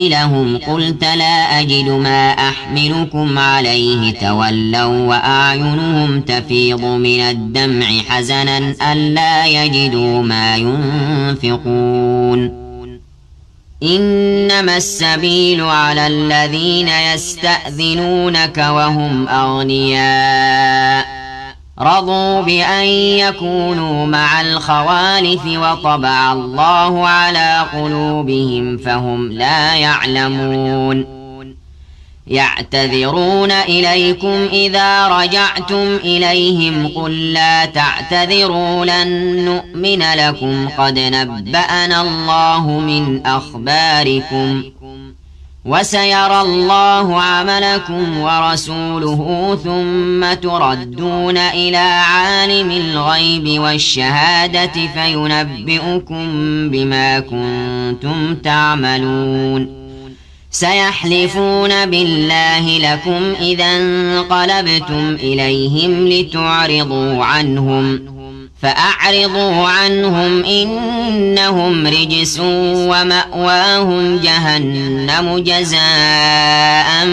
لهم قلت لا أجد ما أحملكم عليه تولوا وأعينهم تفيض من الدمع حزنا ألا يجدوا ما ينفقون إنما السبيل على الذين يستأذنونك وهم أغنياء رضوا بأن يكونوا مع الخوالف وطبع الله على قلوبهم فهم لا يعلمون يعتذرون إليكم إذا رجعتم إليهم قل لا تعتذروا لن نؤمن لكم قد نبأنا الله من أخباركم وسيرى الله عملكم ورسوله ثم تردون إلى عالم الغيب والشهادة فينبئكم بما كنتم تعملون سيحلفون بالله لكم إذا انقلبتم إليهم لتعرضوا عنهم فأعرضوا عنهم إنهم رجس ومأواهم جهنم جزاء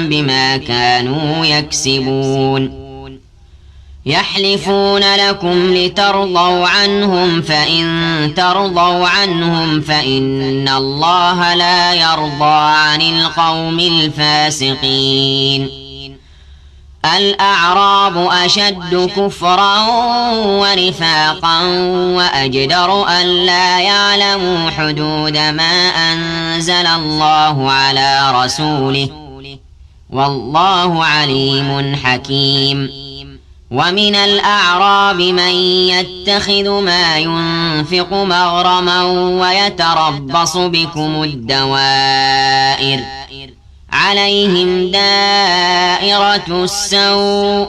بما كانوا يكسبون يحلفون لكم لترضوا عنهم فإن ترضوا عنهم فإن الله لا يرضى عن القوم الفاسقين الأعراب أشد كفرا ونفاقا وأجدر أن لا يعلموا حدود ما أنزل الله على رسوله والله عليم حكيم ومن الأعراب من يتخذ ما ينفق مغرما ويتربص بكم الدوائر عليهم دائرة السوء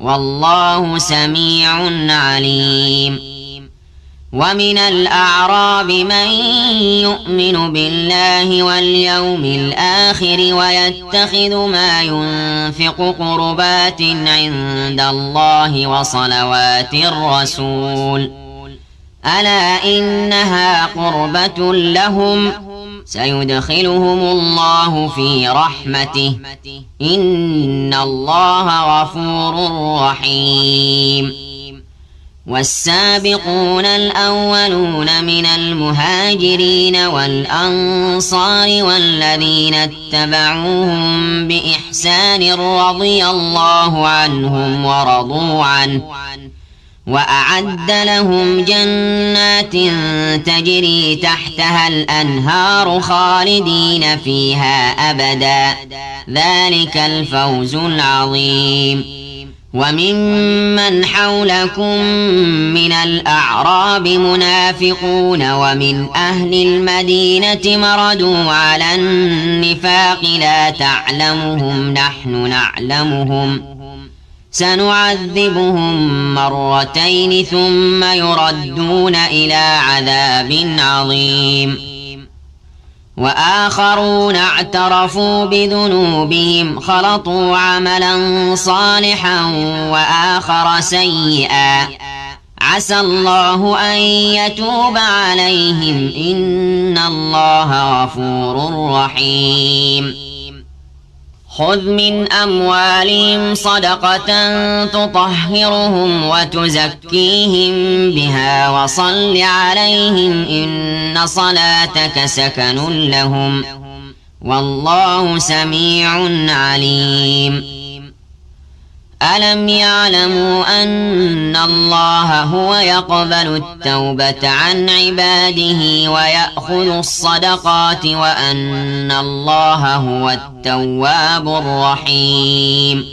والله سميع عليم ومن الأعراب من يؤمن بالله واليوم الآخر ويتخذ ما ينفق قربات عند الله وصلوات الرسول ألا إنها قربة لهم سيدخلهم الله في رحمته إن الله غفور رحيم والسابقون الأولون من المهاجرين والأنصار والذين اتبعوهم بإحسان رضي الله عنهم ورضوا عنه وأعد لهم جنات تجري تحتها الأنهار خالدين فيها أبدا ذلك الفوز العظيم وممن حولكم من الأعراب منافقون ومن أهل المدينة مردوا على النفاق لا تعلمهم نحن نعلمهم سنعذبهم مرتين ثم يردون إلى عذاب عظيم وآخرون اعترفوا بذنوبهم خلطوا عملا صالحا وآخر سيئا عسى الله أن يتوب عليهم إن الله غفور رحيم خذ من أموالهم صدقة تطهرهم وتزكيهم بها وصل عليهم إن صلاتك سكن لهم والله سميع عليم ألم يعلموا أن الله هو يقبل التوبة عن عباده ويأخذ الصدقات وأن الله هو التواب الرحيم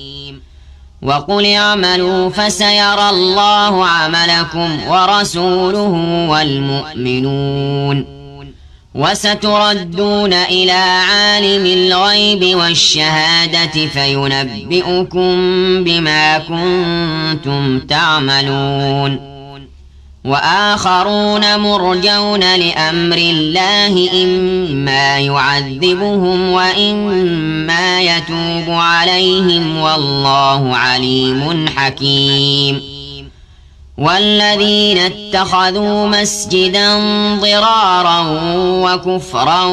وقل اعملوا فسيرى الله عملكم ورسوله والمؤمنون وستردون إلى عالم الغيب والشهادة فينبئكم بما كنتم تعملون وآخرون مرجون لأمر الله إما يعذبهم وإما يتوب عليهم والله عليم حكيم والذين اتخذوا مسجدا ضرارا وكفرا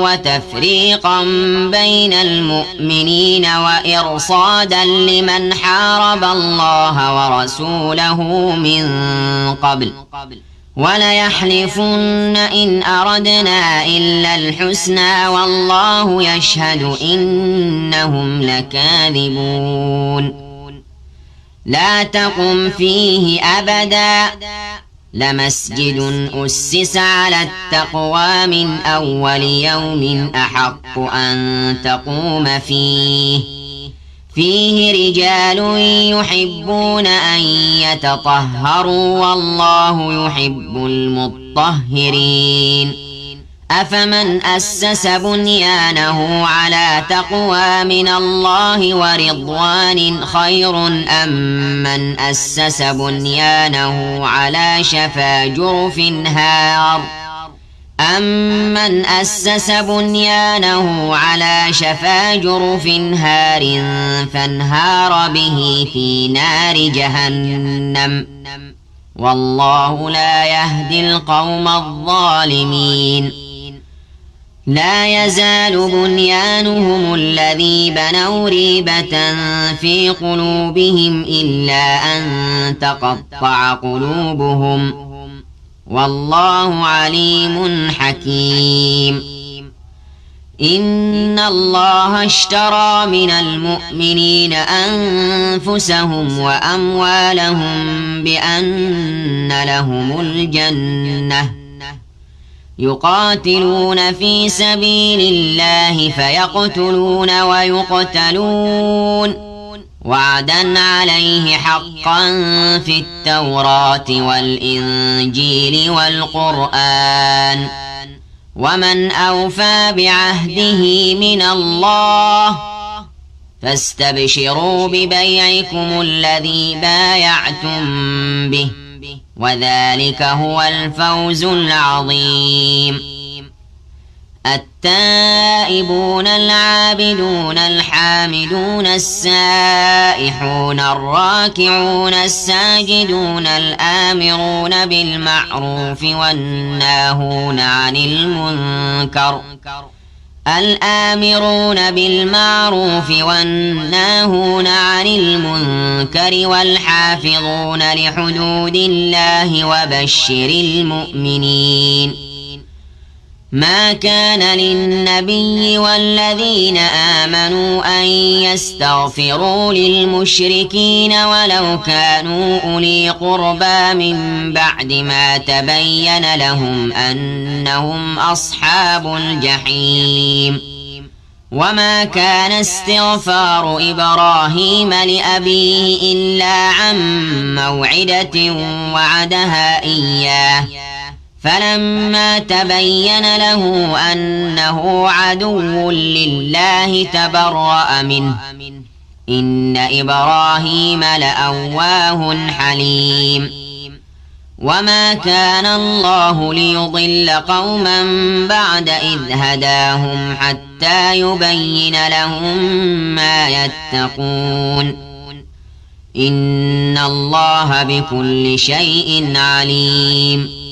وتفريقا بين المؤمنين وإرصادا لمن حارب الله ورسوله من قبل وليحلفن إن أردنا إلا الحسنى والله يشهد إنهم لكاذبون لا تقم فيه أبدا لمسجد أسس على التقوى من أول يوم أحق أن تقوم فيه رجال يحبون أن يتطهروا والله يحب المطهرين أفمن أسس بنيانه على تقوى من الله ورضوان خير أم من أسس بنيانه على شفا جرف هار أمن أسس بنيانه على شفا جرف هار فانهار به في نار جهنم والله لا يهدي القوم الظالمين لا يزال بنيانهم الذي بنوا ريبة في قلوبهم إلا أن تقطع قلوبهم والله عليم حكيم إن الله اشترى من المؤمنين أنفسهم وأموالهم بأن لهم الجنة يقاتلون في سبيل الله فيقتلون ويقتلون وعدا عليه حقا في التوراة والإنجيل والقرآن ومن أوفى بعهده من الله فاستبشروا ببيعكم الذي بايعتم به وذلك هو الفوز العظيم التائبون العابدون الحامدون السائحون الراكعون الساجدون الآمرون بالمعروف والناهون عن المنكر والحافظون لحدود الله وبشر المؤمنين ما كان للنبي والذين آمنوا أن يستغفروا للمشركين ولو كانوا أولي قربى من بعد ما تبين لهم أنهم أصحاب الجحيم وما كان استغفار إبراهيم لأبيه إلا عن موعدة وعدها إياه فلما تبين له أنه عدو لله تبرأ منه إن إبراهيم لأواه حليم وما كان الله ليضل قوما بعد إذ هداهم حتى يبين لهم ما يتقون إن الله بكل شيء عليم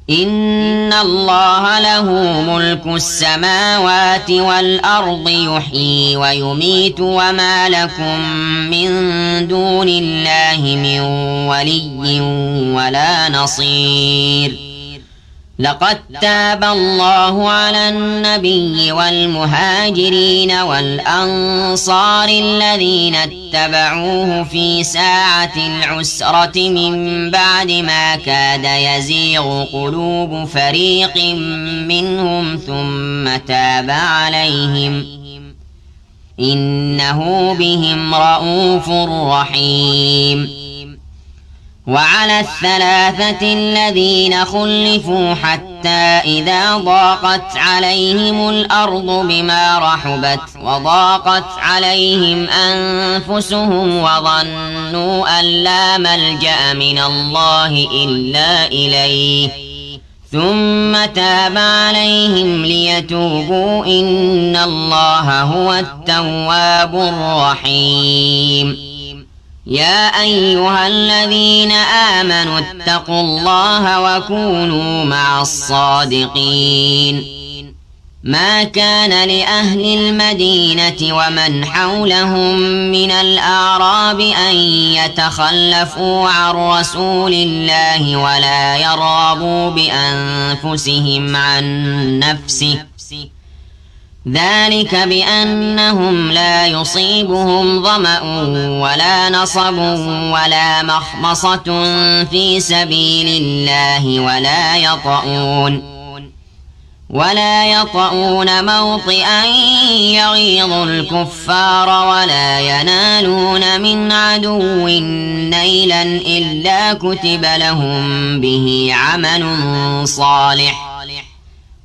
إن الله له ملك السماوات والأرض يحيي ويميت وما لكم من دون الله من ولي ولا نصير لقد تاب الله على النبي والمهاجرين والأنصار الذين اتبعوه في ساعة العسرة من بعد ما كاد يزيغ قلوب فريق منهم ثم تاب عليهم إنه بهم رءوف رحيم وعلى الثلاثة الذين خلفوا حتى إذا ضاقت عليهم الأرض بما رحبت وضاقت عليهم أنفسهم وظنوا أن لا ملجأ من الله إلا إليه ثم تاب عليهم ليتوبوا إن الله هو التواب الرحيم يا أيها الذين آمنوا اتقوا الله وكونوا مع الصادقين ما كان لأهل المدينة ومن حولهم من الأعراب أن يتخلفوا عن رسول الله ولا يرغبوا بأنفسهم عن نفسه ذلك بأنهم لا يصيبهم ظمأ ولا نصب ولا مخمصة في سبيل الله ولا يطؤون موطئا يغيظ الكفار ولا ينالون من عدو نيلا إلا كتب لهم به عمل صالح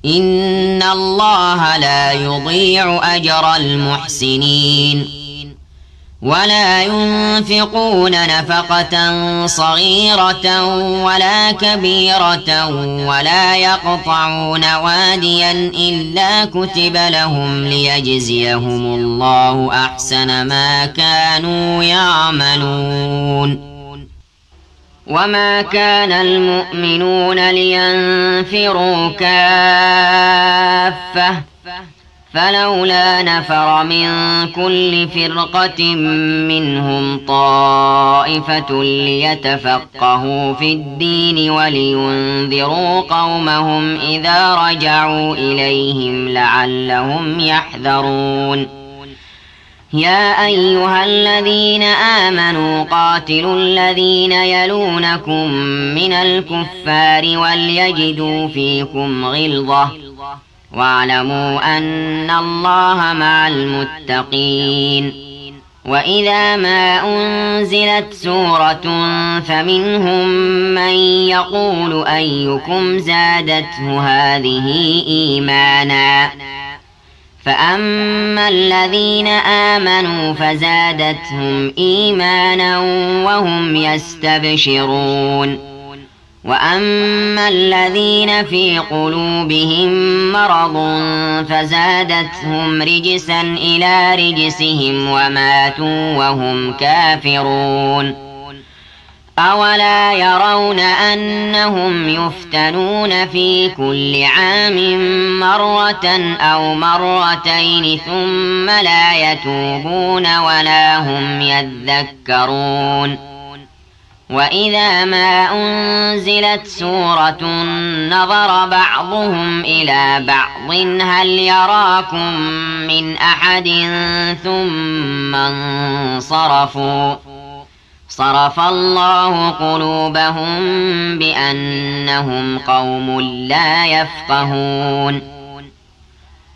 إن الله لا يضيع أجر المحسنين ولا ينفقون نفقة صغيرة ولا كبيرة ولا يقطعون واديا إلا كتب لهم ليجزيهم الله أحسن ما كانوا يعملون وما كان المؤمنون لينفروا كافة فلولا نفر من كل فرقة منهم طائفة ليتفقهوا في الدين ولينذروا قومهم إذا رجعوا إليهم لعلهم يحذرون يا أيها الذين آمنوا قاتلوا الذين يلونكم من الكفار وليجدوا فيكم غلظة واعلموا أن الله مع المتقين وإذا ما أنزلت سورة فمنهم من يقول أيكم زادته هذه إيمانا فأما الذين آمنوا فزادتهم إيمانا وهم يستبشرون وأما الذين في قلوبهم مرض فزادتهم رجسا إلى رجسهم وماتوا وهم كافرون أولا يرون أنهم يفتنون في كل عام مرة أو مرتين ثم لا يتوبون ولا هم يذكرون وإذا ما أنزلت سورة نظر بعضهم إلى بعض هل يراكم من أحد ثم انصرفوا صرف الله قلوبهم بأنهم قوم لا يفقهون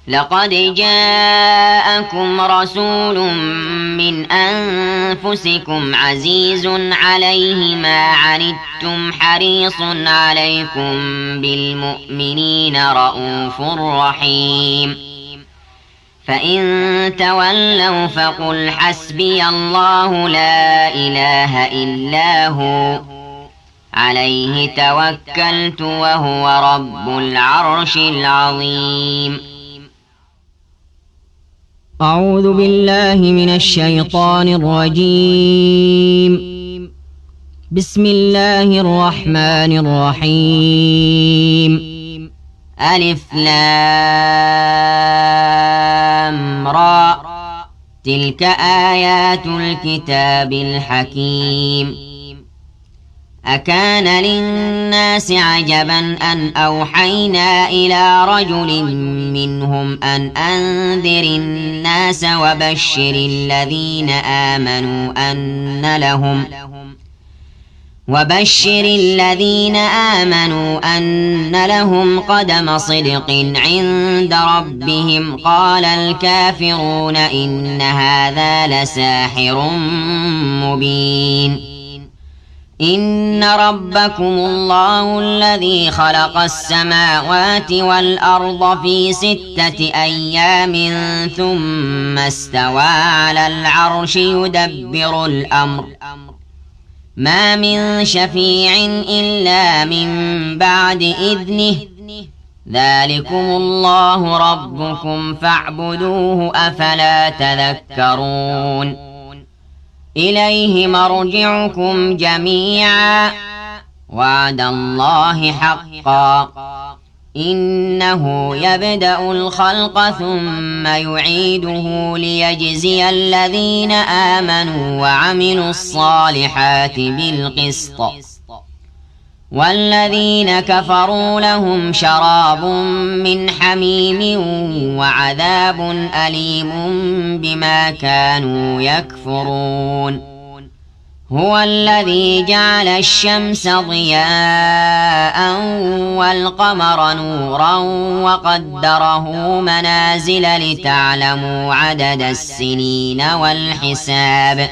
لقد جاءكم رسول من أنفسكم عزيز عليه ما عنتم حريص عليكم بالمؤمنين رؤوف رحيم فإن تولوا فقل حسبي الله لا إله إلا هو عليه توكلت وهو رب العرش العظيم أعوذ بالله من الشيطان الرجيم بسم الله الرحمن الرحيم ألف لام را تلك آيات الكتاب الحكيم أكان للناس عجبا أن أوحينا إلى رجل منهم أن أنذر الناس وبشر الذين آمنوا أن لهم قدم صدق عند ربهم قال الكافرون إن هذا لساحر مبين إن ربكم الله الذي خلق السماوات والأرض في 6 أيام ثم استوى على العرش يدبر الأمر ما من شفيع إلا من بعد إذنه ذلكم الله ربكم فاعبدوه أفلا تذكرون إليه مرجعكم جميعا وعد الله حقا إنه يبدأ الخلق ثم يعيده ليجزي الذين آمنوا وعملوا الصالحات بالقسط والذين كفروا لهم شراب من حميم وعذاب أليم بما كانوا يكفرون هو الذي جعل الشمس ضياء والقمر نورا وقدره منازل لتعلموا عدد السنين والحساب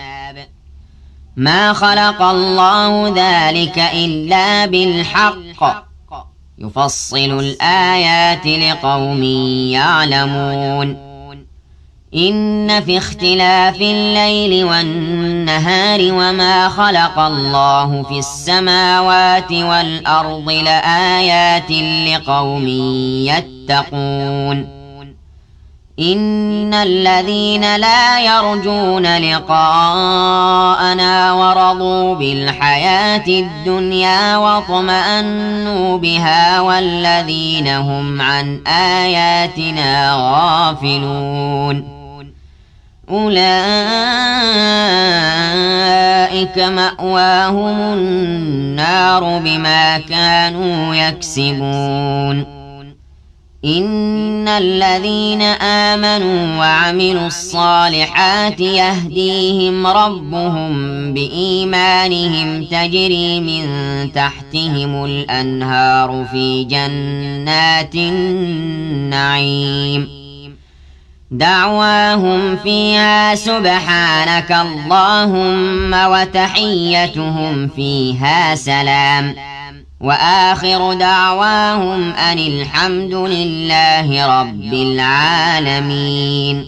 ما خلق الله ذلك إلا بالحق يفصل الآيات لقوم يعلمون إن في اختلاف الليل والنهار وما خلق الله في السماوات والأرض لآيات لقوم يتقون إن الذين لا يرجون لقاءنا ورضوا بالحياة الدنيا واطمأنوا بها والذين هم عن آياتنا غافلون أولئك مأواهم النار بما كانوا يكسبون إن الذين آمنوا وعملوا الصالحات يهديهم ربهم بإيمانهم تجري من تحتهم الأنهار في جنات النعيم دعواهم فيها سبحانك اللهم وتحيتهم فيها سلام وآخر دعواهم أن الحمد لله رب العالمين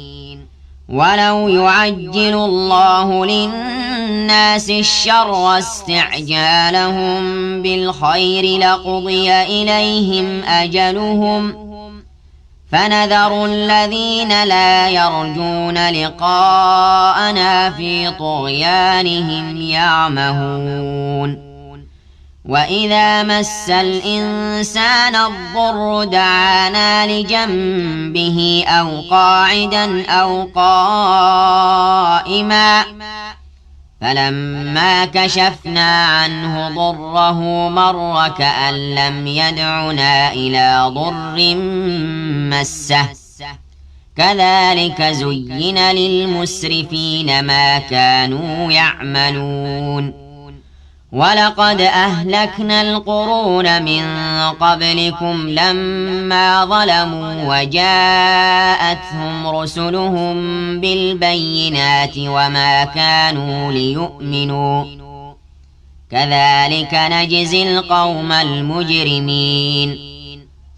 ولو يعجل الله للناس الشر استعجالهم بالخير لقضي إليهم أجلهم فنذر الذين لا يرجون لقاءنا في طغيانهم يعمهون وإذا مس الإنسان الضر دعانا لجنبه أو قاعدا أو قائما فلما كشفنا عنه ضره مر كأن لم يدعنا إلى ضر مسه كذلك زين للمسرفين ما كانوا يعملون ولقد أهلكنا القرون من قبلكم لما ظلموا وجاءتهم رسلهم بالبينات وما كانوا ليؤمنوا كذلك نجزي القوم المجرمين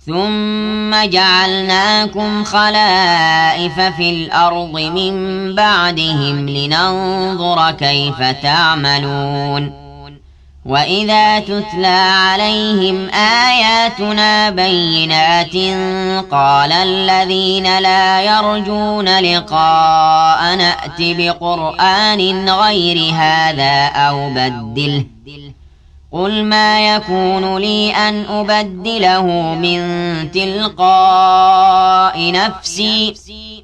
ثم جعلناكم خلائف في الأرض من بعدهم لننظر كيف تعملون وإذا تتلى عليهم آياتنا بينات قال الذين لا يرجون لقاء نأت بقرآن غير هذا أو بدله قل ما يكون لي أن أبدله من تلقاء نفسي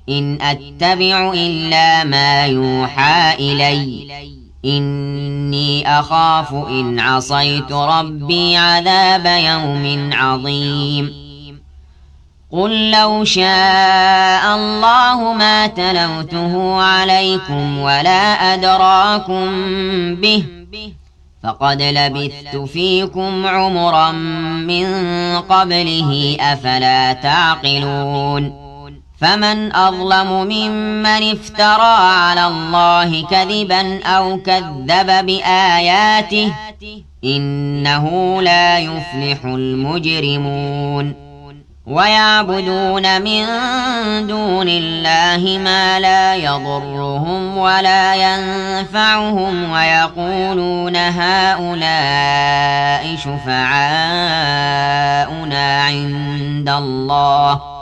إن أتبع إلا ما يوحى إلي إني أخاف إن عصيت ربي عذاب يوم عظيم قل لو شاء الله ما تلوته عليكم ولا أدراكم به فقد لبثت فيكم عمرا من قبله أفلا تعقلون فمن أظلم ممن افترى على الله كذبا أو كذب بآياته إنه لا يفلح المجرمون ويعبدون من دون الله ما لا يضرهم ولا ينفعهم ويقولون هؤلاء شفعاؤنا عند الله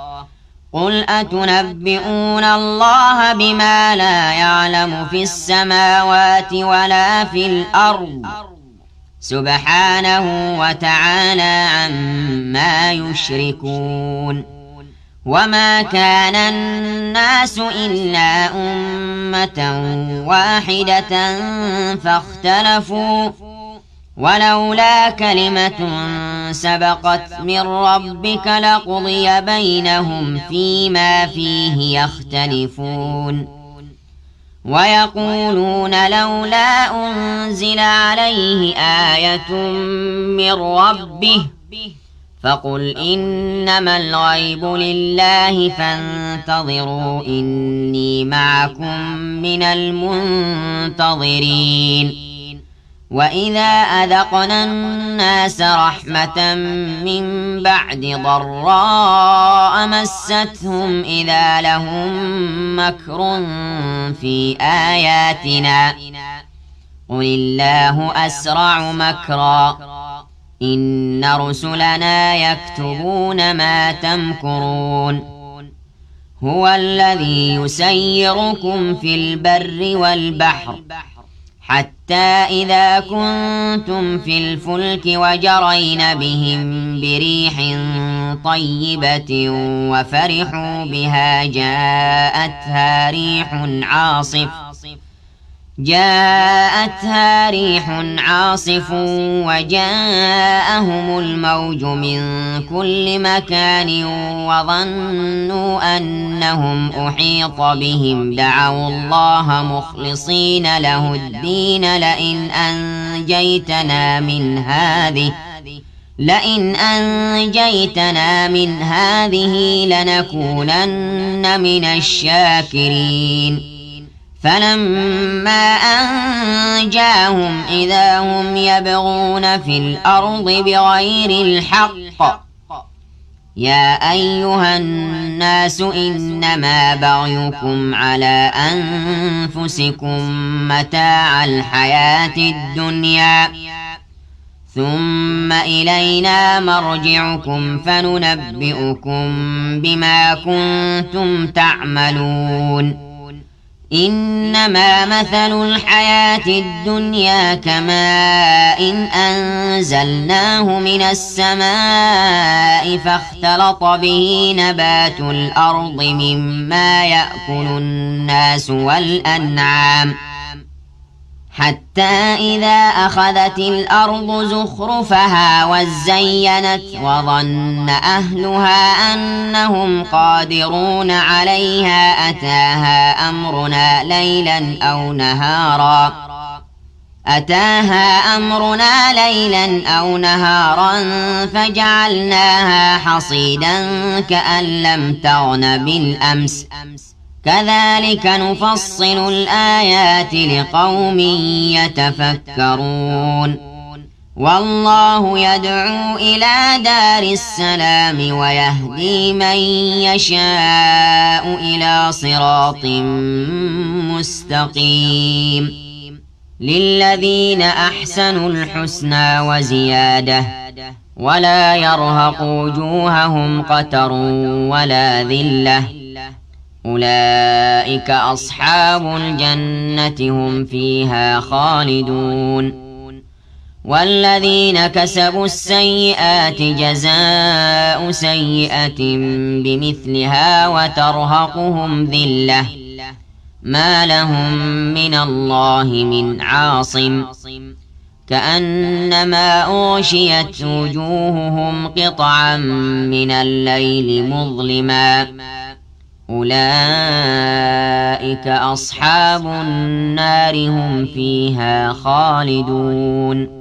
قل أتنبئون الله بما لا يعلم في السماوات ولا في الأرض سبحانه وتعالى عما يشركون وما كان الناس إلا أمة واحدة فاختلفوا ولولا كلمة سبقت من ربك لقضي بينهم فيما فيه يختلفون ويقولون لولا أنزل عليه آية من ربه فقل إنما الغيب لله فانتظروا إني معكم من المنتظرين وإذا أذقنا الناس رحمة من بعد ضراء مستهم إذا لهم مكر في آياتنا قل الله أسرع مكرا إن رسلنا يكتبون ما تمكرون هو الذي يسيركم في البر والبحر حتى إذا كنتم في الفلك وجرين بهم بريح طيبة وفرحوا بها جاءتها ريح عاصف وجاءهم الموج من كل مكان وظنوا أنهم أحيط بهم دعوا الله مخلصين له الدين لئن أنجيتنا من هذه لنكونن من الشاكرين فلما أنجاهم إذا هم يبغون في الأرض بغير الحق يا أيها الناس إنما بغيكم على أنفسكم متاع الحياة الدنيا ثم إلينا مرجعكم فننبئكم بما كنتم تعملون إنما مثل الحياة الدنيا كماء أنزلناه من السماء فاختلط به نبات الأرض مما يأكل الناس والأنعام حتى إذا أخذت الأرض زخرفها وزينت وظن أهلها أنهم قادرون عليها أتاها أمرنا ليلا أو نهارا فجعلناها حصيدا كأن لم تغن بالأمس كذلك نفصل الآيات لقوم يتفكرون والله يدعو إلى دار السلام ويهدي من يشاء إلى صراط مستقيم للذين أحسنوا الحسنى وزيادة ولا يرهق وجوههم قتر ولا ذلة أولئك أصحاب الجنة هم فيها خالدون والذين كسبوا السيئات جزاء سيئة بمثلها وترهقهم ذلة ما لهم من الله من عاصم كأنما أغشيت وجوههم قطعا من الليل مظلما أولئك أصحاب النار هم فيها خالدون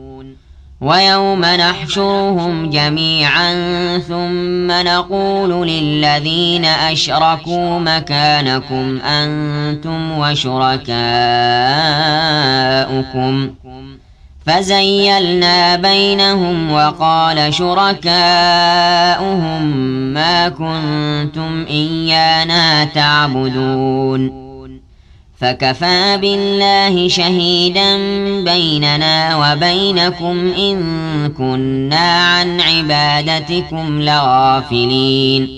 ويوم نحشرهم جميعا ثم نقول للذين أشركوا مكانكم أنتم وشركاؤكم فزيلنا بينهم وقال شركاؤهم ما كنتم إيانا تعبدون فكفى بالله شهيدا بيننا وبينكم إن كنا عن عبادتكم لغافلين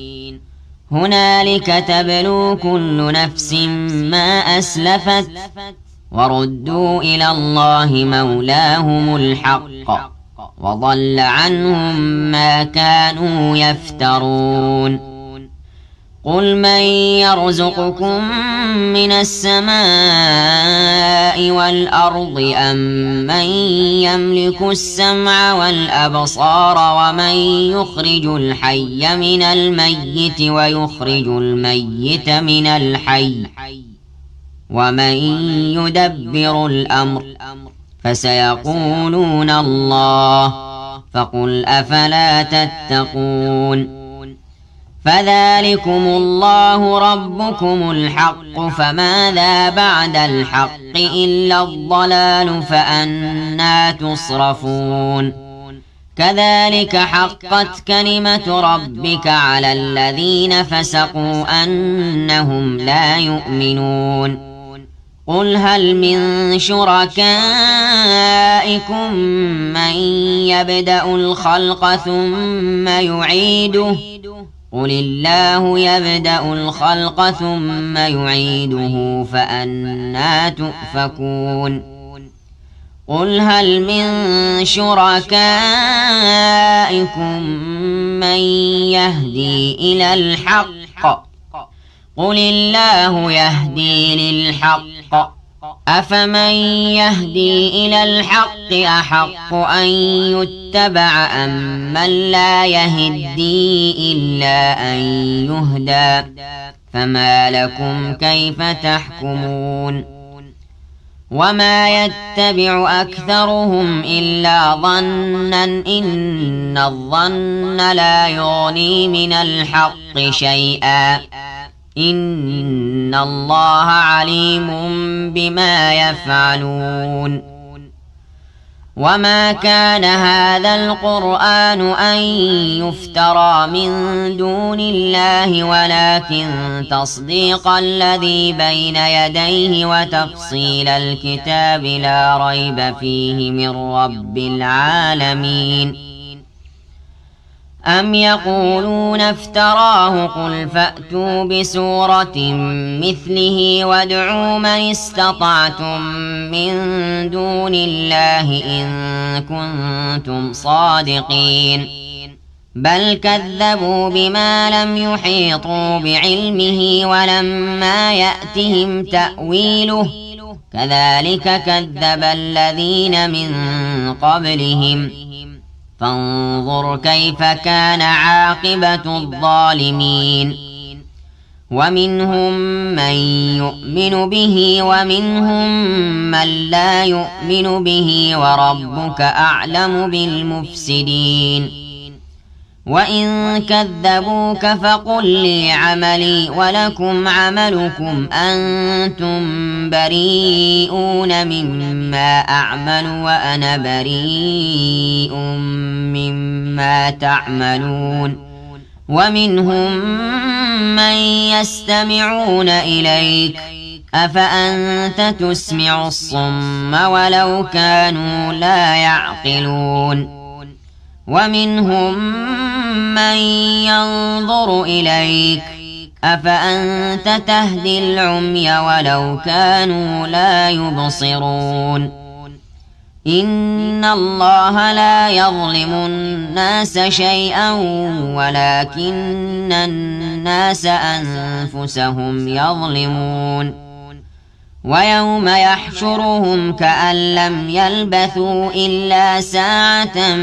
هنالك تبلو كل نفس ما أسلفت وردوا إلى الله مولاهم الحق وضل عنهم ما كانوا يفترون قل من يرزقكم من السماء والأرض أم من يملك السمع والأبصار ومن يخرج الحي من الميت ويخرج الميت من الحي ومن يدبر الأمر فسيقولون الله فقل أفلا تتقون فذلكم الله ربكم الحق فماذا بعد الحق إلا الضلال فأنى تصرفون كذلك حقت كلمة ربك على الذين فسقوا أنهم لا يؤمنون قل هل من شركائكم من يبدأ الخلق ثم يعيده قل الله يبدأ الخلق ثم يعيده فأنى تؤفكون قل هل من شركائكم من يهدي إلى الحق قل الله يهدي للحق أفمن يهدي إلى الحق أحق أن يتبع أم من لا يهدي إلا أن يهدى فما لكم كيف تحكمون وما يتبع أكثرهم إلا ظنا إن الظن لا يغني من الحق شيئا إن الله عليم بما يفعلون وما كان هذا القرآن أن يفترى من دون الله ولكن تصديق الذي بين يديه وتفصيل الكتاب لا ريب فيه من رب العالمين أم يقولون افتراه قل فأتوا بسورة مثله وادعوا من استطعتم من دون الله إن كنتم صادقين بل كذبوا بما لم يحيطوا بعلمه ولما يأتهم تأويله كذلك كذب الذين من قبلهم فانظر كيف كان عاقبة الظالمين ومنهم من يؤمن به ومنهم من لا يؤمن به وربك أعلم بالمفسدين وإن كذبوك فقل لي عملي ولكم عملكم أنتم بريئون مما أعمل وأنا بريء مما تعملون ومنهم من يستمعون إليك أفأنت تسمع الصم ولو كانوا لا يعقلون ومنهم من ينظر إليك أفأنت تهدي العمي ولو كانوا لا يبصرون إن الله لا يظلم الناس شيئا ولكن الناس أنفسهم يظلمون ويوم يحشرهم كأن لم يلبثوا إلا ساعة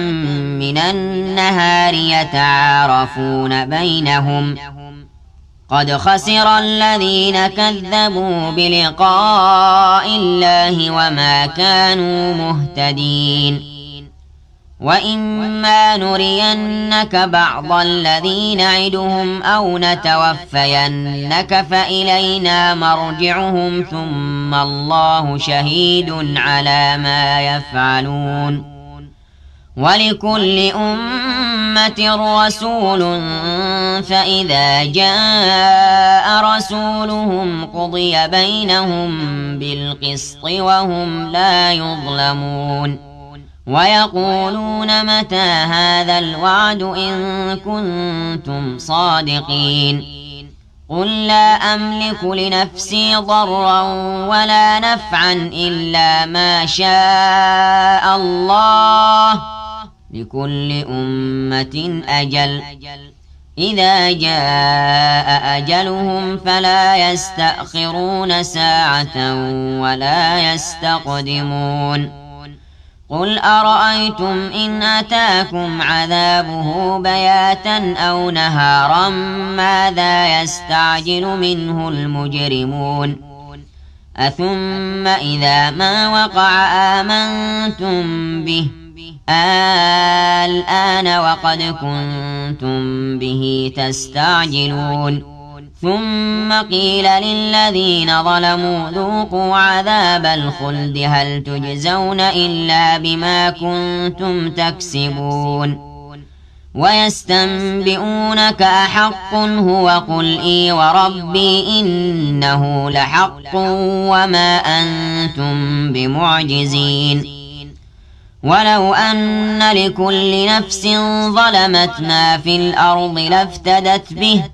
من النهار يتعارفون بينهم قد خسر الذين كذبوا بلقاء الله وما كانوا مهتدين وإما نرينك بعض الذي نعدهم أو نتوفينك فإلينا مرجعهم ثم الله شهيد على ما يفعلون ولكل أمة رسول فإذا جاء رسولهم قضي بينهم بالقسط وهم لا يظلمون ويقولون متى هذا الوعد إن كنتم صادقين قل لا أملك لنفسي ضرا ولا نفعا إلا ما شاء الله، لكل أمة أجل، إذا جاء أجلهم فلا يستأخرون ساعة ولا يستقدمون. قل أرأيتم إن أتاكم عذابه بياتا أو نهارا ماذا يستعجل منه المجرمون؟ أثم إذا ما وقع آمنتم به الآن وقد كنتم به تستعجلون. ثم قيل للذين ظلموا ذوقوا عذاب الخلد هل تجزون إلا بما كنتم تكسبون. ويستنبئونك أحق هو قل إي وربي إنه لحق وما أنتم بمعجزين. ولو أن لكل نفس ظلمت ما في الأرض لافتدت به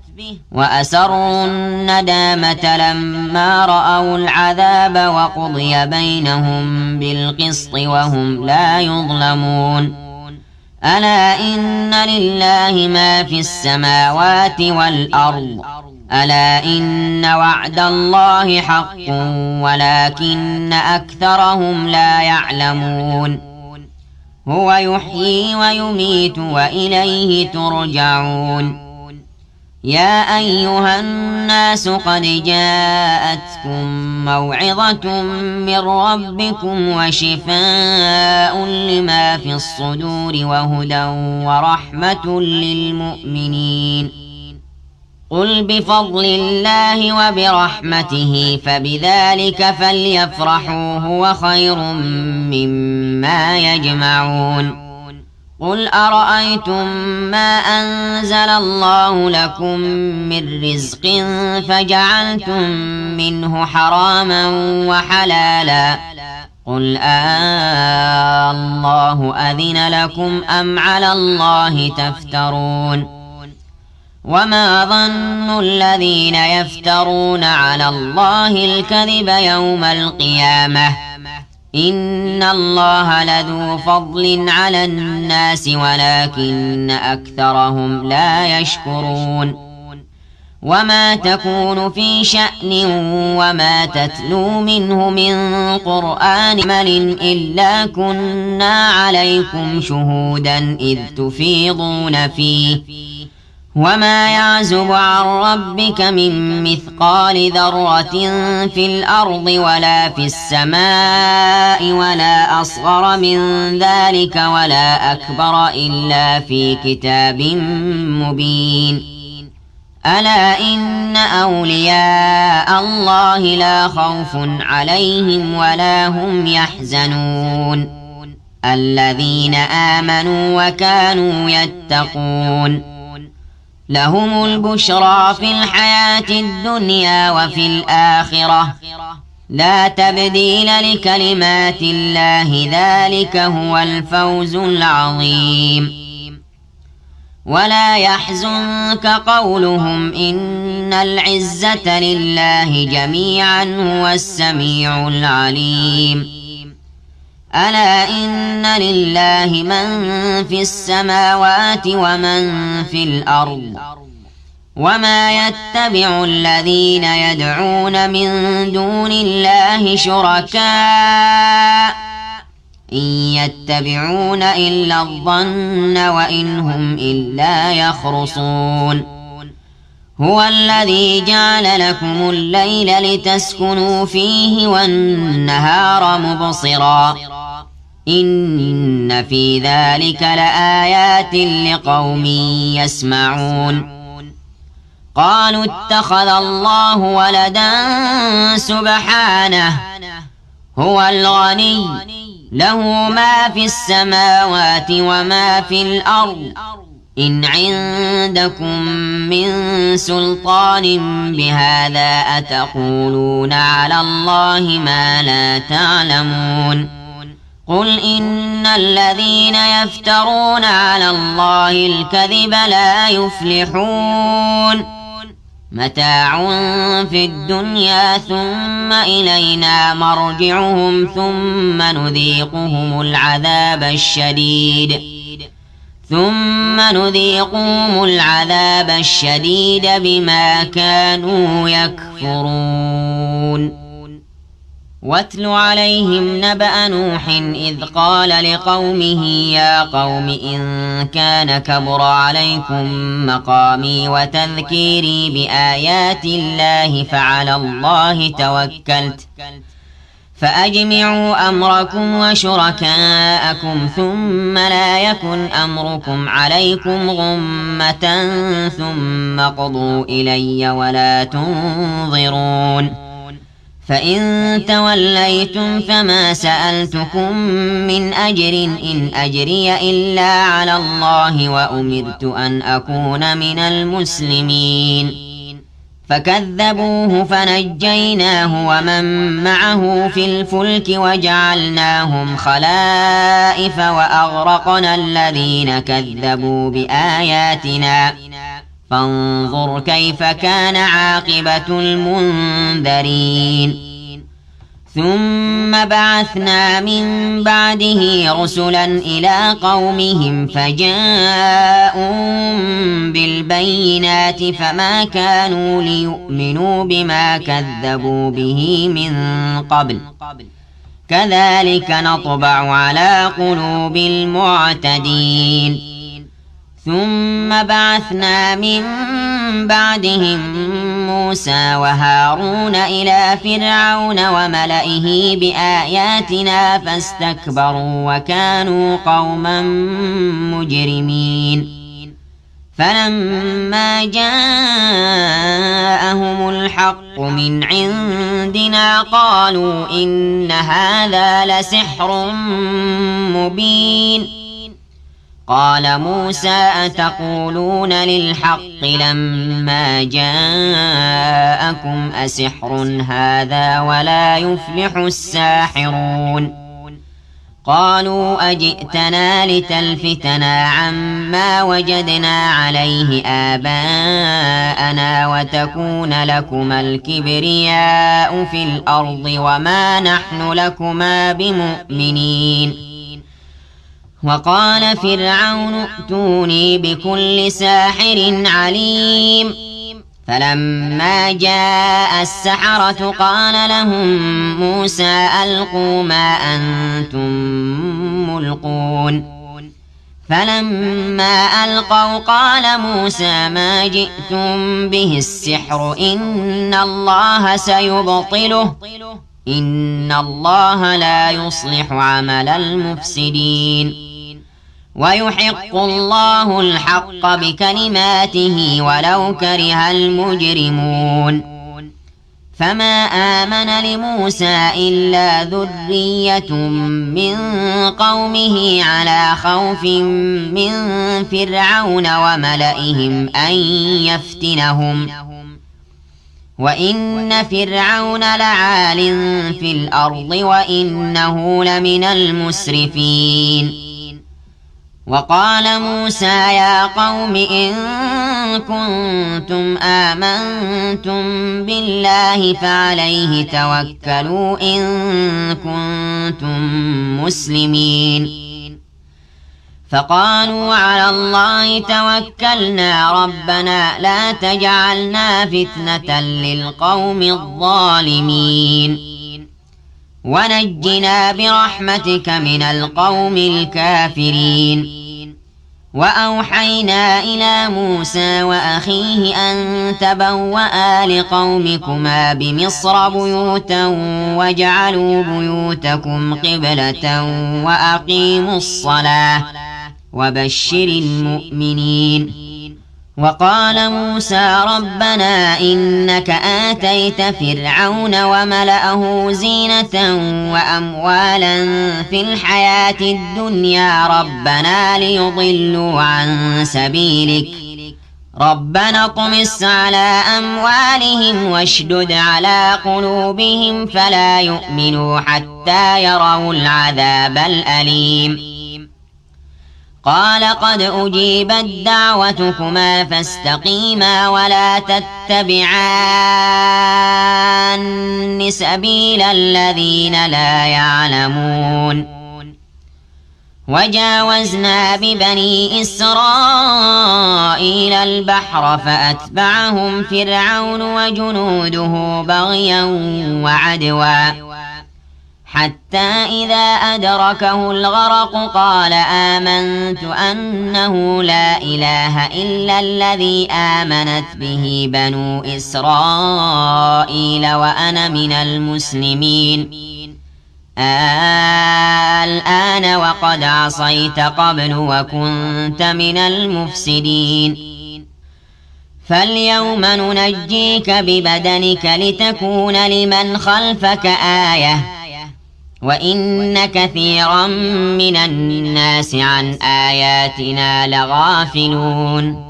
وأسروا الندامة لما رأوا العذاب وقضي بينهم بالقسط وهم لا يظلمون. ألا إن لله ما في السماوات والأرض ألا إن وعد الله حق ولكن أكثرهم لا يعلمون. هو يحيي ويميت وإليه ترجعون. يا أيها الناس قد جاءتكم موعظة من ربكم وشفاء لما في الصدور وهدى ورحمة للمؤمنين. قل بفضل الله وبرحمته فبذلك فليفرحوا هو خير مما يجمعون. قل أرأيتم ما أنزل الله لكم من رزق فجعلتم منه حراما وحلالا قل الله أذن لكم أم على الله تفترون. وما ظن الذين يفترون على الله الكذب يوم القيامة إن الله لذو فضل على الناس ولكن أكثرهم لا يشكرون. وما تكون في شأن وما تتلو منه من قرآن مل إلا كنا عليكم شهودا إذ تفيضون فيه وما يعزب عن ربك من مثقال ذرة في الأرض ولا في السماء ولا أصغر من ذلك ولا أكبر إلا في كتاب مبين. ألا إن أولياء الله لا خوف عليهم ولا هم يحزنون الذين آمنوا وكانوا يتقون. لهم البشرى في الحياة الدنيا وفي الآخرة لا تبديل لكلمات الله ذلك هو الفوز العظيم. ولا يحزنك قولهم إن العزة لله جميعا هو السميع العليم. ألا إن لله من في السماوات ومن في الأرض وما يتبع الذين يدعون من دون الله شركاء إن يتبعون إلا الظن وإن هم إلا يخرصون. هو الذي جعل لكم الليل لتسكنوا فيه والنهار مبصرا إن في ذلك لآيات لقوم يسمعون. قالوا اتخذ الله ولدا سبحانه هو الغني له ما في السماوات وما في الأرض إن عندكم من سلطان بهذا أتقولون على الله ما لا تعلمون. قل إن الذين يفترون على الله الكذب لا يفلحون. متاع في الدنيا ثم إلينا مرجعهم ثم نذيقهم العذاب الشديد بما كانوا يكفرون. واتل عليهم نبأ نوح إذ قال لقومه يا قوم إن كان كبر عليكم مقامي وتذكيري بآيات الله فعلى الله توكلت فأجمعوا أمركم وشركاءكم ثم لا يكن أمركم عليكم غمة ثم قضوا إلي ولا تنظرون. فإن توليتم فما سألتكم من أجر إن أجري إلا على الله وأمرت أن أكون من المسلمين. فكذبوه فنجيناه ومن معه في الفلك وجعلناهم خلائف وأغرقنا الذين كذبوا بآياتنا فانظر كيف كان عاقبة المنذرين. ثم بعثنا من بعده رسلا إلى قومهم فجاءوا بالبينات فما كانوا ليؤمنوا بما كذبوا به من قبل كذلك نطبع على قلوب المعتدين. ثم بعثنا من بعدهم موسى وهارون إلى فرعون وملئه بآياتنا فاستكبروا وكانوا قوما مجرمين. فلما جاءهم الحق من عندنا قالوا إن هذا لسحر مبين. قال موسى أتقولون للحق لما جاءكم أسحر هذا ولا يفلح الساحرون. قالوا أجئتنا لتلفتنا عما وجدنا عليه آباءنا وتكون لكما الكبرياء في الأرض وما نحن لكما بمؤمنين. وقال فرعون ائتوني بكل ساحر عليم. فلما جاء السحرة قال لهم موسى ألقوا ما أنتم ملقون. فلما ألقوا قال موسى ما جئتم به السحر إن الله سيبطله إن الله لا يصلح عمل المفسدين. ويحق الله الحق بكلماته ولو كره المجرمون. فما آمن لموسى إلا ذرية من قومه على خوف من فرعون وملئهم أن يفتنهم وإن فرعون لعال في الأرض وإنه لمن المسرفين. وقال موسى يا قوم إن كنتم آمنتم بالله فعليه توكلوا إن كنتم مسلمين. فقالوا على الله توكلنا ربنا لا تجعلنا فتنة للقوم الظالمين ونجنا برحمتك من القوم الكافرين. وأوحينا إلى موسى وأخيه أن تبوأ لقومكما بمصر بيوتا واجعلوا بيوتكم قبلة وأقيموا الصلاة وبشر المؤمنين. وقال موسى ربنا إنك آتيت فرعون وملأه زينة وأموالا في الحياة الدنيا ربنا ليضلوا عن سبيلك ربنا اطمس على أموالهم واشدد على قلوبهم فلا يؤمنوا حتى يروا العذاب الأليم. قال قد أجيبت دعوتكما فاستقيما ولا تتبعان سبيل الذين لا يعلمون. وجاوزنا ببني إسرائيل البحر فأتبعهم فرعون وجنوده بغيا وعدوا حتى إذا أدركه الغرق قال آمنت أنه لا إله إلا الذي آمنت به بنو إسرائيل وأنا من المسلمين. الآن وقد عصيت قبل وكنت من المفسدين. فاليوم ننجيك ببدنك لتكون لمن خلفك آية وإن كثيرا من الناس عن آياتنا لغافلون.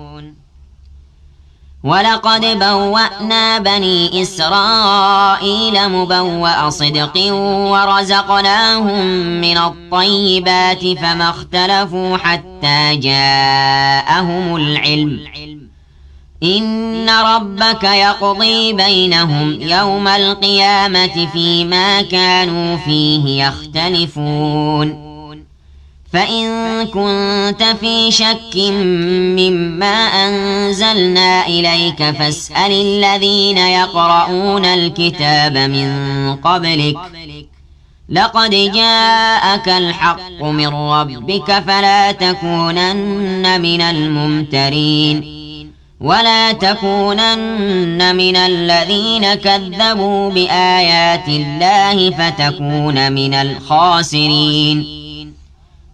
ولقد بوأنا بني إسرائيل مبوأ صدق ورزقناهم من الطيبات فما اختلفوا حتى جاءهم العلم. إن ربك يقضي بينهم يوم القيامة فيما كانوا فيه يختلفون. فإن كنت في شك مما أنزلنا إليك فاسأل الذين يقرؤون الكتاب من قبلك لقد جاءك الحق من ربك فلا تكونن من الممترين ولا تكونن من الذين كذبوا بآيات الله فتكون من الخاسرين.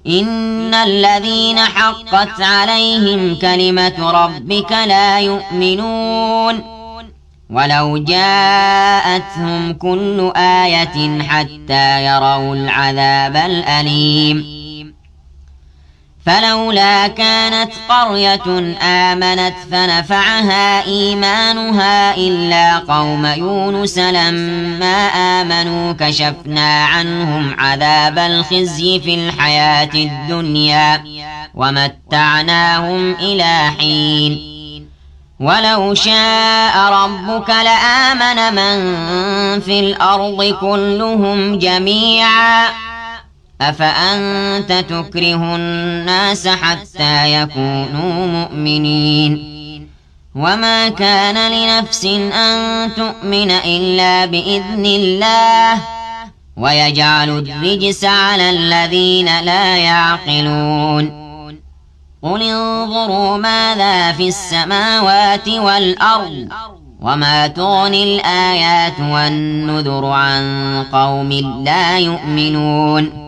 إن الذين حقت عليهم كلمة ربك لا يؤمنون ولو جاءتهم كل آية حتى يروا العذاب الأليم. فلولا كانت قرية آمنت فنفعها إيمانها إلا قوم يونس لما آمنوا كشفنا عنهم عذاب الخزي في الحياة الدنيا ومتعناهم إلى حين. ولو شاء ربك لآمن من في الأرض كلهم جميعا أفأنت تكره الناس حتى يكونوا مؤمنين. وما كان لنفس أن تؤمن إلا بإذن الله ويجعل الرجس على الذين لا يعقلون. قل انظروا ماذا في السماوات والأرض وما تغني الآيات والنذر عن قوم لا يؤمنون.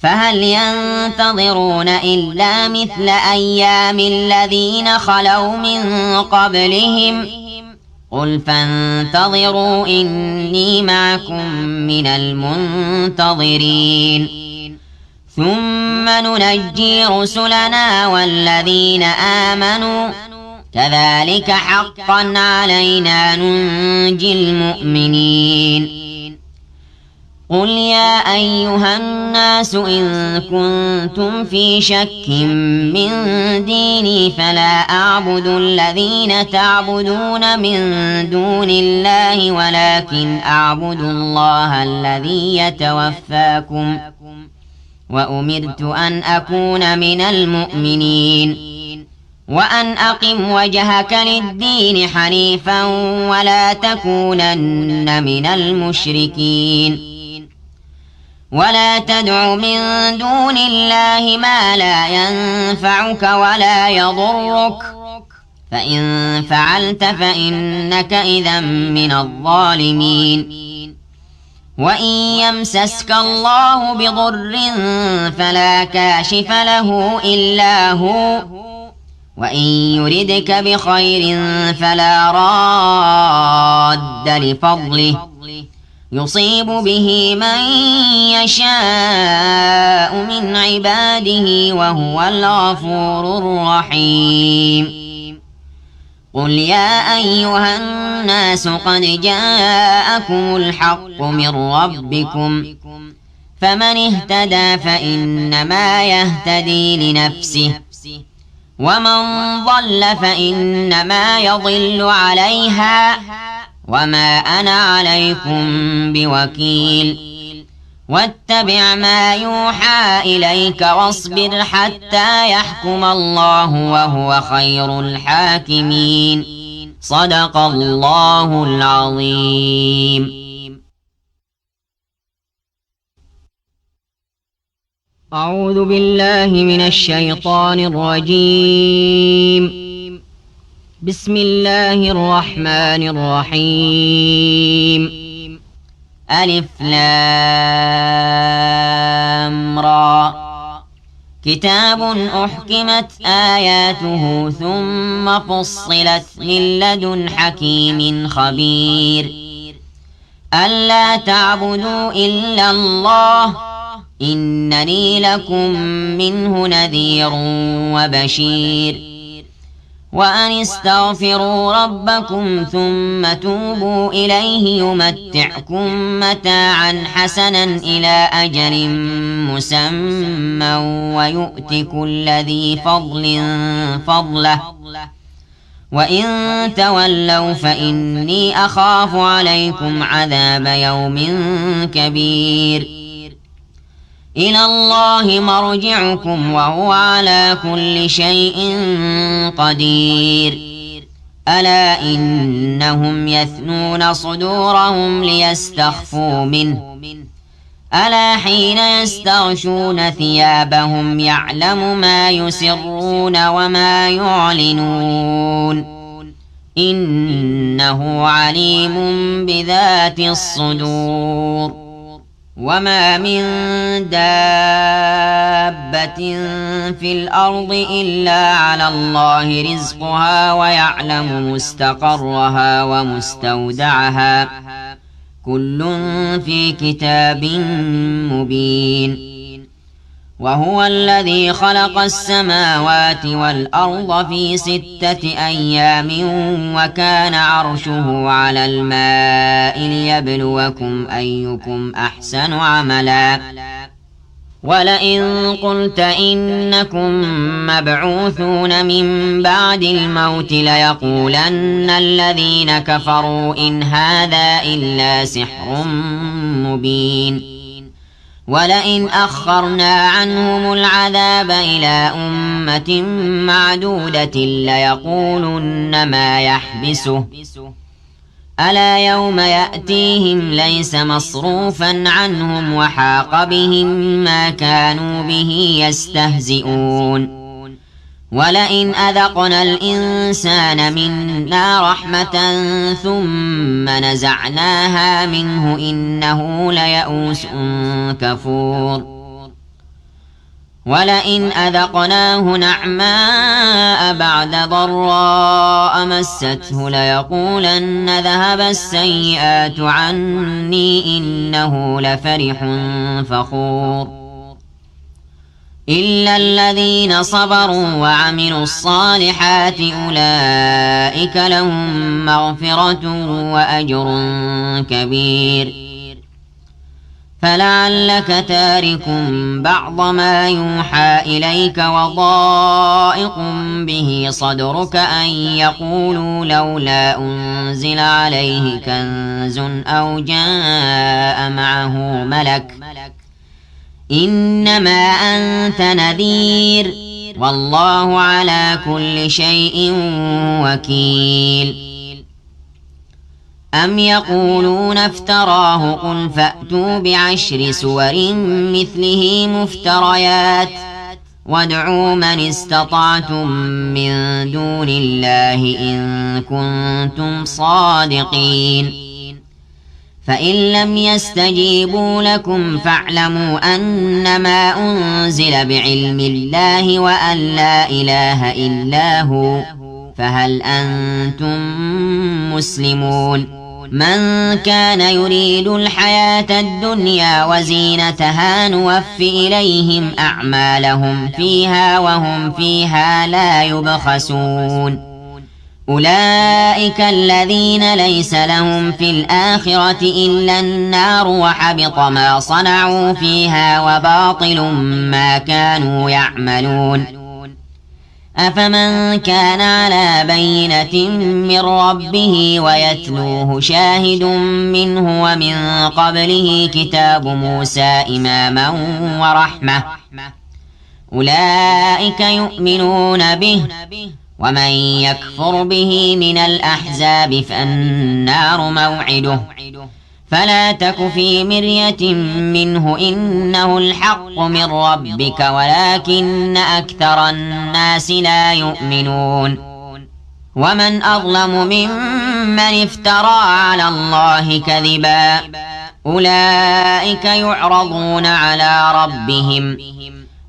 فهل ينتظرون إلا مثل أيام الذين خلوا من قبلهم قل فانتظروا إني معكم من المنتظرين. ثم ننجي رسلنا والذين آمنوا كذلك حقا علينا ننجي المؤمنين. قل يا أيها الناس إن كنتم في شك من ديني فلا أعبد الذين تعبدون من دون الله ولكن أعبد الله الذي يتوفاكم وأمرت أن أكون من المؤمنين وأن أقم وجهك للدين حنيفا ولا تكونن من المشركين. ولا تدع من دون الله ما لا ينفعك ولا يضرك فإن فعلت فإنك إذا من الظالمين. وإن يمسسك الله بضر فلا كاشف له إلا هو وإن يردك بخير فلا راد لفضله يصيب به من يشاء من عباده وهو الغفور الرحيم. قل يا أيها الناس قد جاءكم الحق من ربكم فمن اهتدى فإنما يهتدي لنفسه، ومن ضل فإنما يضل عليها، وما أنا عليكم بوكيل. واتبع ما يوحى إليك واصبر حتى يحكم الله وهو خير الحاكمين. صدق الله العظيم. أعوذ بالله من الشيطان الرجيم. بسم الله الرحمن الرحيم. ألف لام را. كتاب أحكمت آياته ثم فصلت من لدن حكيم خبير. ألا تعبدوا إلا الله إنني لكم منه نذير وبشير. وأن استغفروا ربكم ثم توبوا إليه يمتعكم متاعا حسنا إلى أجل مسمى ويؤت كل ذي فضل فضله، وإن تولوا فإني أخاف عليكم عذاب يوم كبير. إلى الله مرجعكم وهو على كل شيء قدير. ألا إنهم يثنون صدورهم ليستخفوا منه، ألا حين يستغشون ثيابهم يعلم ما يسرون وما يعلنون، إنه عليم بذات الصدور. وما من دابة في الأرض إلا على الله رزقها ويعلم مستقرها ومستودعها، كل في كتاب مبين. وهو الذي خلق السماوات والأرض في 6 أيام وكان عرشه على الماء ليبلوكم أيكم أحسن عملا. ولئن قلت إنكم مبعوثون من بعد الموت ليقولن الذين كفروا إن هذا إلا سحر مبين. ولئن أخرنا عنهم العذاب إلى أمة معدودة ليقولن ما يحبسه، ألا يوم يأتيهم ليس مصروفا عنهم وحاق بهم ما كانوا به يستهزئون. ولئن أذقنا الإنسان منا رحمة ثم نزعناها منه إنه ليئوس كفور. ولئن أذقناه نعماء بعد ضراء مسته ليقولن ذهب السيئات عني إنه لفرح فخور. إلا الذين صبروا وعملوا الصالحات أولئك لهم مغفرة وأجر كبير. فلعلك تارك بعض ما يوحى إليك وضائق به صدرك أن يقولوا لولا أنزل عليه كنز أو جاء معه ملك، إنما أنت نذير والله على كل شيء وكيل. أم يقولون افتراه قل فأتوا بعشر سور مثله مفتريات وادعوا من استطعتم من دون الله إن كنتم صادقين. فإن لم يستجيبوا لكم فاعلموا أنما أنزل بعلم الله وأن لا إله إلا هو، فهل أنتم مسلمون؟ من كان يريد الحياة الدنيا وزينتها نوف إليهم أعمالهم فيها وهم فيها لا يبخسون. أولئك الذين ليس لهم في الآخرة إلا النار وحبط ما صنعوا فيها وباطل ما كانوا يعملون أفمن كان على بينة من ربه ويتلوه شاهد منه ومن قبله كتاب موسى إماما ورحمة أولئك يؤمنون به ومن يكفر به من الأحزاب فالنار موعده فلا تك في مرية منه إنه الحق من ربك ولكن أكثر الناس لا يؤمنون ومن أظلم ممن افترى على الله كذبا أولئك يعرضون على ربهم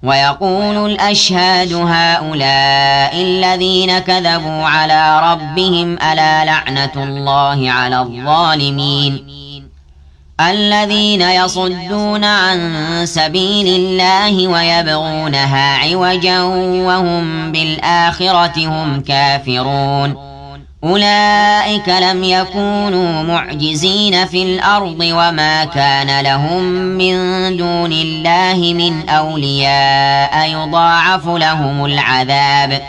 ويقول الأشهاد هؤلاء الذين كذبوا على ربهم ألا لعنة الله على الظالمين الذين يصدون عن سبيل الله ويبغونها عوجا وهم بالآخرة هم كافرون أولئك لم يكونوا معجزين في الأرض وما كان لهم من دون الله من أولياء يضاعف لهم العذاب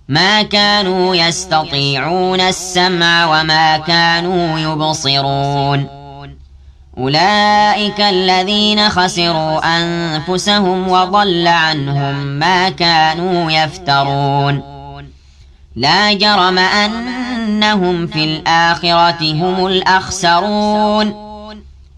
ما كانوا يستطيعون السمع وما كانوا يبصرون أولئك الذين خسروا أنفسهم وضل عنهم ما كانوا يفترون لا جرم أنهم في الآخرة هم الأخسرون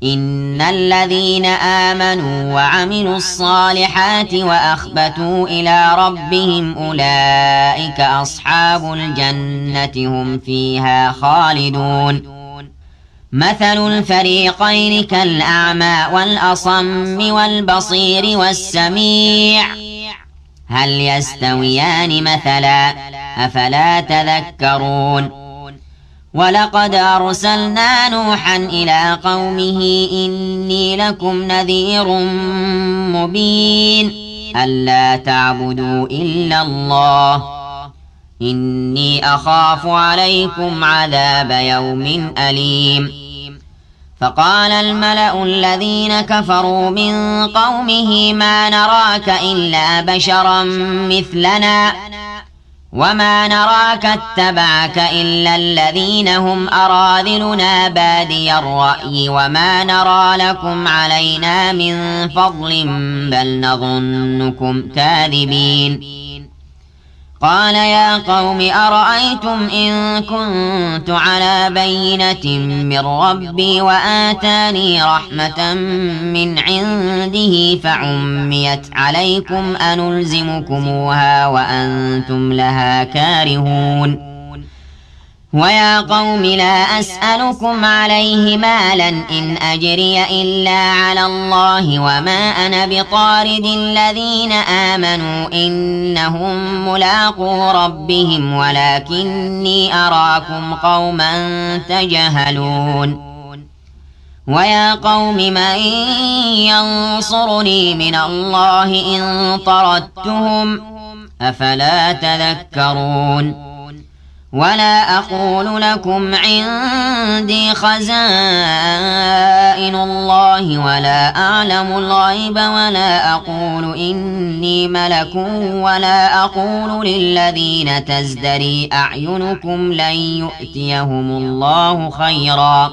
إن الذين آمنوا وعملوا الصالحات وأخبتوا إلى ربهم أولئك أصحاب الجنة هم فيها خالدون مثل الفريقين كالأعمى والأصم والبصير والسميع هل يستويان مثلا أفلا تذكرون ولقد أرسلنا نوحا إلى قومه إني لكم نذير مبين ألا تعبدوا إلا الله إني أخاف عليكم عذاب يوم أليم فقال الملأ الذين كفروا من قومه ما نراك إلا بشرا مثلنا وما نراك اتبعك إلا الذين هم أراذلنا بادي الرأي وما نرى لكم علينا من فضل بل نظنكم كاذبين قال يا قوم أرأيتم إن كنت على بينة من ربي وآتاني رحمة من عنده فعميت عليكم أنلزمكموها وأنتم لها كارهون ويا قوم لا أسألكم عليه مالا إن أجري إلا على الله وما أنا بطارد الذين آمنوا إنهم ملاقو ربهم ولكني أراكم قوما تجهلون ويا قوم من ينصرني من الله إن طردتهم أفلا تذكرون ولا أقول لكم عندي خزائن الله ولا أعلم الغيب ولا أقول إني ملك ولا أقول للذين تزدري أعينكم لن يؤتيهم الله خيرا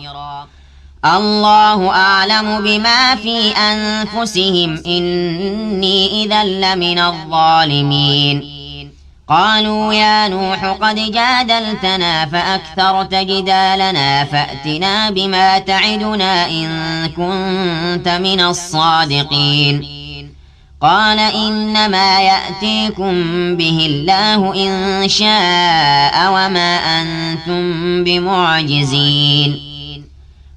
الله أعلم بما في أنفسهم إني إذا لمن الظالمين قالوا يا نوح قد جادلتنا فأكثرت جدالنا فأتنا بما تعدنا إن كنت من الصادقين قال إنما يأتيكم به الله إن شاء وما أنتم بمعجزين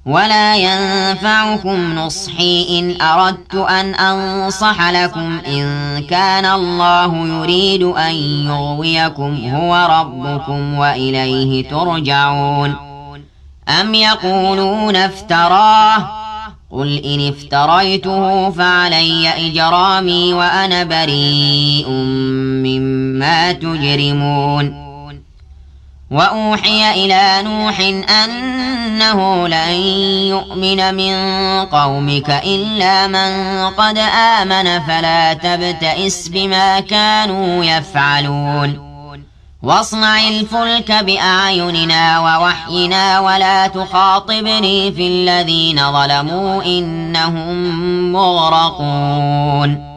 ولا ينفعكم نصحي إن أردت أن أنصح لكم إن كان الله يريد أن يغويكم هو ربكم وإليه ترجعون أم يقولون افتراه قل إن افتريته فعلي إجرامي وأنا بريء مما تجرمون وأوحي إلى نوح أنه لن يؤمن من قومك إلا من قد آمن فلا تبتئس بما كانوا يفعلون واصنع الفلك بأعيننا ووحينا ولا تخاطبني في الذين ظلموا إنهم مغرقون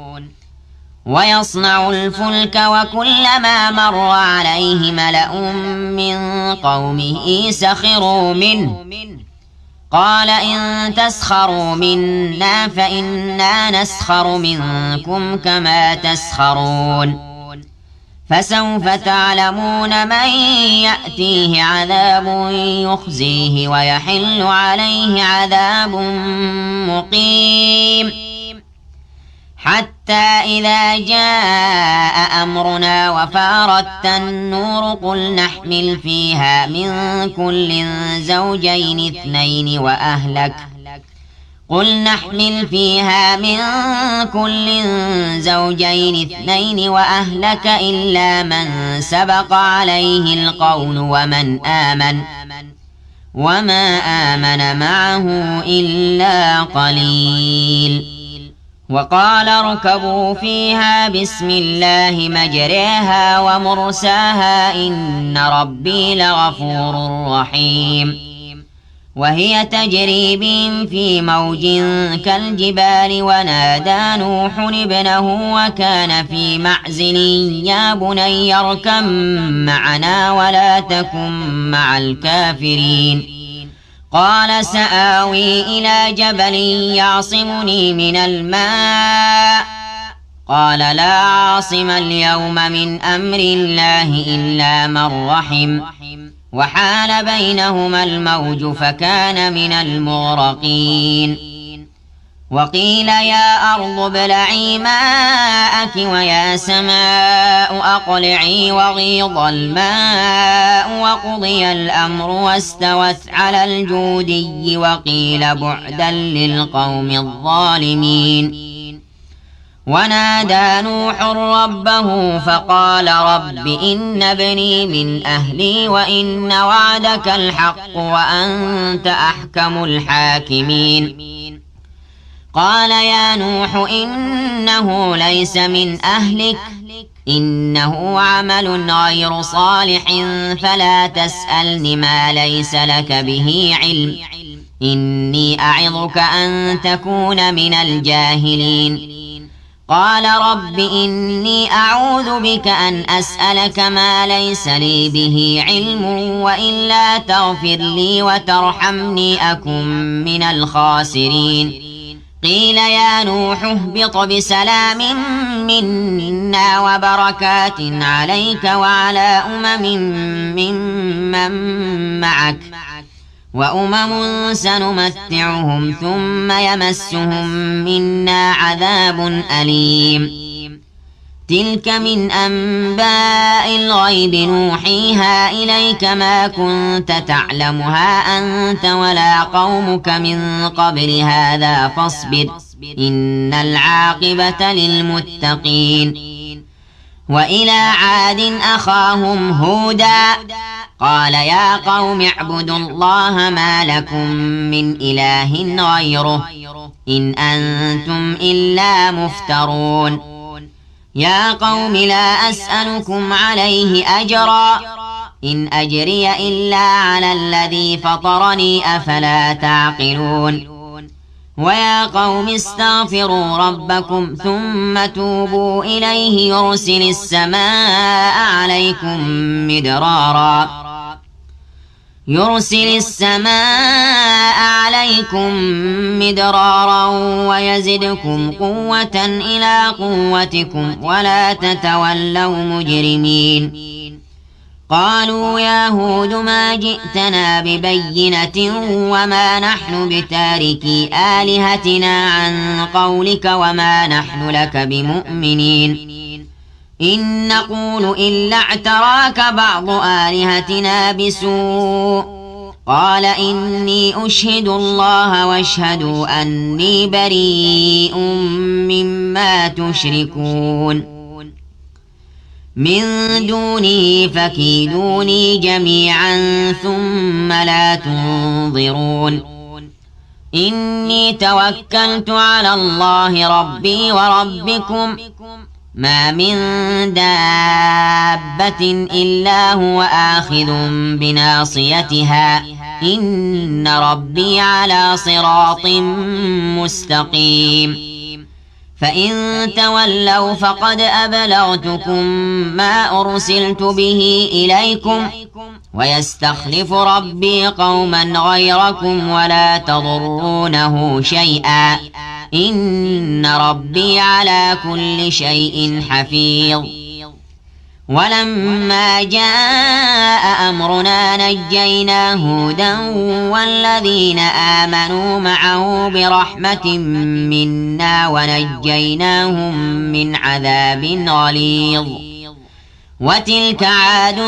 ويصنع الفلك وكلما مر عليه ملأ من قومه سخروا منه قال إن تسخروا منا فإنا نسخر منكم كما تسخرون فسوف تعلمون من يأتيه عذاب يخزيه ويحل عليه عذاب مقيم حتى إذا جاء أمرنا وفارت النور قل نحمل فيها من كل زوجين اثنين وأهلك إلا من سبق عليه القول وما آمن معه إلا قليل وقال اركبوا فيها بسم الله مجريها ومرساها إن ربي لغفور رحيم وهي تجري بهم في موج كالجبال ونادى نوح ابنه وكان في معزل يا بني اركب معنا ولا تكن مع الكافرين قال سآوي إلى جبل يعصمني من الماء قال لا عاصم اليوم من أمر الله إلا من رحم وحال بينهما الموج فكان من المغرقين وقيل يا أرض ابلعي ماءك ويا سماء أقلعي وغيض الماء وقضي الأمر واستوت على الجودي وقيل بعدا للقوم الظالمين ونادى نوح ربه فقال رب إن ابني من أهلي وإن وعدك الحق وأنت أحكم الحاكمين قال يا نوح إنه ليس من أهلك إنه عمل غير صالح فلا تسألني ما ليس لك به علم إني أعظك أن تكون من الجاهلين قال رب إني أعوذ بك أن أسألك ما ليس لي به علم وإلا تغفر لي وترحمني أكن من الخاسرين قيل يا نوح اهبط بسلام منا وبركات عليك وعلى ممن معك وأمم سنمتعهم ثم يمسهم منا عذاب أليم تلك من أنباء الغيب نوحيها إليك ما كنت تعلمها أنت ولا قومك من قبل هذا فاصبر إن العاقبة للمتقين وإلى عاد أخاهم هودا قال يا قوم اعبدوا الله ما لكم من إله غيره إن أنتم إلا مفترون يا قوم لا أسألكم عليه أجرا إن أجري إلا على الذي فطرني أفلا تعقلون ويا قوم استغفروا ربكم ثم توبوا إليه يرسل السماء عليكم مدرارا ويزدكم قوة إلى قوتكم ولا تتولوا مجرمين قالوا يا هود ما جئتنا ببينة وما نحن بتاركي آلهتنا عن قولك وما نحن لك بمؤمنين إن نقول إلا اعتراك بعض آلهتنا بسوء قال إني أشهد الله واشهدوا أني بريء مما تشركون من دونه فكيدوني جميعا ثم لا تنظرون إني توكلت على الله ربي وربكم ما من دابة إلا هو آخذ بناصيتها إن ربي على صراط مستقيم فإن تولوا فقد أبلغتكم ما أرسلت به إليكم ويستخلف ربي قوما غيركم ولا تضرونه شيئا إن ربي على كل شيء حفيظ ولما جاء أمرنا نجينا هودا والذين آمنوا معه برحمة منا ونجيناهم من عذاب غليظ وتلك عاد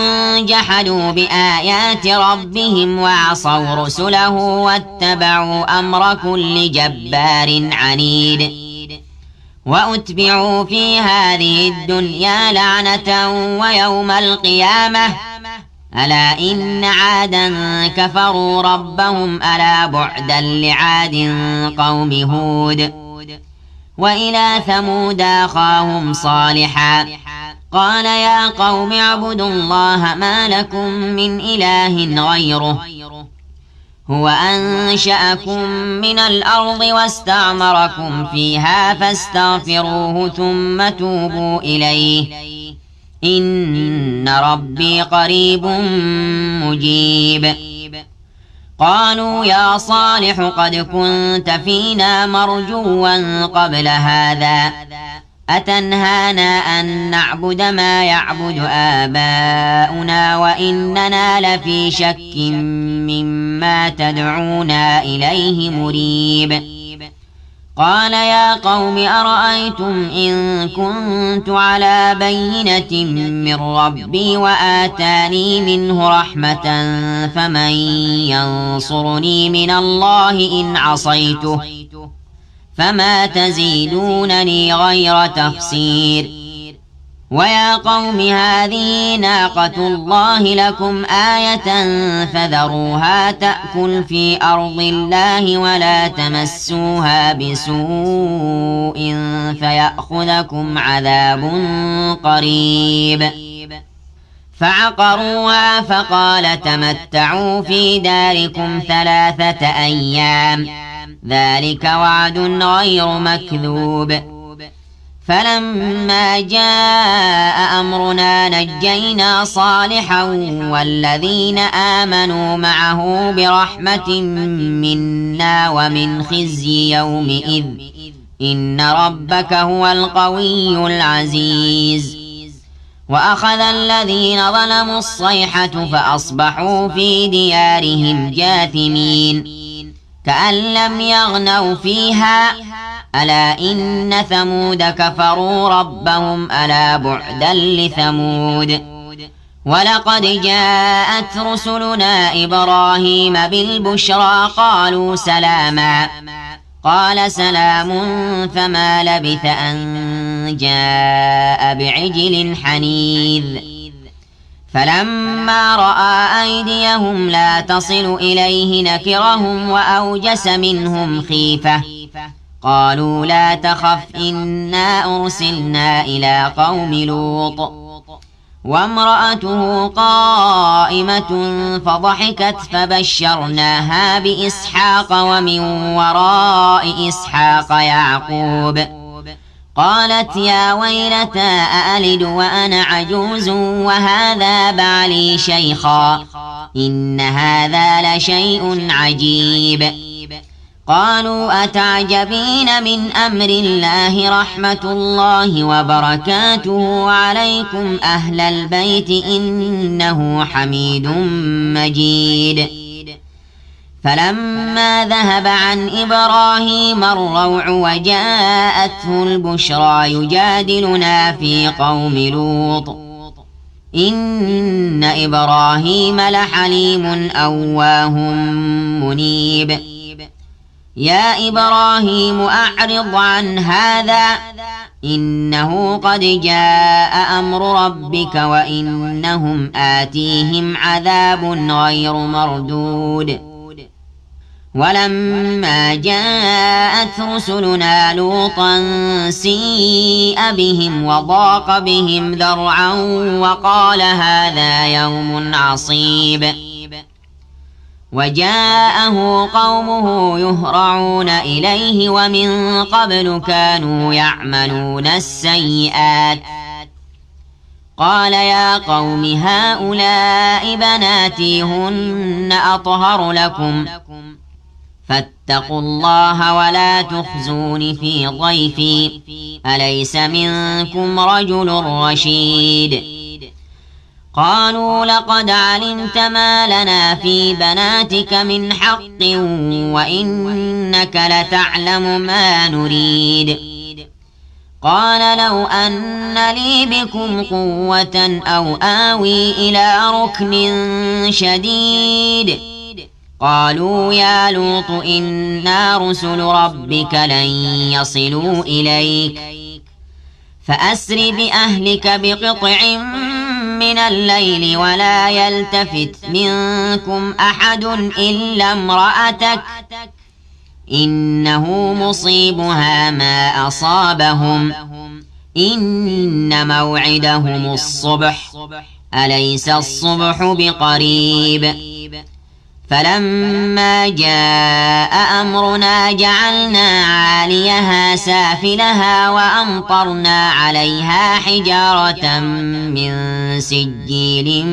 جحدوا بآيات ربهم وعصوا رسله واتبعوا أمر كل جبار عنيد وأتبعوا في هذه الدنيا لعنة ويوم القيامة ألا إن عادا كفروا ربهم ألا بعدا لعاد قوم هود وإلى ثمود أخاهم صالحا قال يا قوم اعبدوا الله ما لكم من إله غيره هو أنشأكم من الأرض واستعمركم فيها فاستغفروه ثم توبوا إليه إن ربي قريب مجيب قالوا يا صالح قد كنت فينا مرجوا قبل هذا أتنهانا أن نعبد ما يعبد آباؤنا وإننا لفي شك مما تدعونا إليه مريب قال يا قوم أرأيتم إن كنت على بينة من ربي وآتاني منه رحمة فمن ينصرني من الله إن عصيته فما تزيدونني غير تخسير ويا قوم هذه ناقة الله لكم آية فذروها تأكل في أرض الله ولا تمسوها بسوء فيأخذكم عذاب قريب فعقروها فقال تمتعوا في داركم 3 أيام ذلك وعد غير مكذوب فلما جاء أمرنا نجينا صالحا والذين آمنوا معه برحمة منا ومن خزي يومئذ إن ربك هو القوي العزيز وأخذ الذين ظلموا الصيحة فأصبحوا في ديارهم جاثمين كأن لم يغنوا فيها ألا إن ثمود كفروا ربهم ألا بعدا لثمود ولقد جاءت رسلنا إبراهيم بالبشرى قالوا سلاما قال سلام فما لبث أن جاء بعجل حنيذ فلما رأى أيديهم لا تصل إليه نكرهم وأوجس منهم خيفة قالوا لا تخف إنا أرسلنا إلى قوم لوط وامرأته قائمة فضحكت فبشرناها بإسحاق ومن وراء إسحاق يعقوب قالت يا ويلتى أألد وأنا عجوز وهذا بعلي شيخا إن هذا لشيء عجيب قالوا أتعجبين من أمر الله رحمة الله وبركاته عليكم أهل البيت إنه حميد مجيد فلما ذهب عن إبراهيم الروع وجاءته البشرى يجادلنا في قوم لوط إن إبراهيم لحليم أواه منيب يا إبراهيم أعرض عن هذا إنه قد جاء أمر ربك وإنهم آتيهم عذاب غير مردود ولما جاءت رسلنا لوطا سيء بهم وضاق بهم ذرعا وقال هذا يوم عصيب وجاءه قومه يهرعون إليه ومن قبل كانوا يعملون السيئات قال يا قوم هؤلاء بناتي هن أطهر لكم فاتقوا الله ولا تخزون في ضيفي أليس منكم رجل رشيد قالوا لقد علمت ما لنا في بناتك من حق وإنك لتعلم ما نريد قال لو أن لي بكم قوة أو آوي إلى ركن شديد قالوا يا لوط إنا رسل ربك لن يصلوا إليك فأسر بأهلك بقطع من الليل ولا يلتفت منكم أحد إلا امرأتك إنه مصيبها ما أصابهم إن موعدهم الصبح أليس الصبح بقريب فلما جاء أمرنا جعلنا عاليها سافلها وأمطرنا عليها حجارة من سجيل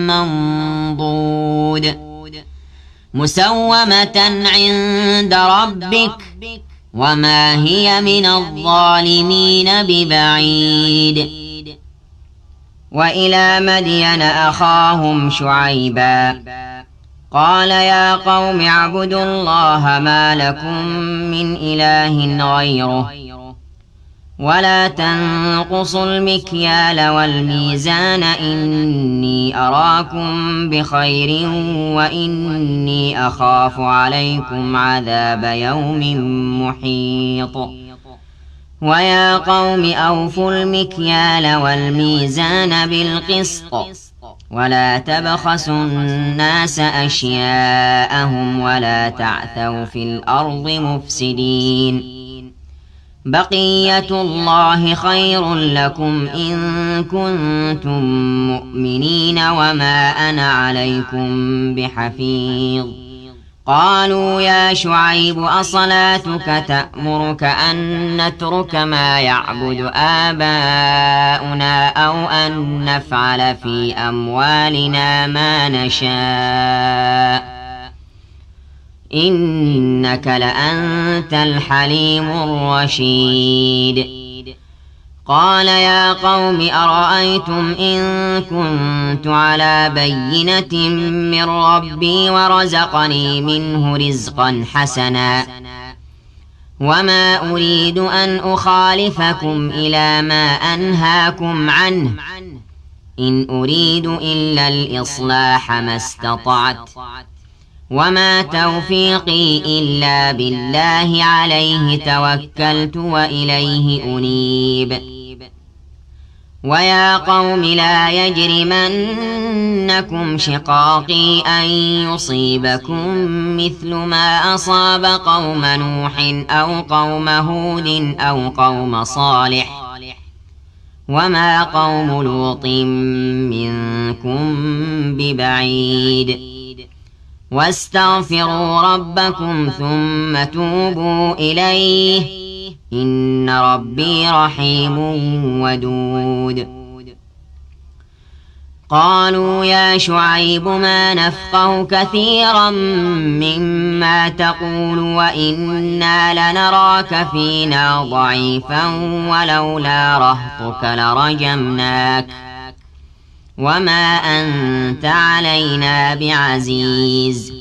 منضود مسومة عند ربك وما هي من الظالمين ببعيد وإلى مدين أخاهم شعيبا قال يا قوم اعبدوا الله ما لكم من إله غيره ولا تنقصوا المكيال والميزان إني أراكم بخير وإني أخاف عليكم عذاب يوم محيط ويا قوم أوفوا المكيال والميزان بالقسط ولا تبخسوا الناس أشياءهم ولا تعثوا في الأرض مفسدين بقية الله خير لكم إن كنتم مؤمنين وما أنا عليكم بحفيظ قالوا يا شعيب أصلاتك تأمرك أن نترك ما يعبد آباؤنا أو أن نفعل في أموالنا ما نشاء إنك لأنت الحليم الرشيد قال يا قوم أرأيتم إن كنت على بينة من ربي ورزقني منه رزقا حسنا وما أريد أن أخالفكم إلى ما أنهاكم عنه إن أريد إلا الإصلاح ما استطعت وما توفيقي إلا بالله عليه توكلت وإليه أنيب ويا قوم لا يجرمنكم شقاقي أن يصيبكم مثل ما أصاب قوم نوح أو قوم هود أو قوم صالح وما قوم لوط منكم ببعيد واستغفروا ربكم ثم توبوا إليه إن ربي رحيم ودود قالوا يا شعيب ما نفقه كثيرا مما تقول وإنا لنراك فينا ضعيفا ولولا رهطك لرجمناك وما أنت علينا بعزيز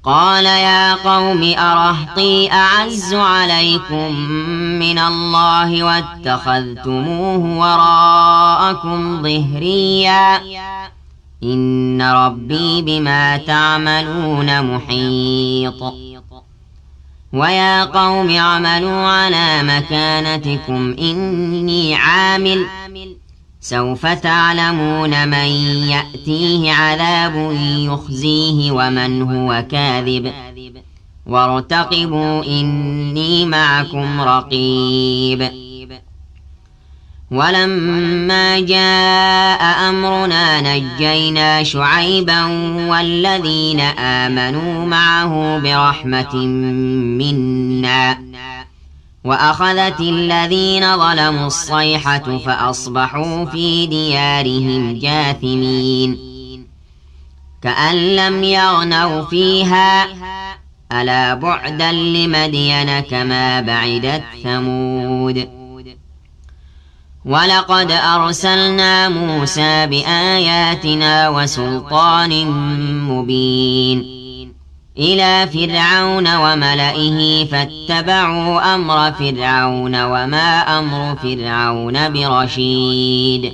قال يا قوم أرهطي أعز عليكم من الله واتخذتموه وراءكم ظهريا إن ربي بما تعملون محيط ويا قوم اعملوا على مكانتكم إني عامل سوف تعلمون من يأتيه عذاب يخزيه ومن هو كاذب وارتقبوا إني معكم رقيب. ولما جاء أمرنا نجينا شعيبا والذين آمنوا معه برحمة منا وأخذت الذين ظلموا الصيحة فأصبحوا في ديارهم جاثمين كأن لم يغنوا فيها ألا بعدا لمدين كما بعدت ثمود. ولقد أرسلنا موسى بآياتنا وسلطان مبين إلى فرعون وملئه فاتبعوا أمر فرعون وما أمر فرعون برشيد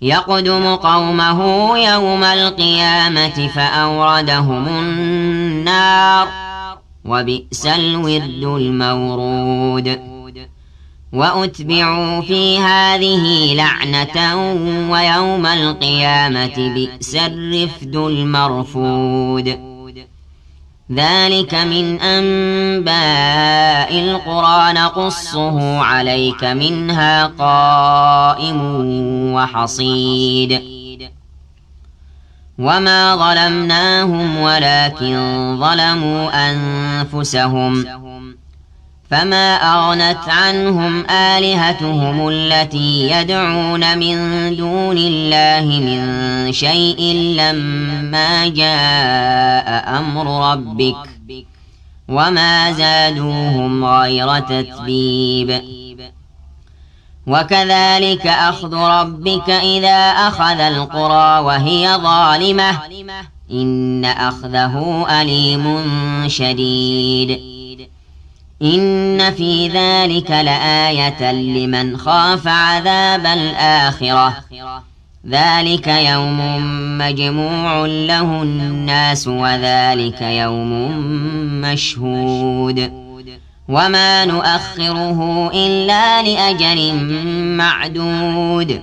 يقدم قومه يوم القيامة فأوردهم النار وبئس الورد المورود. وأتبعوا في هذه لعنة ويوم القيامة بئس الرفد المرفود. ذلك من أنباء القرى نقصه عليك منها قائم وحصيد. وما ظلمناهم ولكن ظلموا أنفسهم فما أغنت عنهم آلهتهم التي يدعون من دون الله من شيء لما جاء أمر ربك وما زادوهم غير تتبيب. وكذلك أخذ ربك إذا أخذ القرى وهي ظالمة إن أخذه أليم شديد. إن في ذلك لآية لمن خاف عذاب الآخرة ذلك يوم مجموع له الناس وذلك يوم مشهود وما نؤخره إلا لأجل معدود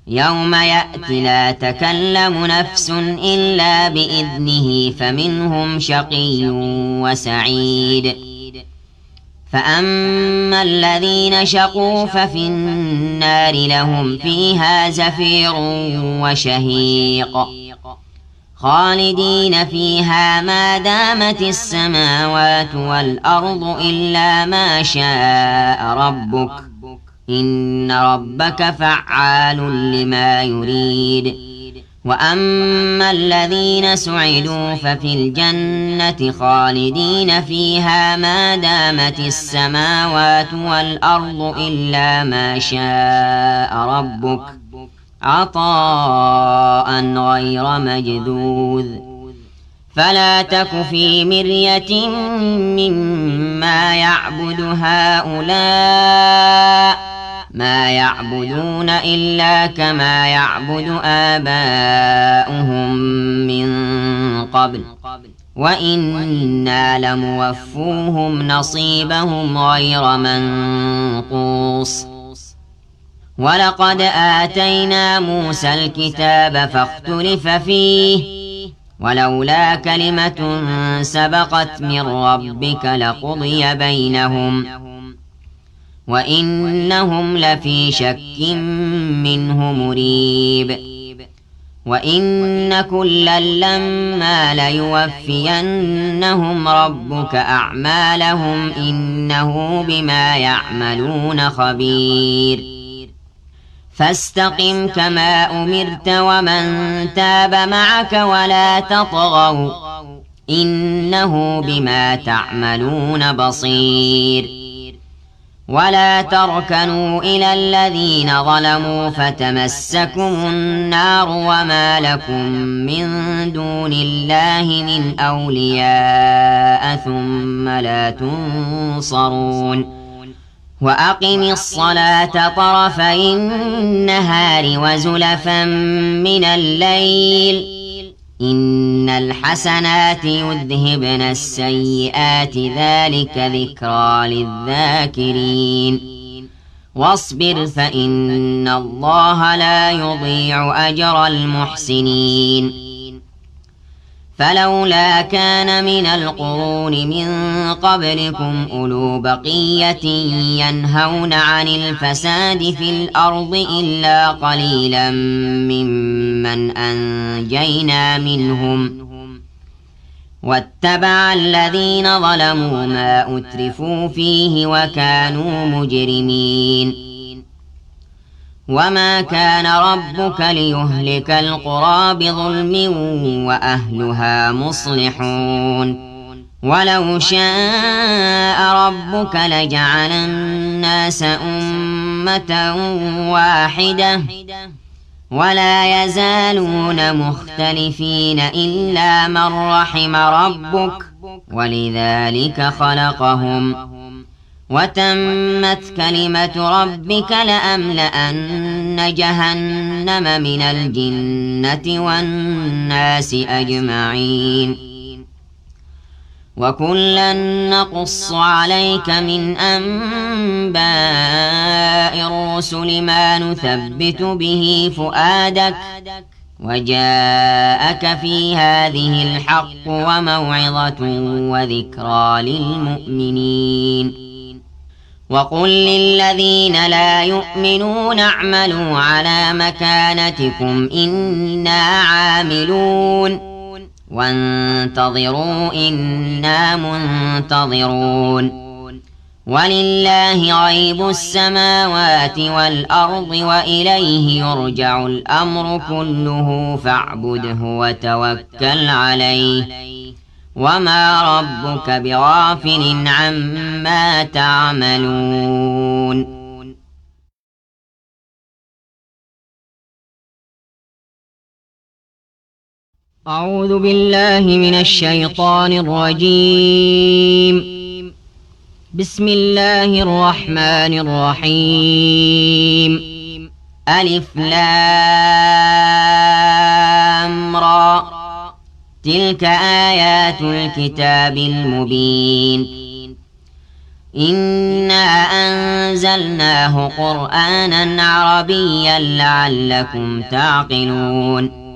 يوم يأتي لا تكلم نفس إلا بإذنه فمنهم شقي وسعيد. فأما الذين شقوا ففي النار لهم فيها زفير وشهيق خالدين فيها ما دامت السماوات والأرض إلا ما شاء ربك إن ربك فعال لما يريد. وأما الذين سعدوا ففي الجنة خالدين فيها ما دامت السماوات والأرض إلا ما شاء ربك عطاء غير مجذوذ. فلا تك في مرية مما يعبد هؤلاء ما يعبدون إلا كما يعبد آباؤهم من قبل وإنا لموفوهم نصيبهم غير منقوص. ولقد آتينا موسى الكتاب فاختلف فيه ولولا كلمة سبقت من ربك لقضي بينهم وإنهم لفي شك منه مريب. وإن كلا لما ليوفينهم ربك أعمالهم إنه بما يعملون خبير. فاستقم كما أمرت ومن تاب معك ولا تطغوا إنه بما تعملون بصير. ولا تركنوا إلى الذين ظلموا فتمسكم النار وما لكم من دون الله من أولياء ثم لا تنصرون. وأقم الصلاة طرفي النهار وزلفا من الليل إن الحسنات يذهبن السيئات ذلك ذكرى للذاكرين واصبر فإن الله لا يضيع أجر المحسنين فلولا كان من القرون من قبلكم أولو بقية ينهون عن الفساد في الأرض إلا قليلا ممن أنجينا منهم واتبع الذين ظلموا ما أترفوا فيه وكانوا مجرمين وما كان ربك ليهلك القرى بظلم وأهلها مصلحون ولو شاء ربك لجعل الناس أمة واحدة ولا يزالون مختلفين إلا من رحم ربك ولذلك خلقهم وتمت كلمة ربك لأملأن جهنم من الجنة والناس أجمعين وكلا نقص عليك من أنباء الرسل ما نثبت به فؤادك وجاءك في هذه الحق وموعظة وذكرى للمؤمنين وقل للذين لا يؤمنون اعملوا على مكانتكم إنا عاملون وانتظروا إنا منتظرون ولله غيب السماوات والأرض وإليه يرجع الأمر كله فاعبده وتوكل عليه وما ربك بغافل عما تعملون أعوذ بالله من الشيطان الرجيم بسم الله الرحمن الرحيم ألف لام را تلك آيات الكتاب المبين إنا أنزلناه قرآنا عربيا لعلكم تعقلون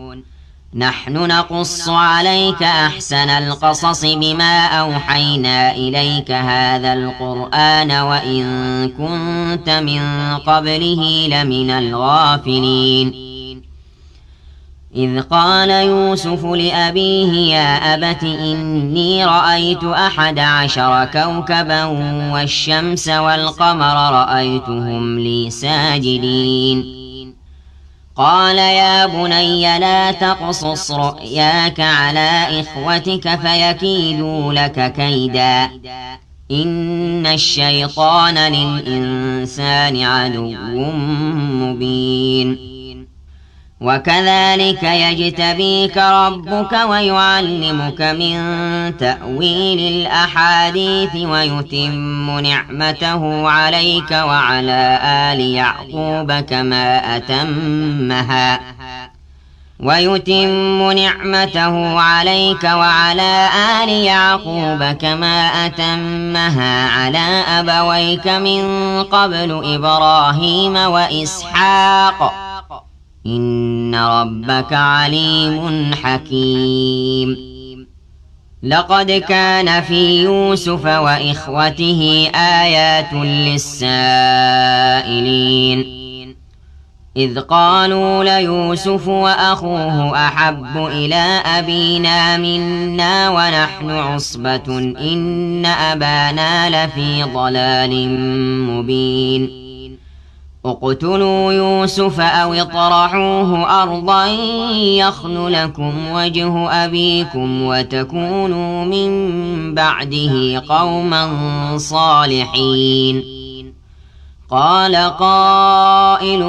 نحن نقص عليك أحسن القصص بما أوحينا إليك هذا القرآن وإن كنت من قبله لمن الغافلين إذ قال يوسف لأبيه يا أبت إني رأيت 11 كوكبا والشمس والقمر رأيتهم لي ساجدين قال يا بني لا تقصص رؤياك على إخوتك فيكيدوا لك كيدا إن الشيطان للإنسان عدو مبين وكذلك يجتبيك ربك ويعلمك من تأويل الأحاديث ويتم نعمته عليك وعلى آل يعقوب كما أتمها على أبويك من قبل إبراهيم وإسحاق إن ربك عليم حكيم لقد كان في يوسف وإخوته آيات للسائلين إذ قالوا ليوسف وأخوه أحب إلى أبينا منا ونحن عصبة إن أبانا لفي ضلال مبين اقتلوا يوسف أو اطرحوه أرضا يخل لكم وجه أبيكم وتكونوا من بعده قوما صالحين قال قائل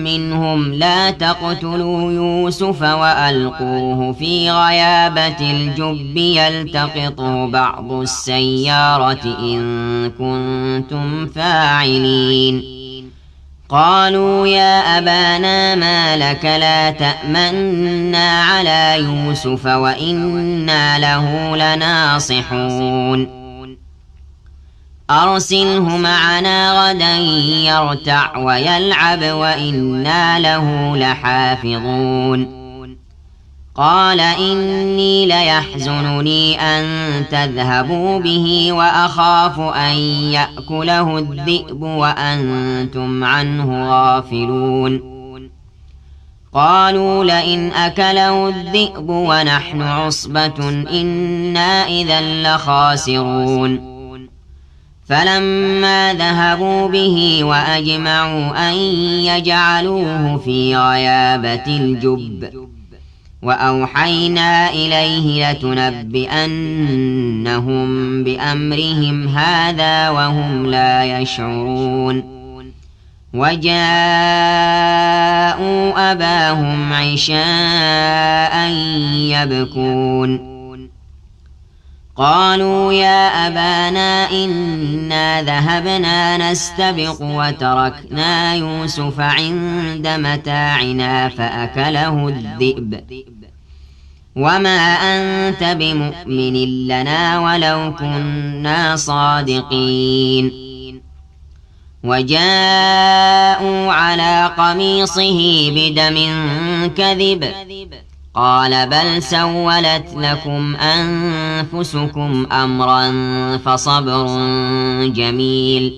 منهم لا تقتلوا يوسف وألقوه في غيابة الجب يلتقطه بعض السيارة إن كنتم فاعلين قالوا يا أبانا ما لك لا تأمنا على يوسف وإنا له لناصحون أرسله معنا غدا يرتع ويلعب وإنا له لحافظون قال إني ليحزنني أن تذهبوا به وأخاف أن يأكله الذئب وأنتم عنه غافلون قالوا لئن أكله الذئب ونحن عصبة إنا إذا لخاسرون فلما ذهبوا به وأجمعوا أن يجعلوه في غيابة الجب وأوحينا إليه لتنبئنهم بأمرهم هذا وهم لا يشعرون وجاءوا أباهم عشاء يبكون قالوا يا أبانا إنا ذهبنا نستبق وتركنا يوسف عند متاعنا فأكله الذئب وما أنت بمؤمن لنا ولو كنا صادقين وجاءوا على قميصه بدم كذب قال بل سولت لكم أنفسكم أمرا فصبر جميل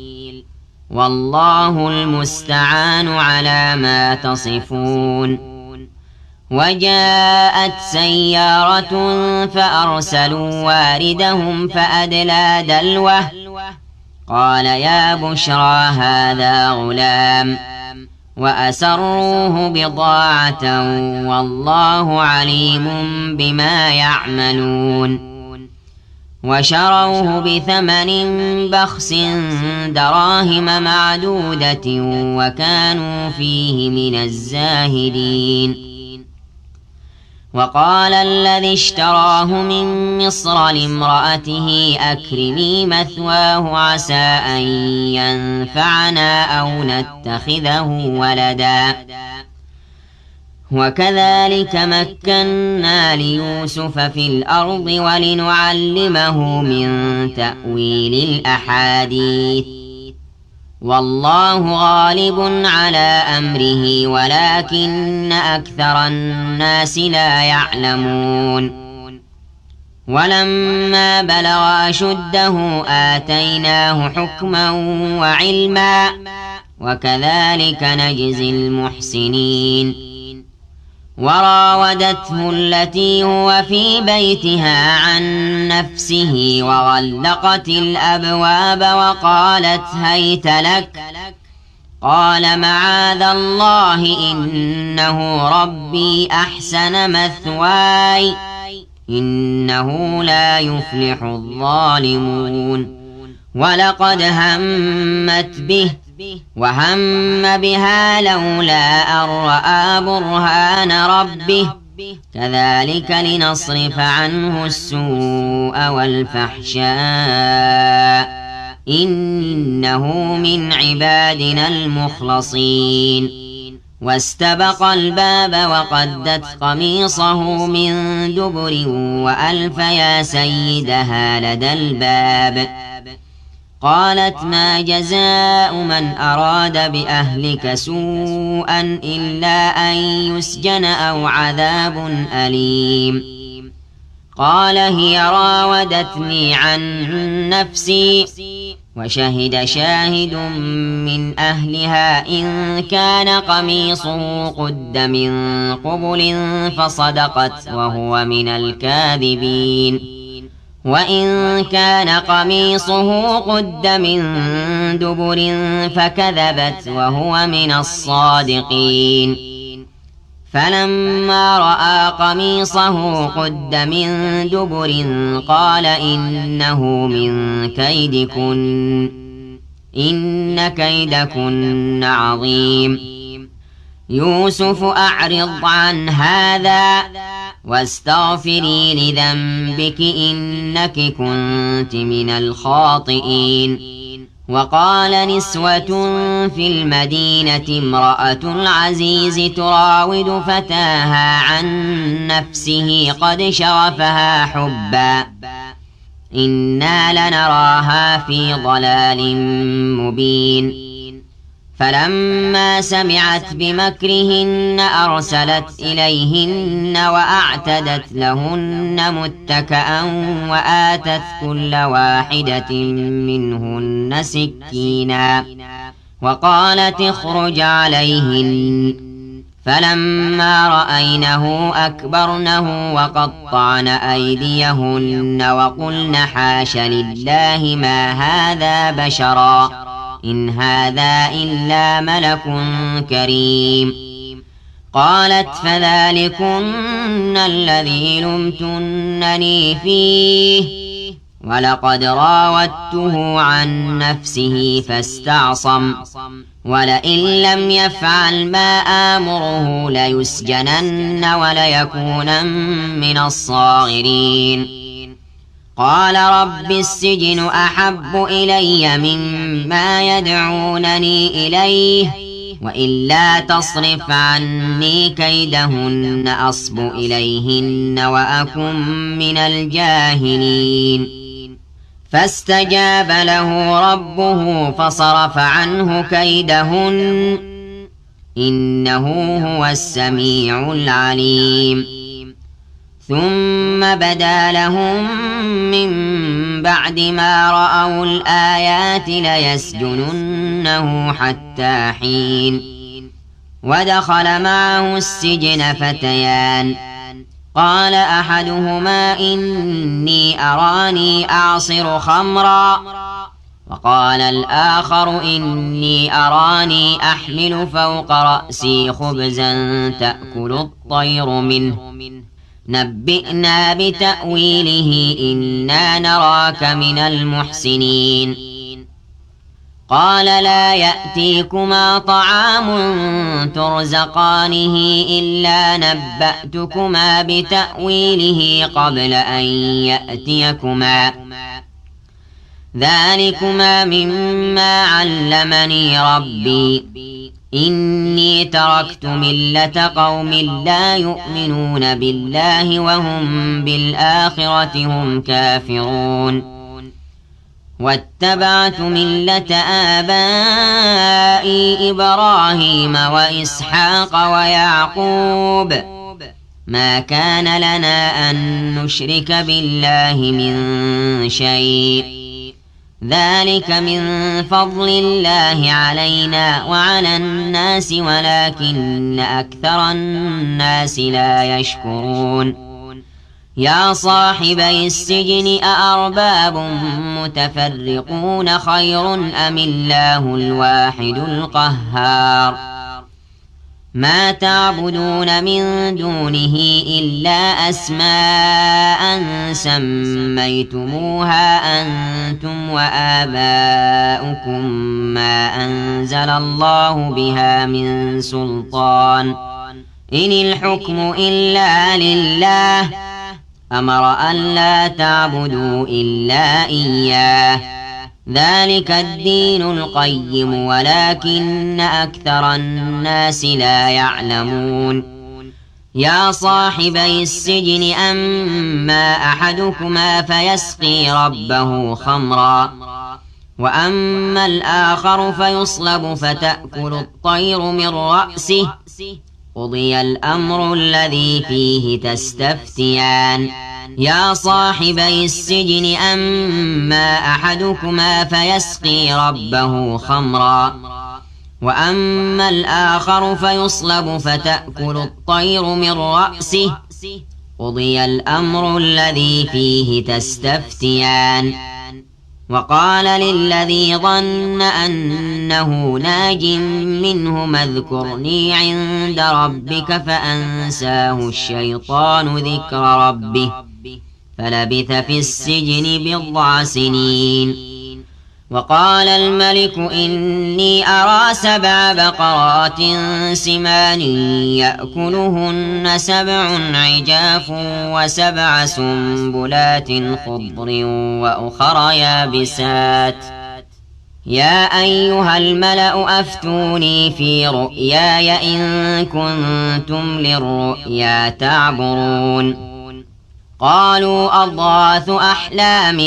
والله المستعان على ما تصفون وجاءت سيارة فأرسلوا واردهم فأدلى دلوه قال يا بشرى هذا غلام وأسروه بضاعة والله عليم بما يعملون وشروه بثمن بخس دراهم معدودة وكانوا فيه من الزاهدين وقال الذي اشتراه من مصر لامرأته أكرمي مثواه عسى أن ينفعنا أو نتخذه ولدا وكذلك مكنا ليوسف في الأرض ولنعلمه من تأويل الأحاديث والله غالب على أمره ولكن أكثر الناس لا يعلمون ولما بلغ أشده آتيناه حكما وعلما وكذلك نجزي المحسنين وراودته التي هو في بيتها عن نفسه وغلقت الأبواب وقالت هيت لك قال معاذ الله إنه ربي أحسن مثواي إنه لا يفلح الظالمون ولقد همت به وهم بها لولا أن رأى برهان ربه كذلك لنصرف عنه السوء والفحشاء إنه من عبادنا المخلصين واستبق الباب وقدت قميصه من دبر وألف يا سيدها لدى الباب قالت ما جزاء من أراد بأهلك سوءا إلا أن يسجن أو عذاب أليم قال هي راودتني عن نفسي وشهد شاهد من أهلها إن كان قميصه قد من قبل فصدقت وهو من الكاذبين وإن كان قميصه قد من دبر فكذبت وهو من الصادقين فلما رأى قميصه قد من دبر قال إنه من كيدكن إن كيدكن عظيم يوسف أعرض عن هذا واستغفري لذنبك إنك كنت من الخاطئين وقال نسوة في المدينة امرأة العزيز تراود فتاها عن نفسه قد شغفها حبا إنا لنراها في ضلال مبين فلما سمعت بمكرهن أرسلت إليهن وأعتدت لهن متكأ وآتت كل واحدة منهن سكينا وقالت اخرج عليهن فلما رأينه أكبرنه وقطعن أيديهن وقلن حاش لله ما هذا بشرا إن هذا إلا ملك كريم قالت فذلكن الذي لمتنني فيه ولقد راودته عن نفسه فاستعصم ولئن لم يفعل ما آمره ليسجنن وليكونن من الصاغرين قال رب السجن أحب إلي مما يدعونني إليه وإلا تصرف عني كيدهن أصب إليهن وأكن من الجاهلين فاستجاب له ربه فصرف عنه كيدهن إنه هو السميع العليم ثم بدا لهم من بعد ما رأوا الآيات ليسجننه حتى حين ودخل معه السجن فتيان قال أحدهما إني أراني أعصر خمرا وقال الآخر إني أراني أحمل فوق رأسي خبزا تأكل الطير منه نبئنا بتأويله إنا نراك من المحسنين قال لا يأتيكما طعام ترزقانه إلا نبأتكما بتأويله قبل أن يأتيكما ذلكما مما علمني ربي إني تركت ملة قوم لا يؤمنون بالله وهم بالآخرة هم كافرون واتبعت ملة آبائي إبراهيم وإسحاق ويعقوب ما كان لنا أن نشرك بالله من شيء ذلك من فضل الله علينا وعلى الناس ولكن أكثر الناس لا يشكرون يا صاحبي السجن أأرباب متفرقون خير أم الله الواحد القهار ما تعبدون من دونه إلا أسماء سميتموها أنتم وآباؤكم ما أنزل الله بها من سلطان إن الحكم إلا لله أمر أن لا تعبدوا إلا إياه ذلك الدين القيم ولكن أكثر الناس لا يعلمون يا صاحبي السجن أما أحدكما فيسقي ربه خمرا وأما الآخر فيصلب فتأكل الطير من رأسه قضي الأمر الذي فيه تستفتيان يا صاحبي السجن أما أحدكما فيسقي ربه خمرا وأما الآخر فيصلب فتأكل الطير من رأسه قضي الأمر الذي فيه تستفتيان وقال للذي ظن أنه ناج منه اذكرني عند ربك فأنساه الشيطان ذكر ربه فلبث في السجن بضع سنين وقال الملك إني أرى 7 بقرات سمان يأكلهن 7 عجاف و7 سنبلات خضر وأخر يابسات يا أيها الملأ أفتوني في رؤياي إن كنتم للرؤيا تعبرون قالوا أضغاث أحلام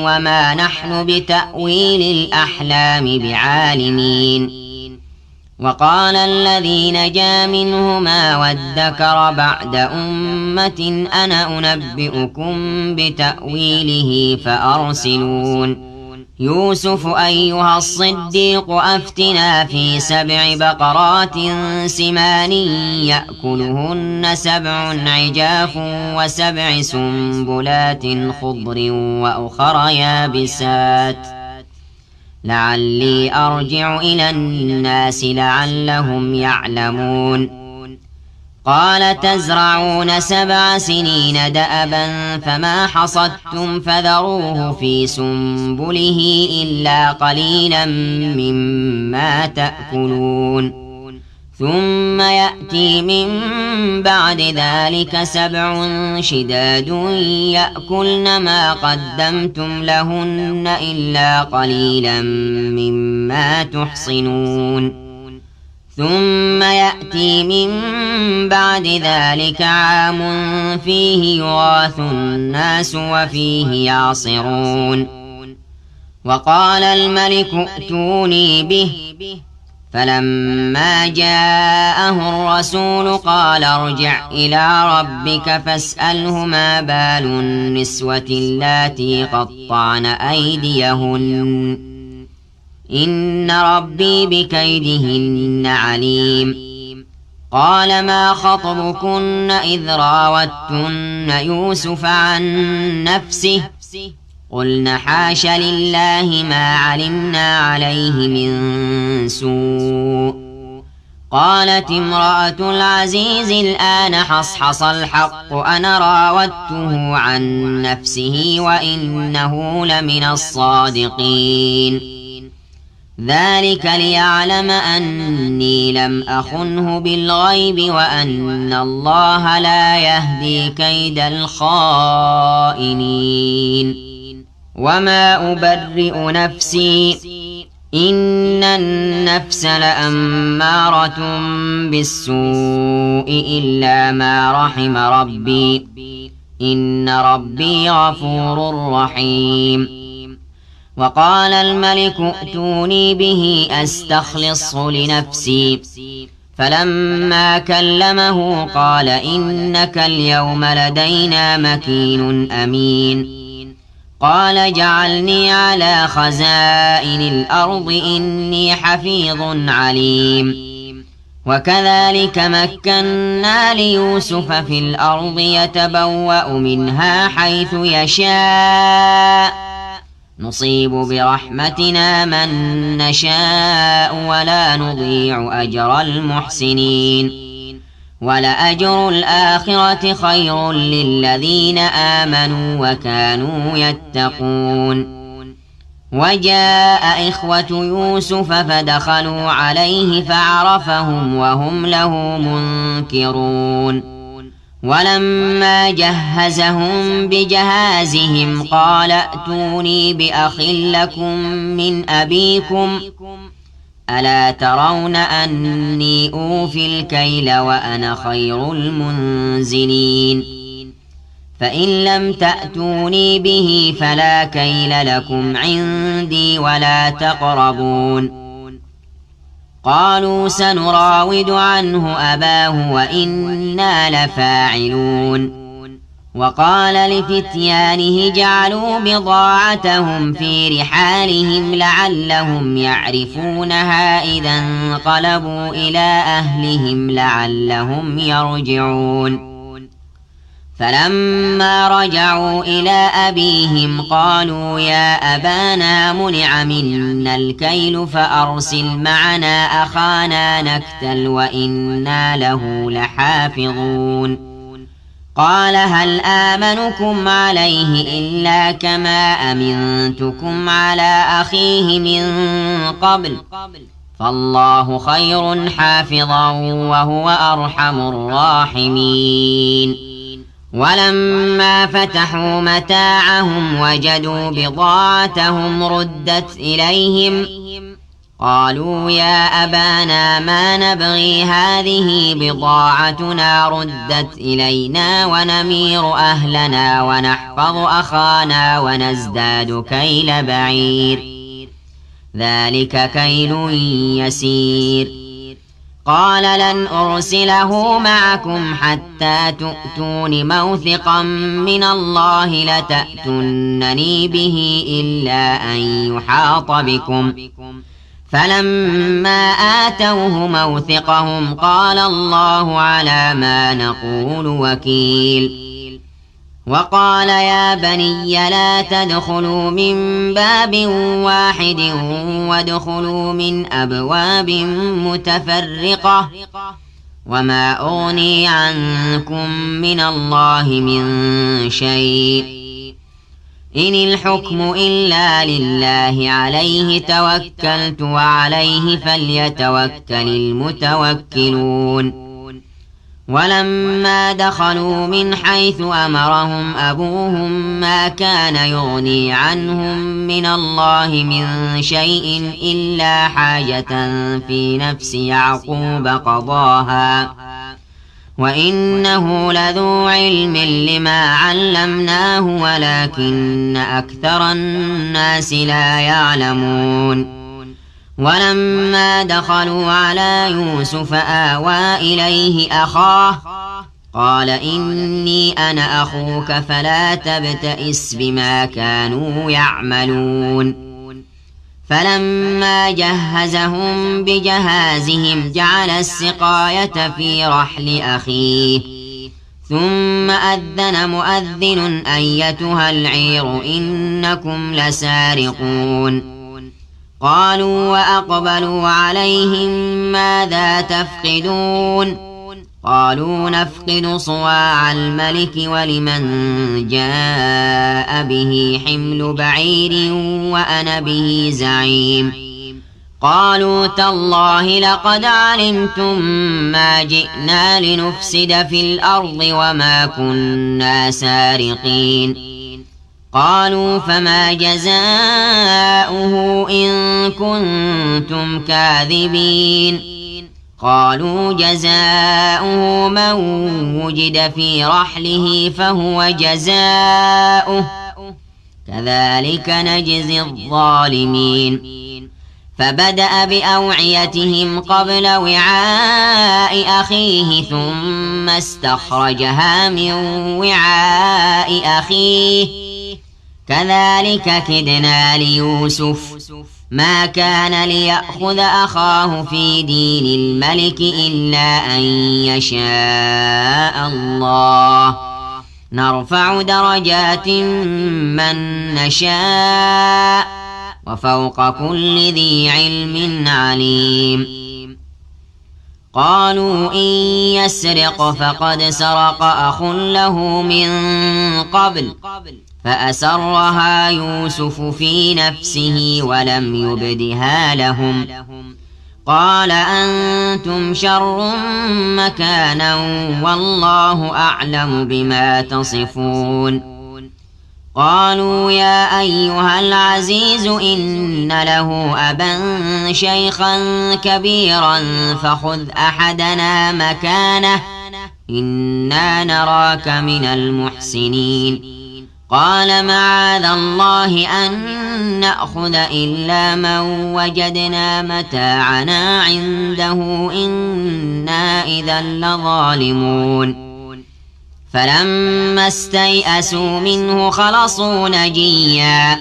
وما نحن بتأويل الأحلام بعالمين وقال الذي نجا منهما وادكر بعد أمة أنا أنبئكم بتأويله فأرسلون يوسف أيها الصديق أفتنا في 7 بقرات سمان يأكلهن 7 عجاف و7 سنبلات خضر وأخر يابسات لعلي أرجع إلى الناس لعلهم يعلمون قال تزرعون 7 سنين دأبا فما حصدتم فذروه في سنبله إلا قليلا مما تأكلون ثم يأتي من بعد ذلك 7 شداد يأكلن ما قدمتم لهن إلا قليلا مما تحصنون ثم يأتي من بعد ذلك عام فيه يغاث الناس وفيه يعصرون وقال الملك ائتوني به فلما جاءه الرسول قال ارجع إلى ربك فاسأله ما بال النسوة اللاتي قطعن أيديهن إن ربي بكيدهن عليم قال ما خطبكن إذ راوتن يوسف عن نفسه قلن حاش لله ما علمنا عليه من سوء قالت امرأة العزيز الآن حصحص الحق أنا راودته عن نفسه وإنه لمن الصادقين ذلك ليعلم أني لم أخنه بالغيب وأن الله لا يهدي كيد الخائنين وما أبرئ نفسي إن النفس لأمارة بالسوء إلا ما رحم ربي إن ربي غفور رحيم وقال الملك ائتوني به أستخلصه لنفسي فلما كلمه قال إنك اليوم لدينا مكين أمين قال جعلني على خزائن الأرض إني حفيظ عليم وكذلك مكنا ليوسف في الأرض يتبوأ منها حيث يشاء نصيب برحمتنا من نشاء ولا نضيع أجر المحسنين ولأجر الآخرة خير للذين آمنوا وكانوا يتقون وجاء إخوة يوسف فدخلوا عليه فعرفهم وهم له منكرون ولما جهزهم بجهازهم قال ائتوني بأخ لكم من أبيكم ألا ترون أني أوفي الكيل وأنا خير المنزلين فإن لم تأتوني به فلا كيل لكم عندي ولا تقربون قالوا سنراود عنه أباه وإنا لفاعلون وقال لفتيانه جعلوا بضاعتهم في رحالهم لعلهم يعرفونها إذا انقلبوا إلى أهلهم لعلهم يرجعون فلما رجعوا إلى أبيهم قالوا يا أبانا منع منا الكيل فأرسل معنا أخانا نكتل وإنا له لحافظون قال هل آمنكم عليه إلا كما أمنتكم على أخيه من قبل فالله خير حافظا وهو أرحم الراحمين ولما فتحوا متاعهم وجدوا بضاعتهم ردت إليهم قالوا يا أبانا ما نبغي هذه بضاعتنا ردت إلينا ونمير أهلنا ونحفظ أخانا ونزداد كيل بعير ذلك كيل يسير قال لن أرسله معكم حتى تؤتون موثقا من الله لتأتونني به إلا أن يحاط بكم فلما آتوه موثقهم قال الله على ما نقول وكيل وقال يا بني لا تدخلوا من باب واحد وادخلوا من أبواب متفرقة وما أغني عنكم من الله من شيء إن الحكم إلا لله عليه توكلت وعليه فليتوكل المتوكلون ولما دخلوا من حيث أمرهم أبوهم ما كان يغني عنهم من الله من شيء إلا حاجة في نفس يعقوب قضاها وإنه لذو علم لما علمناه ولكن أكثر الناس لا يعلمون ولما دخلوا على يوسف آوى إليه أخاه قال إني أنا أخوك فلا تبتئس بما كانوا يعملون فلما جهزهم بجهازهم جعل السقاية في رحل أخيه ثم أذن مؤذن أيتها العير إنكم لسارقون قالوا وأقبلوا عليهم ماذا تفقدون قالوا نفقد صواع الملك ولمن جاء به حمل بعير وأنا به زعيم قالوا تالله لقد علمتم ما جئنا لنفسد في الأرض وما كنا سارقين قالوا فما جزاؤه إن كنتم كاذبين قالوا جزاؤه من وجد في رحله فهو جزاؤه كذلك نجزي الظالمين فبدأ بأوعيتهم قبل وعاء أخيه ثم استخرجها من وعاء أخيه كذلك كدنا ليوسف ما كان ليأخذ أخاه في دين الملك إلا أن يشاء الله نرفع درجات من نشاء وفوق كل ذي علم عليم قالوا إن يسرق فقد سرق أخ له من قبل فأسرها يوسف في نفسه ولم يبدها لهم قال أنتم شر مكانا والله أعلم بما تصفون قالوا يا أيها العزيز إن له أبا شيخا كبيرا فخذ أحدنا مكانه إنا نراك من المحسنين قال معاذ الله أن نأخذ إلا من وجدنا متاعنا عنده إنا إذا لظالمون فلما استيئسوا منه خلصوا نجيا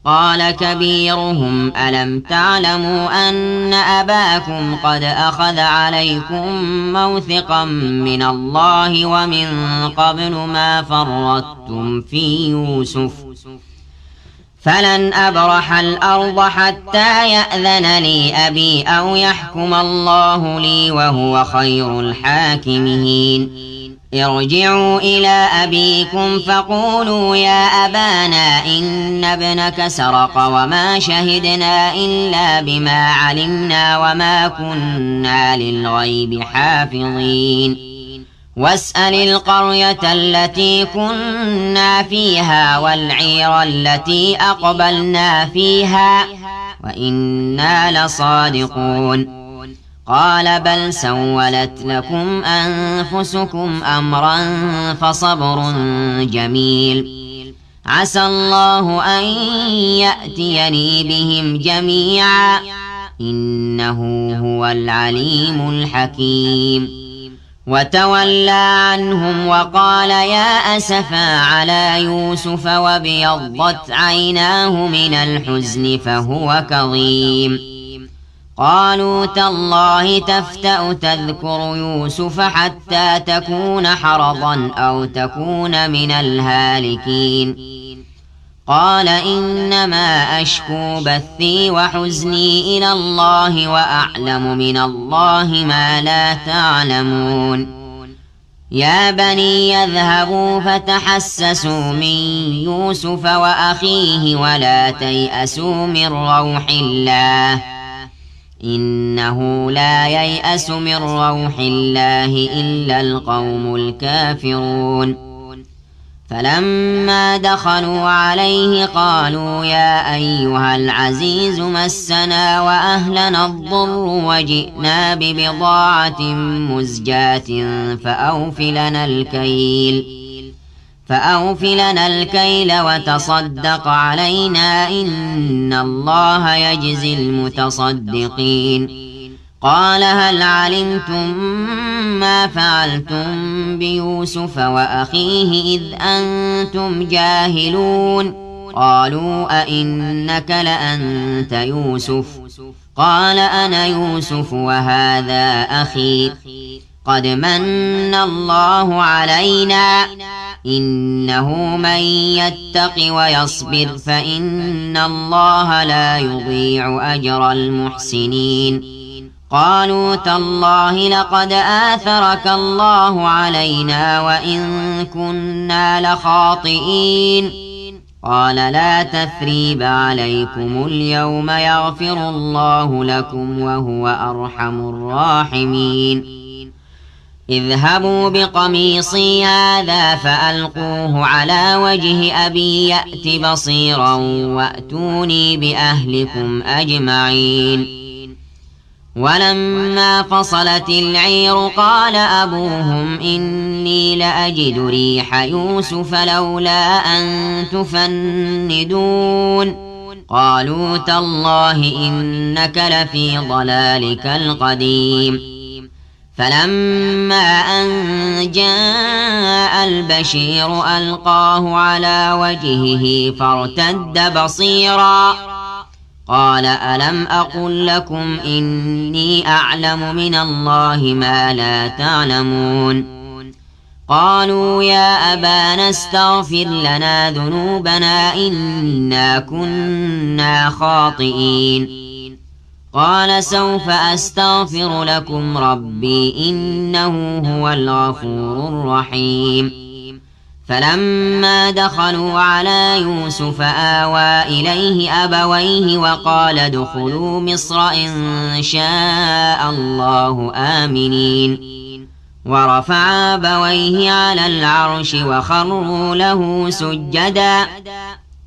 قال كبيرهم ألم تعلموا أن أباكم قد أخذ عليكم موثقا من الله ومن قبل ما فرطتم في يوسف فلن أبرح الأرض حتى يأذن لي أبي أو يحكم الله لي وهو خير الحاكمين ارجعوا إلى أبيكم فقولوا يا أبانا إن ابنك سرق وما شهدنا إلا بما علمنا وما كنا للغيب حافظين واسأل القرية التي كنا فيها والعير التي أقبلنا فيها وإنا لصادقون قال بل سولت لكم أنفسكم أمرا فصبر جميل عسى الله أن يأتيني بهم جميعا إنه هو العليم الحكيم وتولى عنهم وقال يا أسفا على يوسف وابيضت عيناه من الحزن فهو كظيم قالوا تالله تفتأ تذكر يوسف حتى تكون حرضا أو تكون من الهالكين قال إنما أشكو بثي وحزني إلى الله وأعلم من الله ما لا تعلمون يا بني يذهبوا فتحسسوا من يوسف وأخيه ولا تيأسوا من روح الله إنه لا ييأس من روح الله إلا القوم الكافرون فلما دخلوا عليه قالوا يا أيها العزيز مسنا وأهلنا الضر وجئنا ببضاعة مزجاة فأوف لنا الكيل وتصدق علينا إن الله يجزي المتصدقين قال هل علمتم ما فعلتم بيوسف وأخيه إذ أنتم جاهلون قالوا أئنك لأنت يوسف قال أنا يوسف وهذا أخي قد من الله علينا إنه من يتق ويصبر فإن الله لا يضيع أجر المحسنين قالوا تالله لقد آثرك الله علينا وإن كنا لخاطئين قال لا تثريب عليكم اليوم يغفر الله لكم وهو أرحم الراحمين اذهبوا بقميصي هذا فألقوه على وجه أبي يأت بصيرا وأتوني بأهلكم أجمعين ولما فصلت العير قال أبوهم إني لأجد ريح يوسف لولا أن تفندون قالوا تالله إنك لفي ضلالك القديم فلما أن جاء البشير ألقاه على وجهه فارتد بصيرا قال ألم أقل لكم إني أعلم من الله ما لا تعلمون قالوا يا أبانا استغفر لنا ذنوبنا إنا كنا خاطئين قال سوف أستغفر لكم ربي إنه هو الغفور الرحيم فلما دخلوا على يوسف آوى إليه أبويه وقال ادخلوا مصر إن شاء الله آمنين ورفع أبويه على العرش وخروا له سجدا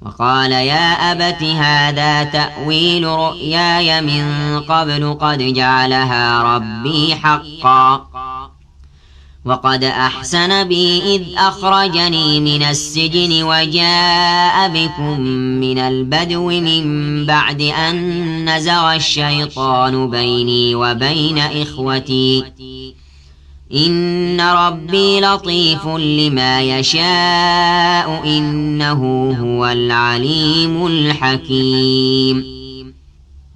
وقال يا أبت هذا تأويل رؤياي من قبل قد جعلها ربي حقا وقد أحسن بي إذ أخرجني من السجن وجاء بكم من البدو من بعد أن نزغ الشيطان بيني وبين إخوتي إن ربي لطيف لما يشاء إنه هو العليم الحكيم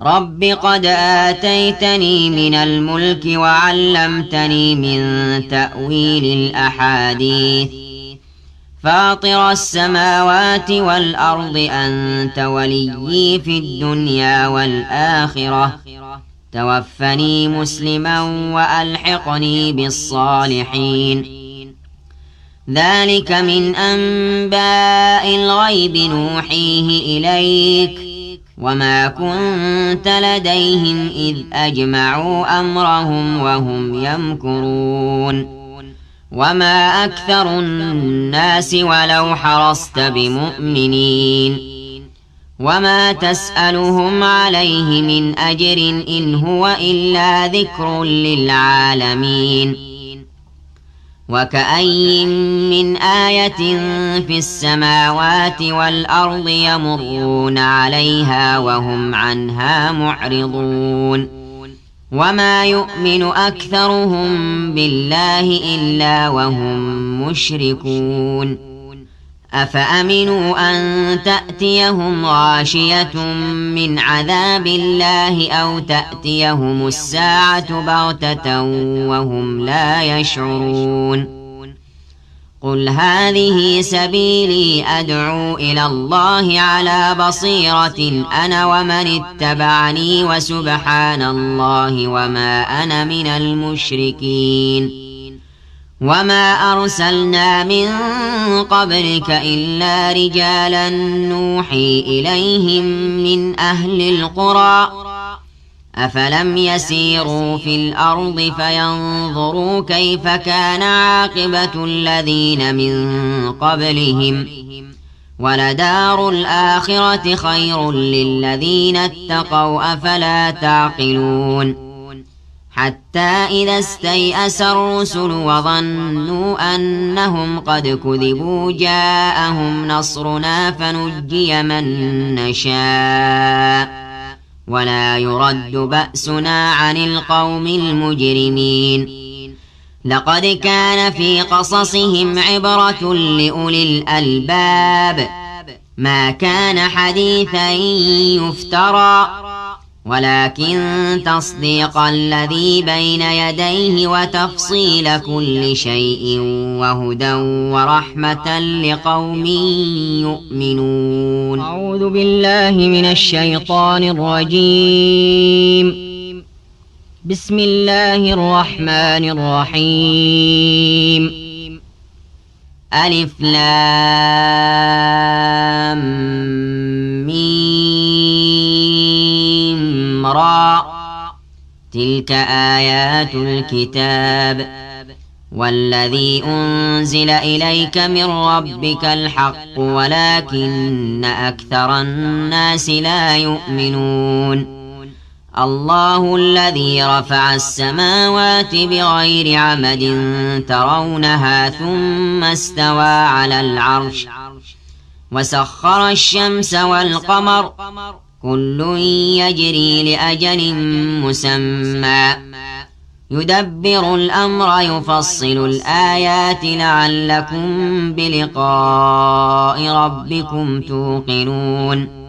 رب قد آتيتني من الملك وعلمتني من تأويل الأحاديث فاطر السماوات والأرض أنت وليي في الدنيا والآخرة توفني مسلما وألحقني بالصالحين ذلك من أنباء الغيب نوحيه إليك وما كنت لديهم إذ أجمعوا أمرهم وهم يمكرون وما أكثر الناس ولو حرصت بمؤمنين وما تسألهم عليه من أجر إن هو إلا ذكر للعالمين وكأين من آية في السماوات والأرض يمرون عليها وهم عنها معرضون وما يؤمن أكثرهم بالله إلا وهم مشركون أفأمنوا أن تأتيهم غاشية من عذاب الله أو تأتيهم الساعة بغتة وهم لا يشعرون قل هذه سبيلي أدعو إلى الله على بصيرة أنا ومن اتبعني وسبحان الله وما أنا من المشركين وما أرسلنا من قبلك إلا رجالا نوحي إليهم من أهل القرى أفلم يسيروا في الأرض فينظروا كيف كان عاقبة الذين من قبلهم ولدار الآخرة خير للذين اتقوا أفلا تعقلون حتى إذا استيأس الرسل وظنوا أنهم قد كذبوا جاءهم نصرنا فنجي من نشاء ولا يرد بأسنا عن القوم المجرمين لقد كان في قصصهم عبرة لأولي الألباب ما كان حديثا يفترى ولكن تصديق الذي بين يديه وتفصيل كل شيء وهدى ورحمة لقوم يؤمنون. أعوذ بالله من الشيطان الرجيم. بسم الله الرحمن الرحيم. ألف لام ميم را تلك آيات الكتاب والذي أنزل إليك من ربك الحق ولكن أكثر الناس لا يؤمنون. الله الذي رفع السماوات بغير عمد ترونها ثم استوى على العرش وسخر الشمس والقمر كل يجري لأجل مسمى يدبر الأمر يفصل الآيات لعلكم بلقاء ربكم توقنون.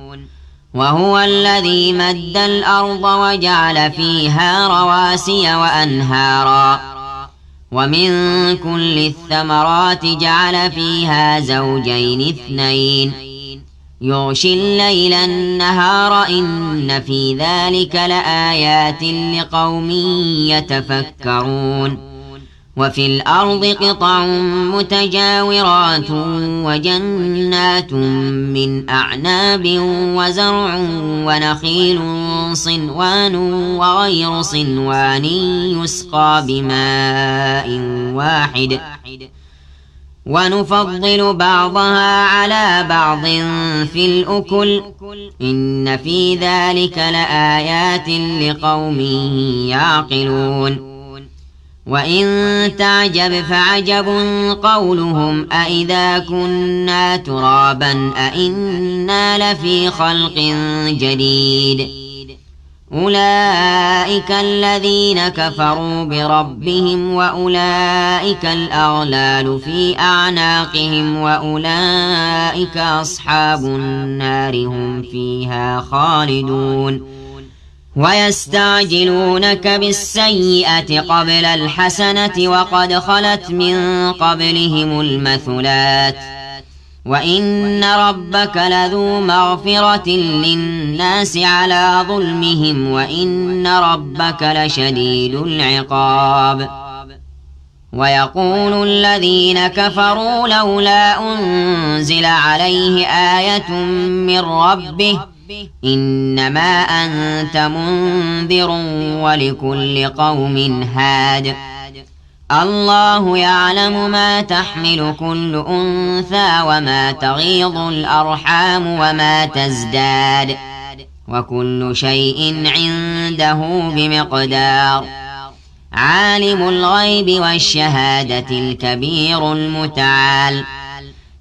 وهو الذي مد الأرض وجعل فيها رواسي وأنهارا ومن كل الثمرات جعل فيها زوجين اثنين يغشي الليل النهار إن في ذلك لآيات لقوم يتفكرون. وفي الأرض قطع متجاورات وجنات من أعناب وزرع ونخيل صنوان وغير صنوان يسقى بماء واحد ونفضل بعضها على بعض في الأكل إن في ذلك لآيات لقوم يعقلون. وإن تعجب فعجب قولهم أإذا كنا ترابا أإنا لفي خلق جديد أولئك الذين كفروا بربهم وأولئك الأغلال في أعناقهم وأولئك أصحاب النار هم فيها خالدون. ويستعجلونك بالسيئة قبل الحسنة وقد خلت من قبلهم المثلات وإن ربك لذو مغفرة للناس على ظلمهم وإن ربك لشديد العقاب. ويقول الذين كفروا لولا أنزل عليه آية من ربه إنما أنت منذر ولكل قوم هاد الله يعلم ما تحمل كل أنثى وما تغيض الأرحام وما تزداد وكل شيء عنده بمقدار عالم الغيب والشهادة الكبير المتعال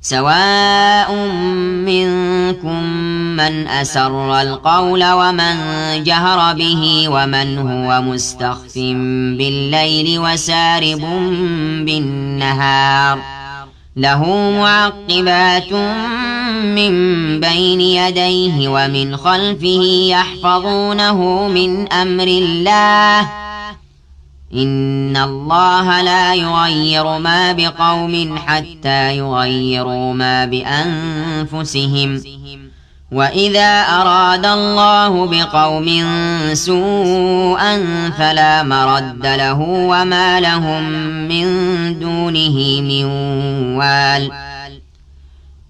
سواء منكم من أسر القول ومن جهر به ومن هو مستخف بالليل وسارب بالنهار له معقبات من بين يديه ومن خلفه يحفظونه من أمر الله إن الله لا يغير ما بقوم حتى يغيروا ما بأنفسهم وإذا أراد الله بقوم سوءا فلا مرد له وما لهم من دونه من وال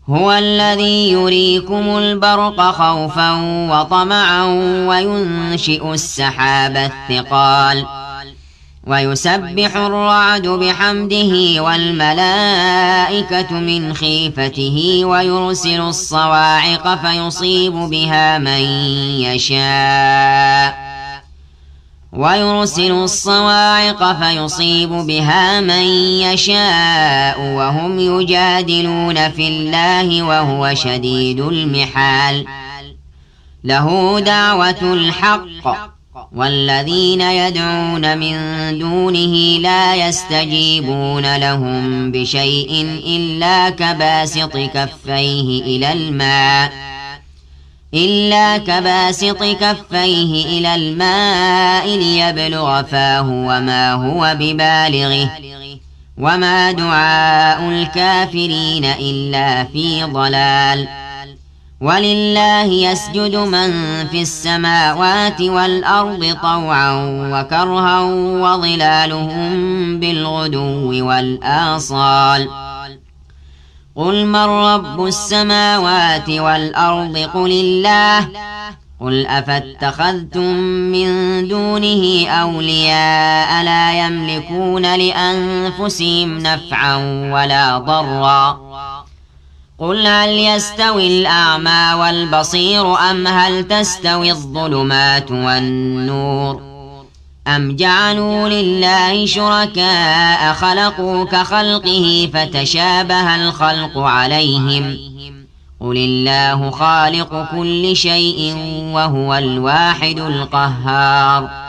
هو الذي يريكم البرق خوفا وطمعا وينشئ السحاب الثقال ويسبح الرعد بحمده والملائكة من خيفته ويرسل الصواعق فيصيب بها من يشاء وهم يجادلون في الله وهو شديد المحال له دعوة الحق والذين يدعون من دونه لا يستجيبون لهم بشيء إلا كباسط كفيه إلى الماء ليبلغ فاه وما هو ببالغه وما دعاء الكافرين إلا في ضلال ولله يسجد من في السماوات والأرض طوعا وكرها وظلالهم بالغدو والآصال قل من رب السماوات والأرض قل الله قل أفاتخذتم من دونه أولياء لا يملكون لأنفسهم نفعا ولا ضرا قل هل يستوي الأعمى والبصير أم هل تستوي الظلمات والنور أم جعلوا لله شركاء خلقوا كخلقه فتشابه الخلق عليهم قل الله خالق كل شيء وهو الواحد القهار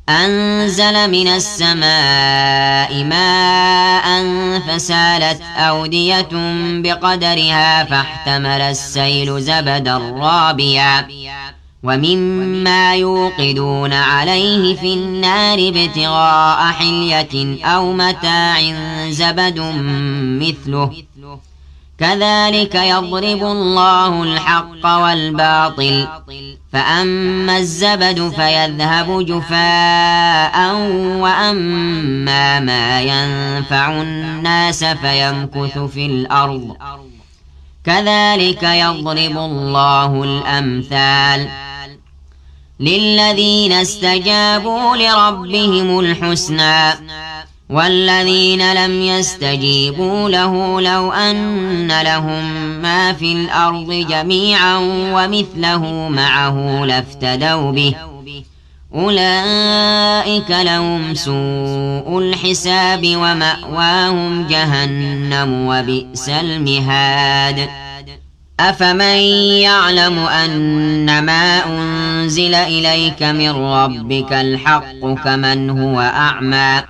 أنزل من السماء ماء فسالت أودية بقدرها فاحتمل السيل زبدا رابيا ومما يوقدون عليه في النار ابتغاء حلية أو متاع زبد مثله كذلك يضرب الله الحق والباطل فأما الزبد فيذهب جفاء وأما ما ينفع الناس فيمكث في الأرض كذلك يضرب الله الأمثال للذين استجابوا لربهم الحسنى والذين لم يستجيبوا له لو أن لهم ما في الأرض جميعا ومثله معه لافتدوا به أولئك لهم سوء الحساب ومأواهم جهنم وبئس المهاد أفمن يعلم أنما أنزل إليك من ربك الحق كمن هو أعمى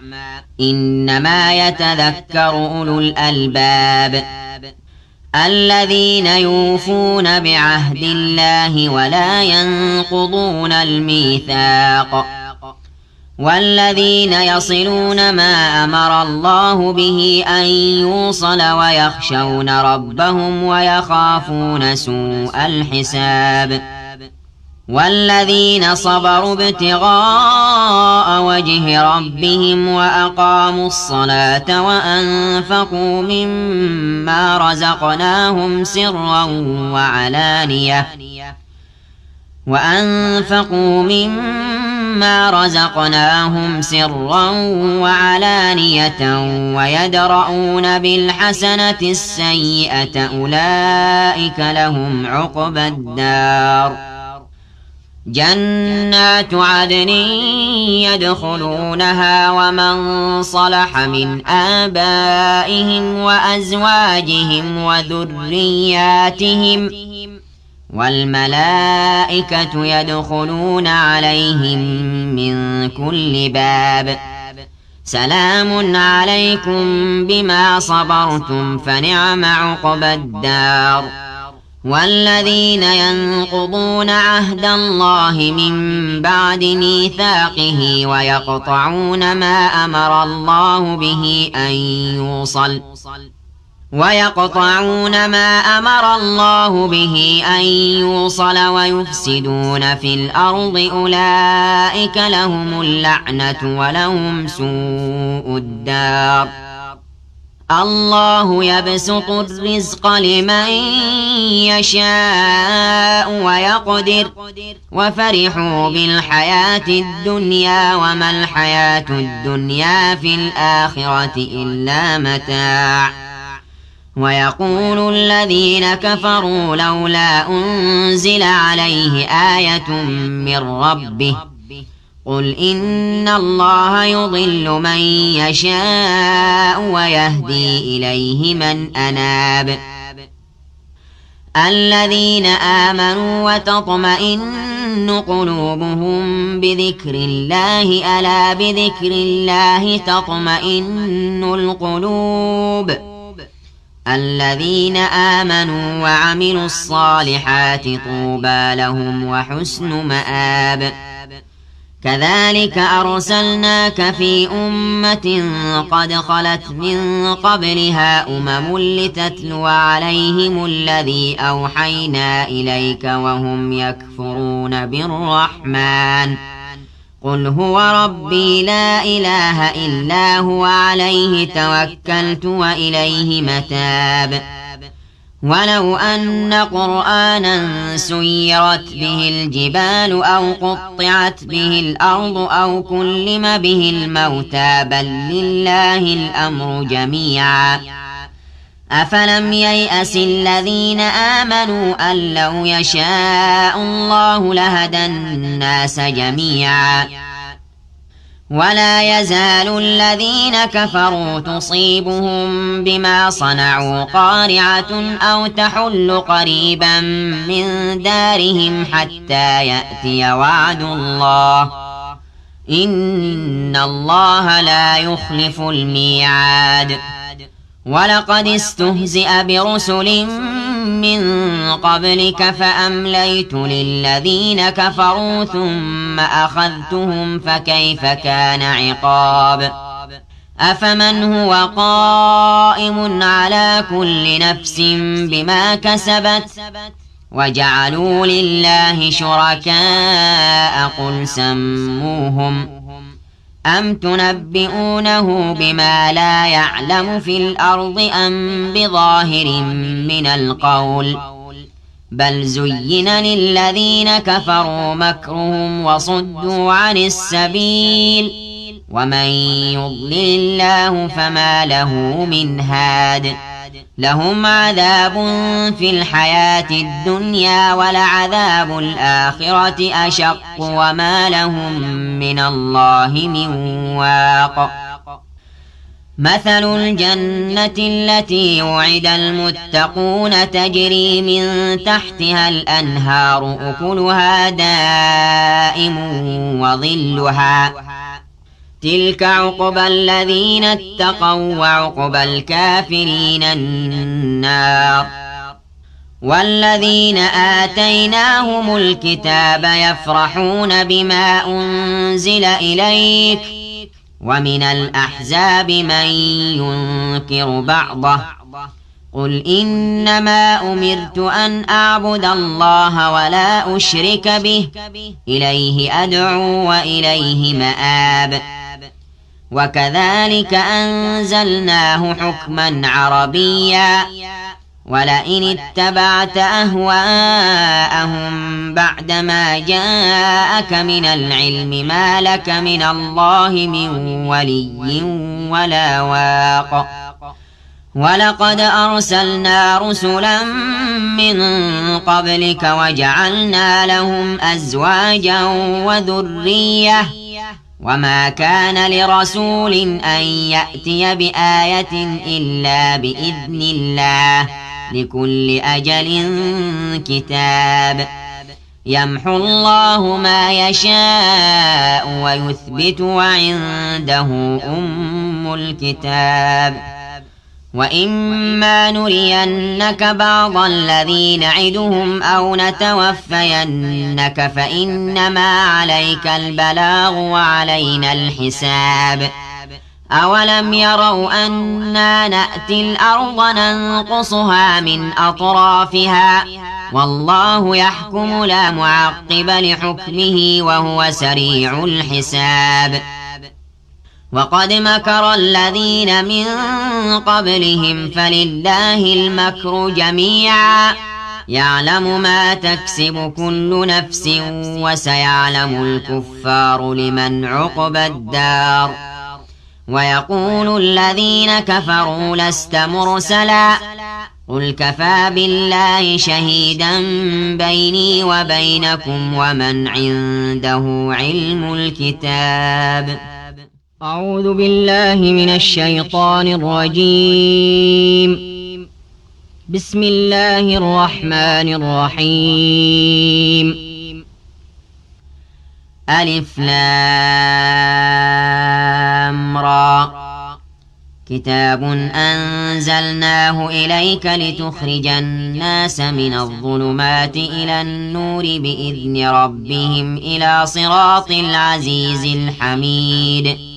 إنما يتذكر أولو الألباب الذين يوفون بعهد الله ولا ينقضون الميثاق والذين يصلون ما أمر الله به أن يوصل ويخشون ربهم ويخافون سوء الحساب والذين صبروا ابتغاء وجه ربهم وأقاموا الصلاة وأنفقوا مما مما رزقناهم سرا وعلانية ويدرؤون بالحسنة السيئة أولئك لهم عقبى الدار جنات عدن يدخلونها ومن صلح من آبائهم وأزواجهم وذرياتهم والملائكة يدخلون عليهم من كل باب سلام عليكم بما صبرتم فنعم عقبى الدار والذين ينقضون عهد الله من بعد ميثاقه ويقطعون ما أمر الله به أن يوصل ويفسدون في الأرض أولئك لهم اللعنة ولهم سوء الدار الله يبسط الرزق لمن يشاء ويقدر وفرحوا بالحياة الدنيا وما الحياة الدنيا في الآخرة إلا متاع ويقول الذين كفروا لولا أنزل عليه آية من ربه قل إن الله يضل من يشاء ويهدي إليه من أناب الذين آمنوا وتطمئن قلوبهم بذكر الله ألا بذكر الله تطمئن القلوب الذين آمنوا وعملوا الصالحات طوبى لهم وحسن مآب كذلك أرسلناك في أمة قد خلت من قبلها لتتلو عليهم الذي أوحينا إليك وهم يكفرون بالرحمن قل هو ربي لا إله إلا هو عليه توكلت وإليه متاب ولو أن قرآنا سيرت به الجبال أو قطعت به الأرض أو كلم به الموتى بل لله الأمر جميعا أفلم ييأس الذين آمنوا أن لو يشاء الله لهدى الناس جميعا ولا يزال الذين كفروا تصيبهم بما صنعوا قارعة أو تحل قريبا من دارهم حتى يأتي وعد الله إن الله لا يخلف الميعاد ولقد استهزئ برسل من قبلك فأمليت للذين كفروا ثم أخذتهم فكيف كان عقاب أفمن هو قائم على كل نفس بما كسبت وجعلوا لله شركاء قل سموهم أم تنبئونه بما لا يعلم في الأرض أم بظاهر من القول بل زين للذين كفروا مكرهم وصدوا عن السبيل ومن يضلل الله فما له من هاد لهم عذاب في الحياة الدنيا ولعذاب الآخرة أشق وما لهم من الله من واق مثل الجنة التي وعد المتقون تجري من تحتها الأنهار أكلها دائم وظلها تلك عقبى الذين اتقوا وعقبى الكافرين النار والذين آتيناهم الكتاب يفرحون بما أنزل إليك ومن الأحزاب من ينكر بعضه قل إنما أمرت أن أعبد الله ولا أشرك به إليه أدعو وإليه مآب وكذلك أنزلناه حكما عربيا ولئن اتبعت أهواءهم بعدما جاءك من العلم ما لك من الله من ولي ولا واق ولقد أرسلنا رسلا من قبلك وجعلنا لهم أزواجا وذرية وما كان لرسول أن يأتي بآية إلا بإذن الله لكل أجل كتاب يمحو الله ما يشاء ويثبت وعنده أم الكتاب وإما نرينك بعض الذي نعدهم أو نتوفينك فإنما عليك البلاغ وعلينا الحساب أولم يروا أنا نأتي الأرض ننقصها من أطرافها والله يحكم لا معقب لحكمه وهو سريع الحساب وقد مكر الذين من قبلهم فلله المكر جميعا يعلم ما تكسب كل نفس وسيعلم الكفار لمن عقبى الدار ويقول الذين كفروا لست مرسلا قل كفى بالله شهيدا بيني وبينكم ومن عنده علم الكتاب. أعوذ بالله من الشيطان الرجيم. بسم الله الرحمن الرحيم. ألف لام را كتاب أنزلناه إليك لتخرج الناس من الظلمات إلى النور بإذن ربهم إلى صراط العزيز الحميد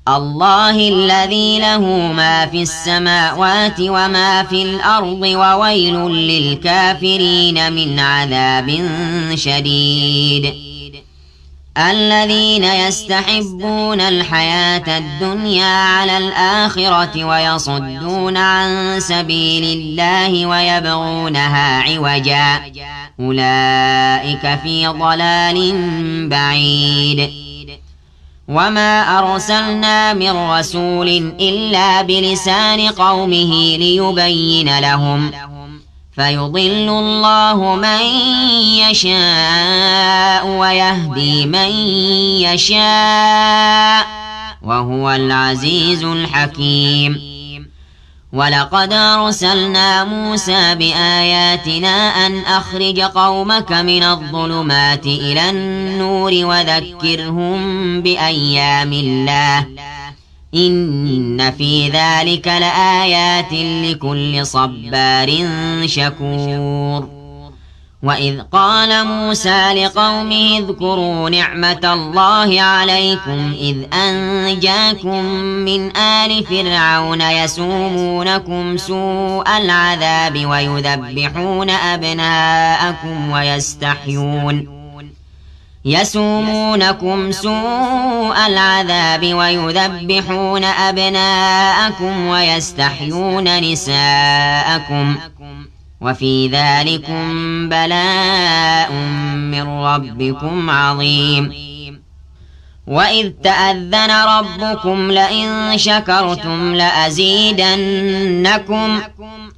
الله الذي له ما في السماوات وما في الأرض وويل للكافرين من عذاب شديد الذين يستحبون الحياة الدنيا على الآخرة ويصدون عن سبيل الله ويبغونها عوجا أولئك في ضلال بعيد وما أرسلنا من رسول إلا بلسان قومه ليبين لهم فيضل الله من يشاء ويهدي من يشاء وهو العزيز الحكيم ولقد أرسلنا موسى بآياتنا أن أخرج قومك من الظلمات إلى النور وذكرهم بأيام الله إن في ذلك لآيات لكل صبار شكور وإذ قال موسى لقومه اذكروا نعمة الله عليكم إذ أنجاكم من آل فرعون يسومونكم سوء العذاب ويذبحون أبناءكم ويستحيون نساءكم وفي ذلكم بلاء من ربكم عظيم وإذ تأذن ربكم لئن شكرتم لأزيدنكم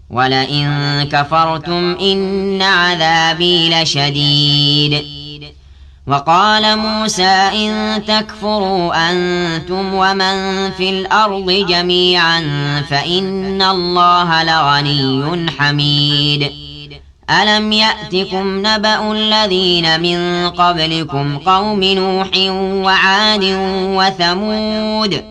ولئن كفرتم إن عذابي لشديد وقال موسى إن تكفروا أنتم ومن في الأرض جميعا فإن الله لغني حميد ألم يأتكم نبأ الذين من قبلكم قوم نوح وعاد وثمود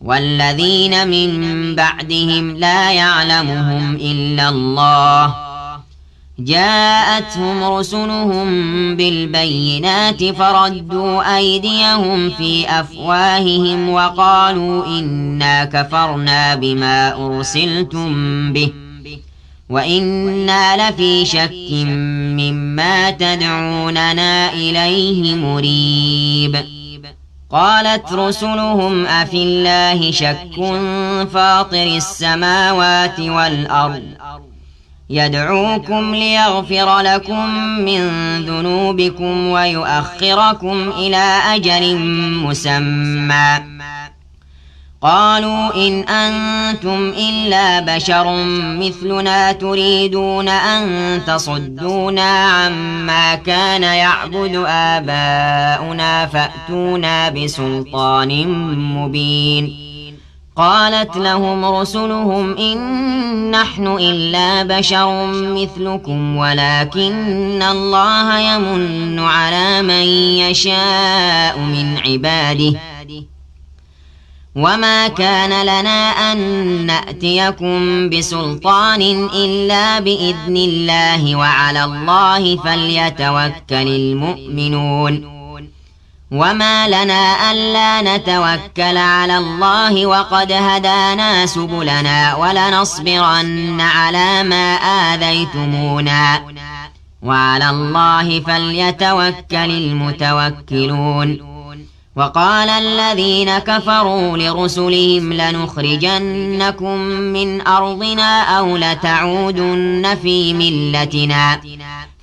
والذين من بعدهم لا يعلمهم إلا الله جاءتهم رسلهم بالبينات فردوا أيديهم في أفواههم وقالوا إنا كفرنا بما أرسلتم به وإنا لفي شك مما تدعوننا إليه مريب قالت رسلهم أفي الله شك فاطر السماوات والأرض يدعوكم ليغفر لكم من ذنوبكم ويؤخركم إلى أجل مسمى قالوا إن أنتم إلا بشر مثلنا تريدون أن تصدونا عما كان يعبد آباؤنا فأتونا بسلطان مبين قالت لهم رسلهم إن نحن إلا بشر مثلكم ولكن الله يمن على من يشاء من عباده وما كان لنا أن نأتيكم بسلطان إلا بإذن الله وعلى الله فليتوكل المؤمنون وما لنا ألا نتوكل على الله وقد هدانا سبلنا ولنصبرن على ما آذيتمونا وعلى الله فليتوكل المتوكلون وقال الذين كفروا لرسلهم لنخرجنكم من أرضنا أو لتعودن في ملتنا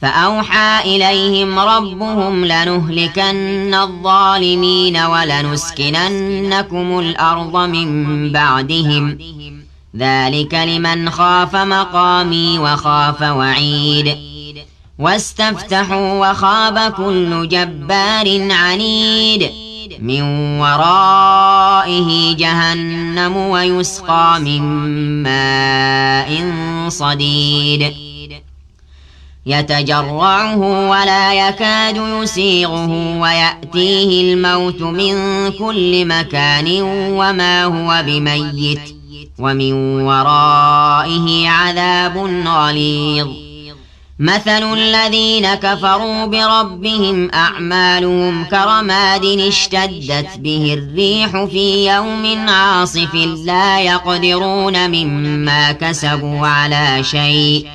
فأوحى إليهم ربهم لنهلكن الظالمين ولنسكننكم الأرض من بعدهم ذلك لمن خاف مقامي وخاف وعيد واستفتحوا وخاب كل جبار عنيد من ورائه جهنم ويسقى من ماء صديد يتجرعه ولا يكاد يسيغه ويأتيه الموت من كل مكان وما هو بميت ومن ورائه عذاب غليظ مثل الذين كفروا بربهم أعمالهم كرماد اشتدت به الريح في يوم عاصف لا يقدرون مما كسبوا على شيء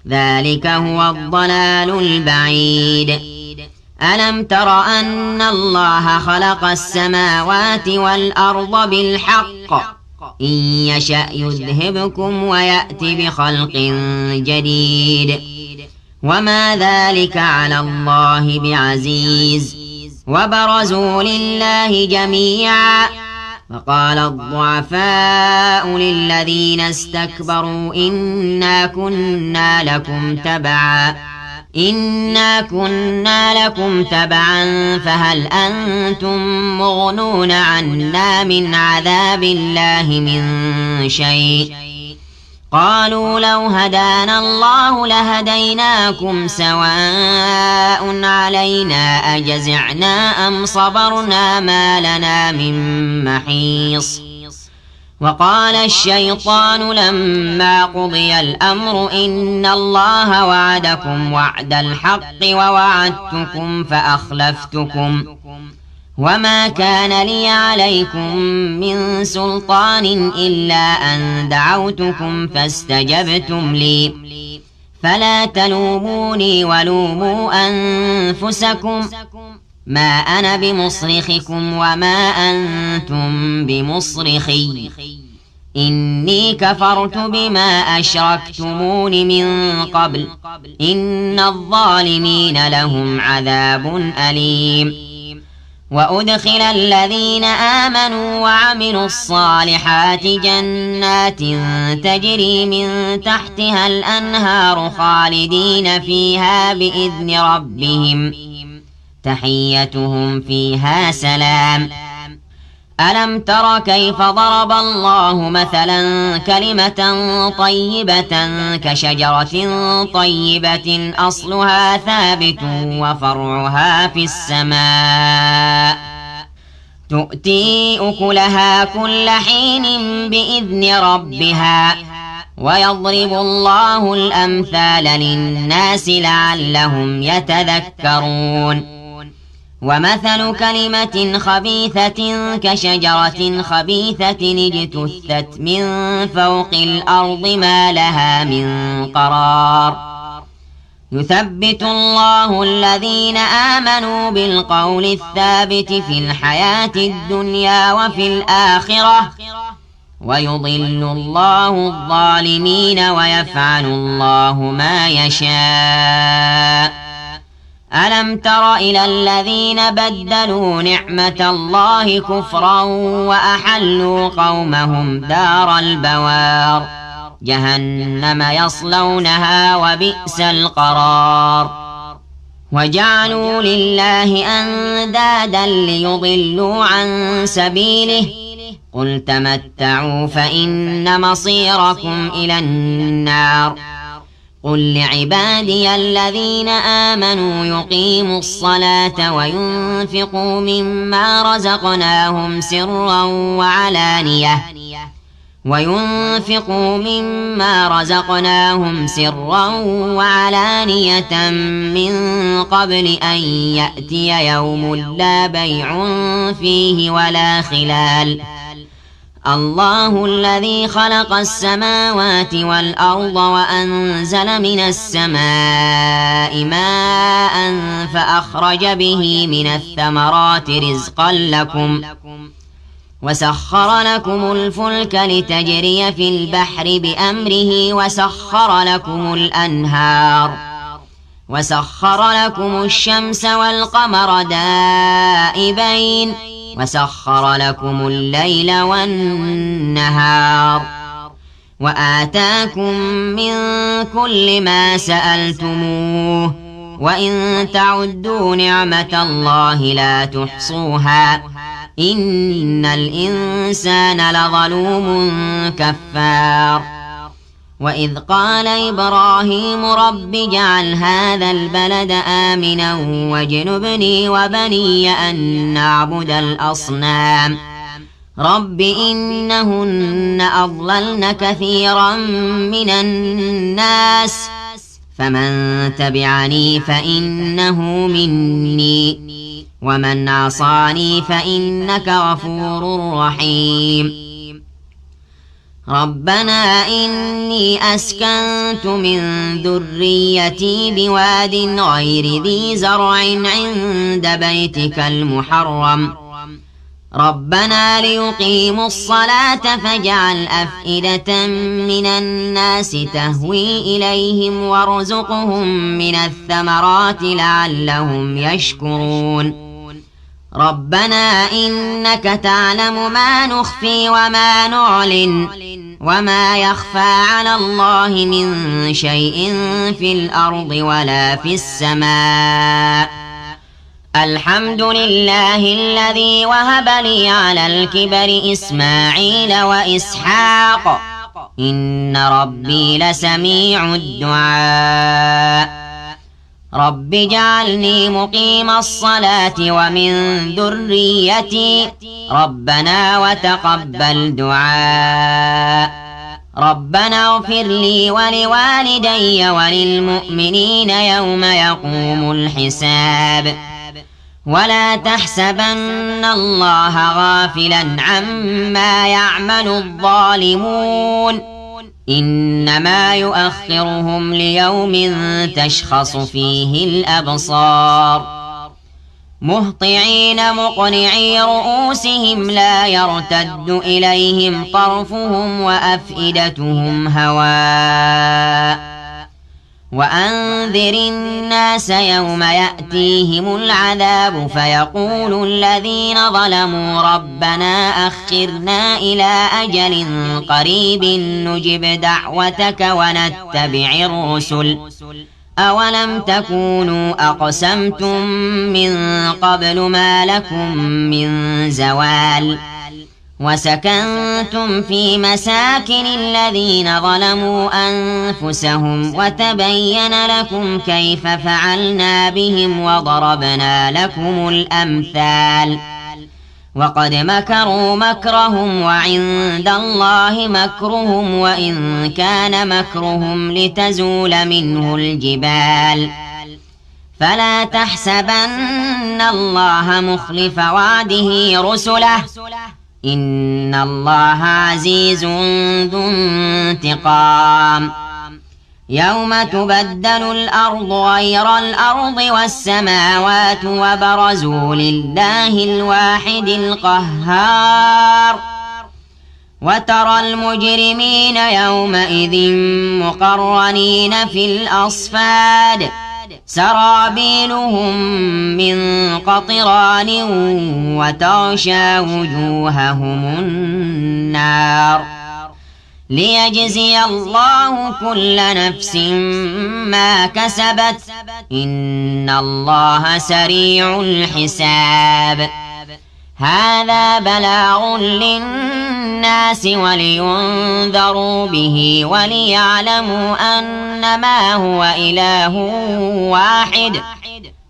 ذلك هو الضلال البعيد ألم تر أن الله خلق السماوات والأرض بالحق إن يشأ يذهبكم ويأتي بخلق جديد وما ذلك على الله بعزيز وبرزوا لله جميعا فقال الضعفاء للذين استكبروا إنا كنا لكم تبعا فهل أنتم مغنون عنا من عذاب الله من شيء قالوا لو هدانا الله لهديناكم سواء علينا أجزعنا أم صبرنا ما لنا من محيص وقال الشيطان لما قضي الأمر إن الله وعدكم وعد الحق ووعدتكم فأخلفتكم وما كان لي عليكم من سلطان إلا أن دعوتكم فاستجبتم لي فلا تلوموني ولوموا أنفسكم ما أنا بمصرخكم وما أنتم بمصرخي إني كفرت بما أشركتمون من قبل إن الظالمين لهم عذاب أليم وأدخل الذين آمنوا وعملوا الصالحات جنات تجري من تحتها الأنهار خالدين فيها بإذن ربهم تحيتهم فيها سلام ألم تر كيف ضرب الله مثلا كلمة طيبة كشجرة طيبة أصلها ثابت وفرعها في السماء تؤتي أكلها كل حين بإذن ربها ويضرب الله الأمثال للناس لعلهم يتذكرون ومثل كلمة خبيثة كشجرة خبيثة اجتثت من فوق الأرض ما لها من قرار يثبت الله الذين آمنوا بالقول الثابت في الحياة الدنيا وفي الآخرة ويضل الله الظالمين ويفعل الله ما يشاء. ألم تر إلى الذين بدلوا نعمة الله كفرا وأحلوا قومهم دار البوار جهنم يصلونها وبئس القرار. وجعلوا لله أندادا ليضلوا عن سبيله قل تمتعوا فإن مصيركم إلى النار. قل لعبادي الذين آمنوا يقيموا الصلاة وينفقوا مما رزقناهم سرا وعلانية من قبل أن يأتي يوم لا بيع فيه ولا خلال. الله الذي خلق السماوات والأرض وأنزل من السماء ماء فأخرج به من الثمرات رزقا لكم وسخر لكم الفلك لتجري في البحر بأمره وسخر لكم الأنهار وسخر لكم الشمس والقمر دائبين وسخر لكم الليل والنهار وآتاكم من كل ما سألتموه وإن تعدوا نعمة الله لا تحصوها إن الإنسان لظلوم كفار. وإذ قال إبراهيم رب اجعل هذا البلد آمنا واجنبني وبني أن نعبد الأصنام رب إنهن أضللن كثيرا من الناس فمن تبعني فإنه مني ومن عصاني فإنك غفور رحيم. ربنا إني أسكنت من ذريتي بواد غير ذي زرع عند بيتك المحرم ربنا ليقيموا الصلاة فاجعل أفئدة من الناس تهوي إليهم وارزقهم من الثمرات لعلهم يشكرون. ربنا إنك تعلم ما نخفي وما نعلن وما يخفى على الله من شيء في الأرض ولا في السماء. الحمد لله الذي وهب لي على الكبر إسماعيل وإسحاق إن ربي لسميع الدعاء. رب اجعلني مقيم الصلاة ومن ذريتي ربنا وتقبل دعاء. ربنا اغفر لي ولوالدي وللمؤمنين يوم يقوم الحساب. ولا تحسبن الله غافلا عما يعمل الظالمون إنما يؤخرهم ليوم تشخص فيه الأبصار مهطعين مقنعي رؤوسهم لا يرتد إليهم طرفهم وأفئدتهم هواء. وأنذر الناس يوم يأتيهم العذاب فيقول الذين ظلموا ربنا أخرنا إلى أجل قريب نجب دعوتك ونتبع الرسل أولم تكونوا أقسمتم من قبل ما لكم من زوال. وسكنتم في مساكن الذين ظلموا أنفسهم وتبين لكم كيف فعلنا بهم وضربنا لكم الأمثال. وقد مكروا مكرهم وعند الله مكرهم وإن كان مكرهم لتزول منه الجبال. فلا تحسبن الله مخلف وعده رسله إن الله عزيز ذو انتقام. يوم تبدل الأرض غير الأرض والسماوات وبرزوا لله الواحد القهار وترى المجرمين يومئذ مقرنين في الأصفاد سرابيلهم من قطران وتغشى وجوههم النار ليجزي الله كل نفس ما كسبت إن الله سريع الحساب هذا بلاغ للناس ولينذروا به وليعلموا أنما هو إله واحد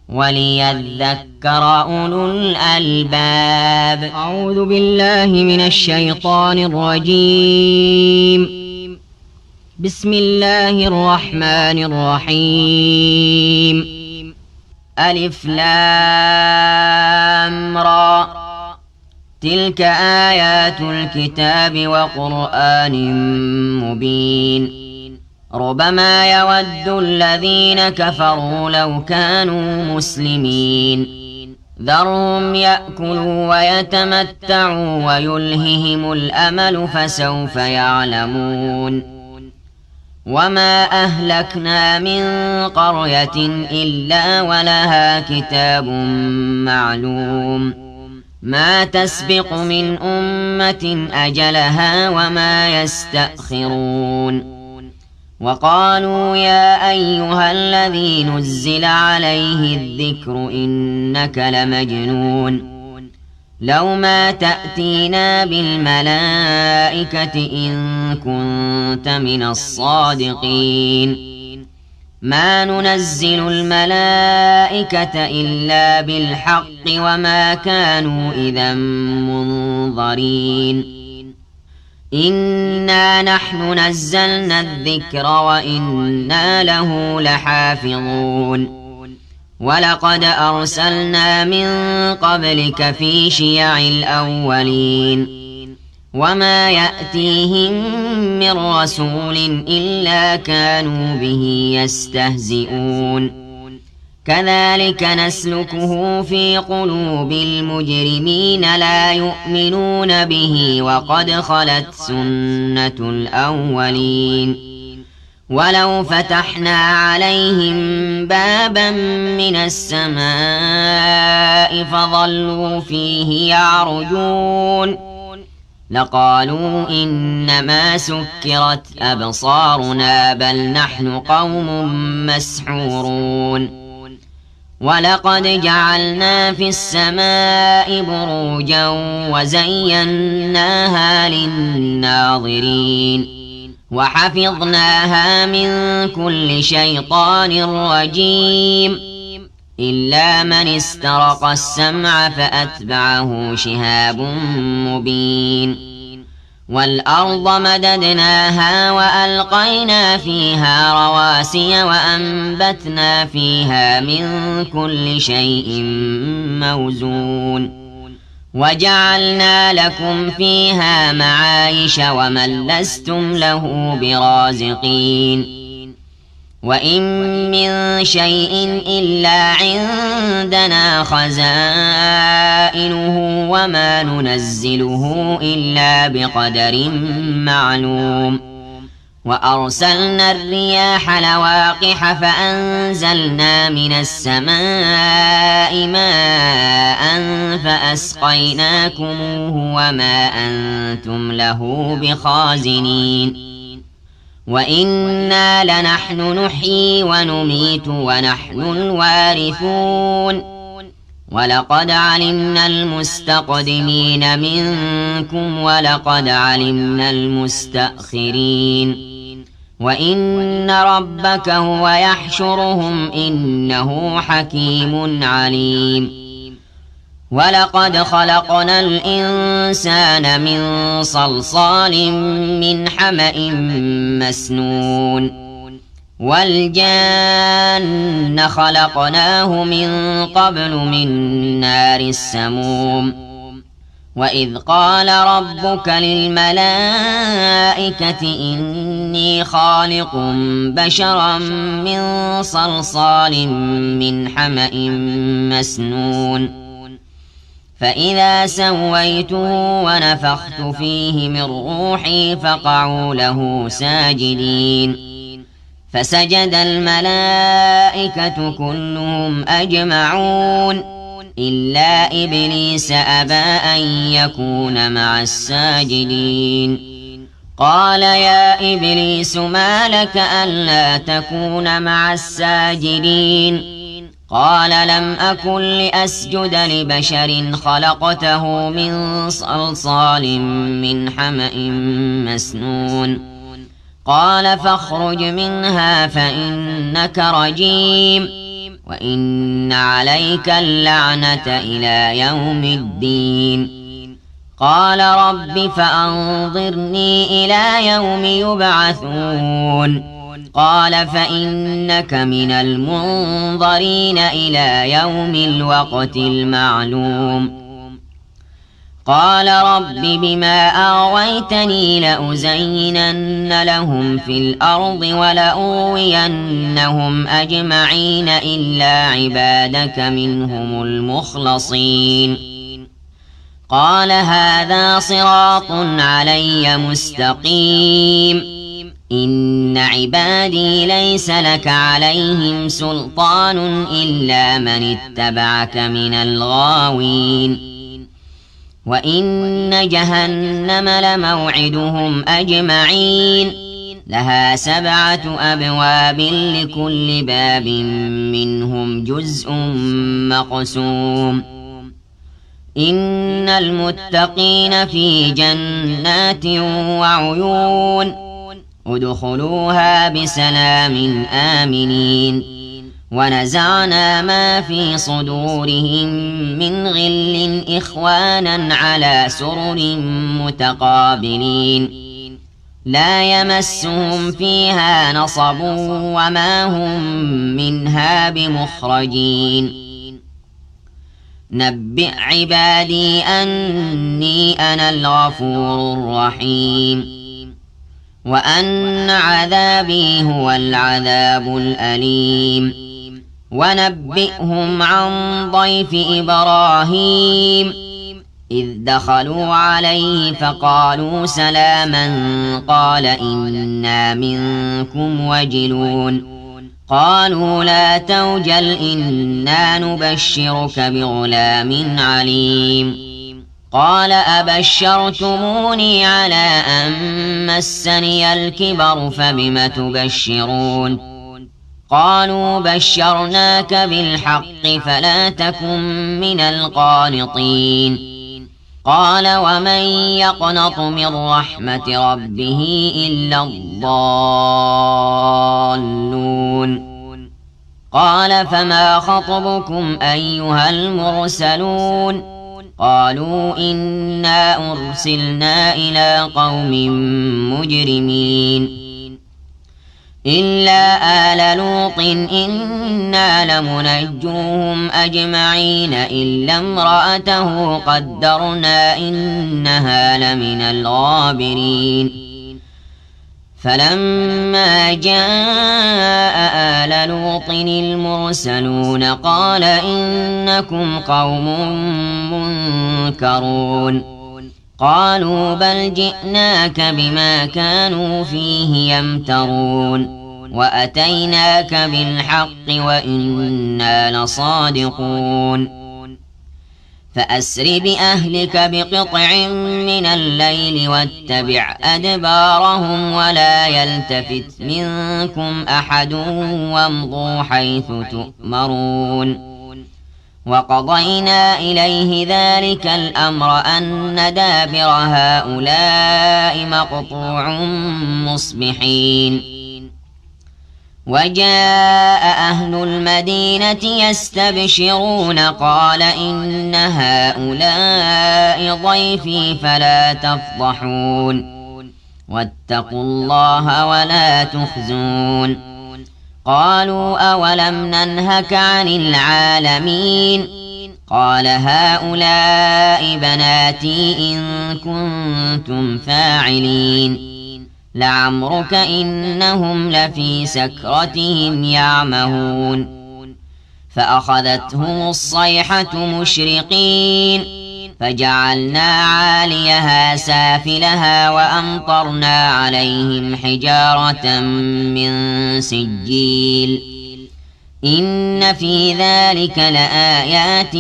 وليذكر أولو الألباب. أعوذ بالله من الشيطان الرجيم. بسم الله الرحمن الرحيم. ألف لام را تلك آيات الكتاب وقرآن مبين ربما يود الذين كفروا لو كانوا مسلمين ذرهم يأكلوا ويتمتعوا ويلههم الأمل فسوف يعلمون وما أهلكنا من قرية إلا ولها كتاب معلوم ما تسبق من أمة أجلها وما يستأخرون وقالوا يا أيها الذي نزل عليه الذكر إنك لمجنون لو ما تأتينا بالملائكة إن كنت من الصادقين ما ننزل الملائكة إلا بالحق وما كانوا إذا منظرين إنا نحن نزلنا الذكر وإنا له لحافظون ولقد أرسلنا من قبلك في شيع الأولين وما يأتيهم من رسول إلا كانوا به يستهزئون كذلك نسلكه في قلوب المجرمين لا يؤمنون به وقد خلت سنة الأولين ولو فتحنا عليهم بابا من السماء فظلوا فيه يعرجون لقالوا إنما سكرت أبصارنا بل نحن قوم مسحورون ولقد جعلنا في السماء بروجا وزيناها للناظرين وحفظناها من كل شيطان رجيم إلا من استرق السمع فأتبعه شهاب مبين والأرض مددناها وألقينا فيها رواسي وأنبتنا فيها من كل شيء موزون وجعلنا لكم فيها معايش ومن لستم له برازقين وإن من شيء إلا عندنا خزائنه وما ننزله إلا بقدر معلوم وأرسلنا الرياح لواقح فأنزلنا من السماء ماء فأسقيناكموه وما أنتم له بخازنين وإنا لنحن نحيي ونميت ونحن الوارثون ولقد علمنا المستقدمين منكم ولقد علمنا المستأخرين وإن ربك هو يحشرهم إنه حكيم عليم ولقد خلقنا الإنسان من صلصال من حمأ مسنون والجان خلقناه من قبل من نار السموم وإذ قال ربك للملائكة إني خالق بشرا من صلصال من حمأ مسنون فإذا سويته ونفخت فيه من روحي فقعوا له ساجدين فسجد الملائكة كلهم أجمعون إلا إبليس أبى أن يكون مع الساجدين قال يا إبليس ما لك ألا تكون مع الساجدين قال لم أكن لأسجد لبشر خلقته من صلصال من حمأ مسنون قال فاخرج منها فإنك رجيم وإن عليك اللعنة إلى يوم الدين قال رب فأنظرني إلى يوم يبعثون قال فإنك من المنظرين إلى يوم الوقت المعلوم قال رب بما أغويتني لأزينن لهم في الأرض ولأغوينهم أجمعين إلا عبادك منهم المخلصين قال هذا صراط علي مستقيم إن عبادي ليس لك عليهم سلطان إلا من اتبعك من الغاوين وإن جهنم لموعدهم أجمعين لها 7 أبواب لكل باب منهم جزء مقسوم إن المتقين في جنات وعيون ادخلوها بسلام آمنين ونزعنا ما في صدورهم من غل إخوانا على سرر متقابلين لا يمسهم فيها نصب وما هم منها بمخرجين نبئ عبادي أني أنا الغفور الرحيم وأن عذابي هو العذاب الأليم ونبئهم عن ضيف إبراهيم إذ دخلوا عليه فقالوا سلاما قال إنا منكم وجلون قالوا لا توجل إنا نبشرك بغلام عليم قال أبشرتموني على أن مسني الكبر فبم تبشرون قالوا بشرناك بالحق فلا تكن من القانطين قال ومن يقنط من رحمة ربه إلا الضالون قال فما خطبكم أيها المرسلون قالوا إنا أرسلنا إلى قوم مجرمين إلا آل لوط إنا لمنجوهم أجمعين إلا امرأته قدرنا إنها لمن الغابرين فلما جاء آل لوط المرسلون قال إنكم قوم منكرون قالوا بل جئناك بما كانوا فيه يمترون وأتيناك بالحق وإنا لصادقون فأسر بأهلك بقطع من الليل واتبع أدبارهم ولا يلتفت منكم أحد وامضوا حيث تؤمرون وقضينا إليه ذلك الأمر أن دابر هؤلاء مقطوع مصبحين وجاء أهل المدينة يستبشرون قال إن هؤلاء ضيفي فلا تفضحون واتقوا الله ولا تخزون قالوا أولم ننهك عن العالمين قال هؤلاء بناتي إن كنتم فاعلين لعمرك إنهم لفي سكرتهم يعمهون فأخذتهم الصيحة مشرقين فجعلنا عاليها سافلها وأمطرنا عليهم حجارة من سجيل إن في ذلك لآيات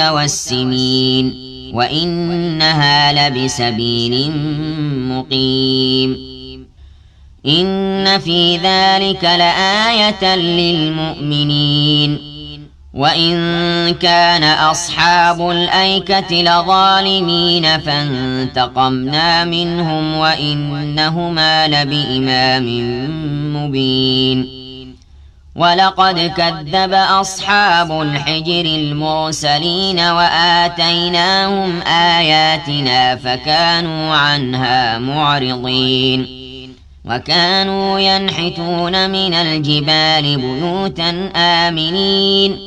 للمتوسمين وإنها لبسبيل مقيم إن في ذلك لآية للمؤمنين وإن كان أصحاب الأيكة لظالمين فانتقمنا منهم وإنهما لبإمام مبين ولقد كذب أصحاب الحجر المرسلين وآتيناهم آياتنا فكانوا عنها معرضين وكانوا ينحتون من الجبال بيوتا آمنين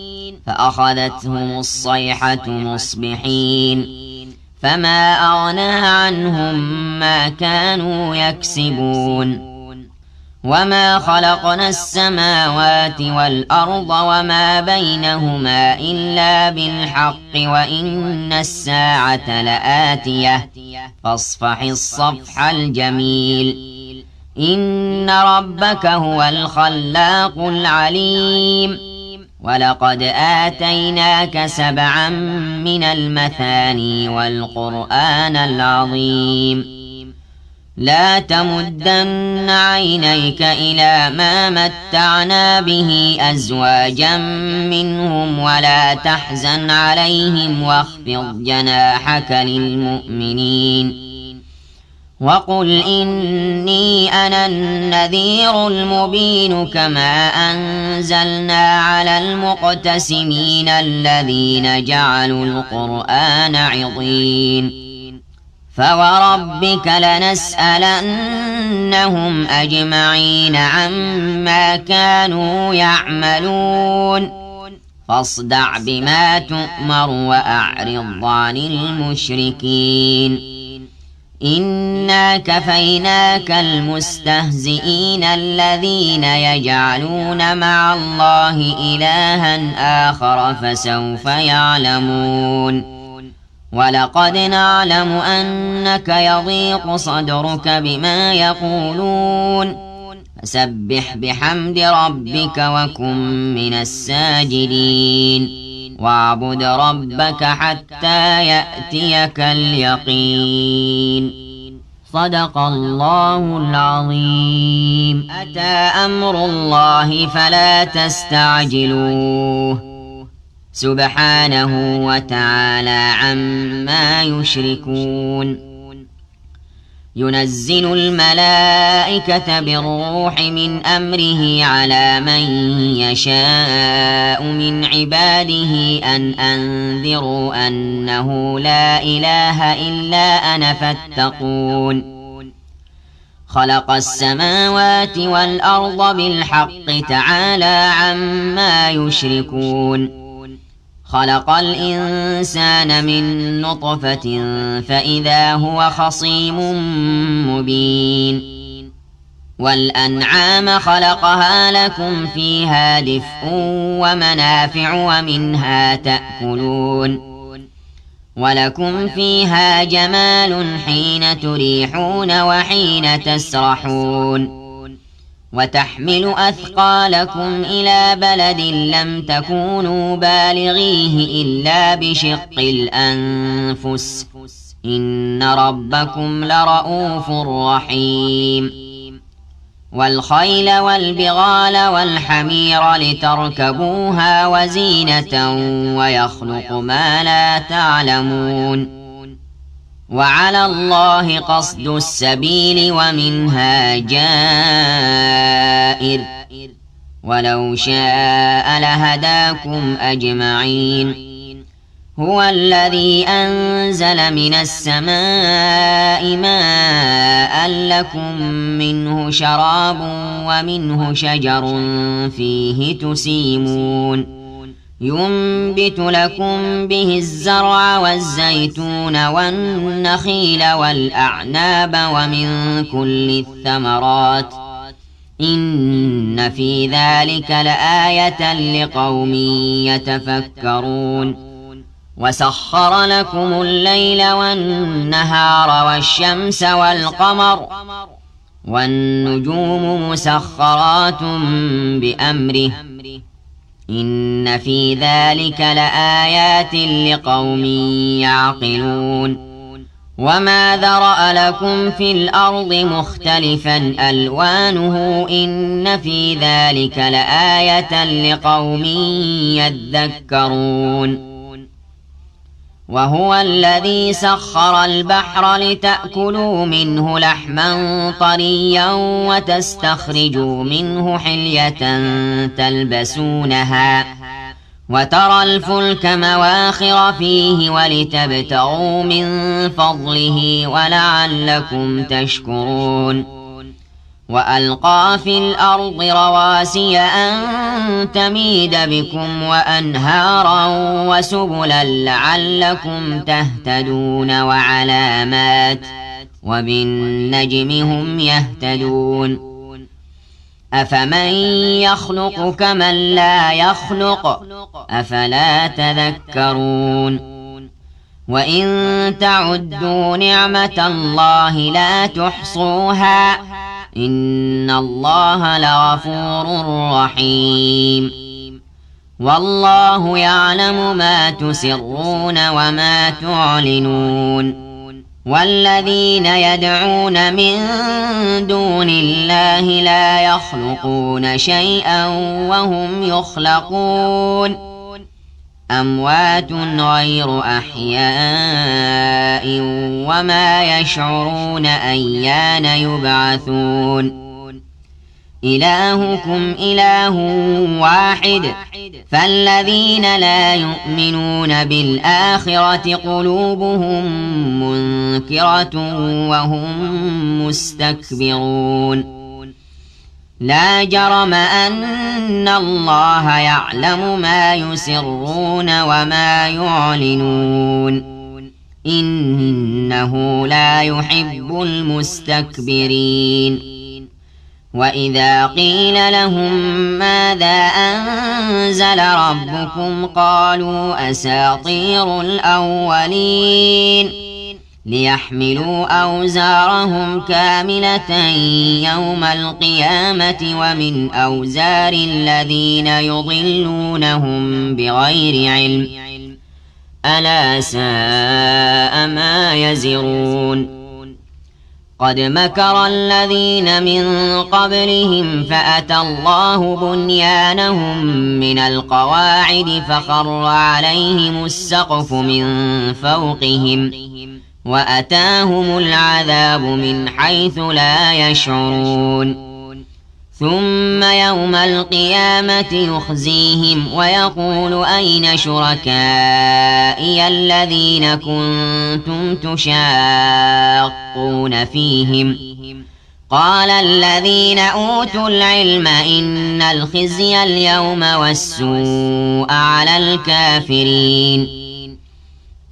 فأخذتهم الصيحة مصبحين فما أغنى عنهم ما كانوا يكسبون وما خلقنا السماوات والأرض وما بينهما إلا بالحق وإن الساعة لآتية فاصفح الصفح الجميل إن ربك هو الخلاق العليم ولقد آتيناك 7 من المثاني والقرآن العظيم لا تمدن عينيك إلى ما متعنا به أزواجا منهم ولا تحزن عليهم واخفض جناحك للمؤمنين وقل إني أنا النذير المبين كما أنزلنا على المقتسمين الذين جعلوا القرآن عضين فوربك لنسألنهم أجمعين عما كانوا يعملون فاصدع بما تؤمر وأعرض عن المشركين إنا كفيناك المستهزئين الذين يجعلون مع الله إلها آخر فسوف يعلمون ولقد نعلم أنك يضيق صدرك بما يقولون فسبح بحمد ربك وكن من الساجدين واعبد ربك حتى يأتيك اليقين صدق الله العظيم أتى أمر الله فلا تستعجلوه سبحانه وتعالى عما يشركون ينزل الملائكة بالروح من أمره على من يشاء من عباده أن أنذروا أنه لا إله إلا أنا فاتقون خلق السماوات والأرض بالحق تعالى عما يشركون خلق الإنسان من نطفة فإذا هو خصيم مبين والأنعام خلقها لكم فيها دفء ومنافع ومنها تأكلون ولكم فيها جمال حين تريحون وحين تسرحون وتحمل أثقالكم إلى بلد لم تكونوا بالغيه إلا بشق الأنفس إن ربكم لرؤوف رحيم والخيل والبغال والحمير لتركبوها وزينة ويخلق ما لا تعلمون وعلى الله قصد السبيل ومنها جائر ولو شاء لهداكم أجمعين هو الذي أنزل من السماء ماء لكم منه شراب ومنه شجر فيه تسيمون ينبت لكم به الزرع والزيتون والنخيل والأعناب ومن كل الثمرات إن في ذلك لآية لقوم يتفكرون وسخر لكم الليل والنهار والشمس والقمر والنجوم مسخرات بأمره إن في ذلك لآيات لقوم يعقلون وما ذرأ لكم في الأرض مختلفا ألوانه إن في ذلك لآية لقوم يذكرون وهو الذي سخر البحر لتأكلوا منه لحما طريا وتستخرجوا منه حلية تلبسونها وترى الفلك مواخر فيه ولتبتغوا من فضله ولعلكم تشكرون وألقى في الأرض رواسي أن تميد بكم وأنهارا وسبلا لعلكم تهتدون وعلامات وبالنجم هم يهتدون أفمن يخلق كمن لا يخلق أفلا تذكرون وإن تعدوا نعمة الله لا تحصوها إن الله لغفور رحيم والله يعلم ما تسرون وما تعلنون والذين يدعون من دون الله لا يخلقون شيئا وهم يخلقون أموات غير أحياء وما يشعرون أيان يبعثون إلهكم إله واحد فالذين لا يؤمنون بالآخرة قلوبهم منكرة وهم مستكبرون لا جرم أن الله يعلم ما يسرون وما يعلنون إنه لا يحب المستكبرين وإذا قيل لهم ماذا أنزل ربكم قالوا أساطير الأولين ليحملوا أوزارهم كاملة يوم القيامة ومن أوزار الذين يضلونهم بغير علم ألا ساء ما يزرون قد مكر الذين من قبلهم فأتى الله بنيانهم من القواعد فخر عليهم السقف من فوقهم وأتاهم العذاب من حيث لا يشعرون ثم يوم القيامة يخزيهم ويقول أين شركائي الذين كنتم تشاقون فيهم قال الذين أوتوا العلم إن الخزي اليوم والسوء على الكافرين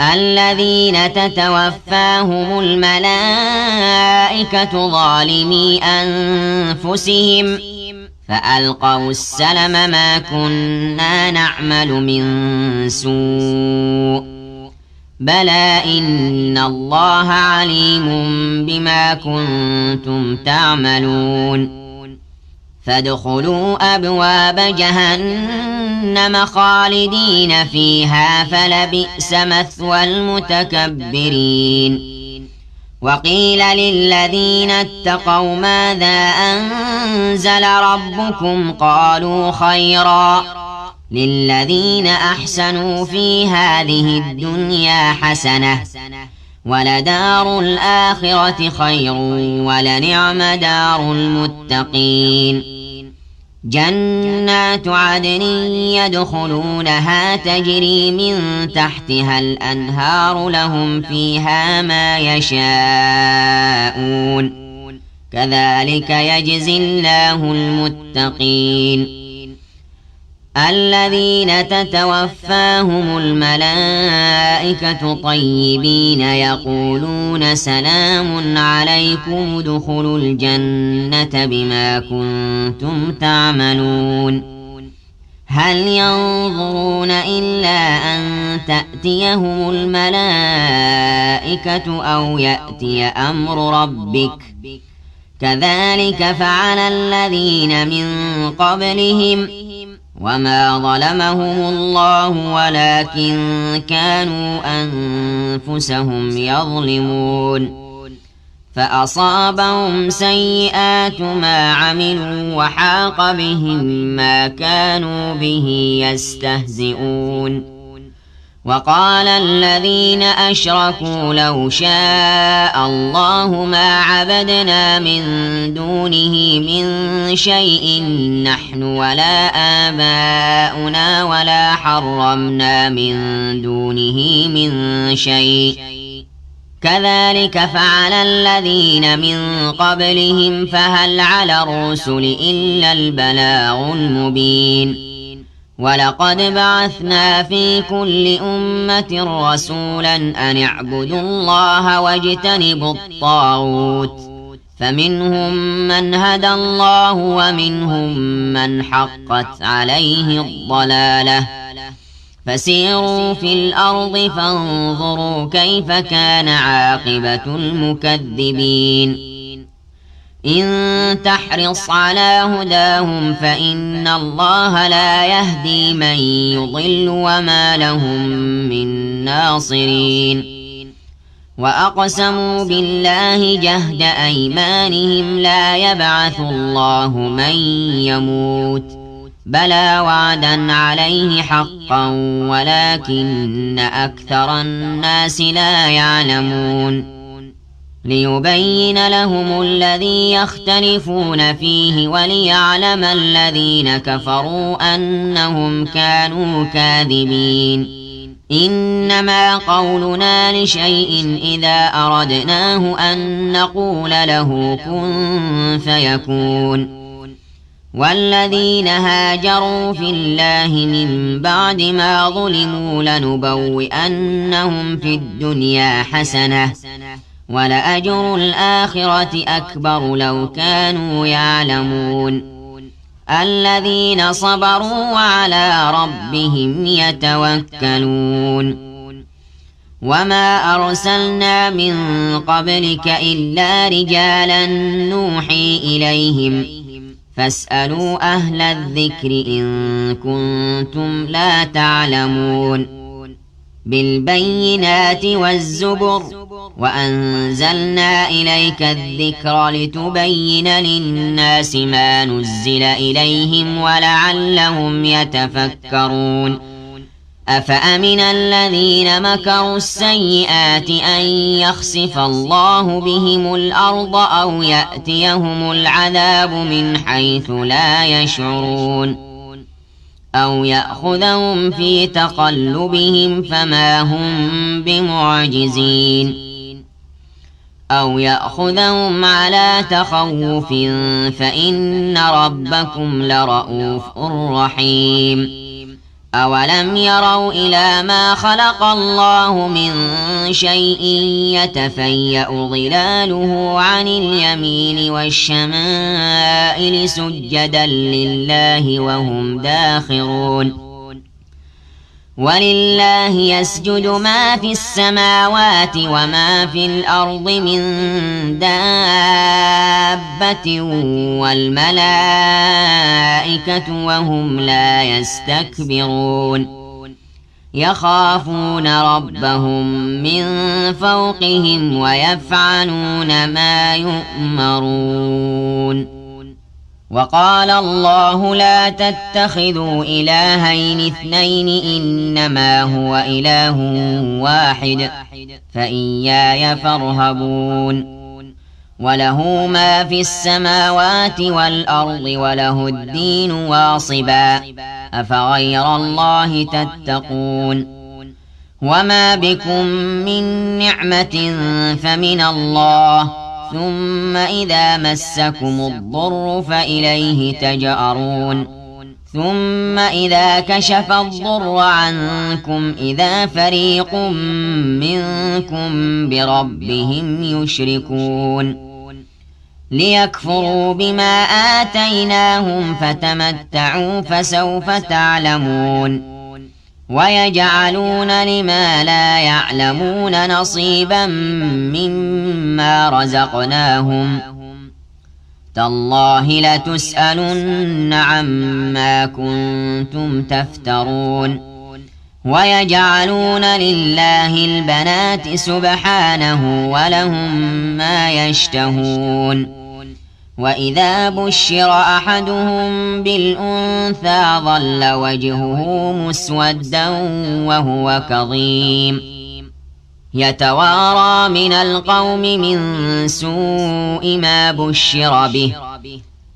الذين تتوفاهم الملائكة ظالمي أنفسهم فألقوا السلم ما كنا نعمل من سوء بلى إن الله عليم بما كنتم تعملون فادخلوا أبواب جهنم خالدين فيها فلبئس مثوى المتكبرين وقيل للذين اتقوا ماذا أنزل ربكم قالوا خيرا للذين أحسنوا في هذه الدنيا حسنة ولدار الآخرة خير ولنعم دار المتقين جنات عدن يدخلونها تجري من تحتها الأنهار لهم فيها ما يشاءون كذلك يجزي الله المتقين الذين تتوفاهم الملائكة طيبين يقولون سلام عليكم ادخلوا الجنة بما كنتم تعملون هل ينظرون إلا أن تأتيهم الملائكة أو يأتي أمر ربك كذلك فعل الذين من قبلهم وما ظلمهم الله ولكن كانوا أنفسهم يظلمون فأصابهم سيئات ما عملوا وحاق بهم ما كانوا به يستهزئون وقال الذين أشركوا لو شاء الله ما عبدنا من دونه من شيء نحن ولا آباؤنا ولا حرمنا من دونه من شيء كذلك فعل الذين من قبلهم فهل على الرسل إلا البلاغ المبين ولقد بعثنا في كل أمة رسولا أن اعبدوا الله واجتنبوا الطاغوت فمنهم من هدى الله ومنهم من حقت عليه الضلالة فسيروا في الأرض فانظروا كيف كان عاقبة المكذبين إن تحرص على هداهم فإن الله لا يهدي من يضل وما لهم من ناصرين وأقسموا بالله جهد أيمانهم لا يبعث الله من يموت بلى وعدا عليه حقا ولكن أكثر الناس لا يعلمون ليبين لهم الذي يختلفون فيه وليعلم الذين كفروا أنهم كانوا كاذبين إنما قولنا لشيء إذا أردناه أن نقول له كن فيكون والذين هاجروا في الله من بعد ما ظلموا لنبوئنهم في الدنيا حسنة ولأجر الآخرة أكبر لو كانوا يعلمون الذين صبروا وعلى ربهم يتوكلون وما أرسلنا من قبلك إلا رجالا نوحي إليهم فاسألوا أهل الذكر إن كنتم لا تعلمون بالبينات والزبر وأنزلنا إليك الذكر لتبين للناس ما نزل إليهم ولعلهم يتفكرون أفأمن الذين مكروا السيئات أن يخسف الله بهم الأرض أو يأتيهم العذاب من حيث لا يشعرون أو يأخذهم في تقلبهم فما هم بمعجزين أو يأخذهم على تخوف فإن ربكم لرؤوف رحيم أولم يروا إلى ما خلق الله من شيء يتفيأ ظلاله عن اليمين والشمائل سجدا لله وهم داخرون ولله يسجد ما في السماوات وما في الأرض من دابة والملائكة وهم لا يستكبرون يخافون ربهم من فوقهم ويفعلون ما يؤمرون وقال الله لا تتخذوا إلهين اثنين إنما هو إله واحد فإياي فارهبون وله ما في السماوات والأرض وله الدين واصبا أفغير الله تتقون وما بكم من نعمة فمن الله ثم إذا مسكم الضر فإليه تجأرون ثم إذا كشف الضر عنكم إذا فريق منكم بربهم يشركون ليكفروا بما آتيناهم فتمتعوا فسوف تعلمون ويجعلون لما لا يعلمون نصيبا مما رزقناهم تالله لتسألن عما كنتم تفترون ويجعلون لله البنات سبحانه ولهم ما يشتهون وإذا بشر أحدهم بالأنثى ظل وجهه مسودا وهو كظيم يتوارى من القوم من سوء ما بشر به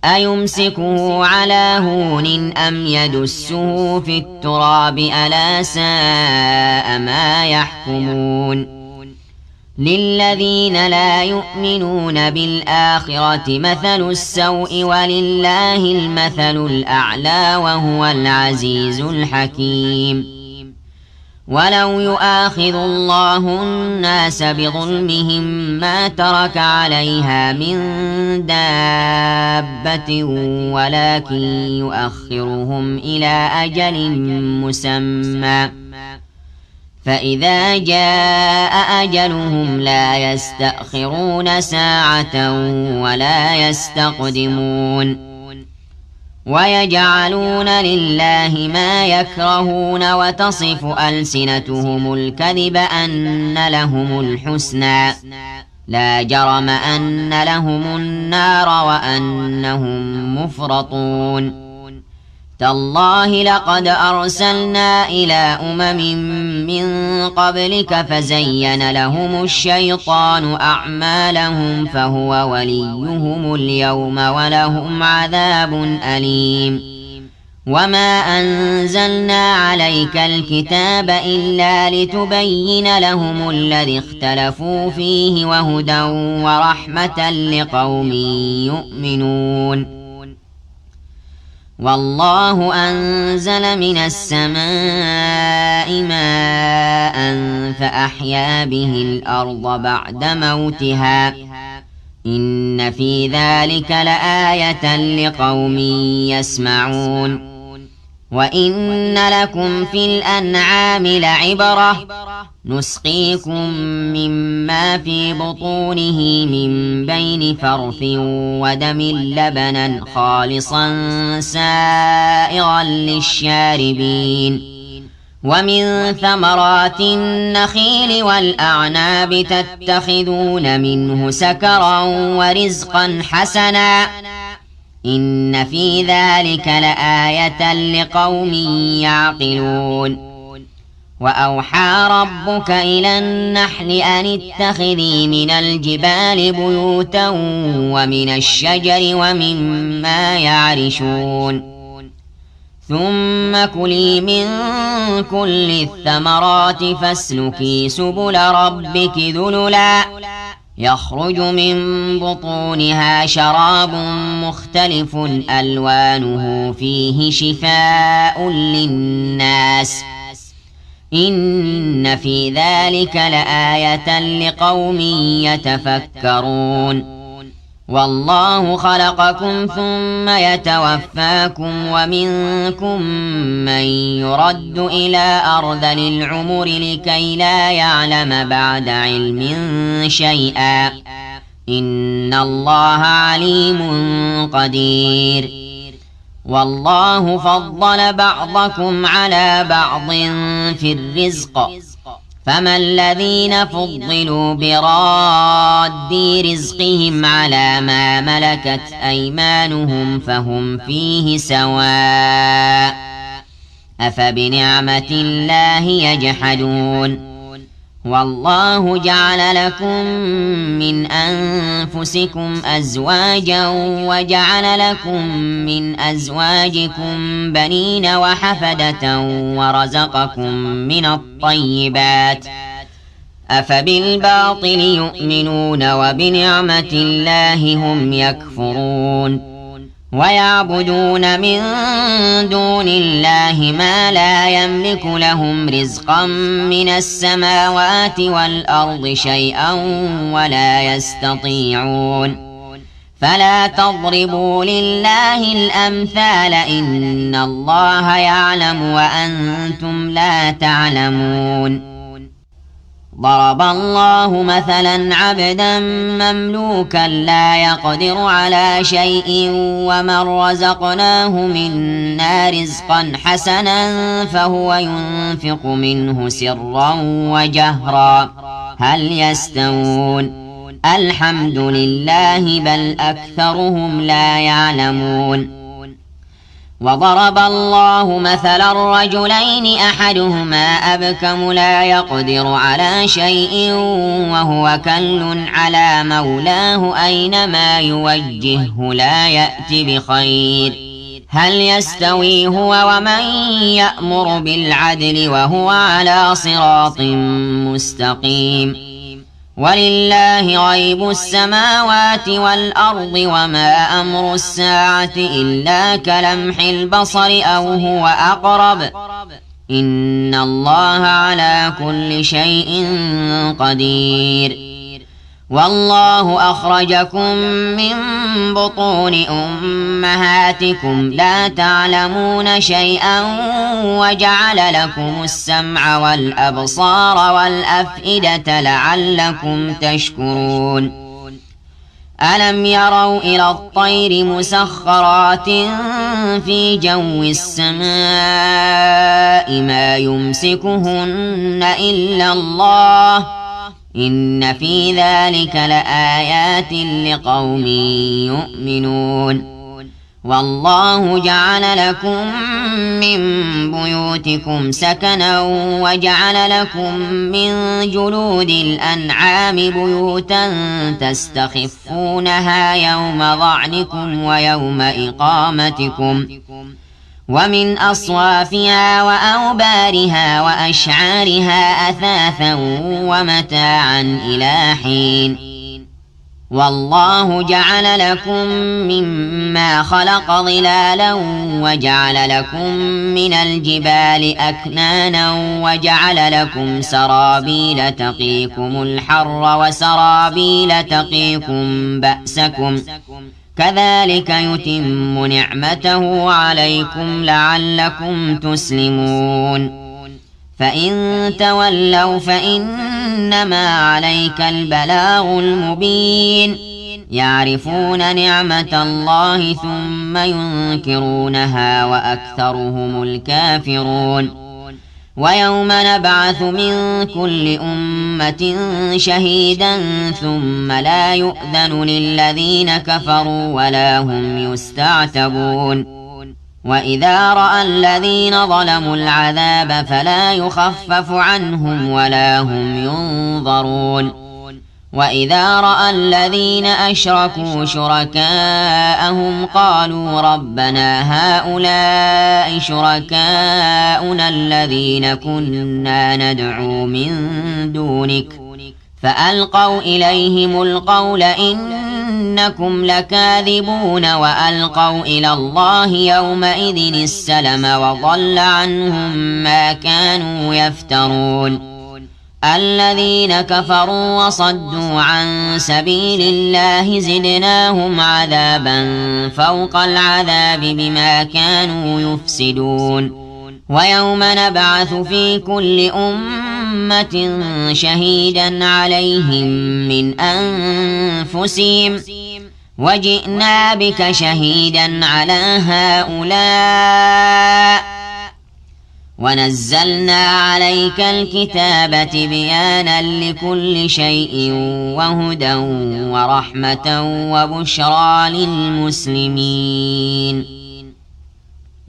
أيمسكه على هون أم يدسه في التراب ألا ساء ما يحكمون للذين لا يؤمنون بالآخرة مثل السوء ولله المثل الأعلى وهو العزيز الحكيم ولو يؤاخذ الله الناس بظلمهم ما ترك عليها من دابة ولكن يؤخرهم إلى أجل مسمى فإذا جاء أجلهم لا يستأخرون ساعة ولا يستقدمون ويجعلون لله ما يكرهون وتصف ألسنتهم الكذب أن لهم الحسنى لا جرم أن لهم النار وأنهم مفرطون تالله لقد أرسلنا إلى من قبلك فزين لهم الشيطان أعمالهم فهو وليهم اليوم ولهم عذاب أليم وما أنزلنا عليك الكتاب إلا لتبين لهم الذي اختلفوا فيه وهدى ورحمة لقوم يؤمنون والله أنزل من السماء ماء فأحيا به الأرض بعد موتها إن في ذلك لآية لقوم يسمعون وإن لكم في الأنعام لعبرة نسقيكم مما في بطونه من بين فرث ودم لبنا خالصا سائغا للشاربين ومن ثمرات النخيل والأعناب تتخذون منه سكرا ورزقا حسنا إن في ذلك لآية لقوم يعقلون وأوحى ربك إلى النحل أن اتخذي من الجبال بيوتا ومن الشجر ومما يعرشون ثم كلي من كل الثمرات فاسلكي سبل ربك ذللا يخرج من بطونها شراب مختلف ألوانه فيه شفاء للناس إن في ذلك لآية لقوم يتفكرون والله خلقكم ثم يتوفاكم ومنكم من يرد إلى أرذل العمر لكي لا يعلم بعد علم شيئا إن الله عليم قدير والله فضل بعضكم على بعض في الرزق فما الذين فضلوا براد رزقهم على ما ملكت أيمانهم فهم فيه سواء أفبنعمة الله يجحدون والله جعل لكم من أنفسكم أزواجا وجعل لكم من أزواجكم بنين وحفدة ورزقكم من الطيبات أفبالباطل يؤمنون وبنعمة الله هم يكفرون ويعبدون من دون الله ما لا يملك لهم رزقا من السماوات والأرض شيئا ولا يستطيعون فلا تضربوا لله الأمثال إن الله يعلم وأنتم لا تعلمون ضرب الله مثلا عبدا مملوكا لا يقدر على شيء ومن رزقناه منا رزقا حسنا فهو ينفق منه سرا وجهرا هل يستوون الحمد لله بل أكثرهم لا يعلمون وضرب الله مثلا رجلين أحدهما أبكم لا يقدر على شيء وهو كل على مولاه أينما يوجهه لا يأتي بخير هل يستوي هو ومن يأمر بالعدل وهو على صراط مستقيم ولله غيب السماوات والأرض وما أمر الساعة إلا كلمح البصر أو هو أقرب إن الله على كل شيء قدير والله أخرجكم من بطون أمهاتكم لا تعلمون شيئا وجعل لكم السمع والأبصار والأفئدة لعلكم تشكرون ألم يروا إلى الطير مسخرات في جو السماء ما يمسكهن إلا الله إن في ذلك لآيات لقوم يؤمنون والله جعل لكم من بيوتكم سكنا وجعل لكم من جلود الأنعام بيوتا تستخفونها يوم ظعنكم ويوم إقامتكم ومن أصوافها وأوبارها وأشعارها أثاثا ومتاعا إلى حين والله جعل لكم مما خلق ظلالا وجعل لكم من الجبال أكنانا وجعل لكم سرابيل تقيكم الحر وسرابيل تقيكم بأسكم كذلك يتم نعمته عليكم لعلكم تسلمون فإن تولوا فإنما عليك البلاغ المبين يعرفون نعمة الله ثم ينكرونها وأكثرهم الكافرون ويوم نبعث من كل أمة شهيدا ثم لا يؤذن للذين كفروا ولا هم يستعتبون وإذا رأى الذين ظلموا العذاب فلا يخفف عنهم ولا هم ينظرون وإذا رأى الذين أشركوا شركاءهم قالوا ربنا هؤلاء شركاؤنا الذين كنا ندعو من دونك فألقوا إليهم القول إنكم لكاذبون وألقوا إلى الله يومئذ السلم وضل عنهم ما كانوا يفترون الذين كفروا وصدوا عن سبيل الله زدناهم عذابا فوق العذاب بما كانوا يفسدون ويوم نبعث في كل أمة شهيدا عليهم من أنفسهم وجئنا بك شهيدا على هؤلاء ونزلنا عليك الكتاب تبيانا لكل شيء وهدى ورحمة وبشرى للمسلمين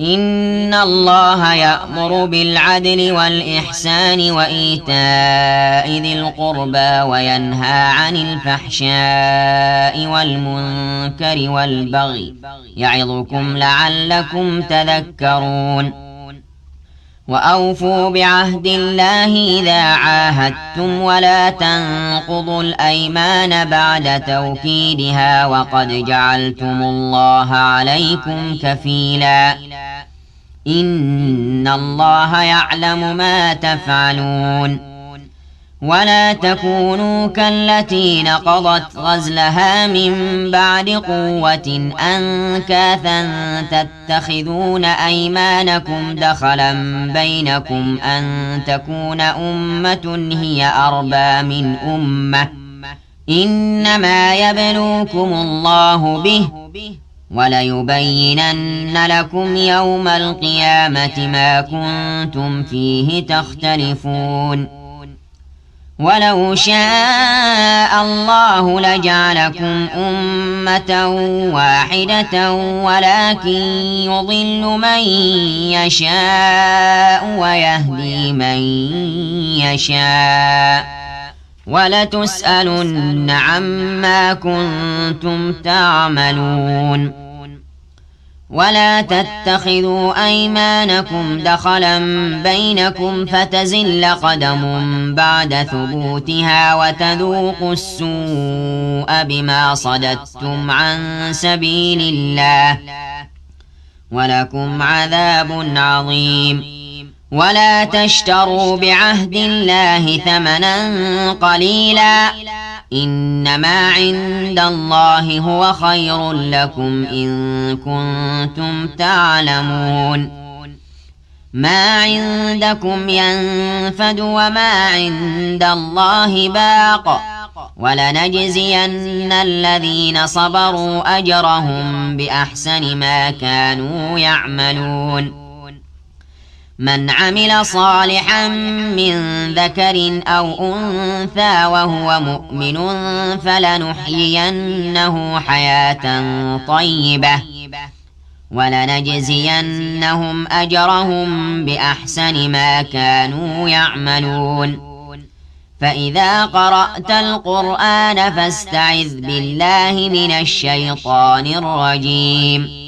إن الله يأمر بالعدل والإحسان وإيتاء ذي القربى وينهى عن الفحشاء والمنكر والبغي يعظكم لعلكم تذكرون وأوفوا بعهد الله إذا عاهدتم ولا تنقضوا الأيمان بعد توكيدها وقد جعلتم الله عليكم كفيلا إن الله يعلم ما تفعلون ولا تكونوا كالتي نقضت غزلها من بعد قوة أنكاثا تتخذون أيمانكم دخلا بينكم أن تكون أمة هي أربى من أمة إنما يبلوكم الله به وليبينن لكم يوم القيامة ما كنتم فيه تختلفون ولو شاء الله لجعلكم أمة واحدة ولكن يضل من يشاء ويهدي من يشاء ولتسألن عما كنتم تعملون ولا تتخذوا أيمانكم دخلا بينكم فتزل قدم بعد ثبوتها وتذوقوا السوء بما صددتم عن سبيل الله ولكم عذاب عظيم ولا تشتروا بعهد الله ثمنا قليلا إنما عند الله هو خير لكم إن كنتم تعلمون ما عندكم ينفد وما عند الله باق ولنجزين الذين صبروا أجرهم بأحسن ما كانوا يعملون من عمل صالحا من ذكر أو أنثى وهو مؤمن فلنحيينه حياة طيبة ولنجزينهم أجرهم بأحسن ما كانوا يعملون فإذا قرأت القرآن فاستعذ بالله من الشيطان الرجيم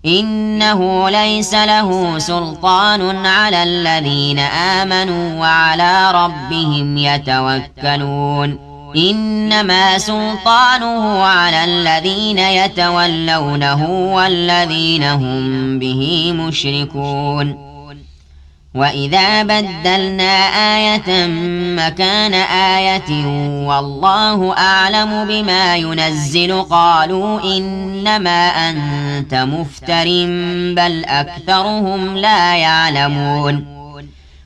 إنه ليس له سلطان على الذين آمنوا وعلى ربهم يتوكلون إنما سلطانه على الذين يتولونه والذين هم به مشركون وإذا بدلنا آية مكان آية والله أعلم بما ينزل قالوا إنما أنت مفتر بل أكثرهم لا يعلمون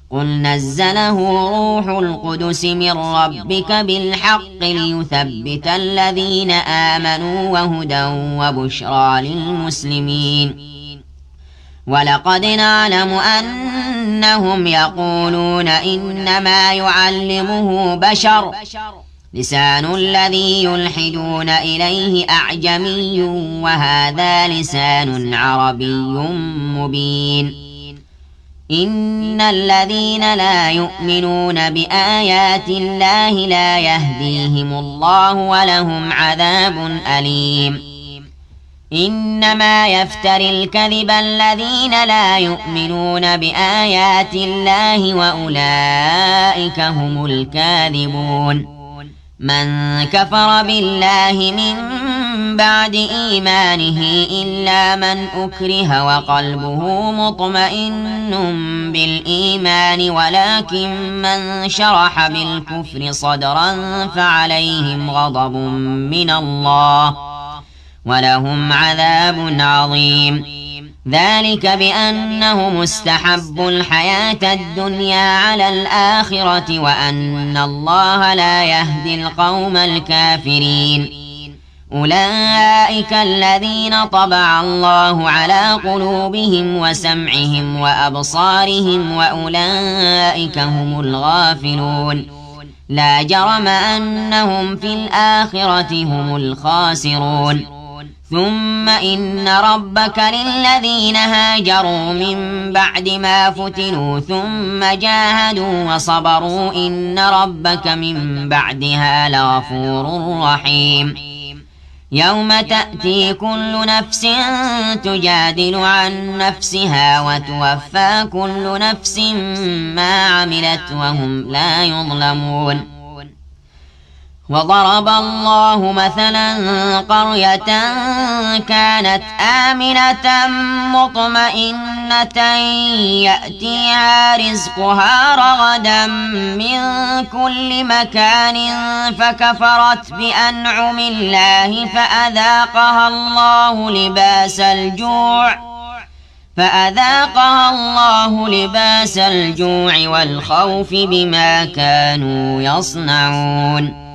قل نزله روح القدس من ربك بالحق ليثبت الذين آمنوا وهدى وبشرى للمسلمين ولقد نعلم أنهم يقولون إنما يعلمه بشر لسان الذي يلحدون إليه أعجمي وهذا لسان عربي مبين إن الذين لا يؤمنون بآيات الله لا يهديهم الله ولهم عذاب أليم إنما يفتري الكذب الذين لا يؤمنون بآيات الله وأولئك هم الكاذبون من كفر بالله من بعد إيمانه إلا من أكره وقلبه مطمئن بالإيمان ولكن من شرح بالكفر صدرا فعليهم غضب من الله ولهم عذاب عظيم ذلك بأنهم استحبوا الحياة الدنيا على الآخرة وأن الله لا يهدي القوم الكافرين أولئك الذين طبع الله على قلوبهم وسمعهم وأبصارهم وأولئك هم الغافلون لا جرم أنهم في الآخرة هم الخاسرون ثم إن ربك للذين هاجروا من بعد ما فتنوا ثم جاهدوا وصبروا إن ربك من بعدها لغفور رحيم يوم تأتي كل نفس تجادل عن نفسها وتوفى كل نفس ما عملت وهم لا يظلمون وضرب الله مثلا قرية كانت آمنة مطمئنة يأتيها رزقها رغدا من كل مكان فكفرت بأنعم الله فأذاقها الله لباس الجوع والخوف بما كانوا يصنعون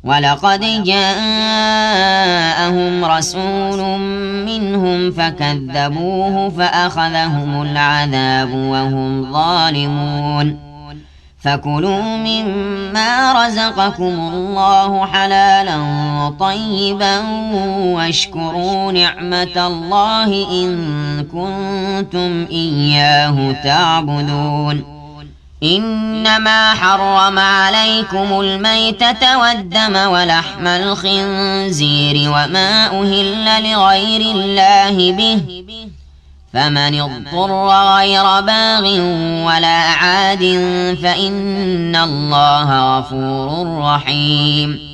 ولقد جاءهم رسول منهم فكذبوه فأخذهم العذاب وهم ظالمون فكلوا مما رزقكم الله حلالا طيبا واشكروا نعمة الله إن كنتم إياه تعبدون إنما حرم عليكم الميتة والدم ولحم الخنزير وما أهل لغير الله به فمن اضطر غير باغ ولا عاد فإن الله غفور رحيم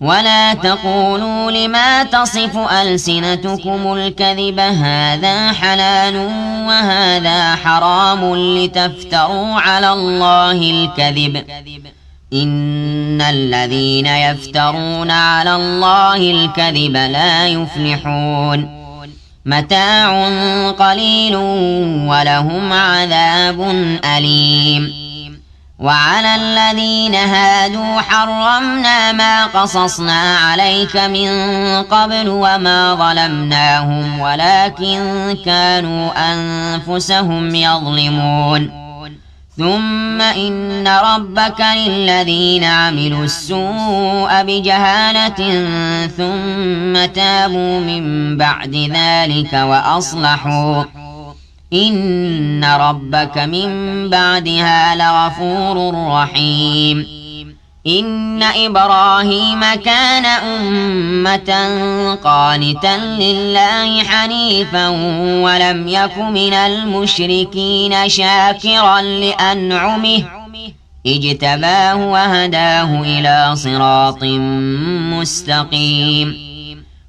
ولا تقولوا لما تصف ألسنتكم الكذب هذا حلال وهذا حرام لتفتروا على الله الكذب إن الذين يفترون على الله الكذب لا يفلحون متاع قليل ولهم عذاب أليم وعلى الذين هادوا حرمنا ما قصصنا عليك من قبل وما ظلمناهم ولكن كانوا أنفسهم يظلمون ثم إن ربك للذين عملوا السوء بجهالة ثم تابوا من بعد ذلك وأصلحوا إن ربك من بعدها لغفور رحيم إن إبراهيم كان أمة قانتا لله حنيفا ولم يك من المشركين شاكرا لأنعمه اجتباه وهداه إلى صراط مستقيم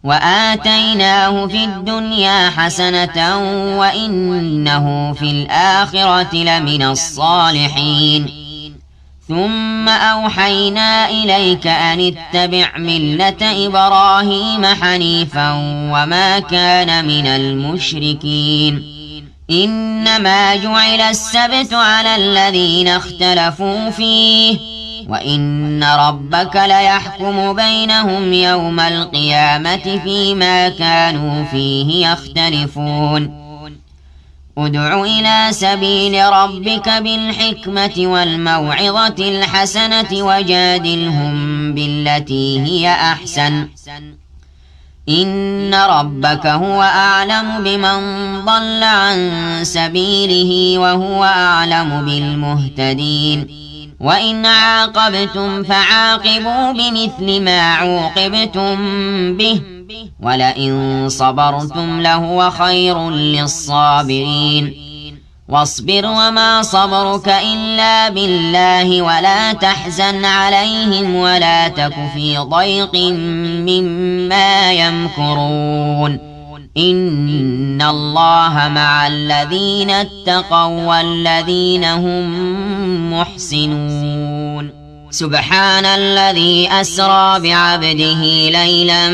وآتيناه في الدنيا حسنة وإنه في الآخرة لمن الصالحين ثم أوحينا إليك أن اتبع ملة إبراهيم حنيفا وما كان من المشركين إنما جعل السبت على الذين اختلفوا فيه وإن ربك ليحكم بينهم يوم القيامة فيما كانوا فيه يختلفون ادع إلى سبيل ربك بالحكمة والموعظة الحسنة وجادلهم بالتي هي أحسن إن ربك هو أعلم بمن ضل عن سبيله وهو أعلم بالمهتدين وإن عاقبتم فعاقبوا بمثل ما عوقبتم به ولئن صبرتم لهو خير للصابرين واصبر وما صبرك إلا بالله ولا تحزن عليهم ولا تك في ضيق مما يمكرون إن الله مع الذين اتقوا والذين هم محسنون سبحان الذي أسرى بعبده ليلا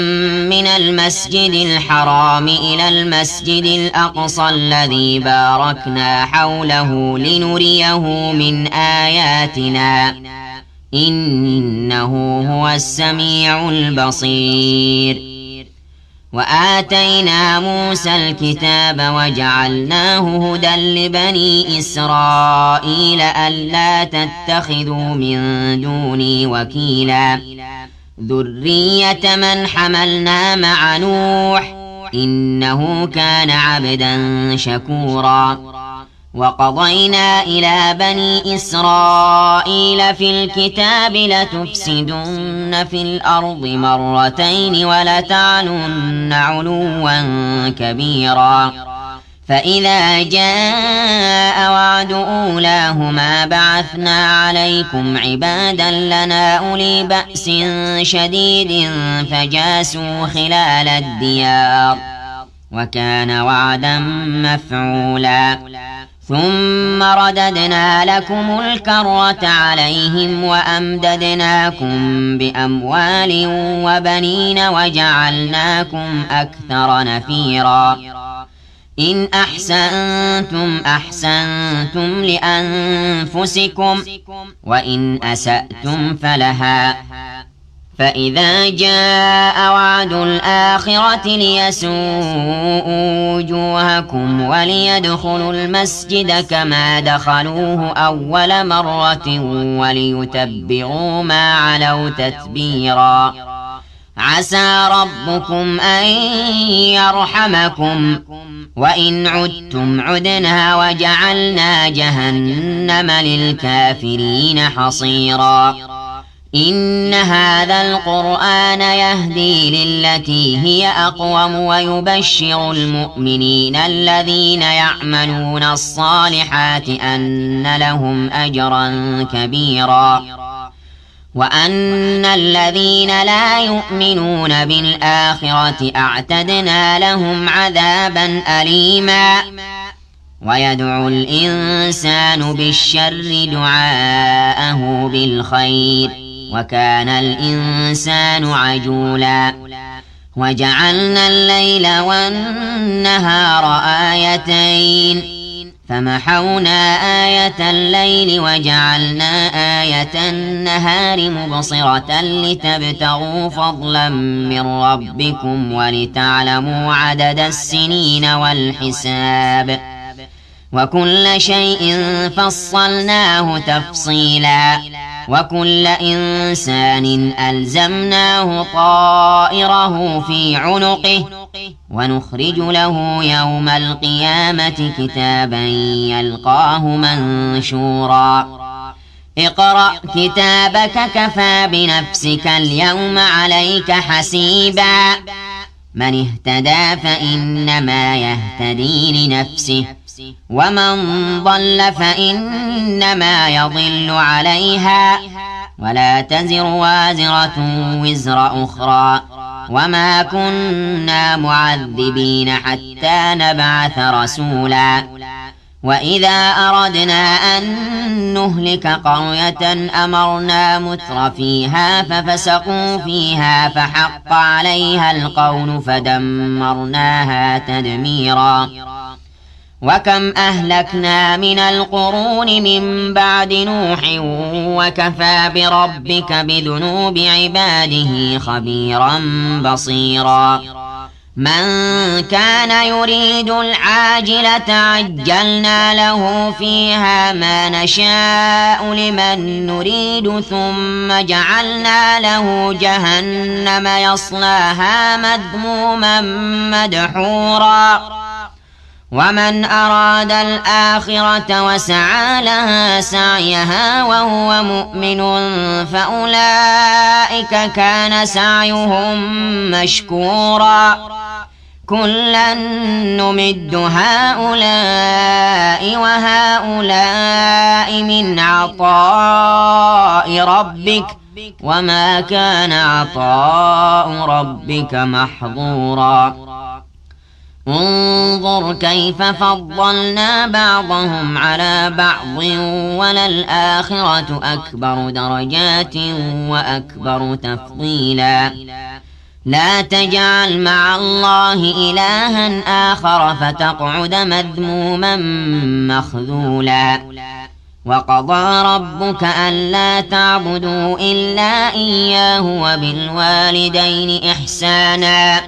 من المسجد الحرام إلى المسجد الأقصى الذي باركنا حوله لنريه من آياتنا إنه هو السميع البصير وآتينا موسى الكتاب وجعلناه هدى لبني إسرائيل ألا تتخذوا من دوني وكيلا ذرية من حملنا مع نوح إنه كان عبدا شكورا وقضينا إلى بني إسرائيل في الكتاب لتفسدن في الأرض مرتين ولتعلن علوا كبيرا فإذا جاء وعد أولاهما بعثنا عليكم عبادا لنا أولي بأس شديد فجاسوا خلال الديار وكان وعدا مفعولا ثم رددنا لكم الكرة عليهم وأمددناكم بأموال وبنين وجعلناكم أكثر نفيرا إن أحسنتم أحسنتم لأنفسكم وإن أسأتم فلها فإذا جاء وعد الآخرة ليسوءوا وجوهكم وليدخلوا المسجد كما دخلوه أول مرة وليتبعوا ما علوا تتبيرا عسى ربكم أن يرحمكم وإن عدتم عدنا وجعلنا جهنم للكافرين حصيرا إن هذا القرآن يهدي للتي هي أقوم ويبشر المؤمنين الذين يعملون الصالحات أن لهم أجرا كبيرا وأن الذين لا يؤمنون بالآخرة أعتدنا لهم عذابا أليما ويدعو الإنسان بالشر دعاءه بالخير وكان الإنسان عجولا وجعلنا الليل والنهار آيتين فمحونا آية الليل وجعلنا آية النهار مبصرة لتبتغوا فضلا من ربكم ولتعلموا عدد السنين والحساب وكل شيء فصلناه تفصيلا وكل إنسان ألزمناه طائره في عنقه ونخرج له يوم القيامة كتابا يلقاه منشورا اقرأ كتابك كفى بنفسك اليوم عليك حسيبا من اهتدى فإنما يهتدي لنفسه ومن ضل فإنما يضل عليها ولا تزر وازرة وزر أخرى وما كنا معذبين حتى نبعث رسولا وإذا أردنا أن نهلك قرية أمرنا متر فيها ففسقوا فيها فحق عليها القول فدمرناها تدميرا وكم أهلكنا من القرون من بعد نوح وكفى بربك بذنوب عباده خبيرا بصيرا من كان يريد العاجلة عجلنا له فيها ما نشاء لمن نريد ثم جعلنا له جهنم يصلاها مذموما مدحورا ومن أراد الآخرة وسعى لها سعيها وهو مؤمن فأولئك كان سعيهم مشكورا كلا نمد هؤلاء وهؤلاء من عطاء ربك وما كان عطاء ربك محظورا انظر كيف فضلنا بعضهم على بعض وللآخرة أكبر درجات وأكبر تفضيلا لا تجعل مع الله إلها آخر فتقعد مذموما مخذولا وقضى ربك ألا تعبدوا إلا إياه وبالوالدين إحسانا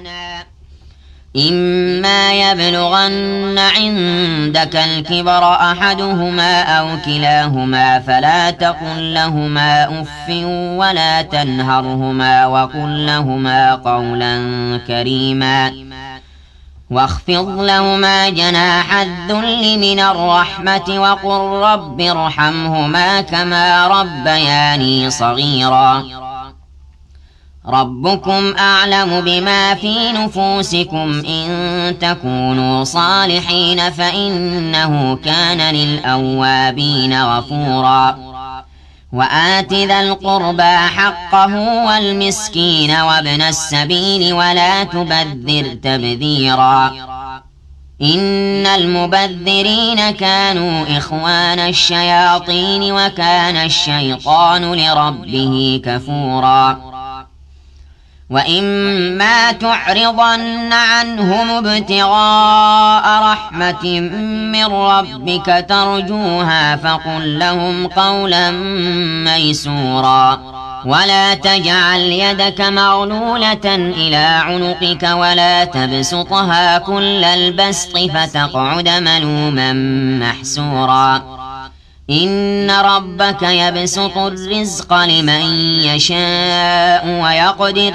إما يبلغن عندك الكبر أحدهما أو كلاهما فلا تقل لهما أف ولا تنهرهما وقل لهما قولا كريما واخفض لهما جناح الذل من الرحمة وقل رب ارحمهما كما ربياني صغيرا ربكم أعلم بما في نفوسكم إن تكونوا صالحين فإنه كان للأوابين غفورا وآت ذا القربى حقه والمسكين وابن السبيل ولا تبذر تبذيرا إن المبذرين كانوا إخوان الشياطين وكان الشيطان لربه كفورا وإما تعرضن عنهم ابتغاء رحمة من ربك ترجوها فقل لهم قولا ميسورا ولا تجعل يدك مغلولة إلى عنقك ولا تبسطها كل البسط فتقعد ملوما محسورا إن ربك يبسط الرزق لمن يشاء ويقدر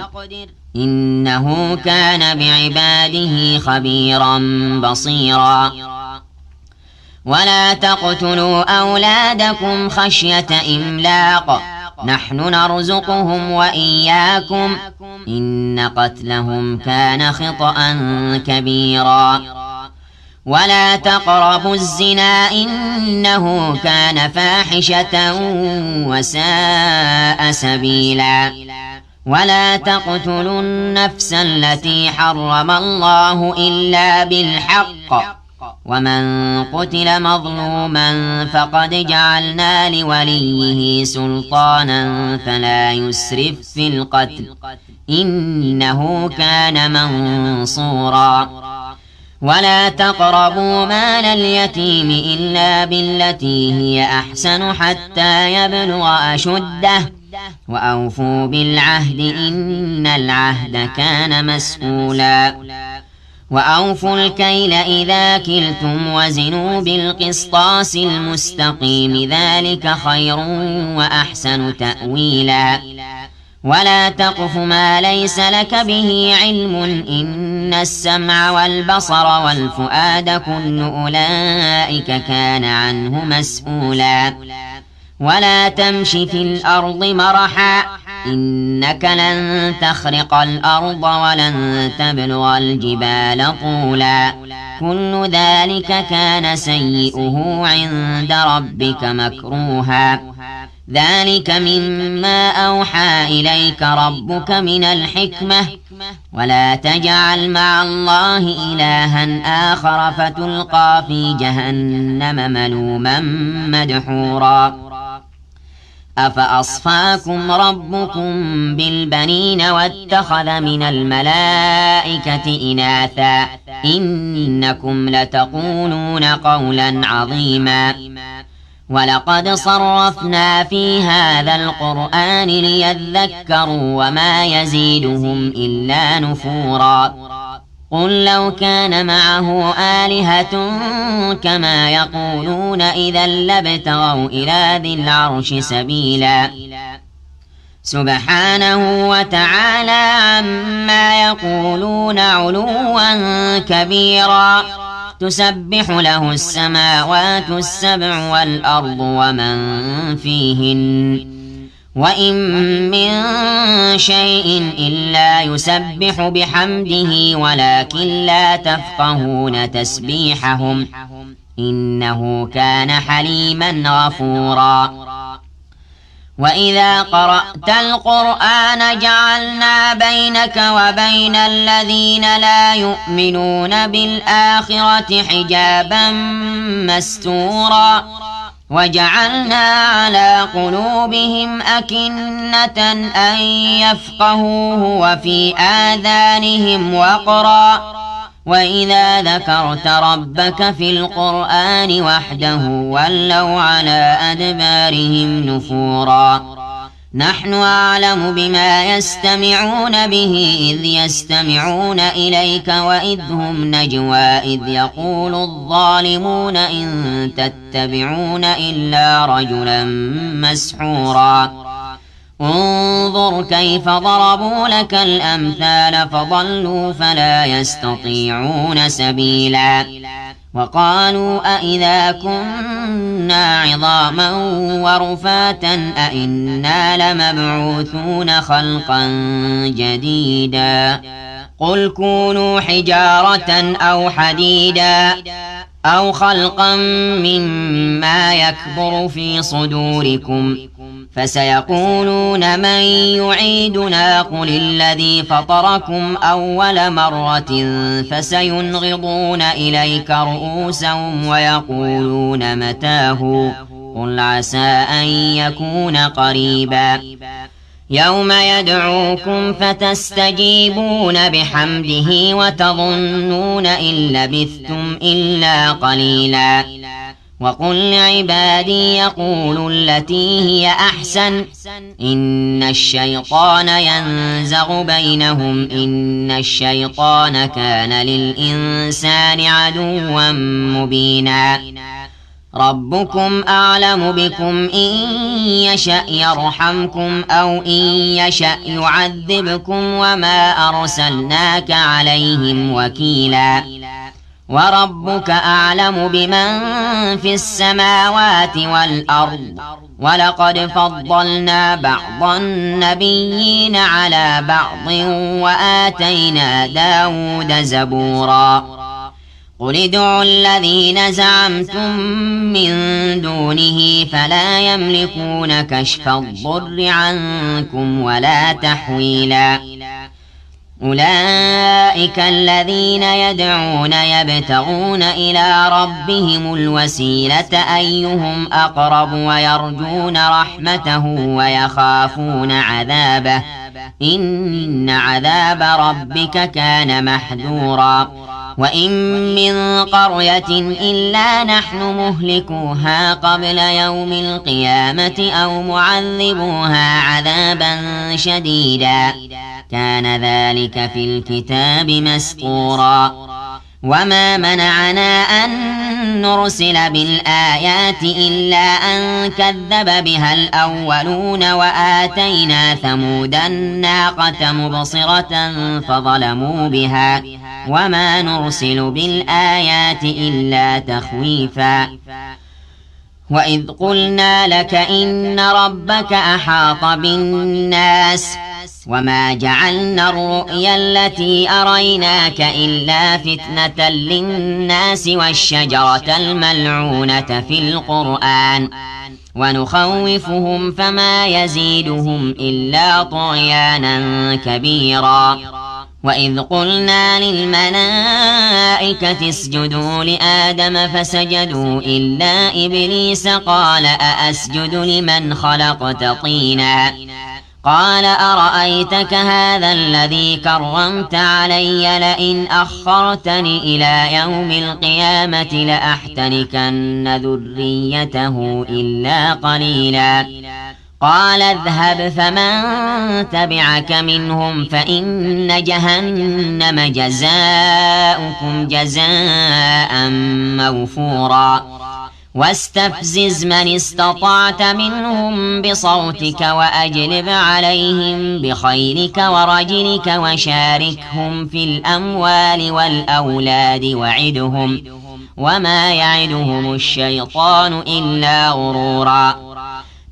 إنه كان بعباده خبيرا بصيرا ولا تقتلوا أولادكم خشية إملاق نحن نرزقهم وإياكم إن قتلهم كان خطأ كبيرا ولا تقربوا الزنا إنه كان فاحشة وساء سبيلا ولا تقتلوا النفس التي حرم الله إلا بالحق ومن قتل مظلوما فقد جعلنا لوليه سلطانا فلا يسرف في القتل إنه كان منصورا ولا تقربوا مال اليتيم إلا بالتي هي أحسن حتى يبلغ أشده وأوفوا بالعهد إن العهد كان مسؤولا وأوفوا الكيل إذا كلتم وزنوا بالقسطاس المستقيم ذلك خير وأحسن تأويلا ولا تقف ما ليس لك به علم إن السمع والبصر والفؤاد كل أولئك كان عنه مسؤولا ولا تمش في الأرض مرحا إنك لن تخرق الأرض ولن تبلغ الجبال طولا كل ذلك كان سيئه عند ربك مكروها ذلك مما أوحى إليك ربك من الحكمة ولا تجعل مع الله إلها آخر فتلقى في جهنم ملوما مدحورا أفأصفاكم ربكم بالبنين واتخذ من الملائكة إناثا إنكم لتقولون قولا عظيما ولقد صرفنا في هذا القرآن ليذكروا وما يزيدهم إلا نفورا قل لو كان معه آلهة كما يقولون إذا لابتغوا إلى ذي العرش سبيلا سبحانه وتعالى عما يقولون علوا كبيرا تسبح له السماوات السبع والأرض ومن فيهن وإن من شيء إلا يسبح بحمده ولكن لا تفقهون تسبيحهم إنه كان حليما غفورا وإذا قرأت القرآن جعلنا بينك وبين الذين لا يؤمنون بالآخرة حجابا مستورا وجعلنا على قلوبهم أكنة أن يفقهوه وفي آذانهم وقرا وإذا ذكرت ربك في القرآن وحده ولوا على أدبارهم نفورا نحن أعلم بما يستمعون به إذ يستمعون إليك وإذ هم نجوى إذ يقول الظالمون إن تتبعون إلا رجلا مسحورا انظر كيف ضربوا لك الأمثال فضلوا فلا يستطيعون سبيلا وقالوا أإذا كنا عظاما ورفاتا أإنا لمبعوثون خلقا جديدا قل كونوا حجارة أو حديدا أو خلقا مما يكبر في صدوركم فسيقولون من يعيدنا قل الذي فطركم أول مرة فسينغضون إليك رؤوسهم ويقولون متاه قل عسى أن يكون قريبا يوم يدعوكم فتستجيبون بحمده وتظنون إن لبثتم إلا قليلا وقل لعبادي يقولوا التي هي أحسن إن الشيطان ينزغ بينهم إن الشيطان كان للإنسان عدوا مبينا ربكم أعلم بكم إن يشأ يرحمكم أو إن يشأ يعذبكم وما أرسلناك عليهم وكيلا وربك أعلم بمن في السماوات والأرض ولقد فضلنا بعض النبيين على بعض وآتينا داود زبورا قل ادعوا الذين زعمتم من دونه فلا يملكون كشف الضر عنكم ولا تحويلا أولئك الذين يدعون يبتغون إلى ربهم الوسيلة أيهم أقرب ويرجون رحمته ويخافون عذابه إن عذاب ربك كان محذورا وإن من قرية إلا نحن مهلكوها قبل يوم القيامة أو معذبوها عذابا شديدا كان ذلك في الكتاب مسطورا وما منعنا أن نرسل بالآيات إلا أن كذب بها الأولون وآتينا ثمود الناقة مبصرة فظلموا بها وما نرسل بالآيات إلا تخويفا وإذ قلنا لك إن ربك أحاط بالناس وما جعلنا الرؤيا التي أريناك إلا فتنة للناس والشجرة الملعونة في القرآن ونخوفهم فما يزيدهم إلا طغيانا كبيرا وإذ قلنا للملائكة اسجدوا لآدم فسجدوا إلا إبليس قال أأسجد لمن خلقت طينا قال أرأيتك هذا الذي كرمت علي لئن أخرتني إلى يوم القيامة لأحتنكن ذريته إلا قليلا قال اذهب فمن تبعك منهم فإن جهنم جزاؤكم جزاء موفورا واستفزز من استطعت منهم بصوتك وأجلب عليهم بخيلك ورجلك وشاركهم في الأموال والأولاد وعدهم وما يعدهم الشيطان إلا غرورا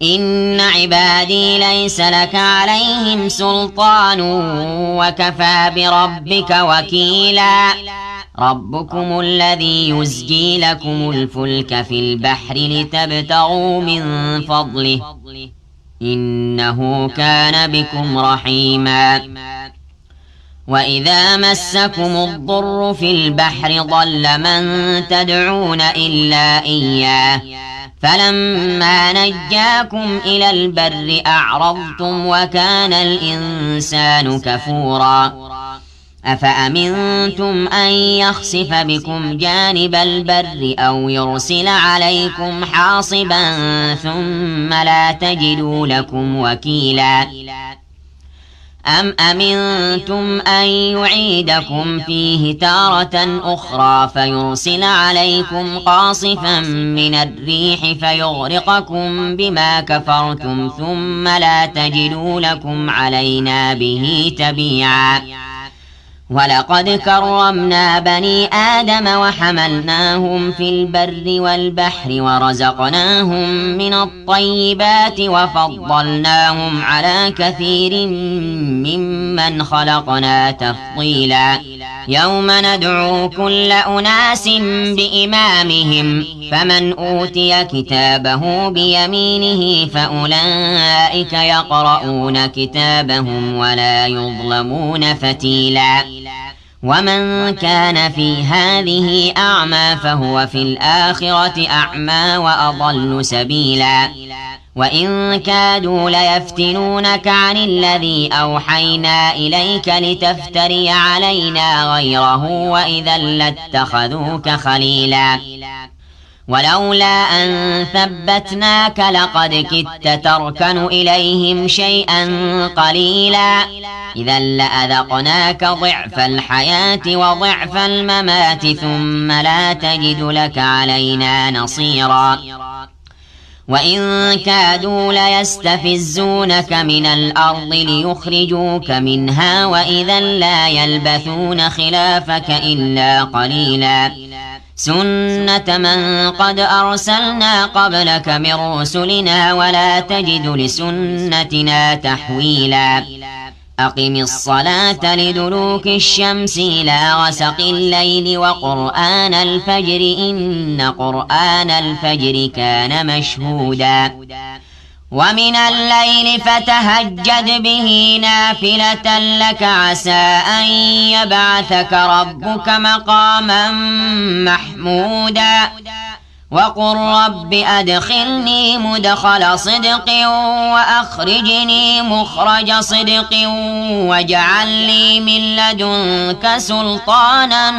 إن عبادي ليس لك عليهم سلطان وكفى بربك وكيلا ربكم الذي يزجي لكم الفلك في البحر لتبتغوا من فضله إنه كان بكم رحيما وإذا مسكم الضر في البحر ضل من تدعون إلا إياه فلما نجاكم إلى البر أعرضتم وكان الإنسان كفورا أفأمنتم أن يخسف بكم جانب البر أو يرسل عليكم حاصبا ثم لا تجدوا لكم وكيلا أم أمنتم أن يعيدكم فيه تارة أخرى فيرسل عليكم قاصفا من الريح فيغرقكم بما كفرتم ثم لا تجدوا لكم علينا به تبيعا ولقد كرمنا بني آدم وحملناهم في البر والبحر ورزقناهم من الطيبات وفضلناهم على كثير ممن خلقنا تفضيلا يوم ندعو كل أناس بإمامهم فمن أوتي كتابه بيمينه فأولئك يقرؤون كتابهم ولا يظلمون فتيلا ومن كان في هذه أعمى فهو في الآخرة أعمى وأضل سبيلا وإن كادوا ليفتنونك عن الذي أوحينا إليك لتفتري علينا غيره وإذا لاتخذوك خليلا ولولا أن ثبتناك لقد كدت تركن إليهم شيئا قليلا إذا لأذقناك ضعف الحياة وضعف الممات ثم لا تجد لك علينا نصيرا وإن كادوا ليستفزونك من الأرض ليخرجوك منها وإذا لا يلبثون خلافك إلا قليلا سنة من قد أرسلنا قبلك من رسلنا ولا تجد لسنتنا تحويلا أقم الصلاة لدلوك الشمس إلى غسق الليل وقرآن الفجر إن قرآن الفجر كان مشهودا ومن الليل فتهجد به نافلة لك عسى أن يبعثك ربك مقاما محمودا وقل رب أدخلني مدخل صدق وأخرجني مخرج صدق واجعل لي من لدنك سلطانا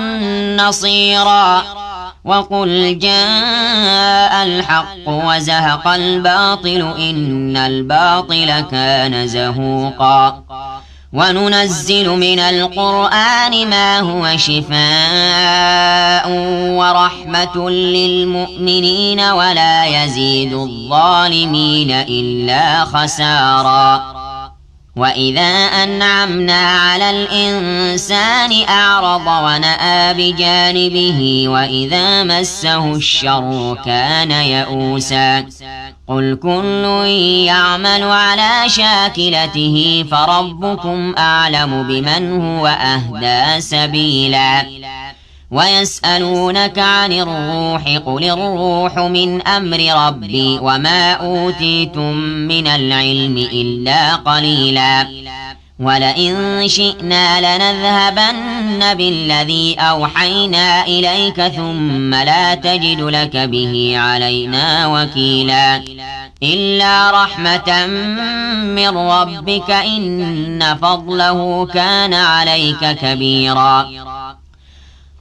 نصيرا وقل جاء الحق وزهق الباطل إن الباطل كان زهوقا وننزل من القرآن ما هو شفاء ورحمة للمؤمنين ولا يزيد الظالمين إلا خسارا وإذا أنعمنا على الإنسان أعرض ونأى بجانبه وإذا مسه الشر كان يئوسا قل كل يعمل على شاكلته فربكم أعلم بمن هو أهدى سبيلا ويسألونك عن الروح قل الروح من أمر ربي وما أوتيتم من العلم إلا قليلا ولئن شئنا لنذهبن بالذي أوحينا إليك ثم لا تجد لك به علينا وكيلا إلا رحمة من ربك إن فضله كان عليك كبيرا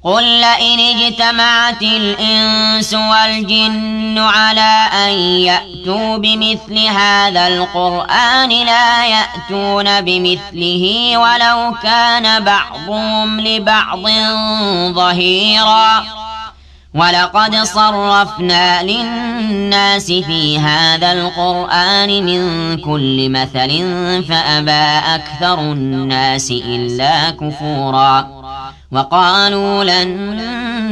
قل لئن اجتمعت الإنس والجن على أن يأتوا بمثل هذا القرآن لا يأتون بمثله ولو كان بعضهم لبعض ظهيرا ولقد صرفنا للناس في هذا القرآن من كل مثل فأبى أكثر الناس إلا كفورا وقالوا لن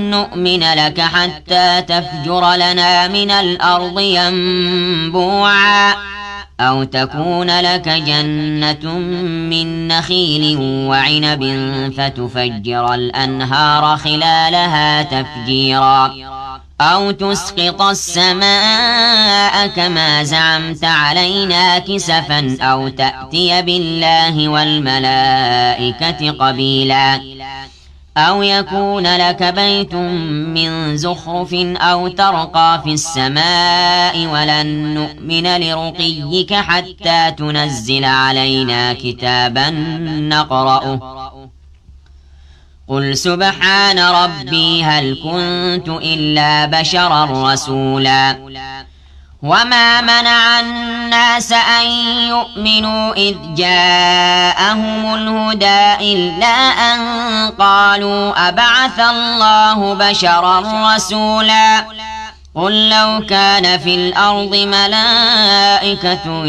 نؤمن لك حتى تفجر لنا من الأرض ينبوعا أو تكون لك جنة من نخيل وعنب فتفجر الأنهار خلالها تفجيرا أو تسقط السماء كما زعمت علينا كسفا أو تأتي بالله والملائكة قبيلا أو يكون لك بيت من زخرف أو ترقى في السماء ولن نؤمن لرقيك حتى تنزل علينا كتابا نقرأه قل سبحان ربي هل كنت إلا بشرا رسولا وما منع الناس أن يؤمنوا إذ جاءهم الهدى إلا أن قالوا أبعث الله بشرا رسولا قل لو كان في الأرض ملائكة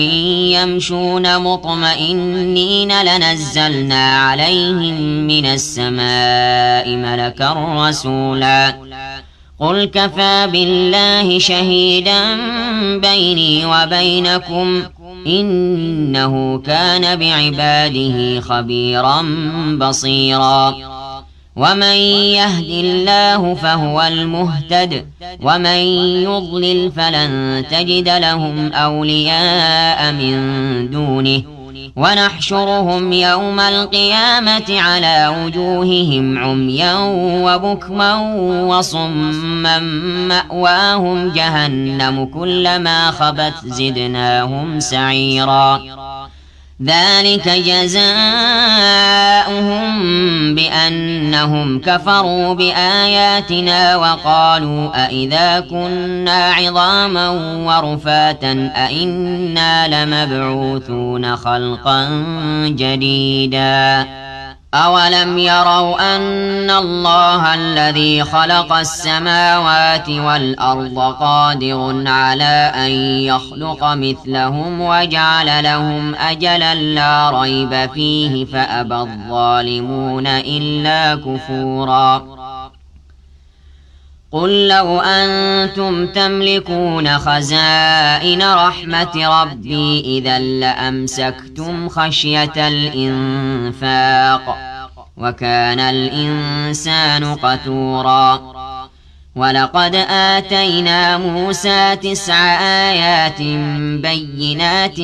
يمشون مطمئنين لنزلنا عليهم من السماء ملكا رسولا قل كفى بالله شهيدا بيني وبينكم إنه كان بعباده خبيرا بصيرا ومن يهد الله فهو المهتد ومن يضلل فلن تجد لهم أولياء من دونه ونحشرهم يوم القيامة على وجوههم عميا وبكما وصما مأواهم جهنم كلما خبت زدناهم سعيرا ذلك جزاؤهم بأنهم كفروا بآياتنا وقالوا أئذا كنا عظاما ورفاتا أئنا لمبعوثون خلقا جديدا أولم يروا أن الله الذي خلق السماوات والأرض قادر على أن يخلق مثلهم وجعل لهم أجلا لا ريب فيه فأبى الظالمون إلا كفورا قل لو أنتم تملكون خزائن رحمة ربي إذا لأمسكتم خشية الإنفاق وكان الإنسان قتورا ولقد آتينا موسى 9 آيات بينات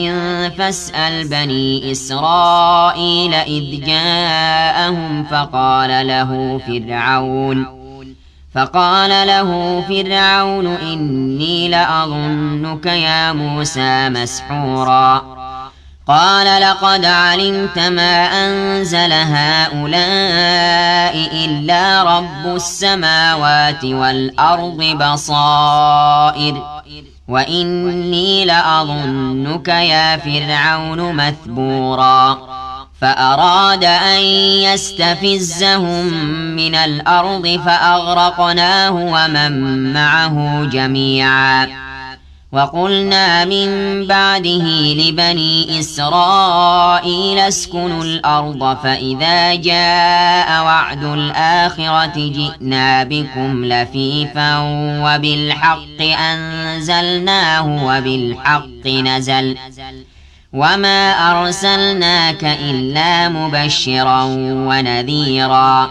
فاسأل بني إسرائيل إذ جاءهم فقال له فرعون إني لأظنك يا موسى مسحورا قال لقد علمت ما أنزل هؤلاء إلا رب السماوات والأرض بصائر وإني لأظنك يا فرعون مثبورا فأراد أن يستفزهم من الأرض فأغرقناه ومن معه جميعا وقلنا من بعده لبني إسرائيل اسكنوا الأرض فإذا جاء وعد الآخرة جئنا بكم لفيفا وبالحق أنزلناه وبالحق نزل وما أرسلناك إلا مبشرا ونذيرا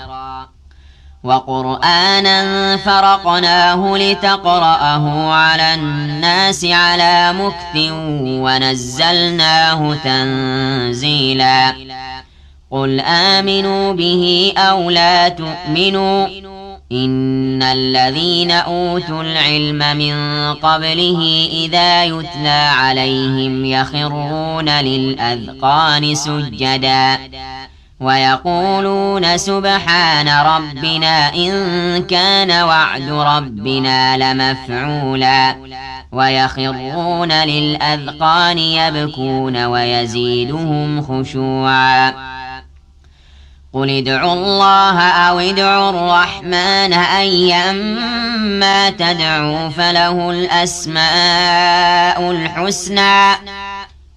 وقرآنا فرقناه لتقرأه على الناس على مكث ونزلناه تنزيلا قل آمنوا به أو لا تؤمنوا إن الذين أوتوا العلم من قبله إذا يتلى عليهم يخرون للأذقان سجدا ويقولون سبحان ربنا إن كان وعد ربنا لمفعولا ويخرون للأذقان يبكون ويزيدهم خشوعا قل ادعوا الله أو ادعوا الرحمن أيما تدعوا فله الأسماء الحسنى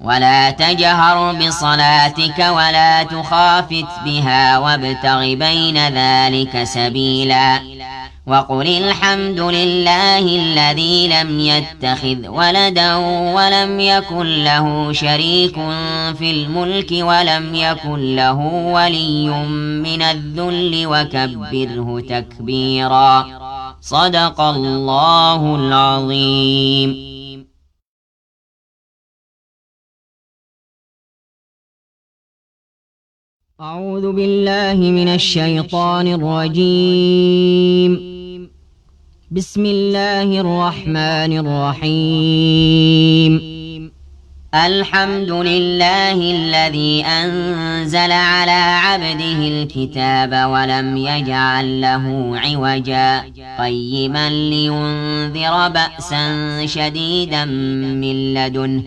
ولا تجهر بصلاتك ولا تخافت بها وابتغ بين ذلك سبيلا وقل الحمد لله الذي لم يتخذ ولدا ولم يكن له شريك في الملك ولم يكن له ولي من الذل وكبره تكبيرا صدق الله العظيم. أعوذ بالله من الشيطان الرجيم. بسم الله الرحمن الرحيم. الحمد لله الذي أنزل على عبده الكتاب ولم يجعل له عوجا قيما لينذر بأسا شديدا من لدنه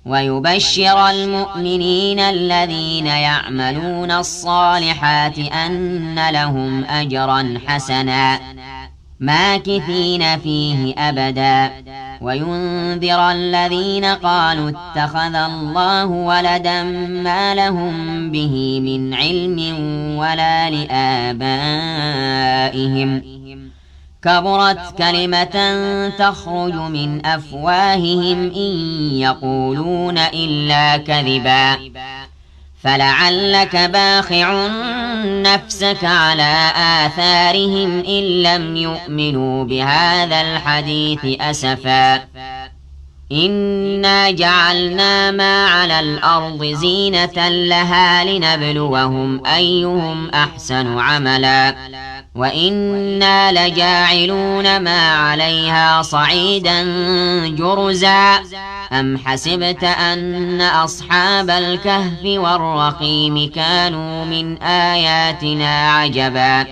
ويبشر المؤمنين الذين يعملون الصالحات أن لهم أجرا حسنا ماكثين فيه أبدا وينذر الذين قالوا اتخذ الله ولدا ما لهم به من علم ولا لآبائهم كبرت كلمة تخرج من أفواههم إن يقولون إلا كذبا فلعلك باخع نفسك على آثارهم إن لم يؤمنوا بهذا الحديث أسفا إنا جعلنا ما على الأرض زينة لها لنبلوهم أيهم أحسن عملا وإنا لجاعلون ما عليها صعيدا جرزا أم حسبت أن أصحاب الكهف والرقيم كانوا من آياتنا عجبا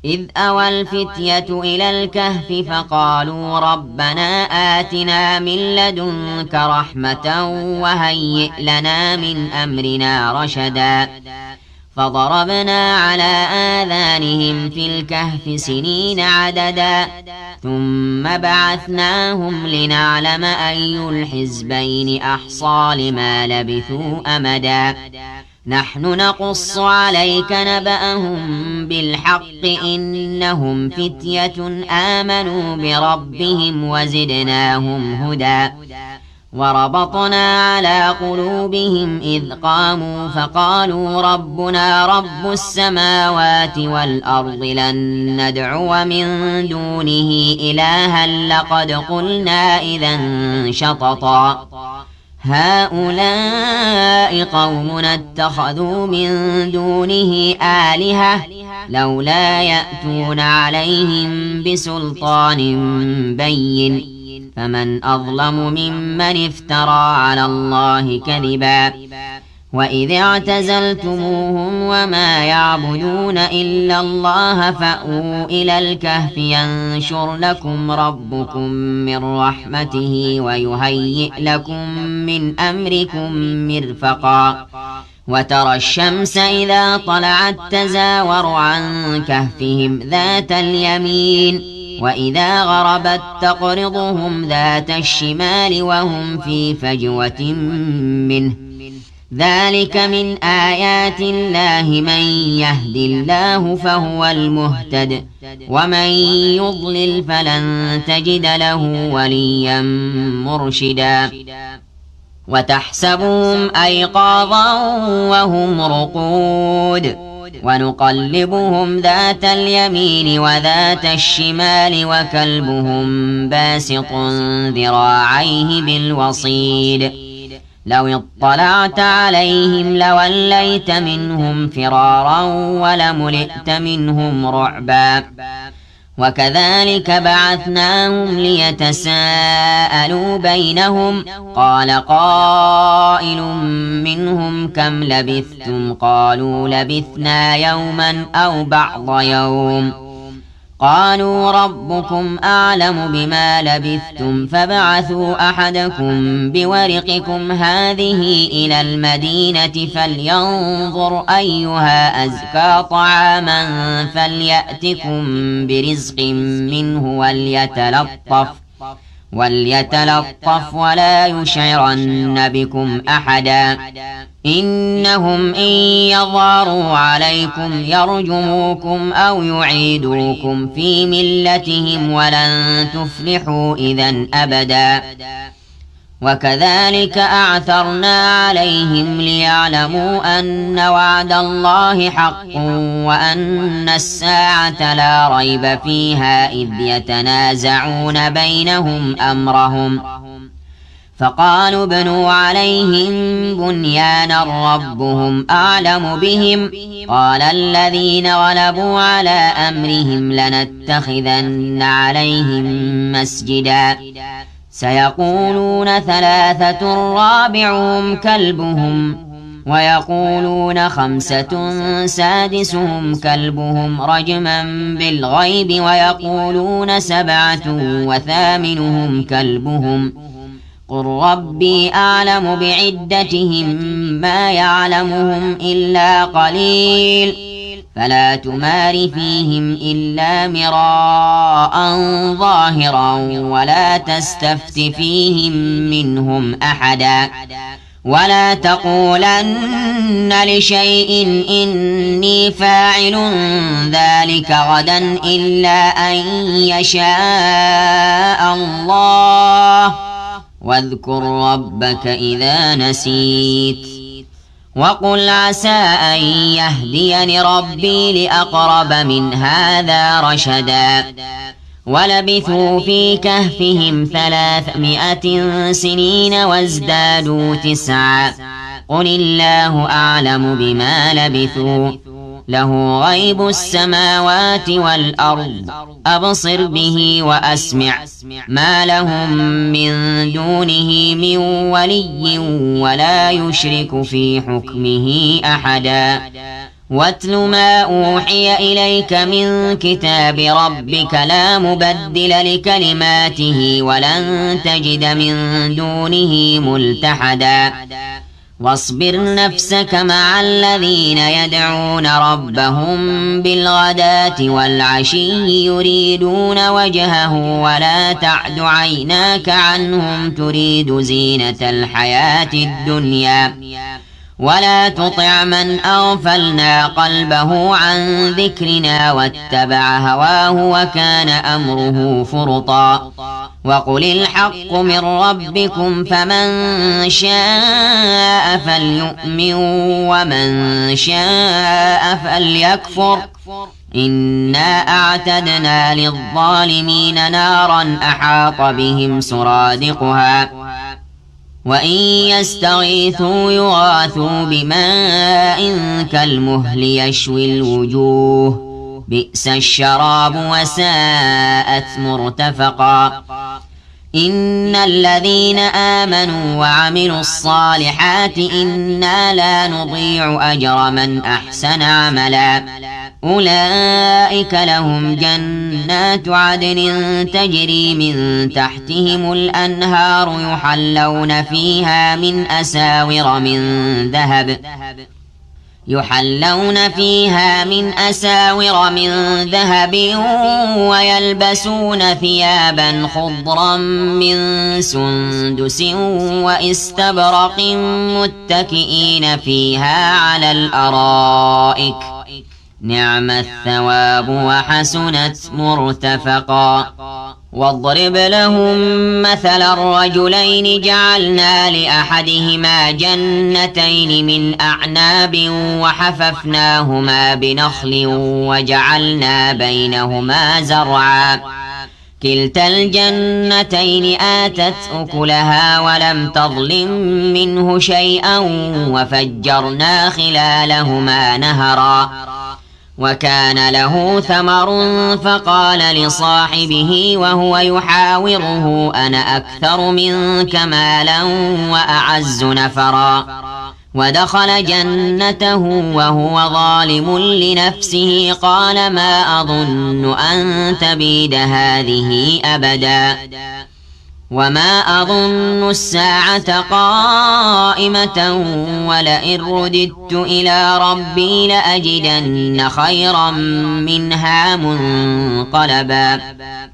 إذ أوى الفتية إلى الكهف فقالوا ربنا آتنا من لدنك رحمة وهيئ لنا من أمرنا رشدا فضربنا على آذانهم في الكهف سنين عددا ثم بعثناهم لنعلم أي الحزبين أحصى لما لبثوا أمدا نحن نقص عليك نبأهم بالحق إنهم فتية آمنوا بربهم وزدناهم هدى وربطنا على قلوبهم إذ قاموا فقالوا ربنا رب السماوات والأرض لن ندعو من دونه إلها لقد قلنا إذا شططا هؤلاء قومنا اتخذوا من دونه آلهة لولا يأتون عليهم بسلطان بين فمن أظلم ممن افترى على الله كذبا وإذ اعتزلتموهم وما يعبدون إلا الله فأووا إلى الكهف ينشر لكم ربكم من رحمته ويهيئ لكم من أمركم مرفقا وترى الشمس إذا طلعت تزاور عن كهفهم ذات اليمين وإذا غربت تقرضهم ذات الشمال وهم في فجوة منه ذلك من آيات الله من يهد الله فهو المهتد ومن يضلل فلن تجد له وليا مرشدا وتحسبهم أيقاظا وهم رقود ونقلبهم ذات اليمين وذات الشمال وكلبهم باسط ذراعيه بالوصيد لو اطلعت عليهم لوليت منهم فرارا ولملئت منهم رعبا وكذلك بعثناهم ليتساءلوا بينهم قال قائل منهم كم لبثتم قالوا لبثنا يوما أو بعض يوم قالوا ربكم أعلم بما لبثتم فبعثوا أحدكم بورقكم هذه إلى المدينة فلينظر أيها أزكى طعاما فليأتكم برزق منه وليتلطف ولا يشعرن بكم أحدا إنهم إن يظهروا عليكم يرجموكم أو يعيدوكم في ملتهم ولن تفلحوا إذا أبدا وكذلك أعثرنا عليهم ليعلموا أن وعد الله حق وأن الساعة لا ريب فيها إذ يتنازعون بينهم أمرهم فقالوا ابنوا عليهم بنيانا ربهم أعلم بهم قال الذين غلبوا على أمرهم لنتخذن عليهم مسجدا سيقولون ثلاثة رابعهم كلبهم ويقولون خمسة سادسهم كلبهم رجما بالغيب ويقولون سبعة وثامنهم كلبهم قل ربي أعلم بعدتهم ما يعلمهم إلا قليل فلا تمار فيهم إلا مراء ظاهرا ولا تستفت فيهم منهم أحدا ولا تقولن لشيء إني فاعل ذلك غدا إلا أن يشاء الله واذكر ربك إذا نسيت وقل عسى أن يهديني ربي لأقرب من هذا رشدا ولبثوا في كهفهم 300 سنين وازدادوا 9 قل الله أعلم بما لبثوا له غيب السماوات والأرض أبصر به وأسمع ما لهم من دونه من ولي ولا يشرك في حكمه أحدا واتل ما أوحي إليك من كتاب ربك لا مبدل لكلماته ولن تجد من دونه ملتحدا واصبر نفسك مع الذين يدعون ربهم بالغداة والعشي يريدون وجهه ولا تعد عيناك عنهم تريد زينة الحياة الدنيا ولا تطع من أغفلنا قلبه عن ذكرنا واتبع هواه وكان أمره فرطا وقل الحق من ربكم فمن شاء فليؤمن ومن شاء فليكفر إنا أعتدنا للظالمين نارا أحاط بهم سرادقها وإن يستغيثوا يغاثوا بماء كالمهل يشوي الوجوه بئس الشراب وساءت مرتفقا إن الذين آمنوا وعملوا الصالحات إنا لا نضيع أجر من أحسن عملا أولئك لهم جنات عدن تجري من تحتهم الأنهار يحلون فيها من أساور من ذهب ويلبسون ثيابا خضرا من سندس واستبرق متكئين فيها على الأرائك نعم الثواب وحسنت مرتفقا واضرب لهم مثل الرجلين جعلنا لأحدهما جنتين من أعناب وحففناهما بنخل وجعلنا بينهما زرعا كلتا الجنتين آتت أكلها ولم تظلم منه شيئا وفجرنا خلالهما نهرا وكان له ثمر فقال لصاحبه وهو يحاوره أنا أكثر منك مالا وأعز نفرا ودخل جنته وهو ظالم لنفسه قال ما أظن أن تبيد هذه أبدا وما أظن الساعة قائمة ولئن رددت إلى ربي لأجدن خيرا منها منقلبا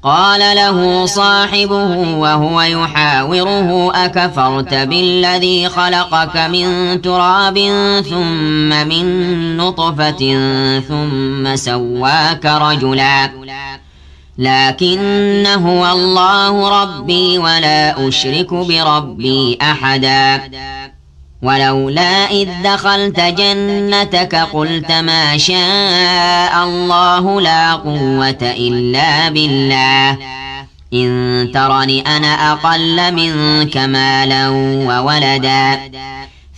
قال له صاحبه وهو يحاوره أكفرت بالذي خلقك من تراب ثم من نطفة ثم سواك رجلا لكن هو الله ربي ولا أشرك بربي أحدا ولولا إذ دخلت جنتك قلت ما شاء الله لا قوة إلا بالله إن ترني أنا أقل منك مالا وولدا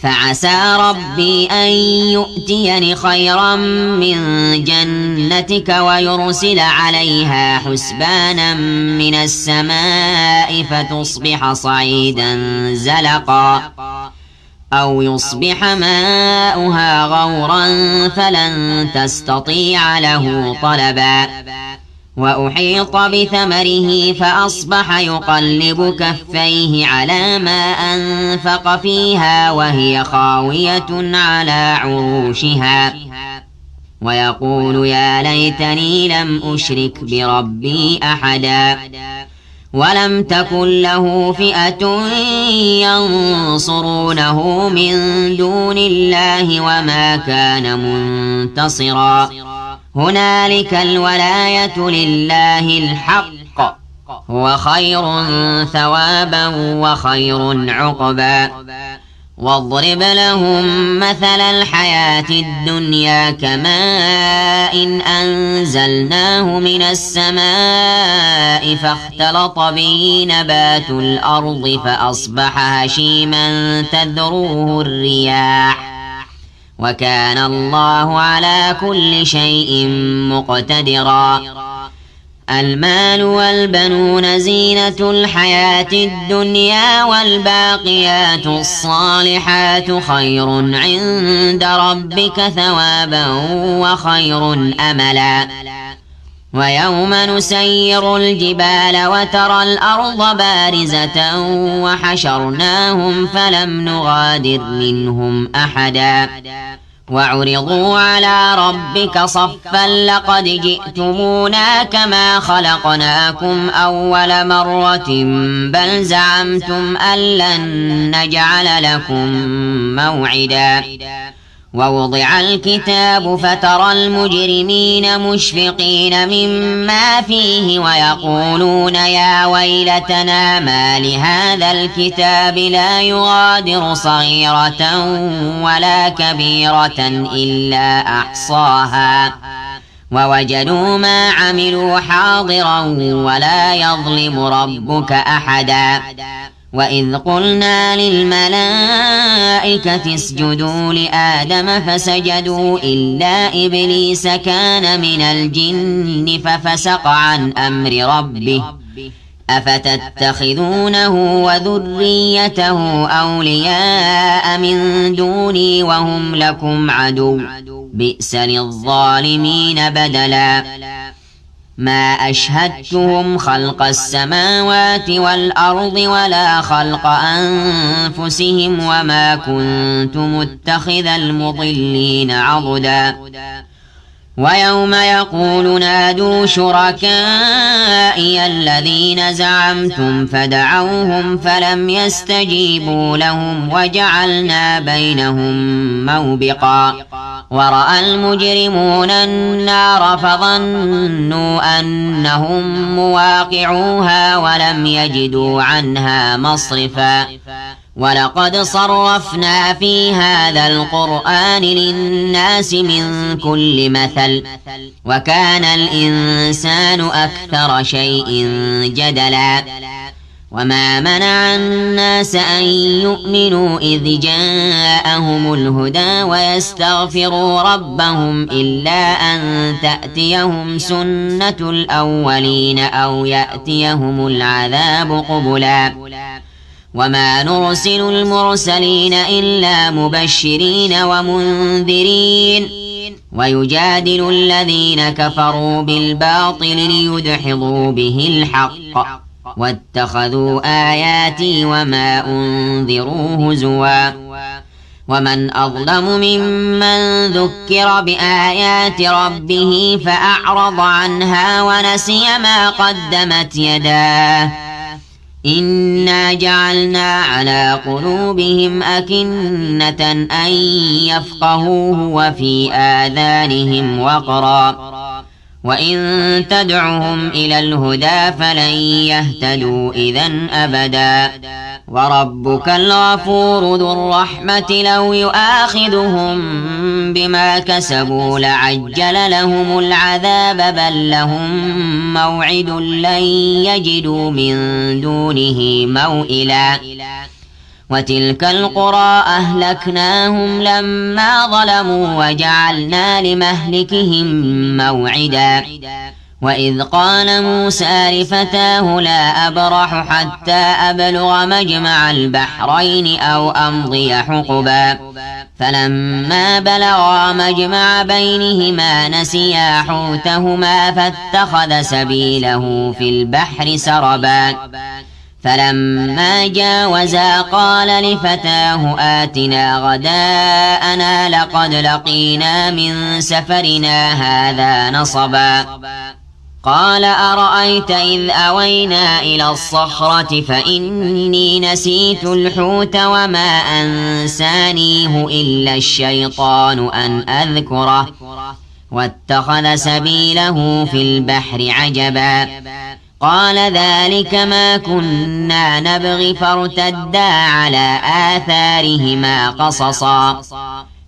فعسى ربي أن يؤتيني خيرا من جنتك ويرسل عليها حسبانا من السماء فتصبح صعيدا زلقا أو يصبح ماؤها غورا فلن تستطيع له طلبا وأحيط بثمره فأصبح يقلب كفيه على ما أنفق فيها وهي خاوية على عروشها ويقول يا ليتني لم أشرك بربي أحدا ولم تكن له فئة ينصرونه من دون الله وما كان منتصرا هنالك الولاية لله الحق هو خير ثوابا وخير عقبا واضرب لهم مثل الحياة الدنيا كماء أنزلناه من السماء فاختلط به نبات الأرض فأصبح هشيما تذروه الرياح وكان الله على كل شيء مقتدرا المال والبنون زينة الحياة الدنيا والباقيات الصالحات خير عند ربك ثوابا وخير أملا ويوم نسير الجبال وترى الأرض بارزة وحشرناهم فلم نغادر منهم أحدا وعرضوا على ربك صفا لقد جئتمونا كما خلقناكم أول مرة بل زعمتم أن لن نجعل لكم موعدا ووضع الكتاب فترى المجرمين مشفقين مما فيه ويقولون يا ويلتنا ما لهذا الكتاب لا يغادر صغيرة ولا كبيرة إلا أحصاها ووجدوا ما عملوا حاضرا ولا يظلم ربك أحدا وإذ قلنا للملائكة اسجدوا لآدم فسجدوا إلا إبليس كان من الجن ففسق عن أمر ربه أفتتخذونه وذريته أولياء من دوني وهم لكم عدو بئس للظالمين بدلا ما أشهدتهم خلق السماوات والأرض ولا خلق أنفسهم وما كنت متخذ المضلين عضدا ويوم يقول نادوا شركائي الذين زعمتم فدعوهم فلم يستجيبوا لهم وجعلنا بينهم موبقا ورأى المجرمون النار فظنوا أنهم مواقعوها ولم يجدوا عنها مصرفا ولقد صرفنا في هذا القرآن للناس من كل مثل وكان الإنسان أكثر شيء جدلا وما منع الناس أن يؤمنوا إذ جاءهم الهدى ويستغفروا ربهم إلا أن تأتيهم سنة الأولين أو يأتيهم العذاب قبلا وما نرسل المرسلين إلا مبشرين ومنذرين ويجادل الذين كفروا بالباطل ليدحضوا به الحق واتخذوا آياتي وما أنذروا هزوا ومن أظلم ممن ذكر بآيات ربه فأعرض عنها ونسي ما قدمت يداه إنا جعلنا على قلوبهم أكنة أن يفقهوه وفي آذانهم وقرا وإن تدعهم إلى الهدى فلن يهتدوا إذن أبدا وربك الغفور ذو الرحمة لو يؤاخذهم بما كسبوا لعجل لهم العذاب بل لهم موعد لن يجدوا من دونه موئلا وتلك القرى أهلكناهم لما ظلموا وجعلنا لمهلكهم موعدا وإذ قال موسى لفتاه لا أبرح حتى أبلغ مجمع البحرين أو أمضي حقبا فلما بلغا مجمع بينهما نسيا حوتهما فاتخذ سبيله في البحر سربا فلما جاوزا قال لفتاه آتنا غداءنا لقد لقينا من سفرنا هذا نصبا قال أرأيت إذ أوينا إلى الصخرة فإني نسيت الحوت وما أنسانيه إلا الشيطان أن أذكره واتخذ سبيله في البحر عجبا قال ذلك ما كنا نبغي فارتدا على آثارهما قصصا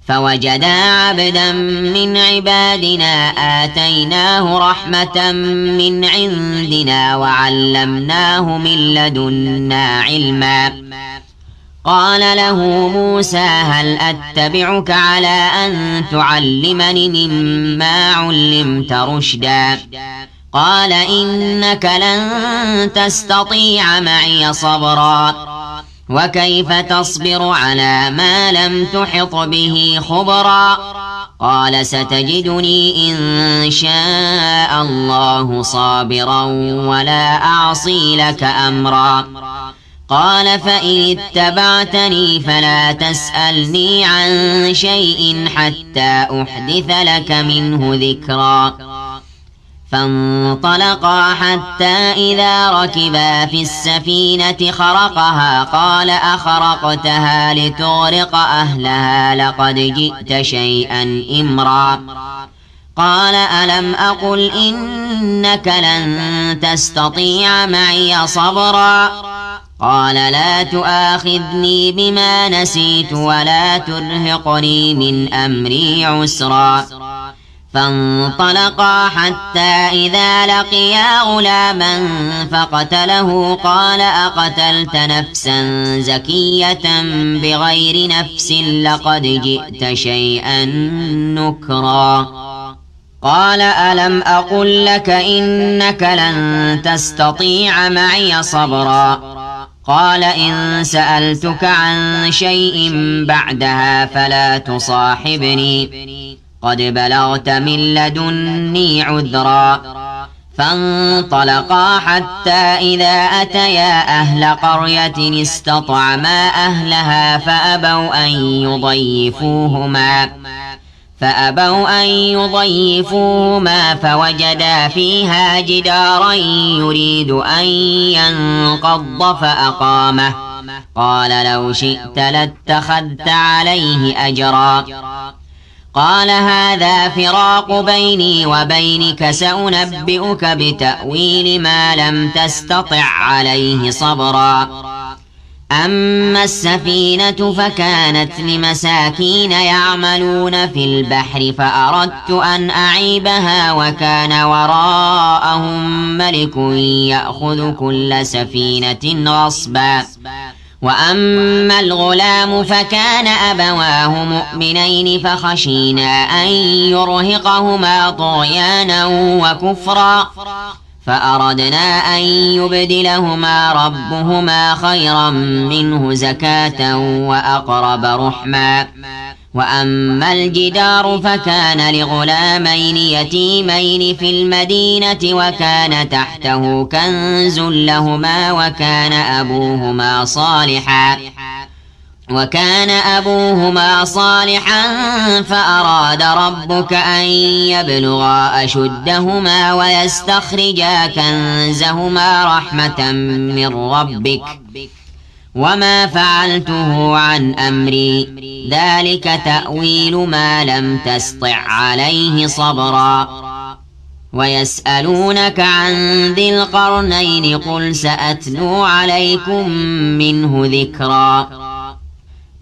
فوجدا عبدا من عبادنا آتيناه رحمة من عندنا وعلمناه من لدنا علما قال له موسى هل أتبعك على أن تعلمني مما علمت رشدا قال إنك لن تستطيع معي صبرا وكيف تصبر على ما لم تحط به خبرا قال ستجدني إن شاء الله صابرا ولا أعصي لك أمرا قال فإن اتبعتني فلا تسألني عن شيء حتى أحدث لك منه ذكرا فانطلقا حتى إذا ركبا في السفينة خرقها قال أخرقتها لتغرق أهلها لقد جئت شيئا إمرا قال ألم أقل إنك لن تستطيع معي صبرا قال لا تؤاخذني بما نسيت ولا ترهقني من أمري عسرا فانطلقا حتى إذا لقيا غلاما فقتله قال أقتلت نفسا زكية بغير نفس لقد جئت شيئا نكرا قال ألم أقل لك إنك لن تستطيع معي صبرا قال إن سألتك عن شيء بعدها فلا تصاحبني قد بلغت من لدني عذرا فانطلقا حتى إذا أتيا أهل قرية استطعما أهلها فأبوا أن يضيفوهما فوجدا فيها جدارا يريد أن ينقض فأقامه قال لو شئت لاتخذت عليه أجرا قال هذا فراق بيني وبينك سأنبئك بتأويل ما لم تستطع عليه صبرا أما السفينة فكانت لمساكين يعملون في البحر فأردت أن أعيبها وكان وراءهم ملك يأخذ كل سفينة غصبا وأما الغلام فكان أبواه مؤمنين فخشينا أن يرهقهما طغيانا وكفرا فأردنا أن يبدلهما ربهما خيرا منه زكاة وأقرب رحما وأما الجدار فكان لغلامين يتيمين في المدينة وكان تحته كنز لهما وكان أبوهما صالحا فأراد ربك أن يبلغا أشدهما ويستخرجا كنزهما رحمة من ربك وما فعلته عن أمري ذلك تأويل ما لم تسطع عليه صبرا ويسألونك عن ذي القرنين قل سأتلو عليكم منه ذكرا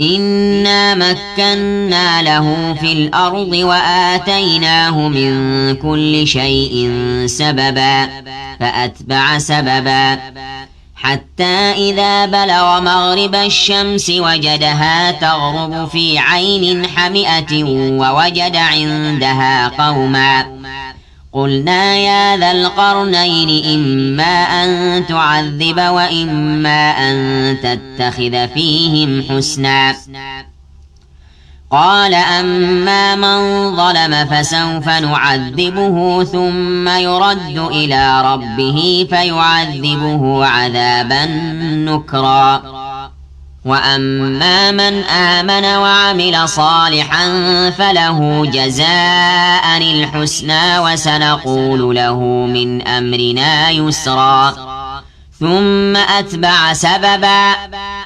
إنا مكنا له في الأرض وآتيناه من كل شيء سببا فأتبع سببا حتى إذا بلغ مغرب الشمس وجدها تغرب في عين حمئة ووجد عندها قوما قلنا يا ذا القرنين إما أن تعذب وإما أن تتخذ فيهم حسنا قال أما من ظلم فسوف نعذبه ثم يرد إلى ربه فيعذبه عذابا نكرا وأما من آمن وعمل صالحا فله جزاء الحسنى وسنقول له من أمرنا يسرا ثم أتبع سببا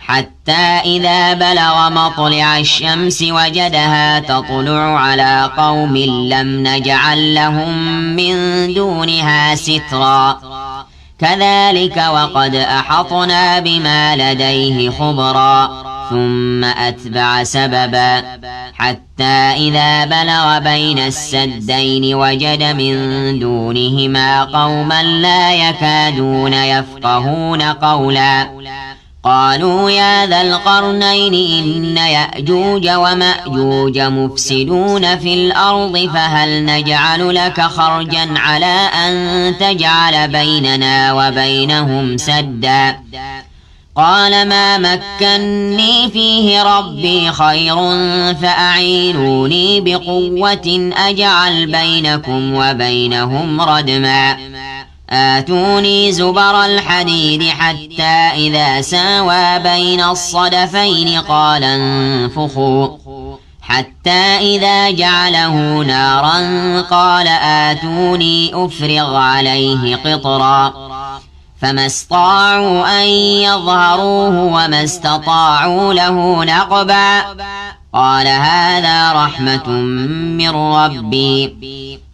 حتى إذا بلغ مطلع الشمس وجدها تطلع على قوم لم نجعل لهم من دونها سترا كذلك وقد أحطنا بما لديه خبرا ثم أتبع سببا حتى إذا بلغ بين السدين وجد من دونهما قوما لا يكادون يفقهون قولا قالوا يا ذا القرنين إن يأجوج ومأجوج مفسدون في الأرض فهل نجعل لك خرجا على أن تجعل بيننا وبينهم سدا قال ما مكني فيه ربي خير فأعينوني بقوة أجعل بينكم وبينهم ردما آتوني زبر الحديد حتى إذا ساوى بين الصدفين قال انفخوا حتى إذا جعله نارا قال آتوني أفرغ عليه قطرا فما استطاعوا أن يظهروه وما استطاعوا له نقبا قال هذا رحمة من ربي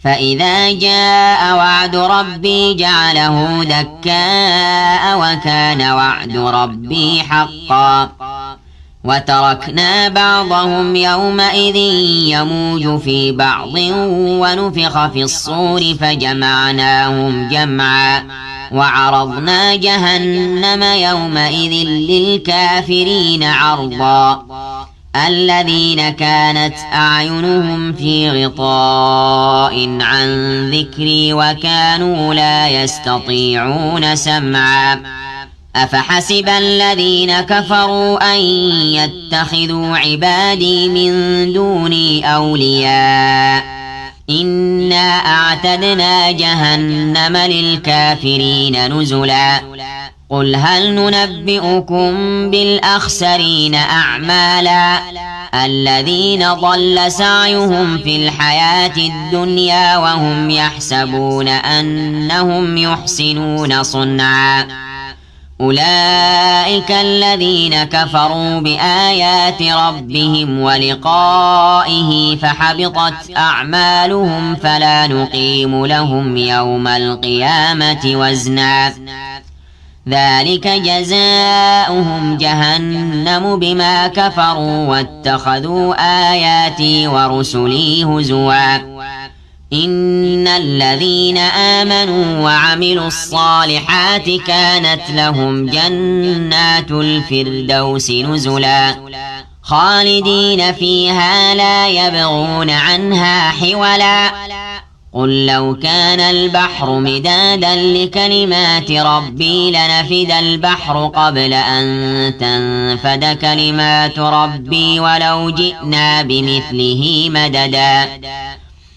فإذا جاء وعد ربي جعله دكاء وكان وعد ربي حقا وتركنا بعضهم يومئذ يموج في بعض ونفخ في الصور فجمعناهم جمعا وعرضنا جهنم يومئذ للكافرين عرضا الذين كانت أعينهم في غطاء عن ذكري وكانوا لا يستطيعون سمعا أفحسب الذين كفروا أن يتخذوا عبادي من دوني أولياء إنا أعتدنا جهنم للكافرين نزلا قل هل ننبئكم بالأخسرين أعمالا الذين ضل سعيهم في الحياة الدنيا وهم يحسبون أنهم يحسنون صنعا أولئك الذين كفروا بآيات ربهم ولقائه فحبطت أعمالهم فلا نقيم لهم يوم القيامة وزنا ذلك جزاؤهم جهنم بما كفروا واتخذوا آياتي ورسلي هزوا إن الذين آمنوا وعملوا الصالحات كانت لهم جنات الفردوس نزلا خالدين فيها لا يبغون عنها حولا قل لو كان البحر مدادا لكلمات ربي لنفد البحر قبل أن تنفد كلمات ربي ولو جئنا بمثله مددا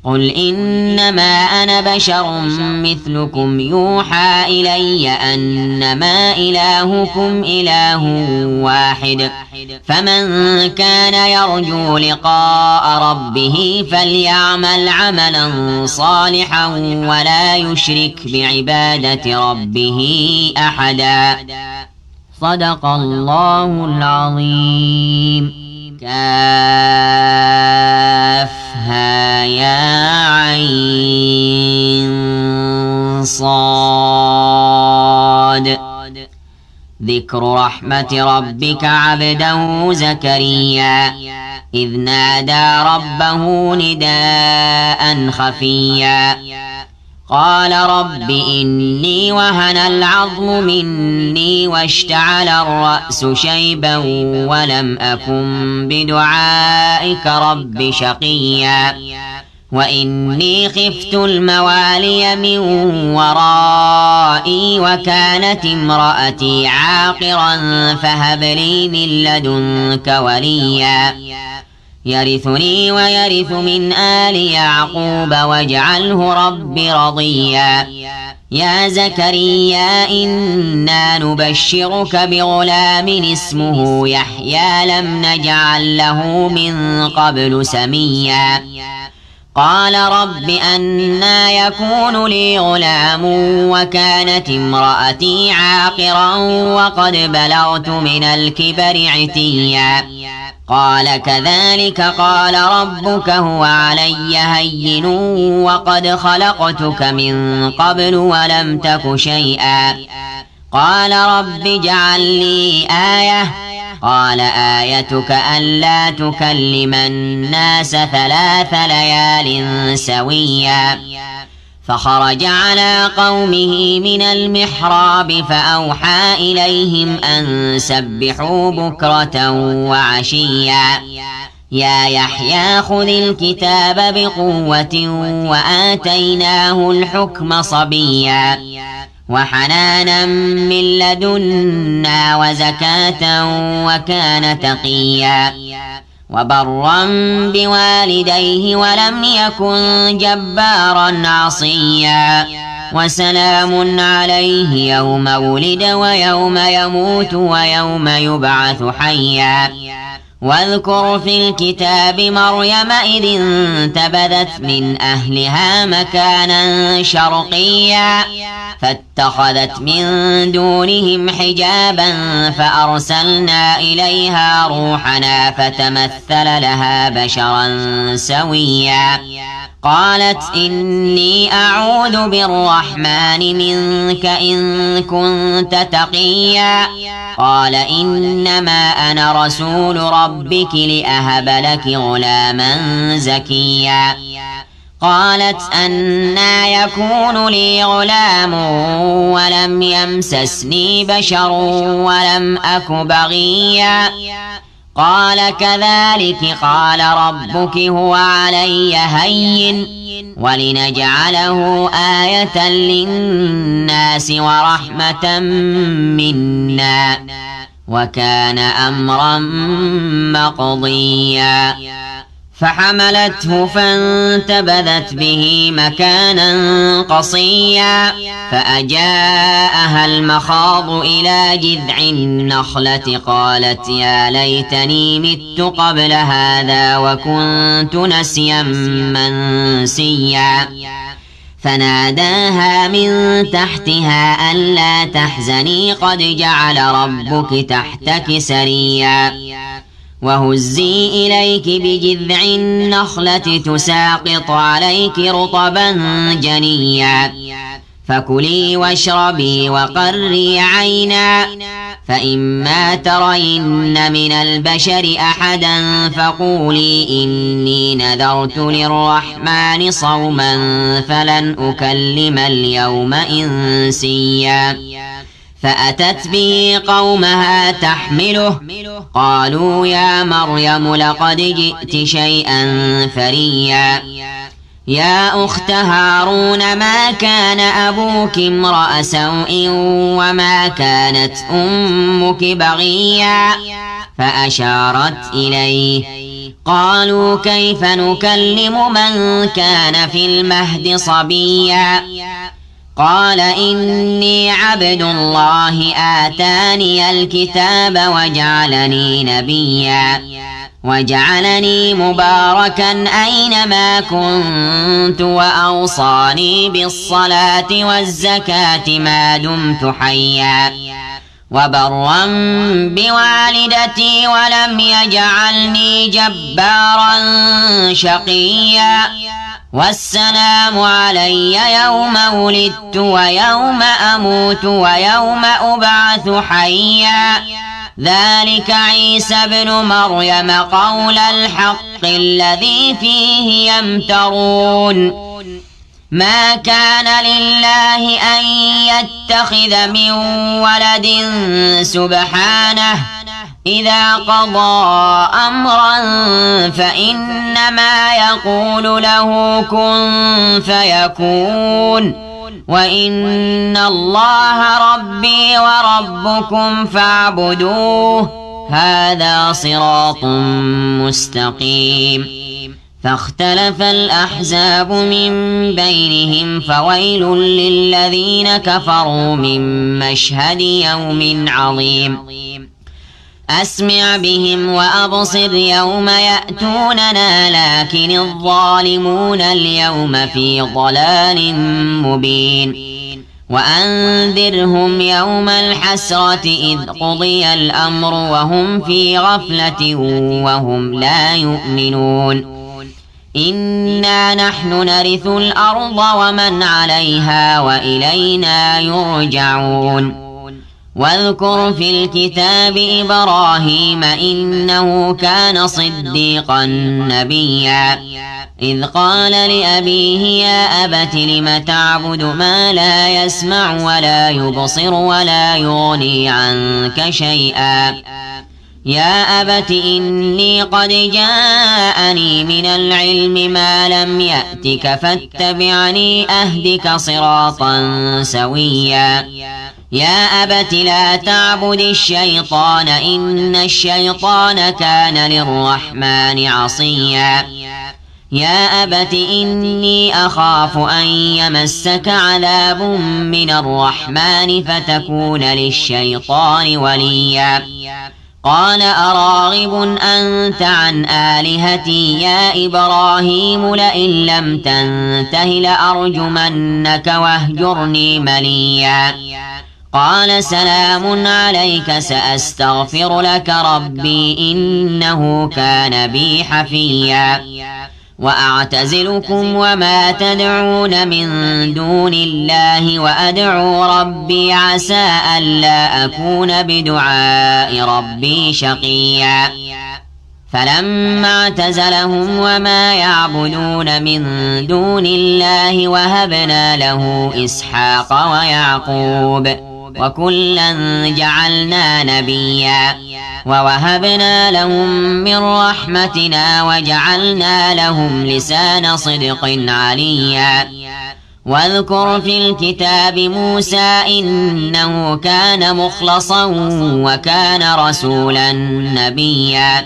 قل إنما أنا بشر مثلكم يوحى إلي أنما إلهكم إله واحد فمن كان يرجو لقاء ربه فليعمل عملا صالحا ولا يشرك بعبادة ربه أحدا صدق الله العظيم كافها يا عين صاد ذكر رحمة ربك عبده زكريا إذ نادى ربه نداء خفيا قال رب إني وهن العظم مني واشتعل الرأس شيبا ولم أكن بدعائك رب شقيا وإني خفت الموالي من ورائي وكانت امرأتي عاقرا فهب لي من لدنك وليا يرثني ويرث من آل يعقوب واجعله رب رضيا يا زكريا إنا نبشرك بغلام اسمه يحيى لم نجعل له من قبل سميا قال رب أنى يكون لي غلام وكانت امرأتي عاقرا وقد بلغت من الكبر عتيا قال كذلك قال ربك هو علي هين وقد خلقتك من قبل ولم تك شيئا قال رب اجعل لي آية قال آيتك ألا تكلم الناس 3 ليال سويا فخرج على قومه من المحراب فأوحى إليهم أن سبحوا بكرة وعشيا يا يحيى خذ الكتاب بقوة وآتيناه الحكم صبيا وحنانا من لدنا وزكاة وكان تقيا وبرا بوالديه ولم يكن جبارا عصيا وسلام عليه يوم ولد ويوم يموت ويوم يبعث حيا واذكر في الكتاب مريم إذ انتبذت من أهلها مكانا شرقيا فاتخذت من دونهم حجابا فأرسلنا إليها روحنا فتمثل لها بشرا سويا قالت إني أعوذ بالرحمن منك إن كنت تقيا قال إنما أنا رسول ربك لأهب لك غلاما زكيا قالت أنى يكون لي غلام ولم يمسسني بشر ولم أك بغيا قال كذلك قال ربك هو علي هين ولنجعله آية للناس ورحمة منا وكان أمرا مقضيا فحملته فانتبذت به مكانا قصيا فأجاءها المخاض إلى جذع النخلة قالت يا ليتني مت قبل هذا وكنت نسيا منسيا فناداها من تحتها ألا تحزني قد جعل ربك تحتك سريا وهزي إليك بجذع النخلة تساقط عليك رطبا جنيا فكلي واشربي وقري عينا فإما ترين من البشر أحدا فقولي إني نذرت للرحمن صوما فلن أكلم اليوم إنسيا فأتت به قومها تحمله قالوا يا مريم لقد جئت شيئا فريا يا أخت هارون ما كان أبوك امرأ سوء وما كانت أمك بغيا فأشارت إليه قالوا كيف نكلم من كان في المهد صبيا قال إني عبد الله آتاني الكتاب وجعلني نبيا وجعلني مباركا أينما كنت وأوصاني بالصلاة والزكاة ما دمت حيا وبرا بوالدتي ولم يجعلني جبارا شقيا والسلام علي يوم ولدت ويوم أموت ويوم أبعث حيا ذلك عيسى ابن مريم قول الحق الذي فيه يمترون ما كان لله أن يتخذ من ولد سبحانه إذا قضى أمرا فإنما يقول له كن فيكون وإن الله ربي وربكم فاعبدوه هذا صراط مستقيم فاختلف الأحزاب من بينهم فويل للذين كفروا من مشهد يوم عظيم أسمع بهم وأبصر يوم يأتوننا لكن الظالمون اليوم في ضلال مبين وأنذرهم يوم الحسرة إذ قضي الأمر وهم في غفلة وهم لا يؤمنون إنا نحن نرث الأرض ومن عليها وإلينا يرجعون واذكر في الكتاب إبراهيم إنه كان صديقا نبيا إذ قال لأبيه يا أبت لم تعبد ما لا يسمع ولا يبصر ولا يغني عنك شيئا يا أبت إني قد جاءني من العلم ما لم يأتك فاتبعني أهدك صراطا سويا يا أبت لا تعبد الشيطان إن الشيطان كان للرحمن عصيا يا أبت إني أخاف أن يمسك عذاب من الرحمن فتكون للشيطان وليا قال أراغب أنت عن آلهتي يا إبراهيم لئن لم تنته لأرجمنك واهجرني مليا قال سلام عليك سأستغفر لك ربي إنه كان بي حفيا وأعتزلكم وما تدعون من دون الله وأدعو ربي عسى ألا أكون بدعاء ربي شقيا فلما اعتزلهم وما يعبدون من دون الله وهبنا له إسحاق ويعقوب وكلا جعلنا نبيا ووهبنا لهم من رحمتنا وجعلنا لهم لسان صدق عليا واذكر في الكتاب موسى إنه كان مخلصا وكان رسولا نبيا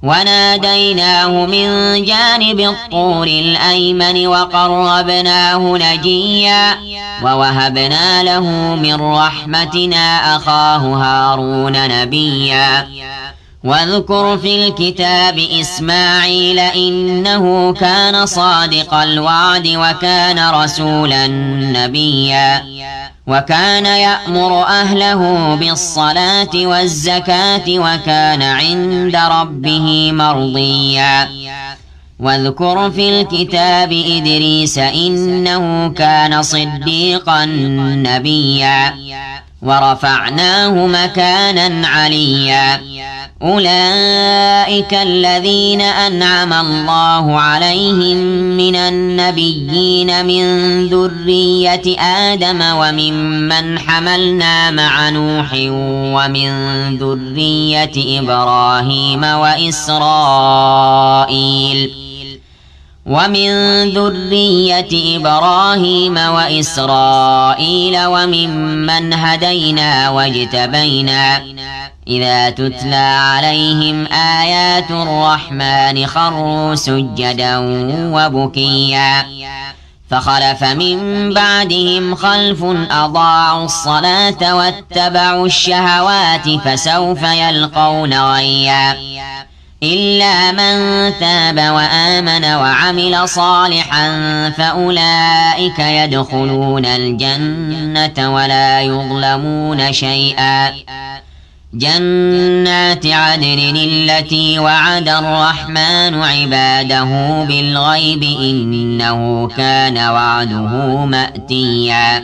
وناديناه من جانب الطور الأيمن وقربناه نجيا ووهبنا له من رحمتنا أخاه هارون نبيا واذكر في الكتاب إسماعيل إنه كان صادق الوعد وكان رسولا نبيا وكان يأمر أهله بالصلاة والزكاة وكان عند ربه مرضيا واذكر في الكتاب إدريس إنه كان صديقا نبيا ورفعناه مكانا عليا أولئك الذين أنعم الله عليهم من النبيين من ذرية آدم وممن حملنا مع نوح ومن ذرية إبراهيم وإسرائيل وممن هدينا واجتبينا إذا تتلى عليهم آيات الرحمن خروا سجدا وبكيا فخلف من بعدهم خلف أضاعوا الصلاة واتبعوا الشهوات فسوف يلقون غيا إلا من تاب وآمن وعمل صالحا فأولئك يدخلون الجنة ولا يظلمون شيئا جنات عدن التي وعد الرحمن عباده بالغيب إنه كان وعده مأتيا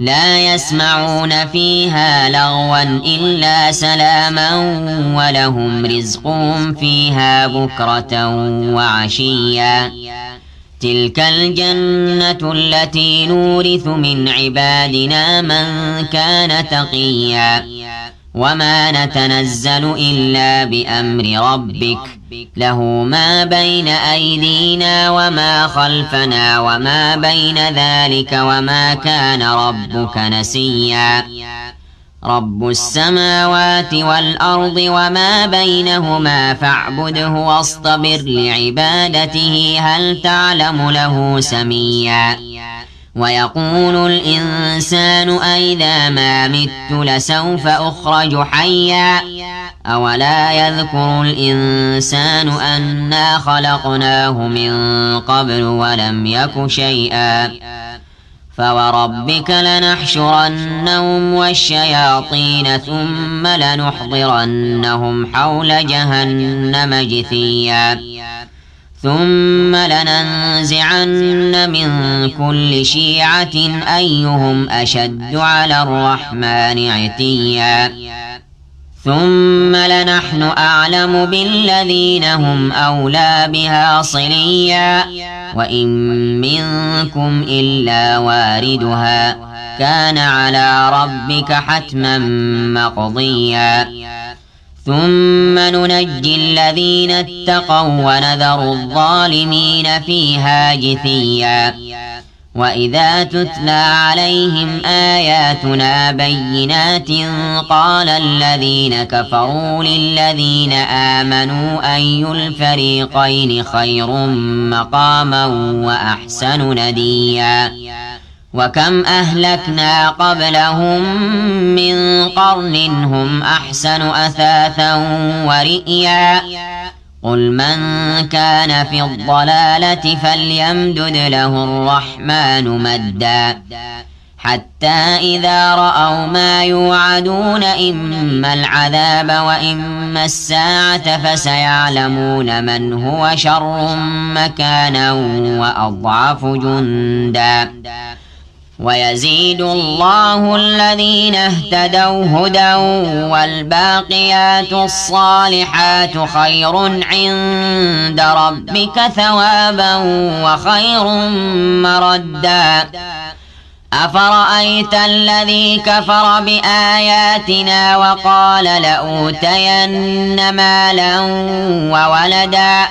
لا يسمعون فيها لغوا إلا سلاما ولهم رزقهم فيها بكرة وعشيا تلك الجنة التي نورث من عبادنا من كان تقيا وما نتنزل إلا بأمر ربك له ما بين أيدينا وما خلفنا وما بين ذلك وما كان ربك نسيا رب السماوات والأرض وما بينهما فاعبده واصطبر لعبادته هل تعلم له سميا ويقول الإنسان أئذا ما مت لسوف أخرج حيا أولا يذكر الإنسان أنا خلقناه من قبل ولم يك شيئا فوربك لنحشرنهم والشياطين ثم لنحضرنهم حول جهنم جثيا ثم لننزعن من كل شيعة أيهم أشد على الرحمن عتيا ثم لنحن أعلم بالذين هم أولى بها صليا وإن منكم إلا واردها كان على ربك حتما مقضيا ثم ننجي الذين اتقوا ونذر الظالمين فيها جثيا وإذا تتلى عليهم آياتنا بينات قال الذين كفروا للذين آمنوا أي الفريقين خير مقاما وأحسن نديا وكم أهلكنا قبلهم من قرن هم أحسن أثاثا ورئيا قل من كان في الضلالة فليمدد له الرحمن مدا حتى إذا رأوا ما يوعدون إما العذاب وإما الساعة فسيعلمون من هو شر مكانا وأضعف جندا ويزيد الله الذين اهتدوا هدى والباقيات الصالحات خير عند ربك ثوابا وخير مردا أفرأيت الذي كفر بآياتنا وقال لأوتين مالا وولدا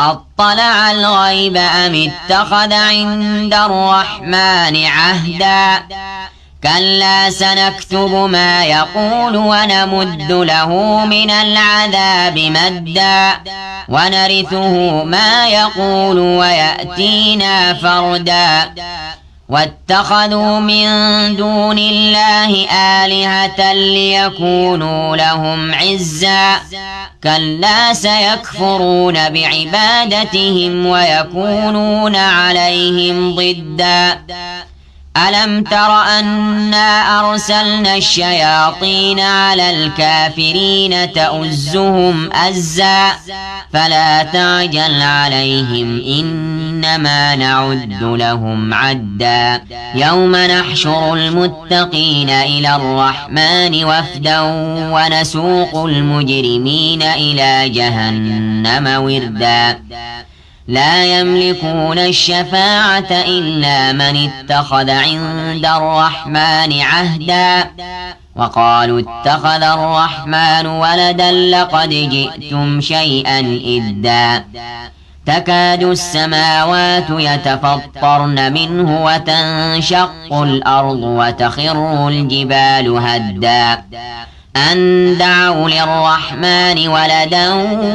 أطلع الغيب أم اتخذ عند الرحمن عهدا كلا سنكتب ما يقول ونمد له من العذاب مدا ونرثه ما يقول ويأتينا فردا واتخذوا من دون الله آلهة ليكونوا لهم عزا كلا سيكفرون بعبادتهم ويكونون عليهم ضدا ألم تر أنا أرسلنا الشياطين على الكافرين تؤزهم أزا فلا تعجل عليهم إنما نعد لهم عدا يوم نحشر المتقين إلى الرحمن وفدا ونسوق المجرمين إلى جهنم وردا لا يملكون الشفاعة إلا من اتخذ عند الرحمن عهدا وقالوا اتخذ الرحمن ولدا لقد جئتم شيئا إدا تكاد السماوات يتفطرن منه وتنشق الأرض وتخر الجبال هدا أن دعوا للرحمن ولدا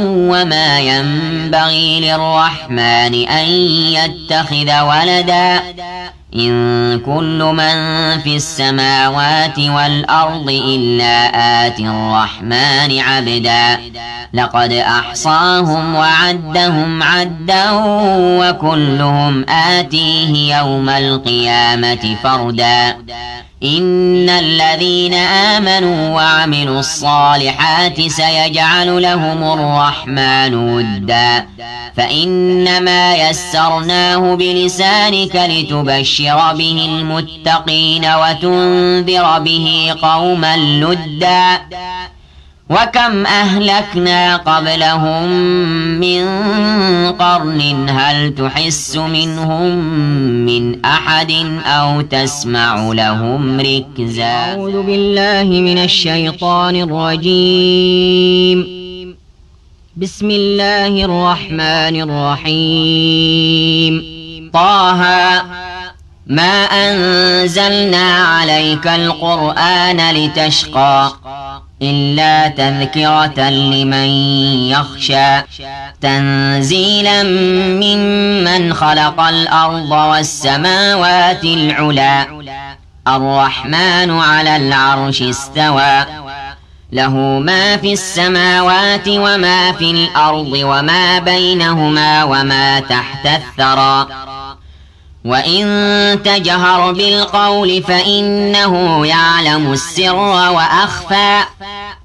وما ينبغي للرحمن أن يتخذ ولدا إن كل من في السماوات والأرض إلا آتي الرحمن عبدا لقد أحصاهم وعدهم عدا وكلهم آتيه يوم القيامة فردا إن الذين آمنوا وعملوا الصالحات سيجعل لهم الرحمن ودا فإنما يسرناه بلسانك لتبشر به المتقين وتنذر به قوما لدا وكم أهلكنا قبلهم من قرن هل تحس منهم من أحد أو تسمع لهم ركزا. أعوذ بالله من الشيطان الرجيم. بسم الله الرحمن الرحيم. طه ما أنزلنا عليك القرآن لتشقى إلا تذكرة لمن يخشى تنزيلا ممن خلق الأرض والسماوات العلى الرحمن على العرش استوى له ما في السماوات وما في الأرض وما بينهما وما تحت الثرى وإن تجهر بالقول فإنه يعلم السر وأخفى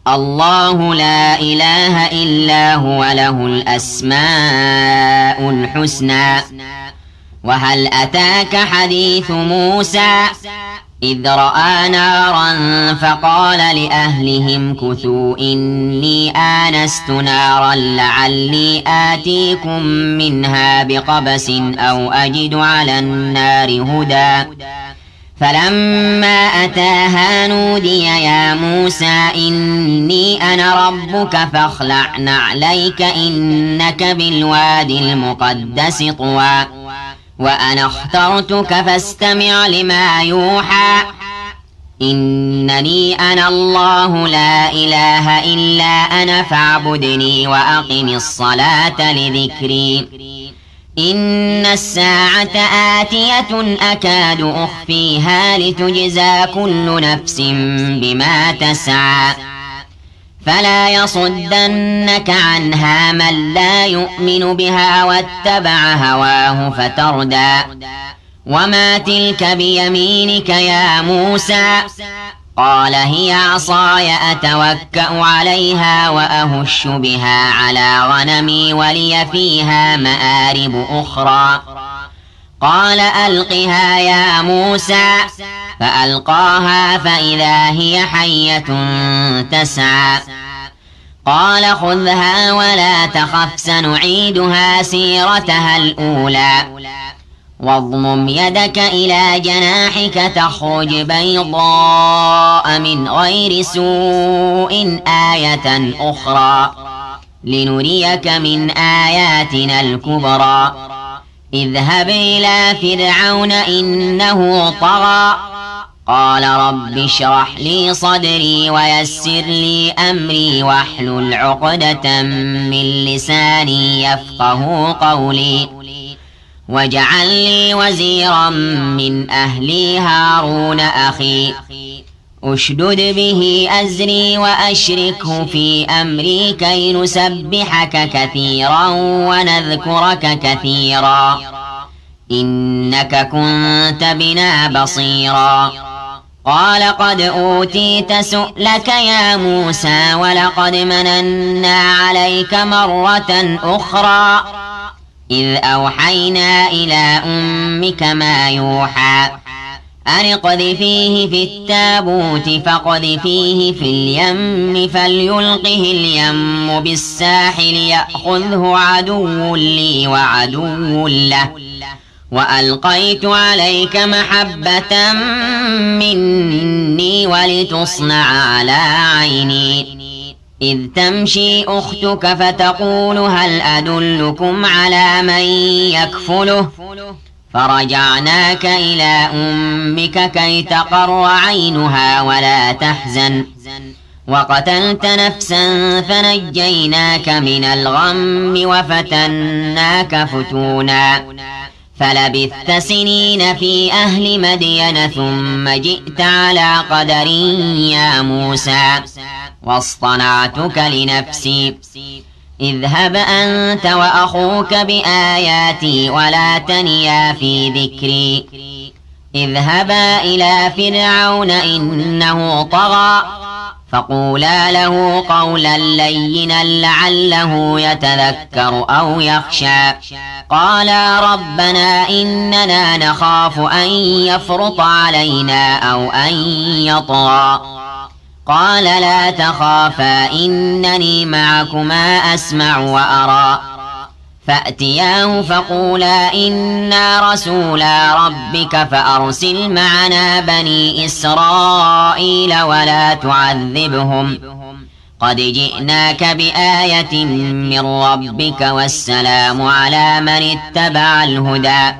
الله لا إله إلا هو له الأسماء الحسنى. وهل أتاك حديث موسى إذ رأى نارا فقال لأهلهم كثوا إني آنست نارا لعلي آتيكم منها بقبس أو أجد على النار هدى فلما أتاها نودي يا موسى إني أنا ربك فاخلع نعليك إنك بالوادي المقدس طوى وأنا اخترتك فاستمع لما يوحى إنني أنا الله لا إله إلا أنا فاعبدني وأقم الصلاة لذكري إن الساعة آتية أكاد أخفيها لتجزى كل نفس بما تسعى فلا يصدنك عنها من لا يؤمن بها واتبع هواه فتردى وما تلك بيمينك يا موسى قال هي عصاي أتوكأ عليها وأهش بها على غنمي ولي فيها مآرب أخرى قال ألقها يا موسى فألقاها فإذا هي حية تسعى قال خذها ولا تخف سنعيدها سيرتها الأولى واضمم يدك إلى جناحك تخرج بيضاء من غير سوء آية أخرى لنريك من آياتنا الكبرى اذهب إلى فرعون إنه طغى قال رب اشرح لي صدري ويسر لي أمري واحلل عقدة من لساني يفقه قولي واجعل لي وزيرا من أهلي هارون أخي أشدد به أزري وأشركه في أمري كي نسبحك كثيرا ونذكرك كثيرا إنك كنت بنا بصيرا قال قد أوتيت سؤلك يا موسى ولقد مننا عليك مرة أخرى إذ أوحينا إلى أمك ما يوحى أن اقذفيه في التابوت فاقذفيه في اليم فليلقه اليم بالساحل يأخذه عدو لي وعدو له وألقيت عليك محبة مني ولتصنع على عيني إذ تمشي أختك فتقول هل أدلكم على من يكفله فرجعناك إلى أمك كي تقر عينها ولا تحزن وقتلت نفسا فنجيناك من الغم وفتناك فتونا فلبثت سنين في أهل مدين ثم جئت على قدر يا موسى واصطنعتك لنفسي اذهب أنت وأخوك بآياتي ولا تنيا في ذكري اذهبا إلى فرعون إنه طغى فقولا له قولا لينا لعله يتذكر أو يخشى قالا ربنا إننا نخاف أن يفرط علينا أو أن يطغى قال لا تخافا إنني معكما أسمع وأرى فأتياه فقولا إنا رسولا ربك فأرسل معنا بني إسرائيل ولا تعذبهم قد جئناك بآية من ربك والسلام على من اتبع الهدى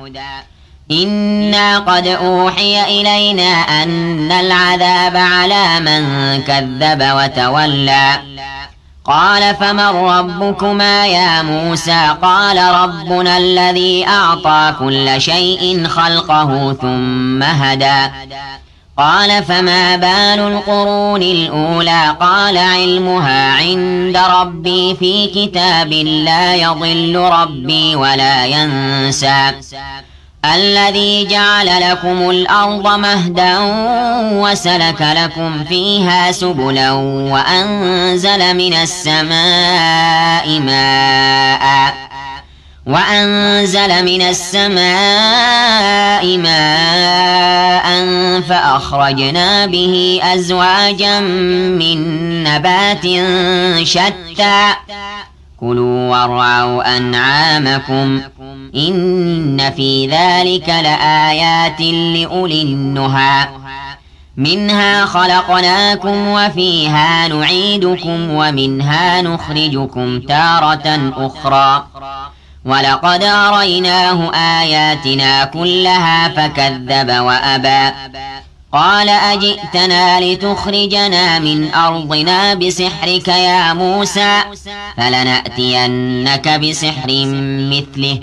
إنا قد أوحي إلينا أن العذاب على من كذب وتولى قال فمن ربكما يا موسى قال ربنا الذي أعطى كل شيء خلقه ثم هدى قال فما بال القرون الأولى قال علمها عند ربي في كتاب لا يضل ربي ولا ينسى الذي جعل لكم الأرض مهدا وسلك لكم فيها سبلا وأنزل من السماء ماء فأخرجنا به أزواجا من نبات شتى كلوا وارعوا أنعامكم إن في ذلك لآيات لأولي النهى منها خلقناكم وفيها نعيدكم ومنها نخرجكم تارة أخرى ولقد أريناه آياتنا كلها فكذب وأبى قال أجئتنا لتخرجنا من أرضنا بسحرك يا موسى فلنأتينك بسحر مثله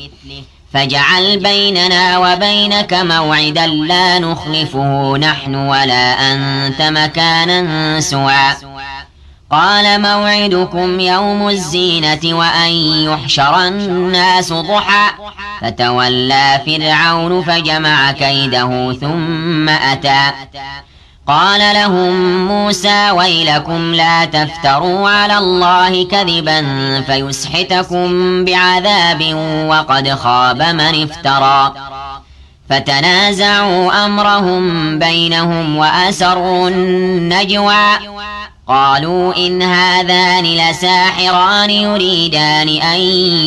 فاجعل بيننا وبينك موعدا لا نخلفه نحن ولا أنت مكانا سوى قال موعدكم يوم الزينة وأن يحشر الناس ضحى فتولى فرعون فجمع كيده ثم أتى قال لهم موسى ويلكم لا تفتروا على الله كذبا فيسحتكم بعذاب وقد خاب من افترى فتنازعوا أمرهم بينهم وأسروا النجوى قالوا إن هذان لساحران يريدان أن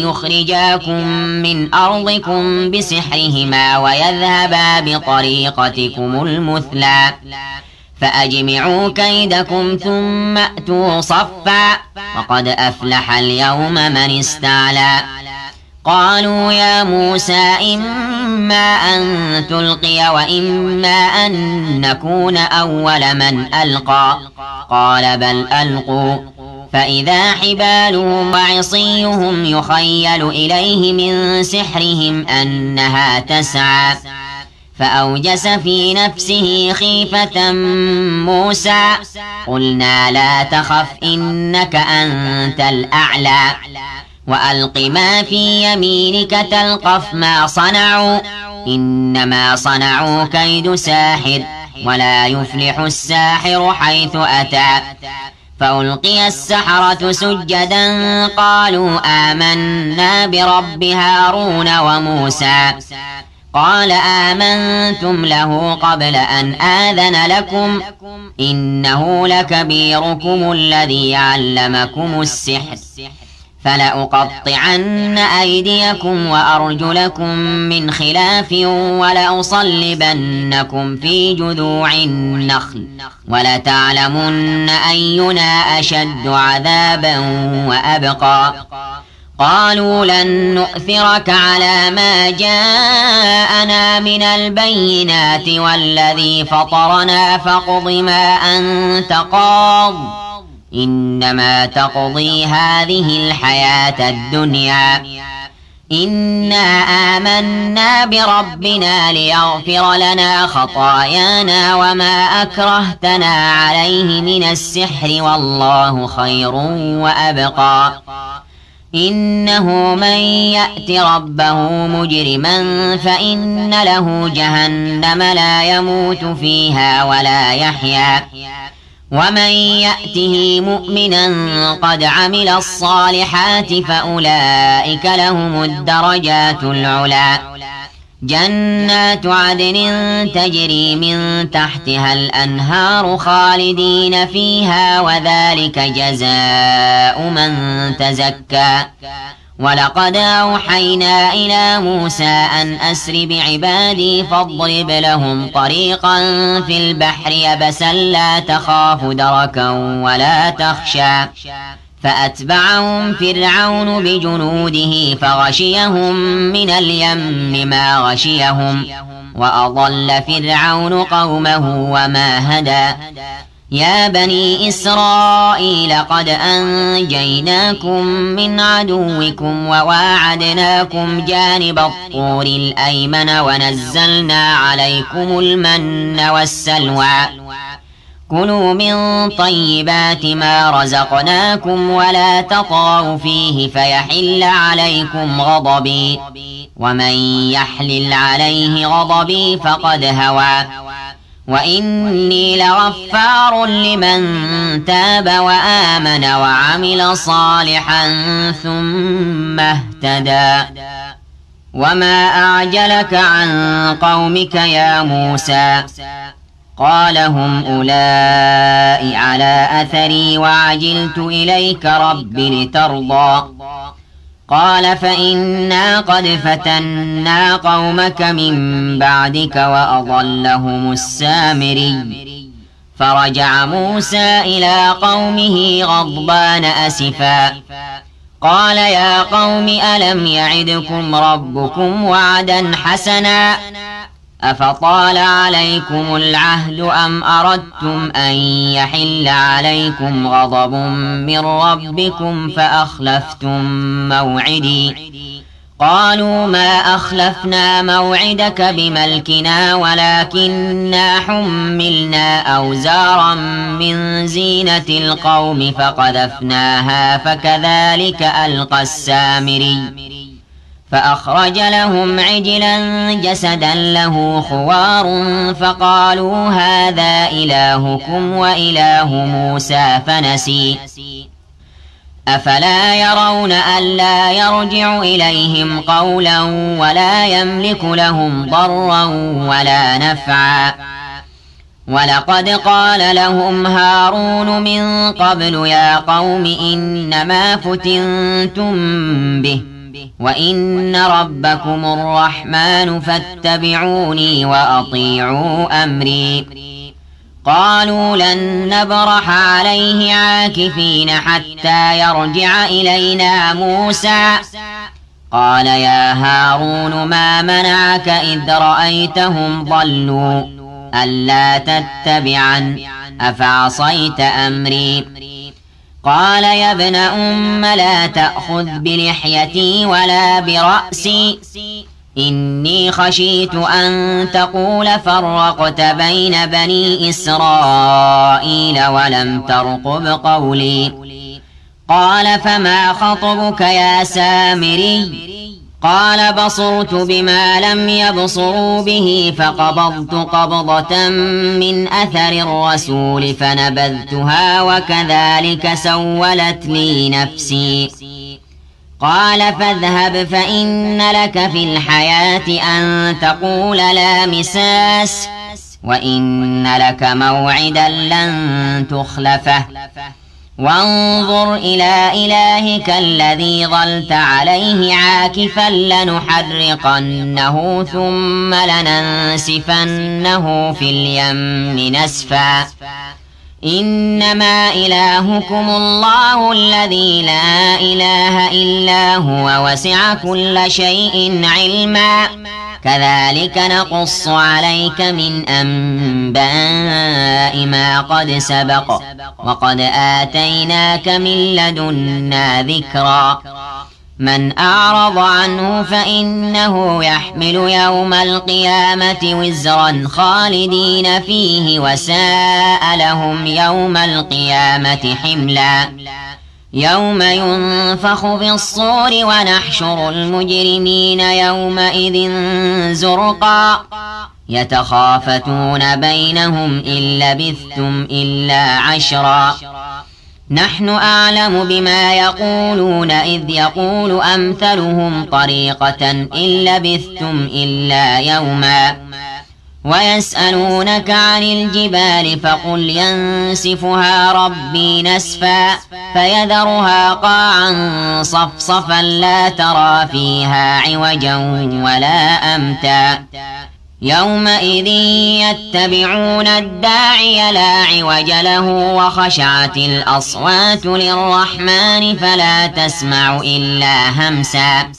يخرجاكم من أرضكم بسحرهما ويذهبا بطريقتكم المثلى فأجمعوا كيدكم ثم أتوا صفا وقد أفلح اليوم من استعلى قالوا يا موسى إما أن تلقي وإما أن نكون أول من ألقى قال بل ألقوا فإذا حبالهم وعصيهم يخيل إليه من سحرهم أنها تسعى فأوجس في نفسه خيفة موسى قلنا لا تخف إنك أنت الأعلى وألق ما في يمينك تلقف ما صنعوا إنما صنعوا كيد ساحر ولا يفلح الساحر حيث أتى فألقي السحرة سجدا قالوا آمنا برب هارون وموسى قال آمنتم له قبل أن آذن لكم إنه لكبيركم الذي علمكم السحر فلأقطعن أيديكم وأرجلكم من خلاف ولأصلبنكم في جذوع النخل ولتعلمن أينا أشد عذابا وأبقى قالوا لن نؤثرك على ما جاءنا من البينات والذي فطرنا فاقض ما أنت قاض إنما تقضي هذه الحياة الدنيا إنا آمنا بربنا ليغفر لنا خطايانا وما أكرهتنا عليه من السحر والله خير وأبقى إنه من يأت ربه مجرما فإن له جهنم لا يموت فيها ولا يحيا ومن يأته مؤمنا قد عمل الصالحات فأولئك لهم الدرجات العلا جنات عدن تجري من تحتها الأنهار خالدين فيها وذلك جزاء من تزكى ولقد أوحينا إلى موسى أن أسر بعبادي فاضرب لهم طريقا في البحر يبسا لا تخاف دركا ولا تخشى فأتبعهم فرعون بجنوده فغشيهم من اليم ما غشيهم وأضل فرعون قومه وما هدى يا بني إسرائيل قد أنجيناكم من عدوكم وواعدناكم جانب الطور الأيمن ونزلنا عليكم المن والسلوى كلوا من طيبات ما رزقناكم ولا تطغوا فيه فيحل عليكم غضبي ومن يحلل عليه غضبي فقد هوى وإني لغفار لمن تاب وآمن وعمل صالحا ثم اهتدى وما أعجلك عن قومك يا موسى قال هم أولئك على أثري وعجلت إليك رب لترضى قال فإنا قد فتنا قومك من بعدك وأضلهم السامري فرجع موسى إلى قومه غضبان أسفا قال يا قوم ألم يعدكم ربكم وعدا حسنا أفطال عليكم العهد أم أردتم أن يحل عليكم غضب من ربكم فأخلفتم موعدي قالوا ما أخلفنا موعدك بملكنا ولكننا حملنا أوزارا من زينة القوم فقذفناها فكذلك ألقى السامري فأخرج لهم عجلا جسدا له خوار فقالوا هذا إلهكم وإله موسى فنسي أفلا يرون ألا يرجع إليهم قولا ولا يملك لهم ضرا ولا نفعا ولقد قال لهم هارون من قبل يا قوم إنما فتنتم به وإن ربكم الرحمن فاتبعوني وأطيعوا أمري قالوا لن نبرح عليه عاكفين حتى يرجع إلينا موسى قال يا هارون ما منعك إذ رأيتهم ضلوا ألا تتبعن أفعصيت أمري قال يا ابن أم لا تأخذ بلحيتي ولا برأسي إني خشيت أن تقول فرقت بين بني إسرائيل ولم ترقب قولي قال فما خطبك يا سامري قال بصرت بما لم يبصروا به فقبضت قبضة من أثر الرسول فنبذتها وكذلك سولت لي نفسي قال فاذهب فإن لك في الحياة أن تقول لا مساس وإن لك موعدا لن تخلفه وانظر إلى إلهك الذي ظلت عليه عاكفا لنحرقنه ثم لننسفنه في اليم نسفا إنما إلهكم الله الذي لا إله إلا هو وسع كل شيء علما كذلك نقص عليك من أنباء ما قد سبق وقد آتيناك من لدنا ذكرا من أعرض عنه فإنه يحمل يوم القيامة وزرا خالدين فيه وساء لهم يوم القيامة حملا يوم ينفخ في الصور ونحشر المجرمين يومئذ زرقا يتخافتون بينهم إن لبثتم إلا عشرا نحن أعلم بما يقولون إذ يقول أمثلهم طريقة إن لبثتم إلا يوما ويسألونك عن الجبال فقل ينسفها ربي نسفا فيذرها قاعا صفصفا لا ترى فيها عوجا ولا أمتا يومئذ يتبعون الداعي لا عوج له وخشعت الأصوات للرحمن فلا تسمع إلا همسا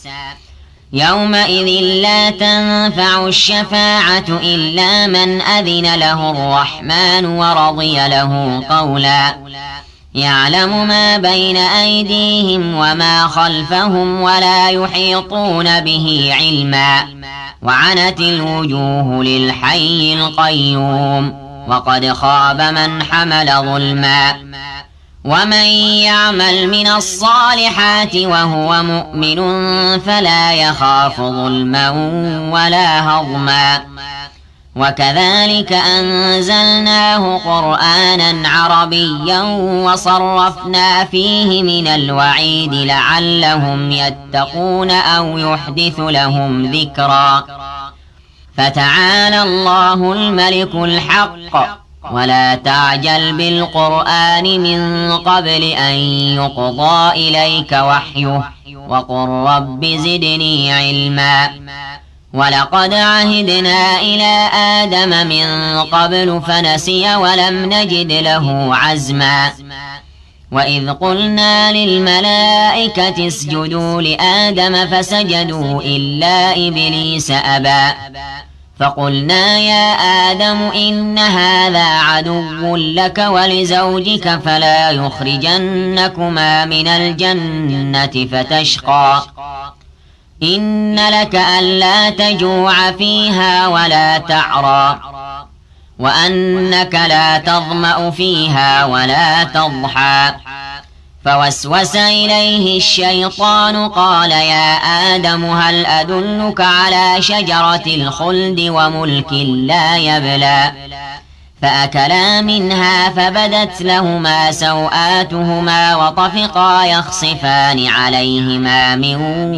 يومئذ لا تنفع الشفاعة إلا من أذن له الرحمن ورضي له قولا يعلم ما بين أيديهم وما خلفهم ولا يحيطون به علما وعنت الوجوه للحي القيوم وقد خاب من حمل ظلما ومن يعمل من الصالحات وهو مؤمن فلا يخاف ظلما ولا هضما وكذلك أنزلناه قرآنا عربيا وصرفنا فيه من الوعيد لعلهم يتقون أو يحدث لهم ذكرا فتعالى الله الملك الحق ولا تعجل بالقرآن من قبل أن يقضى إليك وحيه وقل رب زدني علما ولقد عهدنا إلى آدم من قبل فنسي ولم نجد له عزما وإذ قلنا للملائكة اسجدوا لآدم فسجدوا إلا إبليس أبى فقلنا يا آدم إن هذا عدو لك ولزوجك فلا يخرجنكما من الجنة فتشقى إن لك ألا تجوع فيها ولا تعرى وأنك لا تظمأ فيها ولا تضحى فوسوس إليه الشيطان قال يا آدم هل أدلك على شجرة الخلد وملك لا يبلى فأكلا منها فبدت لهما سوآتهما وطفقا يخصفان عليهما من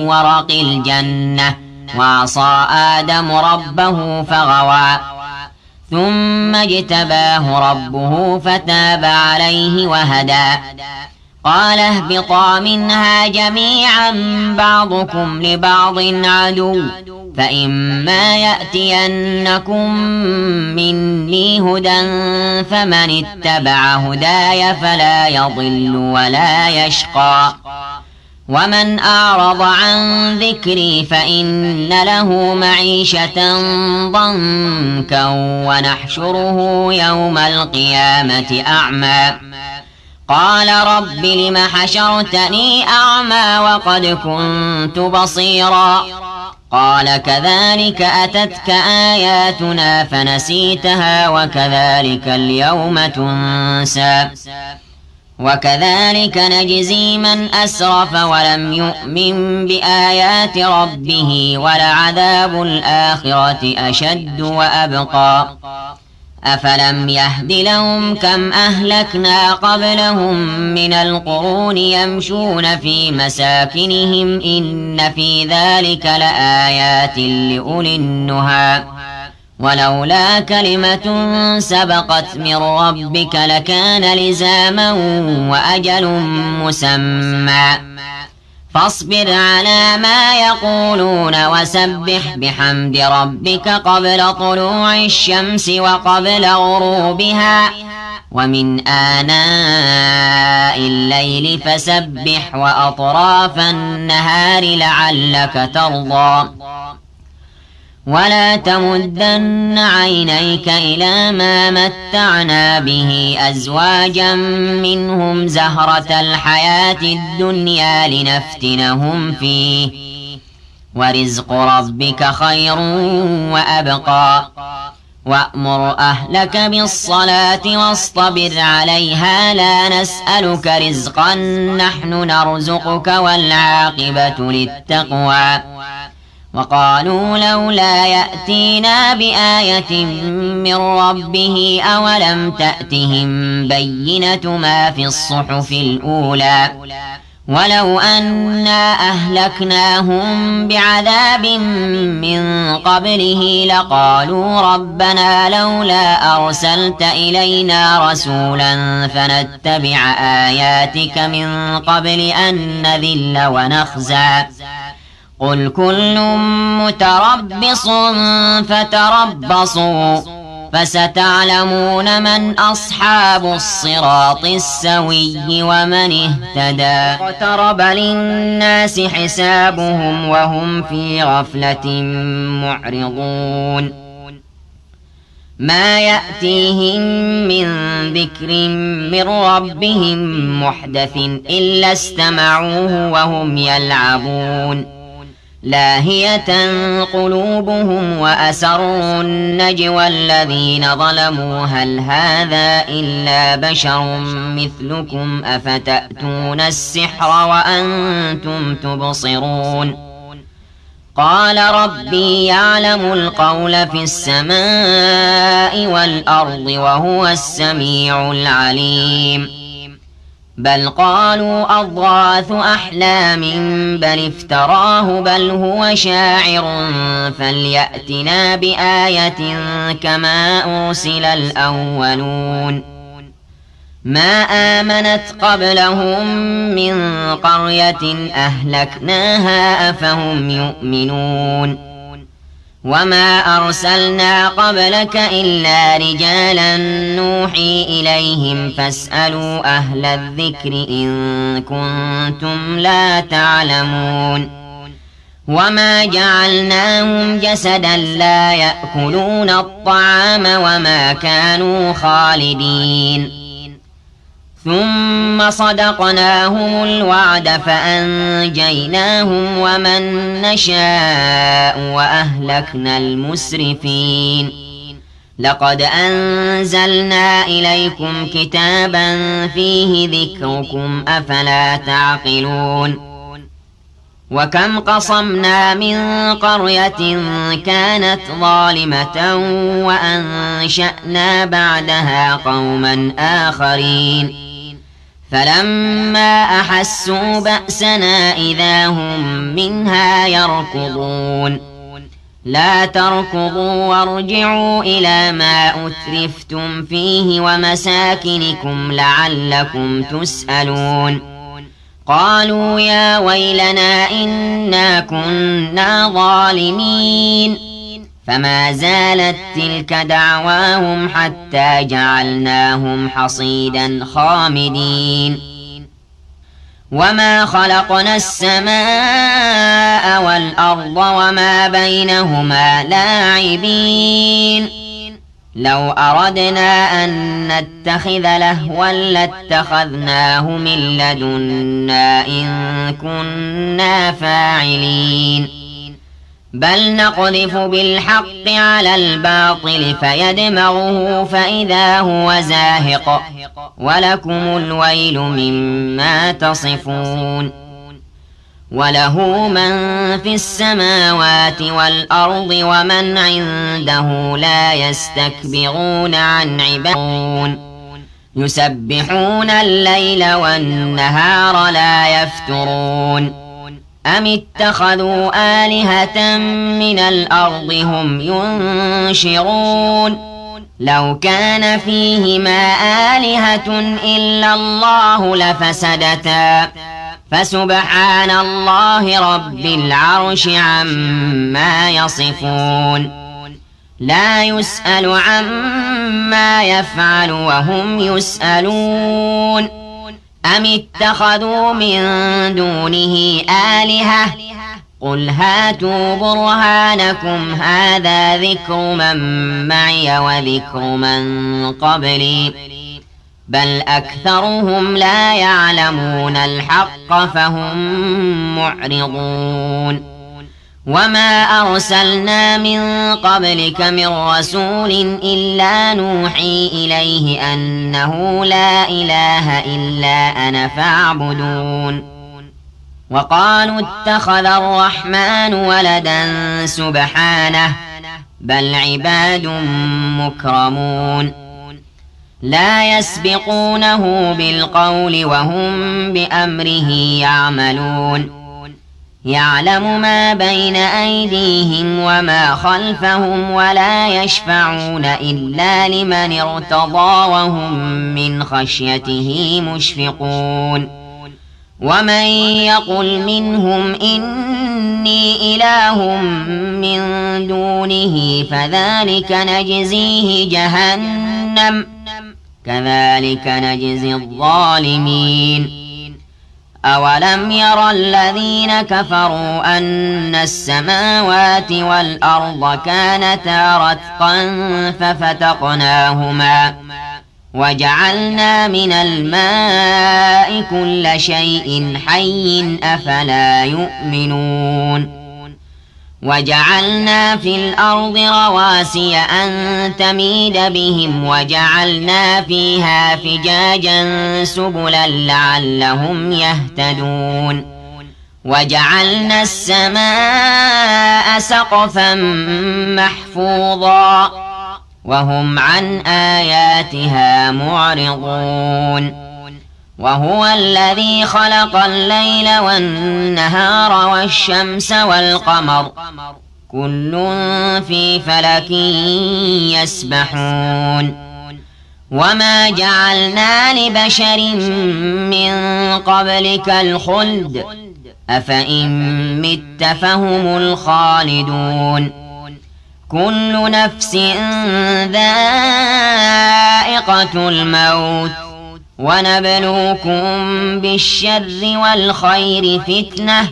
ورق الجنة وعصى آدم ربه فغوى ثم اجتباه ربه فتاب عليه وهدى قال اهبطا منها جميعا بعضكم لبعض عدو فإما يأتينكم مني هدى فمن اتبع هداي فلا يضل ولا يشقى ومن أعرض عن ذكري فإن له معيشة ضنكا ونحشره يوم القيامة أعمى قال رب لم حشرتني أعمى وقد كنت بصيرا قال كذلك أتتك آياتنا فنسيتها وكذلك اليوم تنسى وكذلك نجزي من أسرف ولم يؤمن بآيات ربه ولعذاب الآخرة أشد وأبقى أفلم يهد لهم كم أهلكنا قبلهم من القرون يمشون في مساكنهم إن في ذلك لآيات لأولي النهى ولولا كلمة سبقت من ربك لكان لزاما وأجل مسمى فاصبر على ما يقولون وسبح بحمد ربك قبل طلوع الشمس وقبل غروبها ومن آناء الليل فسبح وأطراف النهار لعلك ترضى ولا تمدن عينيك إلى ما متعنا به أزواجا منهم زهرة الحياة الدنيا لنفتنهم فيه ورزق ربك خير وأبقى وأمر أهلك بالصلاة واصطبر عليها لا نسألك رزقا نحن نرزقك والعاقبة للتقوى وقالوا لولا يأتينا بآية من ربه أولم تأتهم بينة ما في الصحف الأولى ولو أنا أهلكناهم بعذاب من قبله لقالوا ربنا لولا أرسلت إلينا رسولا فنتبع آياتك من قبل أن نذل ونخزى قل كل متربص فتربصوا فستعلمون من أصحاب الصراط السوي ومن اهتدى واقترب للناس حسابهم وهم في غفلة معرضون ما يأتيهم من ذكر من ربهم محدث إلا استمعوه وهم يلعبون لاهية قلوبهم وأسروا النجوى الذين ظلموا هل هذا إلا بشر مثلكم أفتأتون السحر وأنتم تبصرون قال ربي يعلم القول في السماء والأرض وهو السميع العليم بل قالوا أضغاث أحلام بل افتراه بل هو شاعر فليأتنا بآية كما أرسل الأولون ما آمنت قبلهم من قرية أهلكناها أفهم يؤمنون وما أرسلنا قبلك إلا رجالا نوحي إليهم فاسألوا أهل الذكر إن كنتم لا تعلمون وما جعلناهم جسدا لا يأكلون الطعام وما كانوا خالدين ثم صدقناهم الوعد فأنجيناهم ومن نشاء وأهلكنا المسرفين لقد أنزلنا إليكم كتابا فيه ذكركم أفلا تعقلون وكم قصمنا من قرية كانت ظالمة وأنشأنا بعدها قوما آخرين فلما أحسوا بأسنا إذا هم منها يركضون لا تركضوا وارجعوا إلى ما أترفتم فيه ومساكنكم لعلكم تسألون قالوا يا ويلنا إنا كنا ظالمين فما زالت تلك دعواهم حتى جعلناهم حصيدا خامدين وما خلقنا السماء والأرض وما بينهما لاعبين لو أردنا أن نتخذ لهوا لاتخذناه من لدنا إن كنا فاعلين بل نقذف بالحق على الباطل فيدمغه فإذا هو زاهق ولكم الويل مما تصفون وله من في السماوات والأرض ومن عنده لا يستكبرون عن عبادته يسبحون الليل والنهار لا يفترون أم اتخذوا آلهة من الأرض هم ينشرون لو كان فيهما آلهة إلا الله لفسدتا فسبحان الله رب العرش عما يصفون لا يسأل عما يفعل وهم يسألون أم اتخذوا من دونه آلهة قل هاتوا برهانكم هذا ذكر من معي وذكر من قبلي بل أكثرهم لا يعلمون الحق فهم معرضون وما أرسلنا من قبلك من رسول إلا نوحي إليه أنه لا إله إلا أنا فاعبدون وقالوا اتخذ الرحمن ولدا سبحانه بل عباد مكرمون لا يسبقونه بالقول وهم بأمره يعملون يعلم ما بين أيديهم وما خلفهم ولا يشفعون إلا لمن ارتضى وهم من خشيته مشفقون ومن يقل منهم إني إله من دونه فذلك نجزيه جهنم كذلك نجزي الظالمين أولم ير الذين كفروا أن السماوات والأرض كانتا رتقا ففتقناهما وجعلنا من الماء كل شيء حي أفلا يؤمنون وجعلنا في الأرض رواسي أن تميد بهم وجعلنا فيها فجاجا سبلا لعلهم يهتدون وجعلنا السماء سقفا محفوظا وهم عن آياتها معرضون وهو الذي خلق الليل والنهار والشمس والقمر كل في فلك يسبحون وما جعلنا لبشر من قبلك الخلد أفإن مت فهم الخالدون كل نفس ذائقة الموت ونبلوكم بالشر والخير فتنة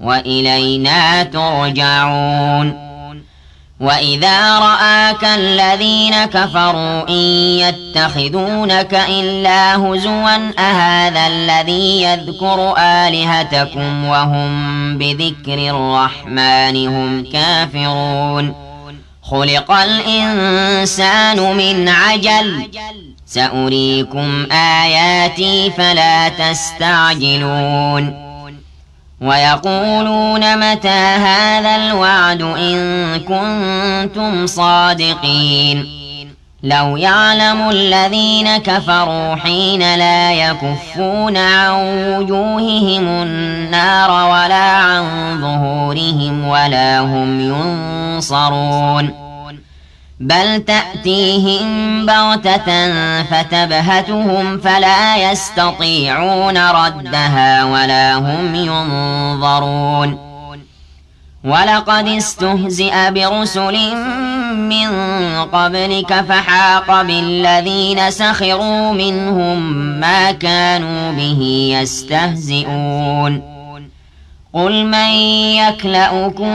وإلينا ترجعون وإذا رآك الذين كفروا إن يتخذونك إلا هزوا أهذا الذي يذكر آلهتكم وهم بذكر الرحمن هم كافرون خلق الإنسان من عجل سأريكم آياتي فلا تستعجلون ويقولون متى هذا الوعد إن كنتم صادقين لو يعلم الذين كفروا حين لا يكفون عن وجوههم النار ولا عن ظهورهم ولا هم ينصرون بل تأتيهم بغتة فتبهتهم فلا يستطيعون ردها ولا هم ينظرون ولقد استهزئ برسل من قبلك فحاق بالذين سخروا منهم ما كانوا به يستهزئون قل من يكلؤكم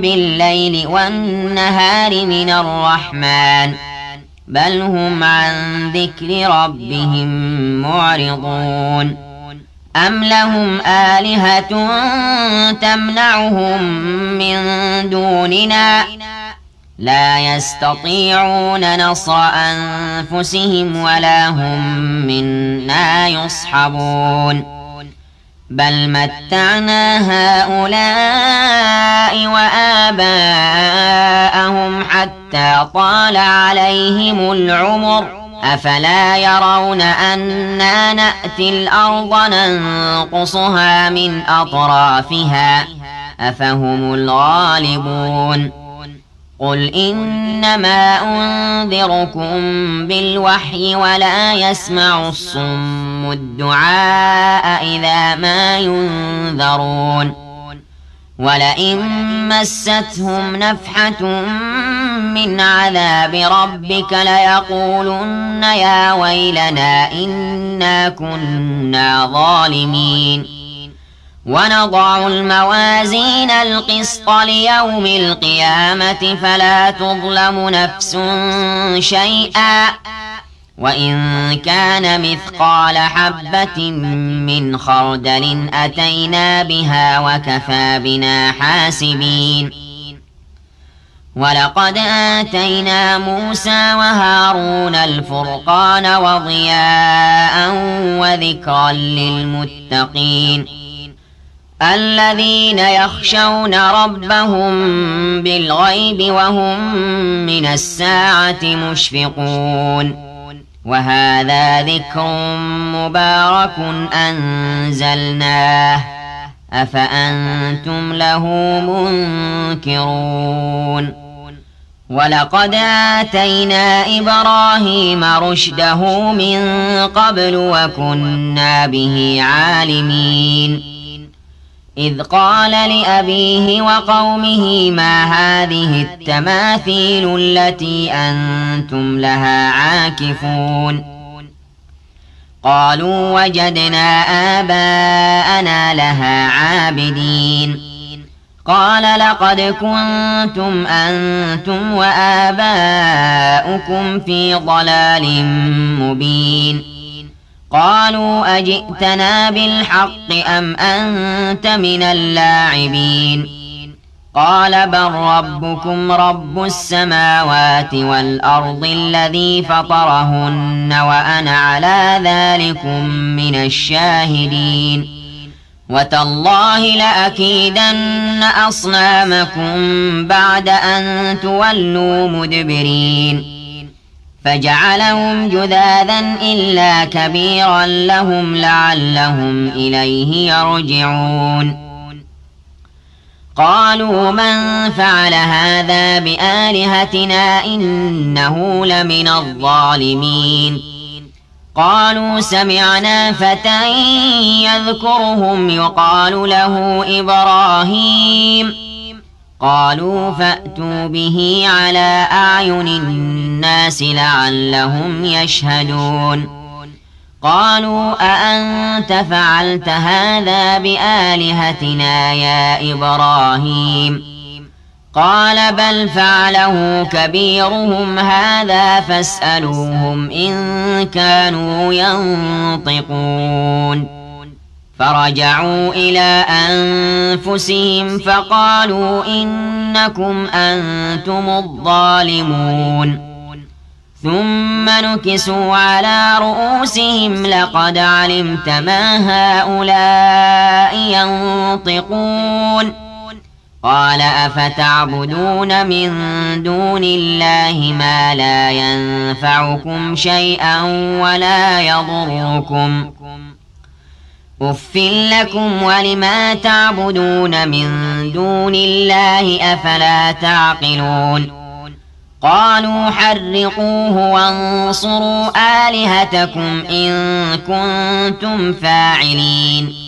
بالليل والنهار من الرحمن بل هم عن ذكر ربهم معرضون أم لهم آلهة تمنعهم من دوننا لا يستطيعون نصر أنفسهم ولا هم منا يصحبون بل متعنا هؤلاء وآباءهم حتى طال عليهم العمر أفلا يرون أنا نأتي الأرض ننقصها من أطرافها أفهم الغالبون قل إنما أنذركم بالوحي ولا يسمع الصم الدعاء إذا ما ينذرون ولئن مستهم نفحة من عذاب ربك ليقولن يا ويلنا إنا كنا ظالمين ونضع الموازين القسط ليوم القيامة فلا تظلم نفس شيئا وإن كان مثقال حبة من خردل أتينا بها وكفى بنا حاسبين ولقد آتينا موسى وهارون الفرقان وضياء وذكرا للمتقين الذين يخشون ربهم بالغيب وهم من الساعة مشفقون وهذا ذكر مبارك أنزلناه أفأنتم له منكرون ولقد آتينا إبراهيم رشده من قبل وكنا به عالمين إذ قال لأبيه وقومه ما هذه التماثيل التي أنتم لها عاكفون قالوا وجدنا آباءنا لها عابدين قال لقد كنتم أنتم وآباؤكم في ضلال مبين قالوا أجئتنا بالحق أم أنت من اللاعبين قال بل ربكم رب السماوات والأرض الذي فطرهن وأنا على ذلكم من الشاهدين وتالله لأكيدن أصنامكم بعد أن تولوا مدبرين فجعلهم جذاذا إلا كبيرا لهم لعلهم إليه يرجعون قالوا من فعل هذا بآلهتنا إنه لمن الظالمين قالوا سمعنا فتى يذكرهم يقال له إبراهيم قالوا فأتوا به على أعين الناس لعلهم يشهدون قالوا أأنت فعلت هذا بآلهتنا يا إبراهيم قال بل فعله كبيرهم هذا فاسألوهم إن كانوا ينطقون فرجعوا إلى أنفسهم فقالوا إنكم أنتم الظالمون ثم نكسوا على رؤوسهم لقد علمت ما هؤلاء ينطقون قال أفتعبدون من دون الله ما لا ينفعكم شيئا ولا يضركم أف لكم ولما تعبدون من دون الله أفلا تعقلون قالوا حرقوه وانصروا آلهتكم إن كنتم فاعلين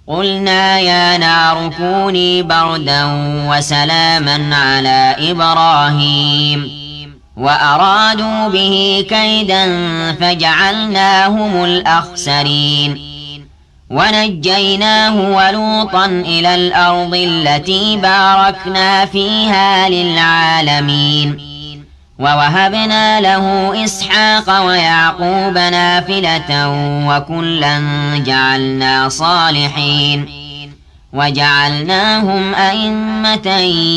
قلنا يا نار كوني بردا وسلاما على إبراهيم وأرادوا به كيدا فجعلناهم الأخسرين ونجيناه ولوطا إلى الأرض التي باركنا فيها للعالمين ووهبنا له إسحاق ويعقوب نافلة وكلا جعلنا صالحين وجعلناهم أئمة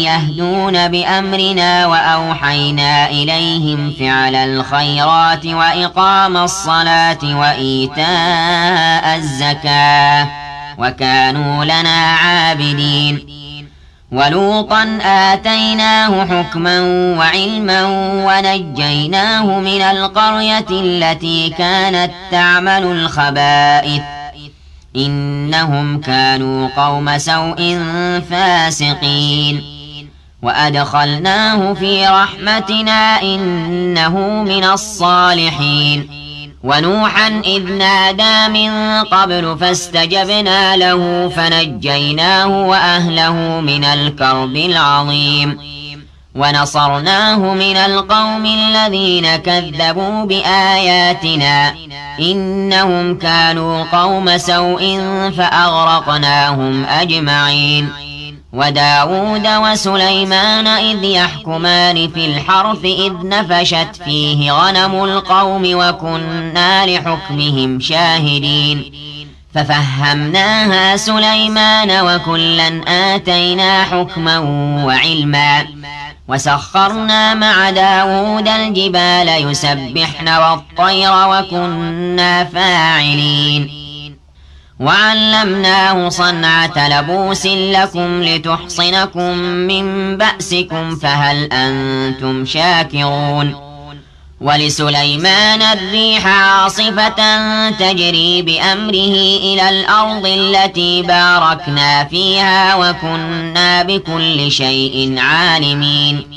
يهدون بأمرنا وأوحينا إليهم فعل الخيرات وإقام الصلاة وإيتاء الزكاة وكانوا لنا عابدين ولوطا آتيناه حكما وعلما ونجيناه من القرية التي كانت تعمل الخبائث إنهم كانوا قوم سوء فاسقين وأدخلناه في رحمتنا إنه من الصالحين ونوحا إذ نادى من قبل فاستجبنا له فنجيناه وأهله من الكرب العظيم ونصرناه من القوم الذين كذبوا بآياتنا إنهم كانوا قوم سوء فأغرقناهم أجمعين وداود وسليمان إذ يحكمان في الحرث إذ نفشت فيه غنم القوم وكنا لحكمهم شاهدين ففهمناها سليمان وكلا آتينا حكما وعلما وسخرنا مع داود الجبال يسبحن والطير وكنا فاعلين وعلمناه صنعة لبوس لكم لتحصنكم من بأسكم فهل أنتم شاكرون ولسليمان الريح عاصفة تجري بأمره إلى الأرض التي باركنا فيها وكنا بكل شيء عالمين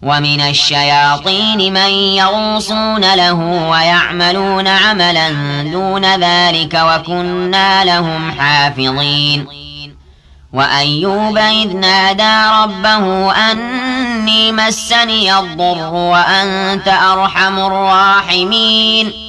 ومن الشياطين من يغوصون له ويعملون عملا دون ذلك وكنا لهم حافظين وأيوب إذ نادى ربه أني مسني الضر وأنت أرحم الراحمين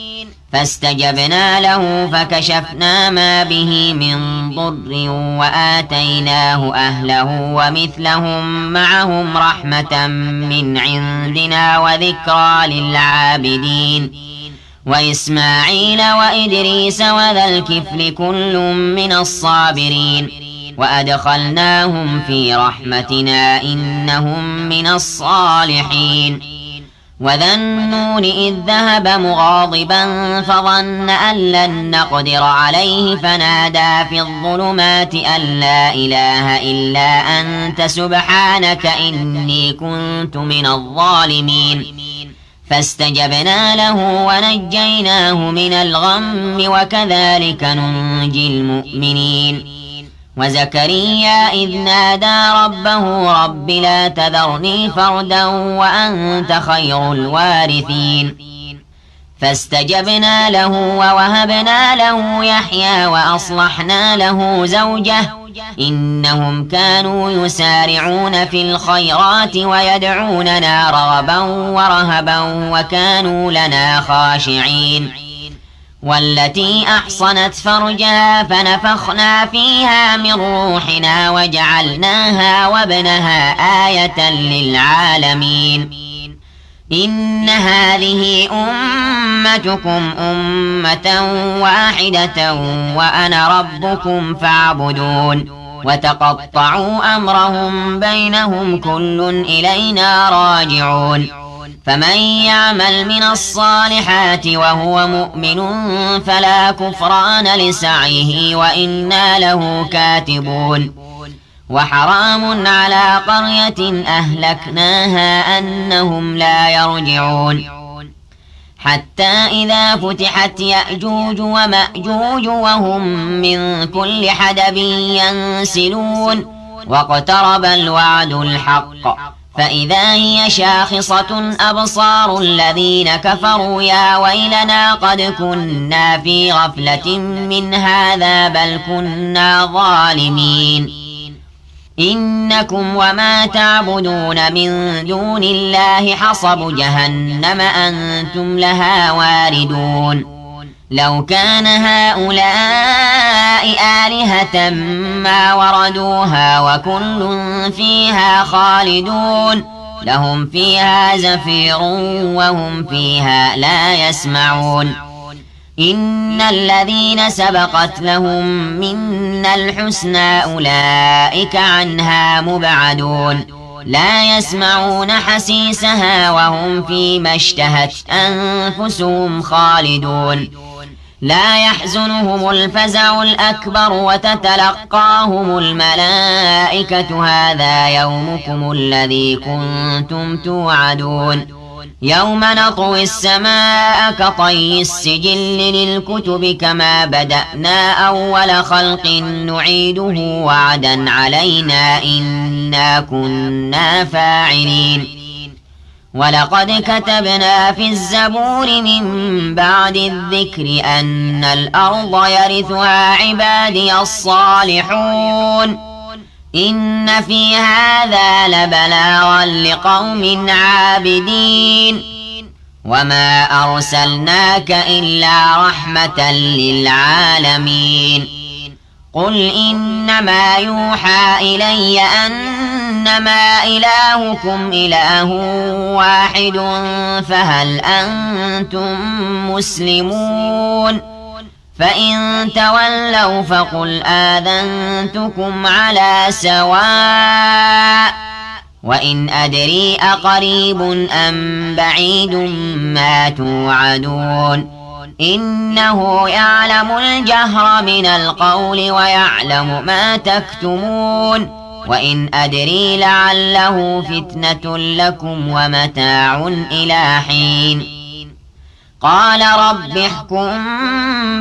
فاستجبنا له فكشفنا ما به من ضر وآتيناه أهله ومثلهم معهم رحمة من عندنا وذكرى للعابدين وإسماعيل وإدريس وذا الكفل كل من الصابرين وأدخلناهم في رحمتنا إنهم من الصالحين وذا النون إذ ذهب مغاضبا فظن أن لن نقدر عليه فنادى في الظلمات أن لا إله إلا أنت سبحانك إني كنت من الظالمين فاستجبنا له ونجيناه من الغم وكذلك ننجي المؤمنين وزكريا إذ نادى ربه رب لا تذرني فردا وأنت خير الوارثين فاستجبنا له ووهبنا له يحيى وأصلحنا له زوجه إنهم كانوا يسارعون في الخيرات ويدعوننا رغبا ورهبا وكانوا لنا خاشعين والتي أحصنت فرجها فنفخنا فيها من روحنا وجعلناها وابنها آية للعالمين إن هذه أمتكم أمة واحدة وأنا ربكم فاعبدون وتقطعوا أمرهم بينهم كل إلينا راجعون فمن يعمل من الصالحات وهو مؤمن فلا كفران لسعيه وإنا له كاتبون وحرام على قرية أهلكناها أنهم لا يرجعون حتى إذا فتحت يأجوج ومأجوج وهم من كل حدب ينسلون واقترب الوعد الحق فإذا هي شاخصة أبصار الذين كفروا يا ويلنا قد كنا في غفلة من هذا بل كنا ظالمين إنكم وما تعبدون من دون الله حصب جهنم أنتم لها واردون لو كان هؤلاء آلهة ما وردوها وكل فيها خالدون لهم فيها زفير وهم فيها لا يسمعون إن الذين سبقت لهم منا الحسنى أولئك عنها مبعدون لا يسمعون حسيسها وهم فيما اشتهت أنفسهم خالدون لا يحزنهم الفزع الأكبر وتتلقاهم الملائكة هذا يومكم الذي كنتم توعدون يوم نطوي السماء كطي السجل للكتب كما بدأنا أول خلق نعيده وعدا علينا إنا كنا فاعلين ولقد كتبنا في الزبور من بعد الذكر أن الأرض يرثها عبادي الصالحون إن في هذا لبلاغا لقوم عابدين وما أرسلناك إلا رحمة للعالمين قل إنما يوحى إلي أنما إلهكم إله واحد فهل أنتم مسلمون فإن تولوا فقل آذنتكم على سواء وإن أدري أقريب أم بعيد ما توعدون إنه يعلم الجهر من القول ويعلم ما تكتمون وإن أدري لعله فتنة لكم ومتاع إلى حين قال رب احكم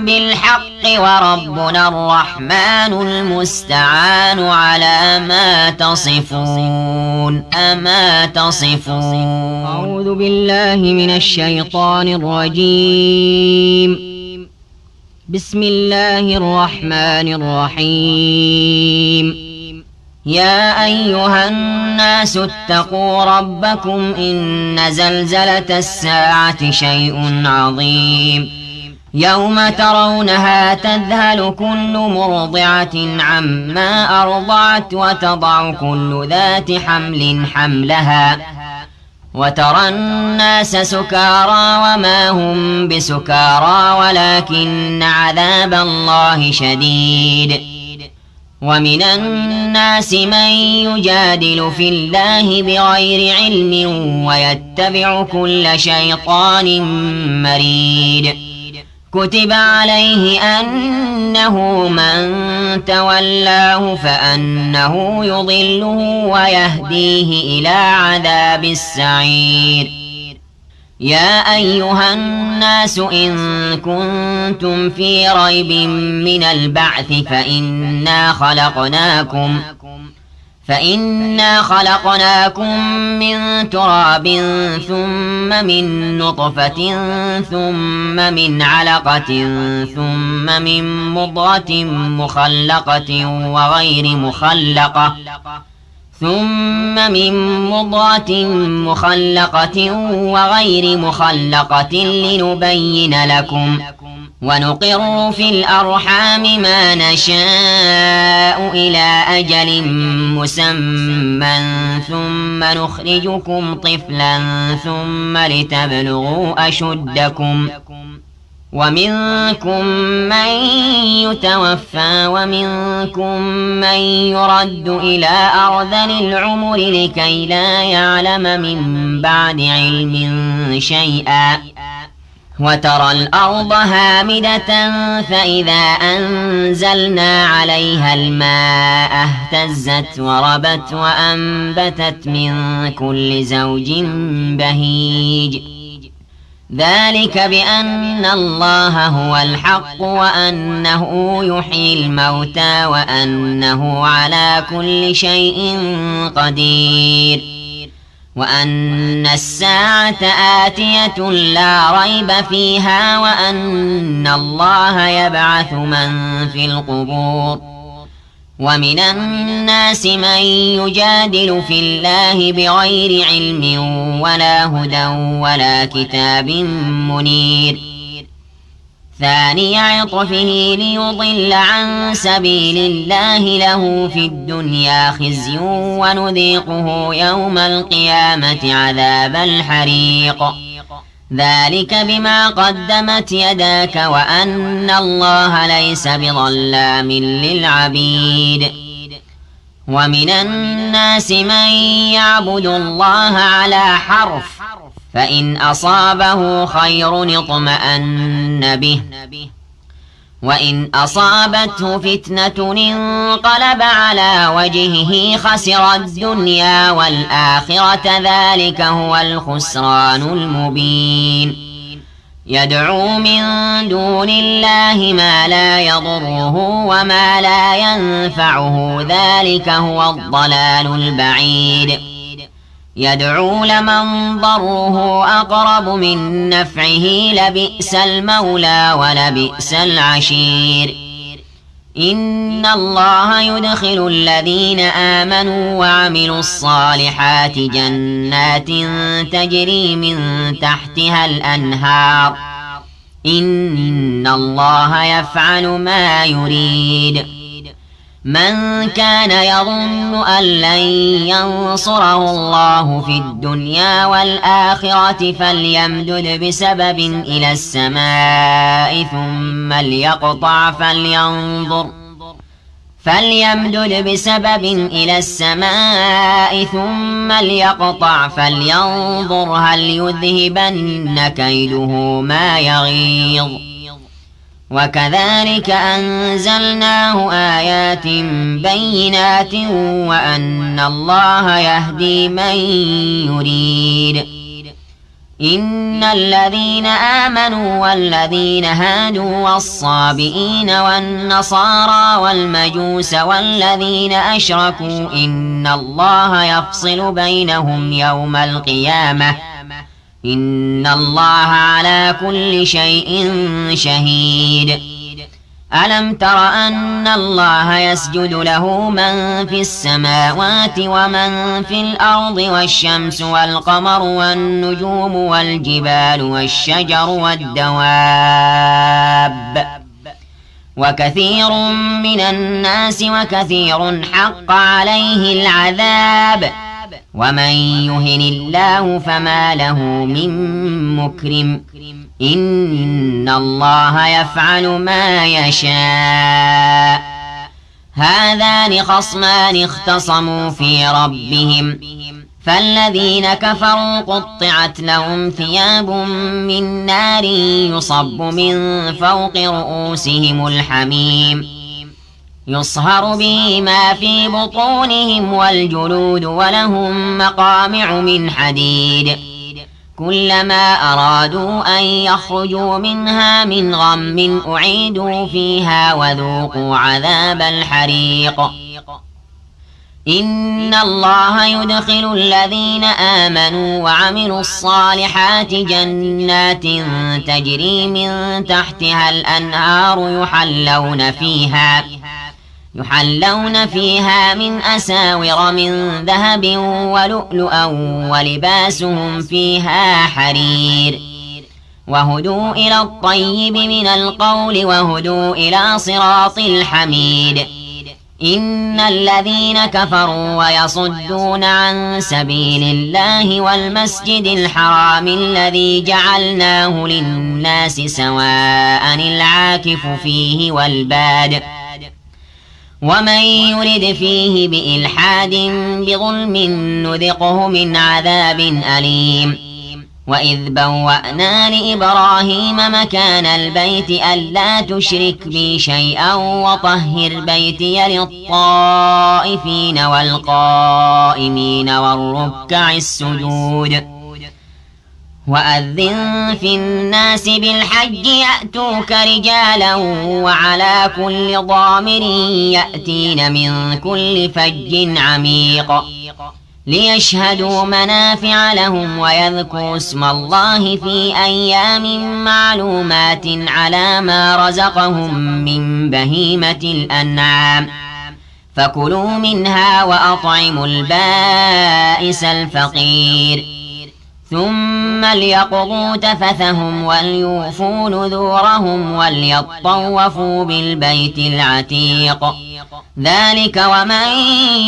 بالحق وربنا الرحمن المستعان على ما تصفون أما تصفون. أعوذ بالله من الشيطان الرجيم. بسم الله الرحمن الرحيم. يا أيها الناس اتقوا ربكم إن زلزلة الساعة شيء عظيم يوم ترونها تذهل كل مرضعة عما أرضعت وتضع كل ذات حمل حملها وترى الناس سكارى وما هم بسكارى ولكن عذاب الله شديد ومن الناس من يجادل في الله بغير علم ويتبع كل شيطان مريد كتب عليه أنه من تولاه فأنه يضله ويهديه إلى عذاب السعير. يا أيها الناس إن كنتم في ريب من البعث فإنا خلقناكم من تراب ثم من نطفة ثم من علقة ثم من مضغة مخلقة وغير مخلقة لنبين لكم ونقر في الأرحام ما نشاء إلى أجل مسمى ثم نخرجكم طفلا ثم لتبلغوا أشدكم ومنكم من يتوفى ومنكم من يرد إلى أرذل العمر لكي لا يعلم من بعد علم شيئا وترى الأرض هامدة فإذا أنزلنا عليها الماء اهتزت وربت وأنبتت من كل زوج بهيج ذلك بأن الله هو الحق وأنه يحيي الموتى وأنه على كل شيء قدير وأن الساعة آتية لا ريب فيها وأن الله يبعث من في القبور ومن الناس من يجادل في الله بغير علم ولا هدى ولا كتاب منير ثاني عطفه ليضل عن سبيل الله له في الدنيا خزي ونذيقه يوم القيامة عذاب الحريق ذلك بما قدمت يداك وأن الله ليس بظلام للعبيد ومن الناس من يعبد الله على حرف فإن أصابه خير اطمأن به وإن أصابته فتنة انقلب على وجهه خسر الدنيا والآخرة ذلك هو الخسران المبين يدعو من دون الله ما لا يضره وما لا ينفعه ذلك هو الضلال البعيد يدعو لمن ضره أقرب من نفعه لبئس المولى ولبئس العشير إن الله يدخل الذين آمنوا وعملوا الصالحات جنات تجري من تحتها الأنهار إن الله يفعل ما يريد من كان يظن أن لن ينصره الله في الدنيا والآخرة فليمدد بسبب إلى السماء ثم ليقطع فليمدد بسبب إلى السماء ثم ليقطع فلينظر هل يذهبن كيده ما يغيظ وكذلك أنزلناه آيات بينات وأن الله يهدي من يريد إن الذين آمنوا والذين هادوا والصابئين والنصارى والمجوس والذين أشركوا إن الله يفصل بينهم يوم القيامة إن الله على كل شيء شهيد ألم تر أن الله يسجد له من في السماوات ومن في الأرض والشمس والقمر والنجوم والجبال والشجر والدواب وكثير من الناس وكثير حق عليه العذاب ومن يهن الله فما له من مكرم إن الله يفعل ما يشاء هذان خصمان اختصموا في ربهم فالذين كفروا قطعت لهم ثياب من نار يصب من فوق رؤوسهم الحميم يصهر به ما في بطونهم والجلود ولهم مقامع من حديد كلما أرادوا أن يخرجوا منها من غم أعيدوا فيها وذوقوا عذاب الحريق إن الله يدخل الذين آمنوا وعملوا الصالحات جنات تجري من تحتها الأنهار يحلون فيها من أساور من ذهب ولؤلؤا ولباسهم فيها حرير وهدوا إلى الطيب من القول وهدوا إلى صراط الحميد إن الذين كفروا ويصدون عن سبيل الله والمسجد الحرام الذي جعلناه للناس سواء العاكف فيه والباد ومن يرد فيه بإلحاد بظلم نذقه من عذاب أليم وإذ بوأنا لإبراهيم مكان البيت ألا تشرك بي شيئا وطهر بيتي للطائفين والقائمين والركع السجود وأذن في الناس بالحج يأتوك رجالا وعلى كل ضامر يأتين من كل فج عميق ليشهدوا منافع لهم ويذكروا اسم الله في أيام معلومات على ما رزقهم من بهيمة الأنعام فكلوا منها وأطعموا البائس الفقير ثم ليقضوا تفثهم وليوفوا نذورهم وليطوفوا بالبيت العتيق ذلك ومن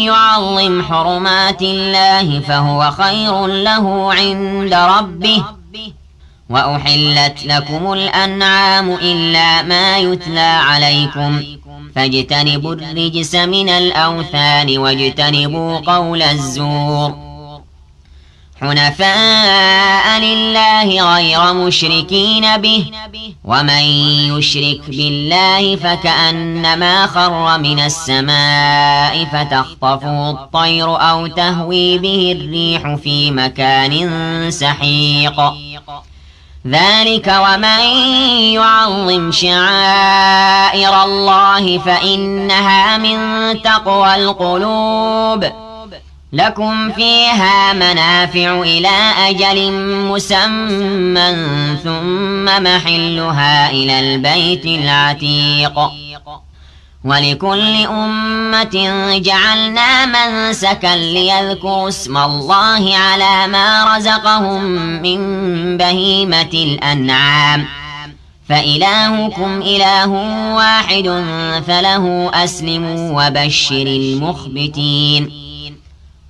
يعظم حرمات الله فهو خير له عند ربه وأحلت لكم الأنعام إلا ما يتلى عليكم فاجتنبوا الرجس من الأوثان واجتنبوا قول الزور حنفاء لله غير مشركين به ومن يشرك بالله فكأنما خر من السماء فتخطفه الطير أو تهوي به الريح في مكان سحيق ذلك ومن يعظم شعائر الله فإنها من تقوى القلوب لكم فيها منافع إلى أجل مسمى ثم محلها إلى البيت العتيق ولكل أمة جعلنا منسكا ليذكروا اسم الله على ما رزقهم من بهيمة الأنعام فإلهكم إله واحد فله أسلموا وبشر المخبتين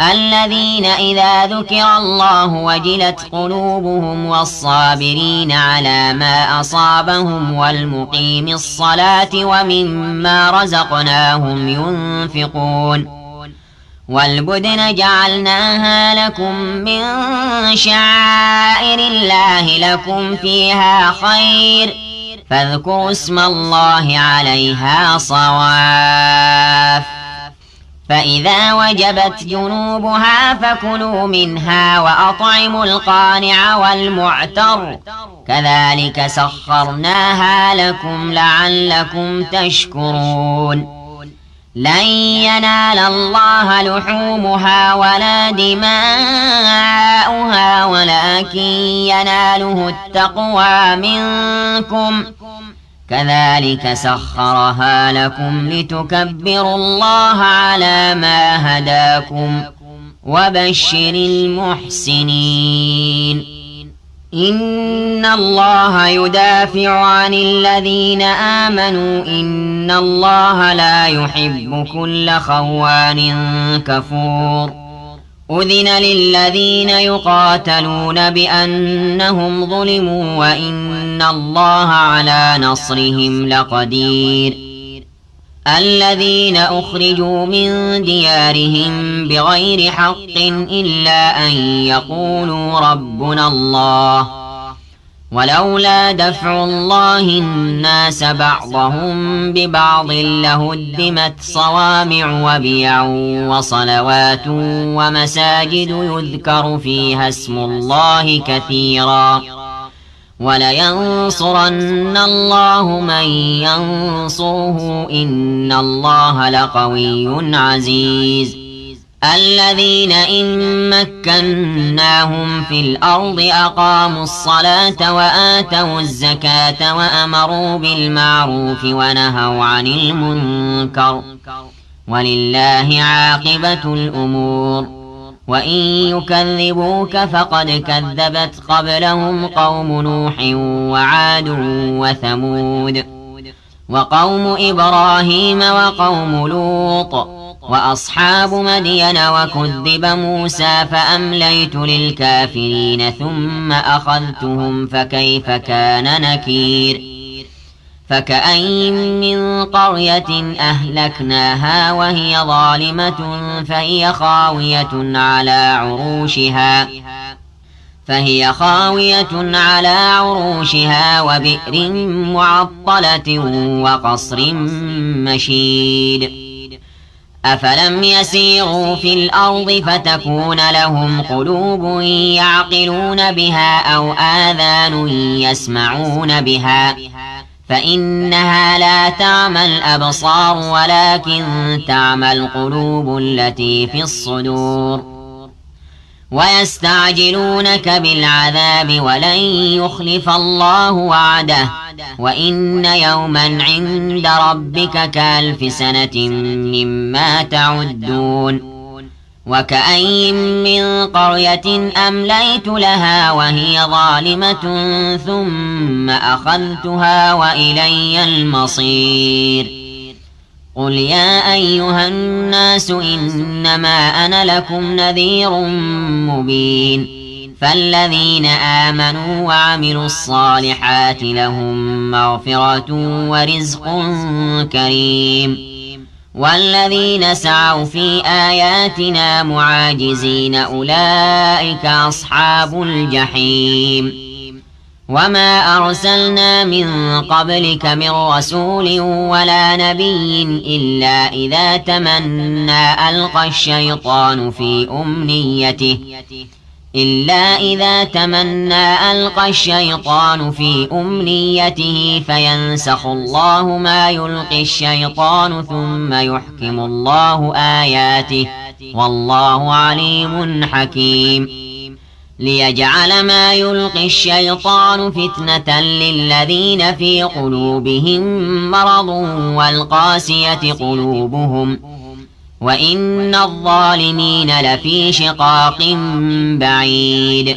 الذين إذا ذكر الله وجلت قلوبهم والصابرين على ما أصابهم والمقيم الصلاة ومما رزقناهم ينفقون والبدن جعلناها لكم من شعائر الله لكم فيها خير فاذكروا اسم الله عليها صواف فإذا وجبت جنوبها فكلوا منها وأطعموا القانع والمعتر كذلك سخرناها لكم لعلكم تشكرون لن ينال الله لحومها ولا دماؤها ولكن يناله التقوى منكم كذلك سخرها لكم لتكبروا الله على ما هداكم وبشر المحسنين إن الله يدافع عن الذين آمنوا إن الله لا يحب كل خوان كفور أذن للذين يقاتلون بأنهم ظلموا وإن الله على نصرهم لقدير الذين أخرجوا من ديارهم بغير حق إلا أن يقولوا ربنا الله ولولا دفع الله الناس بعضهم ببعض لهدمت صوامع وبيع وصلوات ومساجد يذكر فيها اسم الله كثيرا ولينصرن الله من ينصره إن الله لقوي عزيز الذين إن مكناهم في الأرض أقاموا الصلاة وآتوا الزكاة وأمروا بالمعروف ونهوا عن المنكر ولله عاقبة الأمور وإن يكذبوك فقد كذبت قبلهم قوم نوح وعاد وثمود وقوم إبراهيم وقوم لوط وأصحاب مدين وكذب موسى فأمليت للكافرين ثم أخذتهم فكيف كان نكير فكأين من قرية أهلكناها وهي ظالمة فهي خاوية على عروشها وبئر معطلة وقصر مشيد أفلم يسيروا في الأرض فتكون لهم قلوب يعقلون بها أو آذان يسمعون بها فإنها لا تعمى الأبصار ولكن تعمى القلوب التي في الصدور ويستعجلونك بالعذاب ولن يخلف الله وعده وإن يوما عند ربك كألف سنة مما تعدون وكأين من قرية أمليت لها وهي ظالمة ثم أخذتها وإلي المصير قل يا أيها الناس إنما أنا لكم نذير مبين فالذين آمنوا وعملوا الصالحات لهم مغفرة ورزق كريم والذين سعوا في آياتنا معاجزين أولئك أصحاب الجحيم وما أرسلنا من قبلك من رسول ولا نبي إلا إذا تمنى ألقى الشيطان في أمنيته فينسخ الله ما يلقي الشيطان ثم يحكم الله آياته والله عليم حكيم ليجعل ما يلقي الشيطان فتنة للذين في قلوبهم مرض والقاسية قلوبهم وإن الظالمين لفي شقاق بعيد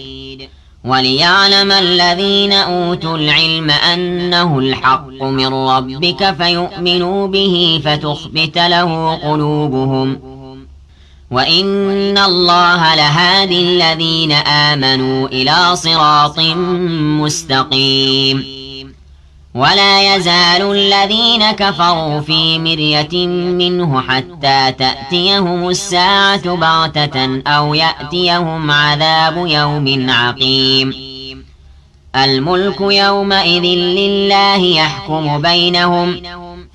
وليعلم الذين أوتوا العلم أنه الحق من ربك فيؤمنوا به فتخبت له قلوبهم وإن الله لهادي الذين آمنوا إلى صراط مستقيم ولا يزال الذين كفروا في مرية منه حتى تأتيهم الساعة بغتة أو يأتيهم عذاب يوم عقيم الملك يومئذ لله يحكم بينهم